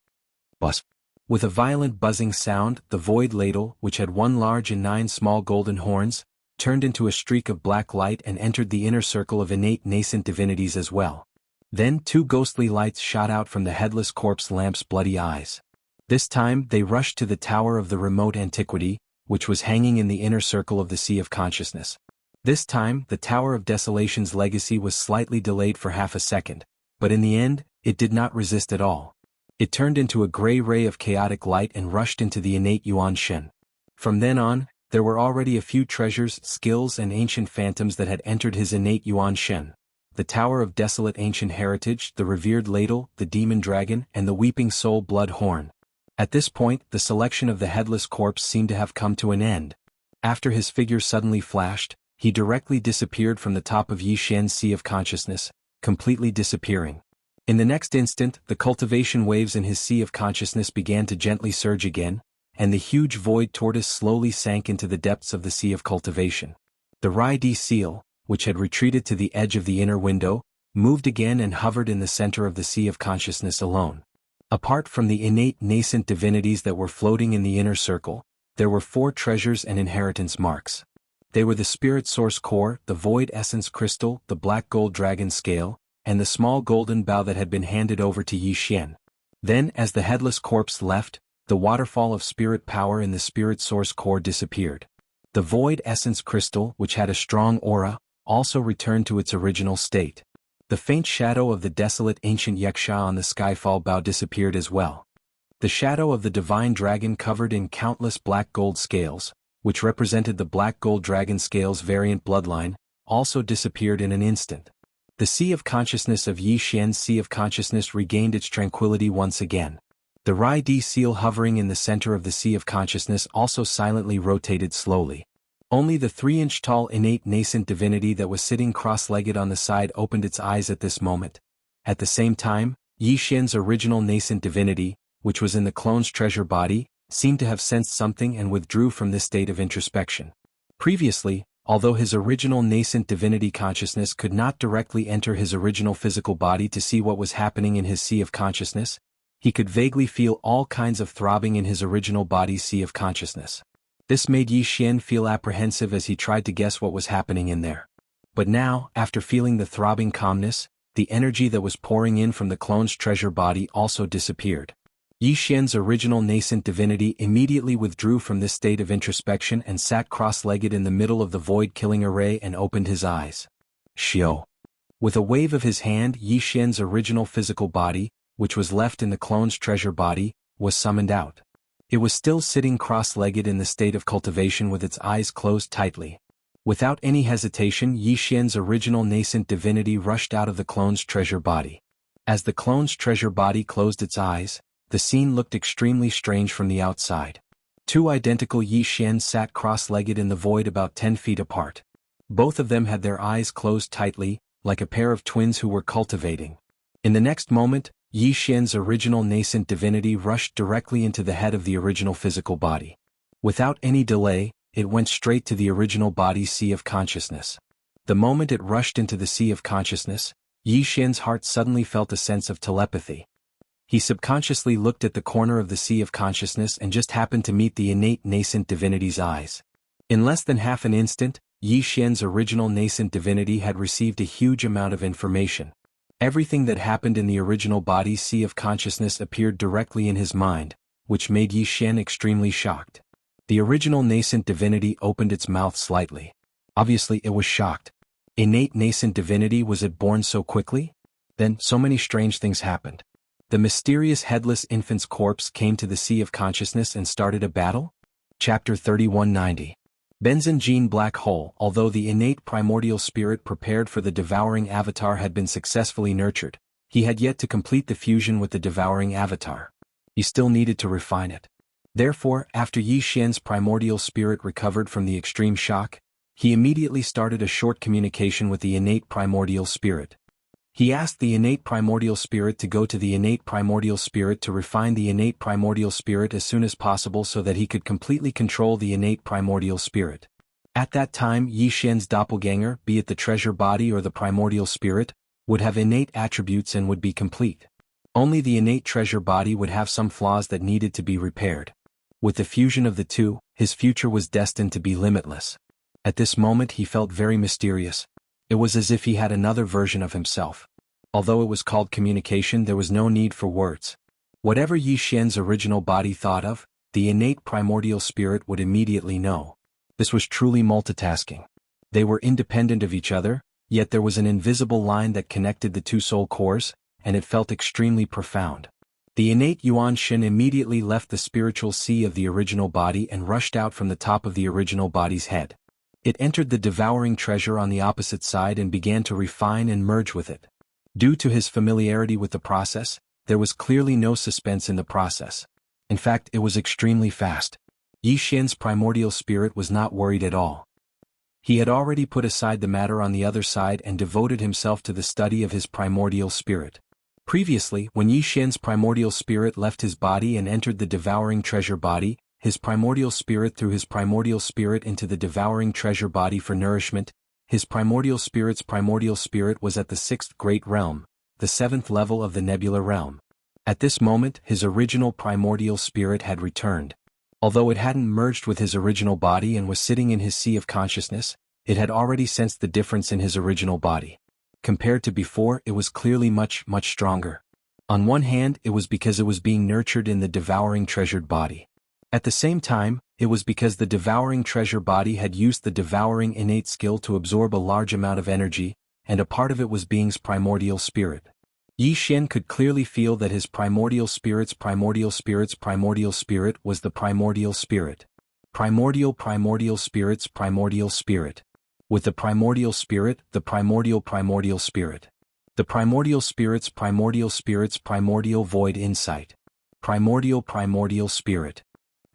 Speaker 1: Buzz. With a violent buzzing sound, the void ladle, which had 1 large and 9 small golden horns, turned into a streak of black light and entered the inner circle of innate nascent divinities as well. Then 2 ghostly lights shot out from the headless corpse lamp's bloody eyes. This time they rushed to the Tower of the Remote Antiquity, which was hanging in the inner circle of the Sea of Consciousness. This time the Tower of Desolation's legacy was slightly delayed for half a second, but in the end, it did not resist at all. It turned into a gray ray of chaotic light and rushed into the innate Yuan Shen. From then on, there were already a few treasures, skills and ancient phantoms that had entered his innate Yuan Shen. The Tower of Desolate Ancient Heritage, the Revered Ladle, the Demon Dragon, and the Weeping Soul Blood Horn. At this point, the selection of the headless corpse seemed to have come to an end. After his figure suddenly flashed, he directly disappeared from the top of Yi Xian's Sea of Consciousness, completely disappearing. In the next instant, the cultivation waves in his sea of consciousness began to gently surge again, and the huge void tortoise slowly sank into the depths of the sea of cultivation. The Rai-D seal, which had retreated to the edge of the inner window, moved again and hovered in the center of the sea of consciousness alone. Apart from the innate nascent divinities that were floating in the inner circle, there were 4 treasures and inheritance marks. They were the spirit source core, the void essence crystal, the black gold dragon scale, and the small golden bow that had been handed over to Yi Xian. Then, as the headless corpse left, the waterfall of spirit power in the spirit source core disappeared. The void essence crystal, which had a strong aura, also returned to its original state. The faint shadow of the desolate ancient Yaksha on the skyfall bow disappeared as well. The shadow of the divine dragon covered in countless black gold scales, which represented the black gold dragon scales variant bloodline, also disappeared in an instant. The sea of consciousness of Yi Xian's sea of consciousness regained its tranquility once again. The Rai-D seal hovering in the center of the sea of consciousness also silently rotated slowly. Only the 3-inch tall innate nascent divinity that was sitting cross-legged on the side opened its eyes at this moment. At the same time, Yi Xian's original nascent divinity, which was in the clone's treasure body, seemed to have sensed something and withdrew from this state of introspection. Previously, although his original nascent divinity consciousness could not directly enter his original physical body to see what was happening in his sea of consciousness, he could vaguely feel all kinds of throbbing in his original body's sea of consciousness. This made Yi Xian feel apprehensive as he tried to guess what was happening in there. But now, after feeling the throbbing calmness, the energy that was pouring in from the clone's treasure body also disappeared. Yi Xian's original nascent divinity immediately withdrew from this state of introspection and sat cross-legged in the middle of the void-killing array and opened his eyes. Xiao. With a wave of his hand, Yi Xian's original physical body, which was left in the clone's treasure body, was summoned out. It was still sitting cross-legged in the state of cultivation with its eyes closed tightly. Without any hesitation, Yi Xian's original nascent divinity rushed out of the clone's treasure body. As the clone's treasure body closed its eyes, the scene looked extremely strange from the outside. 2 identical Yi Xians sat cross-legged in the void about 10 feet apart. Both of them had their eyes closed tightly, like a pair of twins who were cultivating. In the next moment, Yi Xian's original nascent divinity rushed directly into the head of the original physical body. Without any delay, it went straight to the original body's sea of consciousness. The moment it rushed into the sea of consciousness, Yi Xian's heart suddenly felt a sense of telepathy. He subconsciously looked at the corner of the sea of consciousness and just happened to meet the innate nascent divinity's eyes. In less than half an instant, Yi Xian's original nascent divinity had received a huge amount of information. Everything that happened in the original body's sea of consciousness appeared directly in his mind, which made Yi Xian extremely shocked. The original nascent divinity opened its mouth slightly. Obviously it was shocked. Innate nascent divinity, was it born so quickly? Then, so many strange things happened. The mysterious headless infant's corpse came to the sea of consciousness and started a battle? Chapter 3190. Benzin Gene Black Hole. Although the innate primordial spirit prepared for the devouring avatar had been successfully nurtured, he had yet to complete the fusion with the devouring avatar. He still needed to refine it. Therefore, after Yi Xian's primordial spirit recovered from the extreme shock, he immediately started a short communication with the innate primordial spirit. He asked the innate primordial spirit to go to the innate primordial spirit to refine the innate primordial spirit as soon as possible so that he could completely control the innate primordial spirit. At that time, Yi Xian's doppelganger, be it the treasure body or the primordial spirit, would have innate attributes and would be complete. Only the innate treasure body would have some flaws that needed to be repaired. With the fusion of the two, his future was destined to be limitless. At this moment he felt very mysterious. It was as if he had another version of himself. Although it was called communication, there was no need for words. Whatever Yi Xian's original body thought of, the innate primordial spirit would immediately know. This was truly multitasking. They were independent of each other, yet there was an invisible line that connected the two soul cores, and it felt extremely profound. The innate Yuan Shin immediately left the spiritual sea of the original body and rushed out from the top of the original body's head. It entered the devouring treasure on the opposite side and began to refine and merge with it. Due to his familiarity with the process, there was clearly no suspense in the process. In fact, it was extremely fast. Yi Xian's primordial spirit was not worried at all. He had already put aside the matter on the other side and devoted himself to the study of his primordial spirit. Previously, when Yi Xian's primordial spirit left his body and entered the devouring treasure body, his primordial spirit threw his primordial spirit into the devouring treasure body for nourishment. His primordial spirit's primordial spirit was at the 6th great realm, the 7th level of the nebula realm. At this moment, his original primordial spirit had returned. Although it hadn't merged with his original body and was sitting in his sea of consciousness, it had already sensed the difference in his original body. Compared to before, it was clearly much stronger. On one hand, it was because it was being nurtured in the devouring treasured body. At the same time, it was because the devouring treasure body had used the devouring innate skill to absorb a large amount of energy, and a part of it was being's primordial spirit. Yi Xian could clearly feel that his primordial spirit was the primordial spirit. Primordial spirit's primordial spirit. With the primordial spirit, the primordial spirit. The primordial spirit's primordial void insight. Primordial spirit.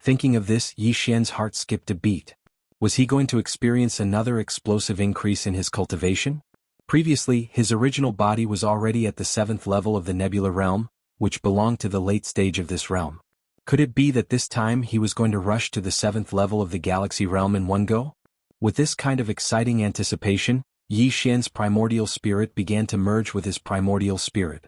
Speaker 1: Thinking of this, Yi Xian's heart skipped a beat. Was he going to experience another explosive increase in his cultivation? Previously, his original body was already at the 7th level of the nebula realm, which belonged to the late stage of this realm. Could it be that this time he was going to rush to the 7th level of the galaxy realm in one go? With this kind of exciting anticipation, Yi Xian's primordial spirit began to merge with his primordial spirit.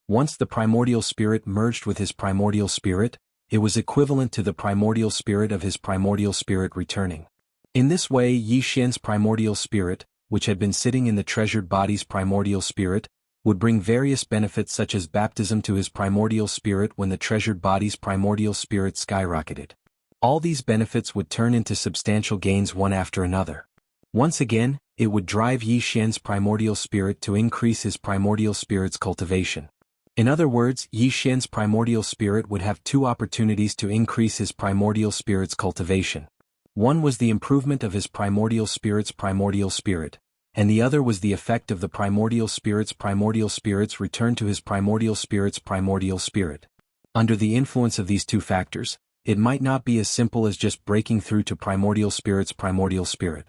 Speaker 1: Once the primordial spirit merged with his primordial spirit, it was equivalent to the primordial spirit of his primordial spirit returning. In this way, Yi Xian's primordial spirit, which had been sitting in the treasured body's primordial spirit, would bring various benefits such as baptism to his primordial spirit when the treasured body's primordial spirit skyrocketed. All these benefits would turn into substantial gains one after another. Once again, it would drive Yi Xian's primordial spirit to increase his primordial spirit's cultivation. In other words, Yi Xian's primordial spirit would have two opportunities to increase his primordial spirit's cultivation. One was the improvement of his primordial spirit's primordial spirit, and the other was the effect of the primordial spirit's return to his primordial spirit's primordial spirit. Under the influence of these two factors, it might not be as simple as just breaking through to primordial spirit's primordial spirit.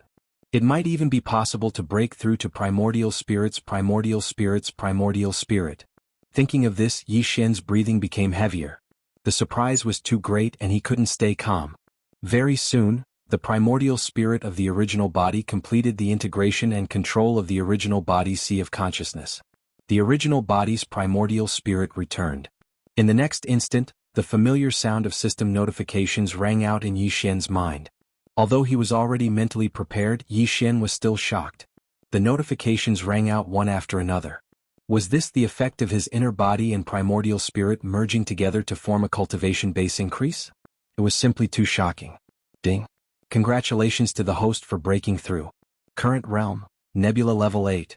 Speaker 1: It might even be possible to break through to primordial spirit's primordial spirit. Thinking of this, Yi Xian's breathing became heavier. The surprise was too great and he couldn't stay calm. Very soon, the primordial spirit of the original body completed the integration and control of the original body's sea of consciousness. The original body's primordial spirit returned. In the next instant, the familiar sound of system notifications rang out in Yi Xian's mind. Although he was already mentally prepared, Yi Xian was still shocked. The notifications rang out one after another. Was this the effect of his inner body and primordial spirit merging together to form a cultivation base increase? It was simply too shocking. Ding. Congratulations to the host for breaking through. Current realm, Nebula level 8.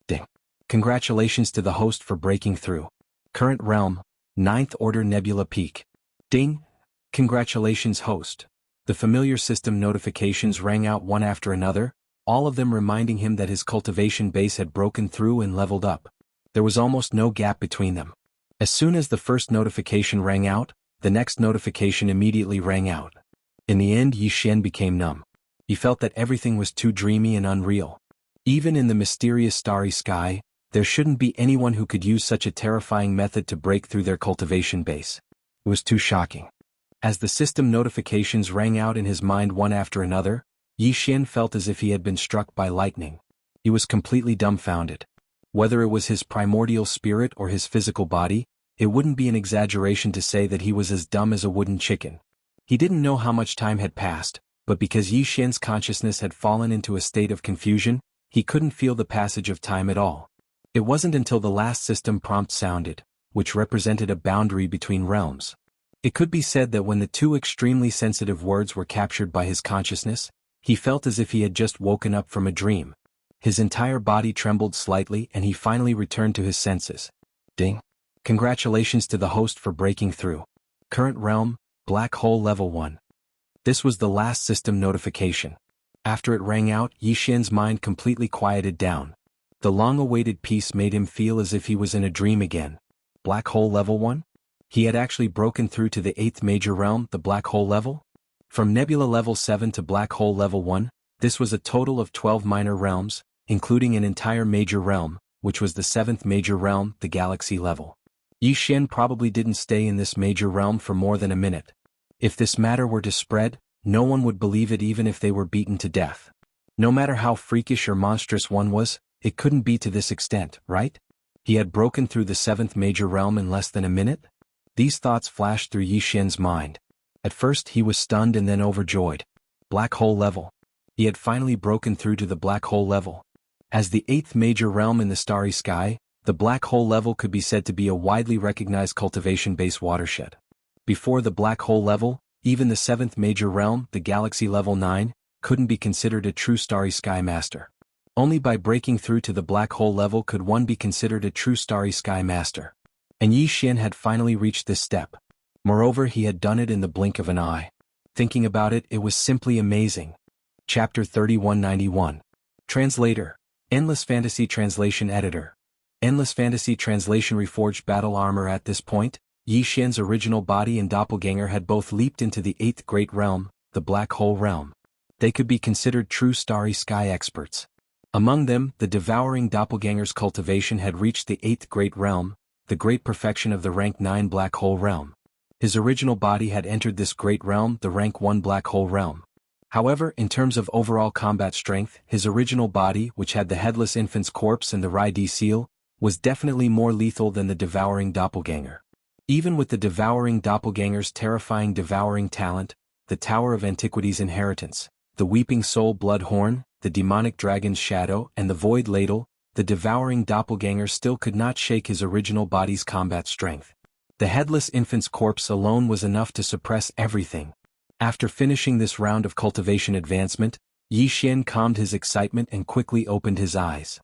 Speaker 1: Ding. Congratulations to the host for breaking through. Current realm, 9th order Nebula peak. Ding. Congratulations host. The familiar system notifications rang out one after another, all of them reminding him that his cultivation base had broken through and leveled up. There was almost no gap between them. As soon as the first notification rang out, the next notification immediately rang out. In the end, Yi Xian became numb. He felt that everything was too dreamy and unreal. Even in the mysterious starry sky, there shouldn't be anyone who could use such a terrifying method to break through their cultivation base. It was too shocking. As the system notifications rang out in his mind one after another, Yi Xian felt as if he had been struck by lightning. He was completely dumbfounded. Whether it was his primordial spirit or his physical body, it wouldn't be an exaggeration to say that he was as dumb as a wooden chicken. He didn't know how much time had passed, but because Yi Xian's consciousness had fallen into a state of confusion, he couldn't feel the passage of time at all. It wasn't until the last system prompt sounded, which represented a boundary between realms. It could be said that when the two extremely sensitive words were captured by his consciousness, he felt as if he had just woken up from a dream. His entire body trembled slightly and he finally returned to his senses. Ding. Congratulations to the host for breaking through. Current realm, Black Hole Level 1. This was the last system notification. After it rang out, Yi Xian's mind completely quieted down. The long-awaited peace made him feel as if he was in a dream again. Black Hole Level 1? He had actually broken through to the 8th major realm, the Black Hole level? From Nebula Level 7 to Black Hole Level 1, this was a total of 12 minor realms, including an entire major realm, which was the 7th major realm, the galaxy level. Yi Xian probably didn't stay in this major realm for more than a minute. If this matter were to spread, no one would believe it even if they were beaten to death. No matter how freakish or monstrous one was, it couldn't be to this extent, right? He had broken through the 7th major realm in less than a minute? These thoughts flashed through Yi Xian's mind. At first he was stunned and then overjoyed. Black hole level. He had finally broken through to the black hole level. As the 8th major realm in the starry sky, the black hole level could be said to be a widely recognized cultivation-based watershed. Before the black hole level, even the 7th major realm, the galaxy level 9, couldn't be considered a true starry sky master. Only by breaking through to the black hole level could one be considered a true starry sky master. And Yi Xian had finally reached this step. Moreover, he had done it in the blink of an eye. Thinking about it, it was simply amazing. Chapter 3191. Translator. Endless Fantasy Translation Editor. Endless Fantasy Translation Reforged Battle Armor. At this point, Yi Xian's original body and doppelganger had both leaped into the 8th great realm, the black hole realm. They could be considered true starry sky experts. Among them, the devouring doppelganger's cultivation had reached the 8th great realm, the great perfection of the rank 9 black hole realm. His original body had entered this great realm, the rank 1 black hole realm. However, in terms of overall combat strength, his original body, which had the headless infant's corpse and the Rai-D seal, was definitely more lethal than the devouring doppelganger. Even with the devouring doppelganger's terrifying devouring talent, the Tower of Antiquity's inheritance, the Weeping Soul blood horn, the demonic dragon's shadow, and the void ladle, the devouring doppelganger still could not shake his original body's combat strength. The headless infant's corpse alone was enough to suppress everything. After finishing this round of cultivation advancement, Yi Xian calmed his excitement and quickly opened his eyes.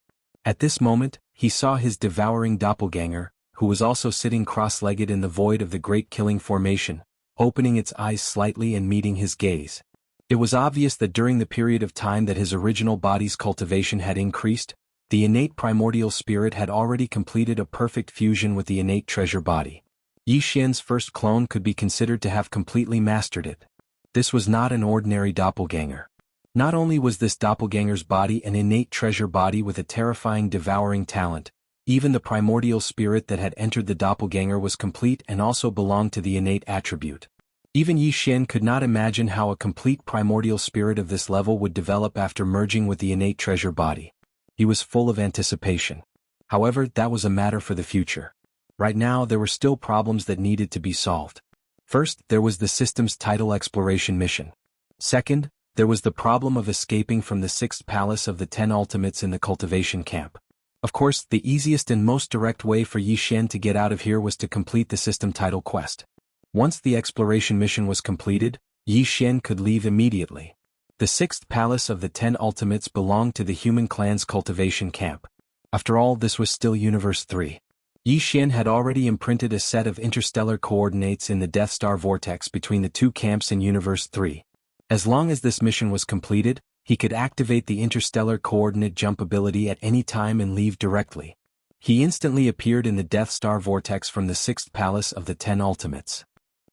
Speaker 1: At this moment, he saw his devouring doppelganger, who was also sitting cross-legged in the void of the great killing formation, opening its eyes slightly and meeting his gaze. It was obvious that during the period of time that his original body's cultivation had increased, the innate primordial spirit had already completed a perfect fusion with the innate treasure body. Yi Xian's first clone could be considered to have completely mastered it. This was not an ordinary doppelganger. Not only was this doppelganger's body an innate treasure body with a terrifying devouring talent, even the primordial spirit that had entered the doppelganger was complete and also belonged to the innate attribute. Even Yi Xian could not imagine how a complete primordial spirit of this level would develop after merging with the innate treasure body. He was full of anticipation. However, that was a matter for the future. Right now there were still problems that needed to be solved. First, there was the system's tidal exploration mission. Second, there was the problem of escaping from the 6th palace of the 10 ultimates in the cultivation camp. Of course, the easiest and most direct way for Yi Xian to get out of here was to complete the system tidal quest. Once the exploration mission was completed, Yi Xian could leave immediately. The 6th palace of the 10 ultimates belonged to the human clan's cultivation camp. After all, this was still Universe 3. Yi Xian had already imprinted a set of interstellar coordinates in the Death Star vortex between the two camps in Universe 3. As long as this mission was completed, he could activate the interstellar coordinate jump ability at any time and leave directly. He instantly appeared in the Death Star vortex from the 6th palace of the 10 ultimates.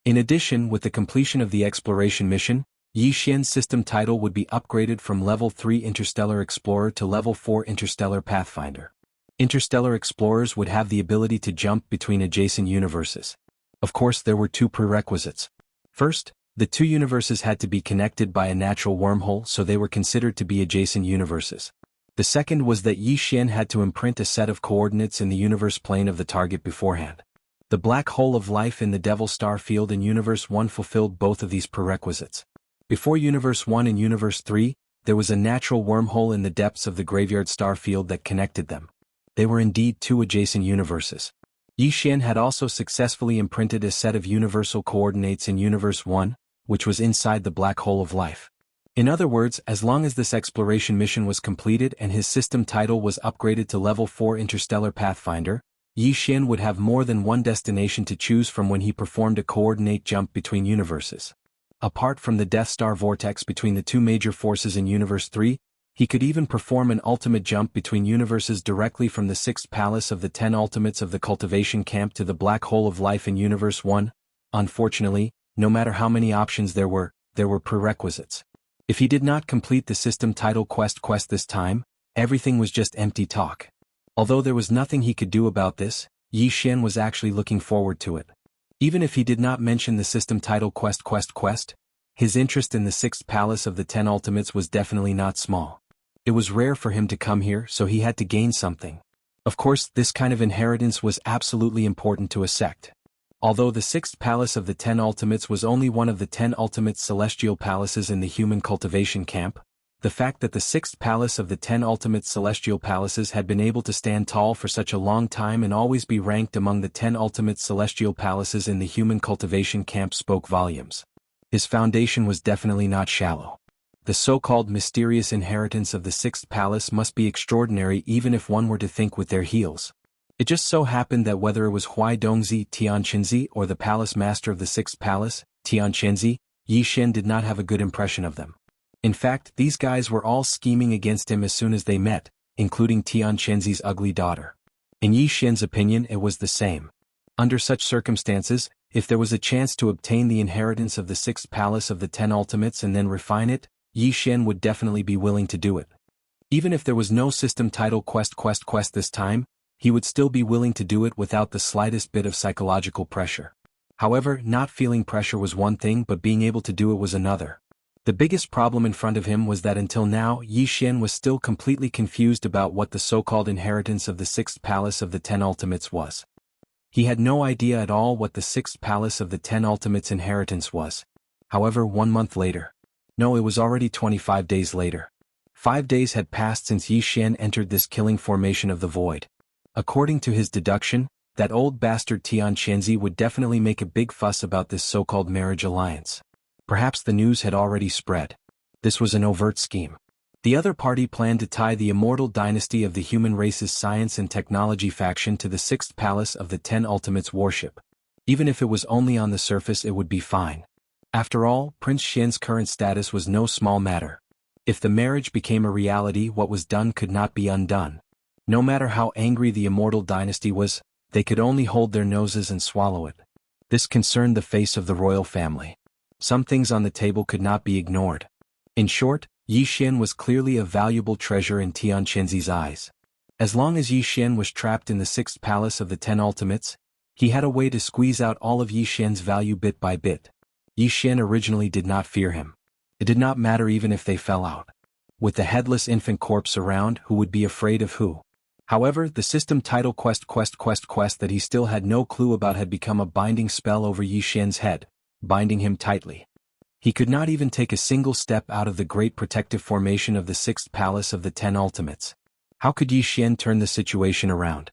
Speaker 1: In addition, with the completion of the exploration mission, Yi Xian's system title would be upgraded from Level 3 Interstellar Explorer to Level 4 Interstellar Pathfinder. Interstellar Explorers would have the ability to jump between adjacent universes. Of course, there were two prerequisites. First, the two universes had to be connected by a natural wormhole, so they were considered to be adjacent universes. The second was that Yi Xian had to imprint a set of coordinates in the universe plane of the target beforehand. The black hole of life in the Devil Star field in Universe 1 fulfilled both of these prerequisites. Before Universe 1 and Universe 3, there was a natural wormhole in the depths of the Graveyard Star field that connected them. They were indeed two adjacent universes. Yi Xian had also successfully imprinted a set of universal coordinates in Universe 1, which was inside the black hole of life. In other words, as long as this exploration mission was completed and his system title was upgraded to Level 4 Interstellar Pathfinder, Yi Xian would have more than one destination to choose from when he performed a coordinate jump between universes. Apart from the Death Star vortex between the two major forces in Universe 3, he could even perform an ultimate jump between universes directly from the 6th palace of the 10 ultimates of the cultivation camp to the black hole of life in Universe 1. Unfortunately, no matter how many options there were prerequisites. If he did not complete the system title quest this time, everything was just empty talk. Although there was nothing he could do about this, Yi Xian was actually looking forward to it. Even if he did not mention the system title quest, his interest in the 6th palace of the 10 ultimates was definitely not small. It was rare for him to come here, so he had to gain something. Of course, this kind of inheritance was absolutely important to a sect. Although the 6th palace of the 10 ultimates was only one of the 10 ultimate celestial palaces in the human cultivation camp, the fact that the 6th palace of the 10 ultimate celestial palaces had been able to stand tall for such a long time and always be ranked among the 10 ultimate celestial palaces in the human cultivation camp spoke volumes. His foundation was definitely not shallow. The so-called mysterious inheritance of the 6th palace must be extraordinary even if one were to think with their heels. It just so happened that whether it was Huai Dongzi Tianqinzi or the palace master of the 6th palace, Tianqinzi, Yi Xian did not have a good impression of them. In fact, these guys were all scheming against him as soon as they met, including Tianqinzi's ugly daughter. In Yi Xian's opinion, it was the same. Under such circumstances, if there was a chance to obtain the inheritance of the 6th palace of the 10 ultimates and then refine it, Yi Xian would definitely be willing to do it. Even if there was no system title quest this time, he would still be willing to do it without the slightest bit of psychological pressure. However, not feeling pressure was one thing, but being able to do it was another. The biggest problem in front of him was that until now Yi Xian was still completely confused about what the so-called inheritance of the 6th palace of the 10 ultimates was. He had no idea at all what the 6th palace of the 10 ultimates inheritance was. However, 1 month later. No, it was already 25 days later. 5 days had passed since Yi Xian entered this killing formation of the void. According to his deduction, that old bastard Tianqinzi would definitely make a big fuss about this so-called marriage alliance. Perhaps the news had already spread. This was an overt scheme. The other party planned to tie the immortal dynasty of the human race's science and technology faction to the 6th palace of the 10 ultimates worship. Even if it was only on the surface, it would be fine. After all, Prince Xian's current status was no small matter. If the marriage became a reality, what was done could not be undone. No matter how angry the immortal dynasty was, they could only hold their noses and swallow it. This concerned the face of the royal family. Some things on the table could not be ignored. In short, Yi Xian was clearly a valuable treasure in Tianqinzi's eyes. As long as Yi Xian was trapped in the 6th palace of the 10 ultimates, he had a way to squeeze out all of Yi Xian's value bit by bit. Yi Xian originally did not fear him. It did not matter even if they fell out. With the headless infant corpse around, who would be afraid of who? However, the system title quest that he still had no clue about had become a binding spell over Yi Xian's head, binding him tightly. He could not even take a single step out of the great protective formation of the 6th palace of the 10 ultimates. How could Yi Xian turn the situation around?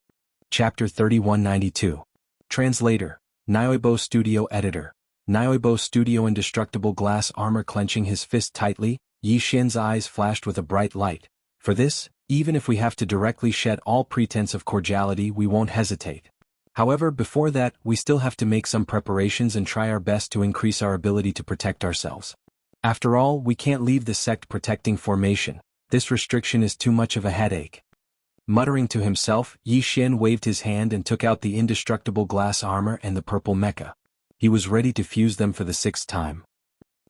Speaker 1: Chapter 3192. Translator, Nyoibo Studio Editor. Nyoibo Studio. Indestructible glass armor. Clenching his fist tightly, Yi Xian's eyes flashed with a bright light. For this, even if we have to directly shed all pretense of cordiality, we won't hesitate. However, before that, we still have to make some preparations and try our best to increase our ability to protect ourselves. After all, we can't leave the sect protecting formation. This restriction is too much of a headache. Muttering to himself, Yi Xian waved his hand and took out the indestructible glass armor and the purple mecha. He was ready to fuse them for the 6th time.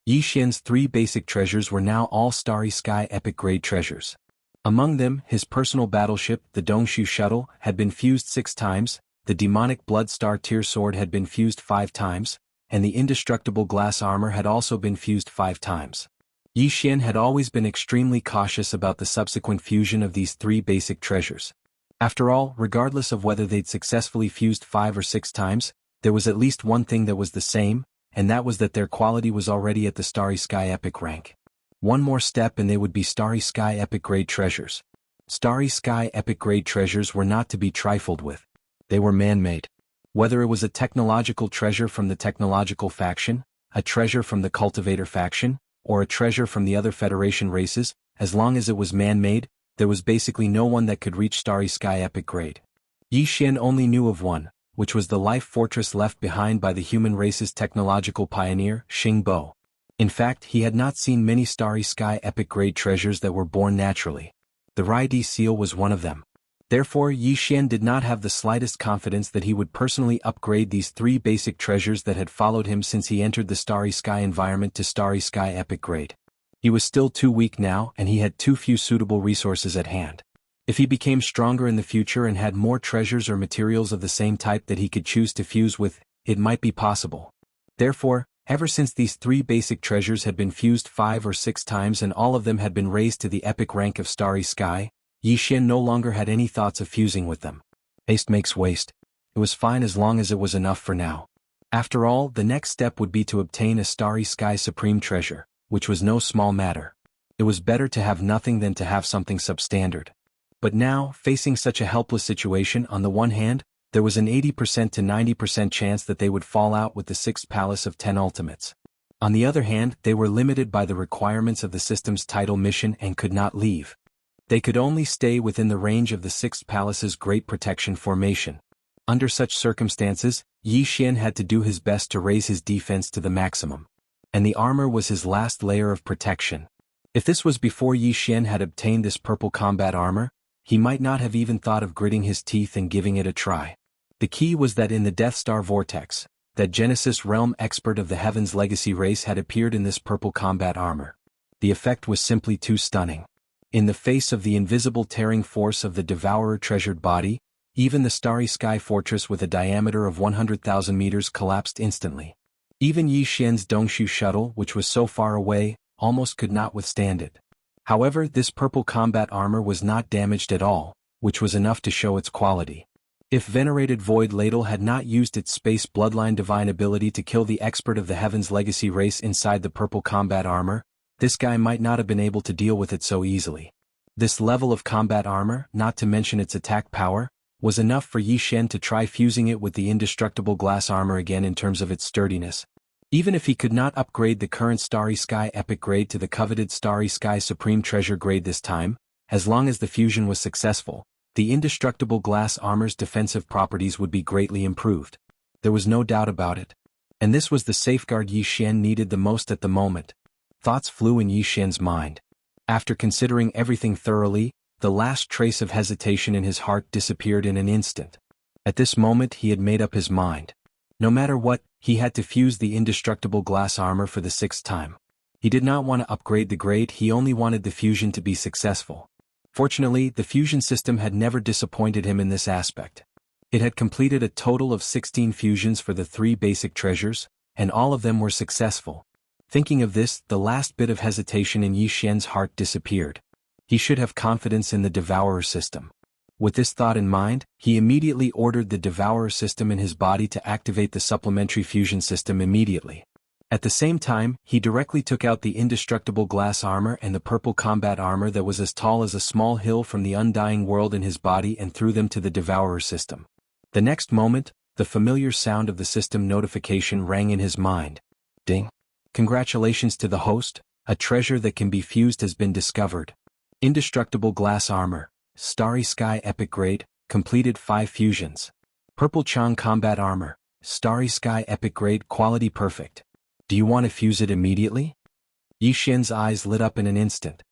Speaker 1: Yi Xian's 3 basic treasures were now all Starry Sky epic grade treasures. Among them, his personal battleship, the Dongshu Shuttle, had been fused 6 times, the demonic Blood Star Tear Sword had been fused 5 times, and the indestructible glass armor had also been fused 5 times. Yi Xian had always been extremely cautious about the subsequent fusion of these 3 basic treasures. After all, regardless of whether they'd successfully fused 5 or 6 times, there was at least one thing that was the same, and that was that their quality was already at the Starry Sky epic rank. One more step and they would be Starry Sky epic grade treasures. Starry Sky epic grade treasures were not to be trifled with. They were man-made. Whether it was a technological treasure from the technological faction, a treasure from the cultivator faction, or a treasure from the other Federation races, as long as it was man-made, there was basically no one that could reach Starry Sky epic grade. Yi Xian only knew of one, which was the life fortress left behind by the human race's technological pioneer, Xing Bo. In fact, he had not seen many Starry Sky epic grade treasures that were born naturally. The Raidi seal was one of them. Therefore, Yi Xian did not have the slightest confidence that he would personally upgrade these 3 basic treasures that had followed him since he entered the Starry Sky environment to Starry Sky epic grade. He was still too weak now, and he had too few suitable resources at hand. If he became stronger in the future and had more treasures or materials of the same type that he could choose to fuse with, it might be possible. Therefore, ever since these 3 basic treasures had been fused 5 or 6 times and all of them had been raised to the epic rank of Starry Sky, Yi Xian no longer had any thoughts of fusing with them. Haste makes waste. It was fine as long as it was enough for now. After all, the next step would be to obtain a Starry Sky Supreme Treasure, which was no small matter. It was better to have nothing than to have something substandard. But now, facing such a helpless situation, on the one hand, there was an 80% to 90% chance that they would fall out with the 6th Palace of 10 Ultimates. On the other hand, they were limited by the requirements of the system's title mission and could not leave. They could only stay within the range of the 6th Palace's Great Protection Formation. Under such circumstances, Yi Xian had to do his best to raise his defense to the maximum. And the armor was his last layer of protection. If this was before Yi Xian had obtained this purple combat armor, he might not have even thought of gritting his teeth and giving it a try. The key was that in the Death Star Vortex, that Genesis Realm expert of the Heaven's Legacy race had appeared in this purple combat armor. The effect was simply too stunning. In the face of the invisible tearing force of the Devourer treasured body, even the Starry Sky Fortress with a diameter of 100,000 meters collapsed instantly. Even Yi Xian's Dongshu shuttle, which was so far away, almost could not withstand it. However, this purple combat armor was not damaged at all, which was enough to show its quality. If venerated Void Ladle had not used its space bloodline divine ability to kill the expert of the Heaven's Legacy race inside the purple combat armor, this guy might not have been able to deal with it so easily. This level of combat armor, not to mention its attack power, was enough for Yi Xian to try fusing it with the indestructible glass armor again in terms of its sturdiness. Even if he could not upgrade the current Starry Sky Epic grade to the coveted Starry Sky Supreme Treasure grade this time, as long as the fusion was successful, the indestructible glass armor's defensive properties would be greatly improved. There was no doubt about it. And this was the safeguard Yi Xian needed the most at the moment. Thoughts flew in Yi Xian's mind. After considering everything thoroughly, the last trace of hesitation in his heart disappeared in an instant. At this moment he had made up his mind. No matter what, he had to fuse the indestructible glass armor for the 6th time. He did not want to upgrade the grade, he only wanted the fusion to be successful. Fortunately, the fusion system had never disappointed him in this aspect. It had completed a total of 16 fusions for the 3 basic treasures, and all of them were successful. Thinking of this, the last bit of hesitation in Yi Xian's heart disappeared. He should have confidence in the Devourer system. With this thought in mind, he immediately ordered the Devourer system in his body to activate the supplementary fusion system immediately. At the same time, he directly took out the indestructible glass armor and the purple combat armor that was as tall as a small hill from the undying world in his body and threw them to the Devourer system. The next moment, the familiar sound of the system notification rang in his mind. Ding! Congratulations to the host, a treasure that can be fused has been discovered. Indestructible glass armor, Starry Sky Epic grade, completed 5 fusions. Purple Chang combat armor, Starry Sky Epic grade, quality perfect. Do you want to fuse it immediately? Yi Xian's eyes lit up in an instant.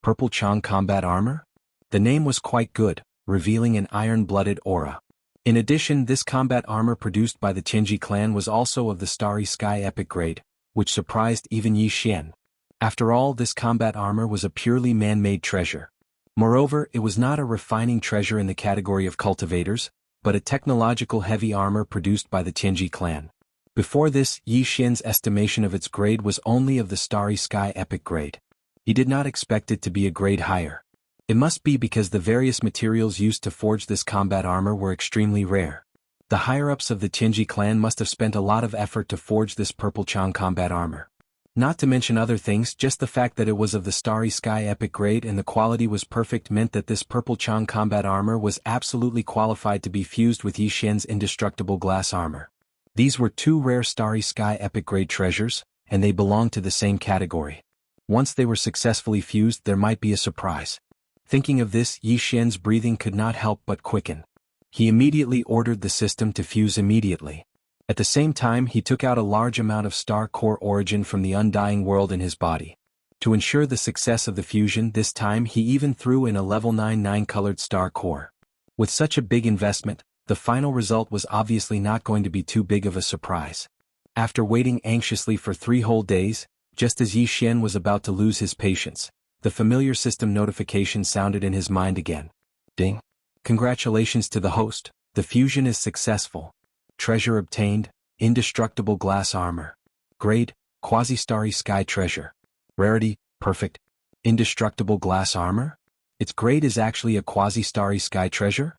Speaker 1: Purple Chang combat armor? The name was quite good, revealing an iron-blooded aura. In addition, this combat armor produced by the Tianji clan was also of the Starry Sky Epic grade, which surprised even Yi Xian. After all, this combat armor was a purely man-made treasure. Moreover, it was not a refining treasure in the category of cultivators, but a technological heavy armor produced by the Tianji clan. Before this, Yi Xian's estimation of its grade was only of the Starry Sky Epic grade. He did not expect it to be a grade higher. It must be because the various materials used to forge this combat armor were extremely rare. The higher-ups of the Tianji clan must have spent a lot of effort to forge this purple Chang combat armor. Not to mention other things, just the fact that it was of the Starry Sky Epic grade and the quality was perfect meant that this purple Chang combat armor was absolutely qualified to be fused with Yi Xian's indestructible glass armor. These were 2 rare Starry Sky Epic grade treasures, and they belonged to the same category. Once they were successfully fused, there might be a surprise. Thinking of this, Yi Xian's breathing could not help but quicken. He immediately ordered the system to fuse immediately. At the same time, he took out a large amount of star core origin from the undying world in his body. To ensure the success of the fusion this time, he even threw in a level 9 9-colored star core. With such a big investment, the final result was obviously not going to be too big of a surprise. After waiting anxiously for 3 whole days, just as Yi Xian was about to lose his patience, the familiar system notification sounded in his mind again. Ding. Congratulations to the host, the fusion is successful. Treasure obtained, indestructible glass armor. Grade, quasi-starry sky treasure. Rarity, perfect. Indestructible glass armor? Its grade is actually a quasi-starry sky treasure?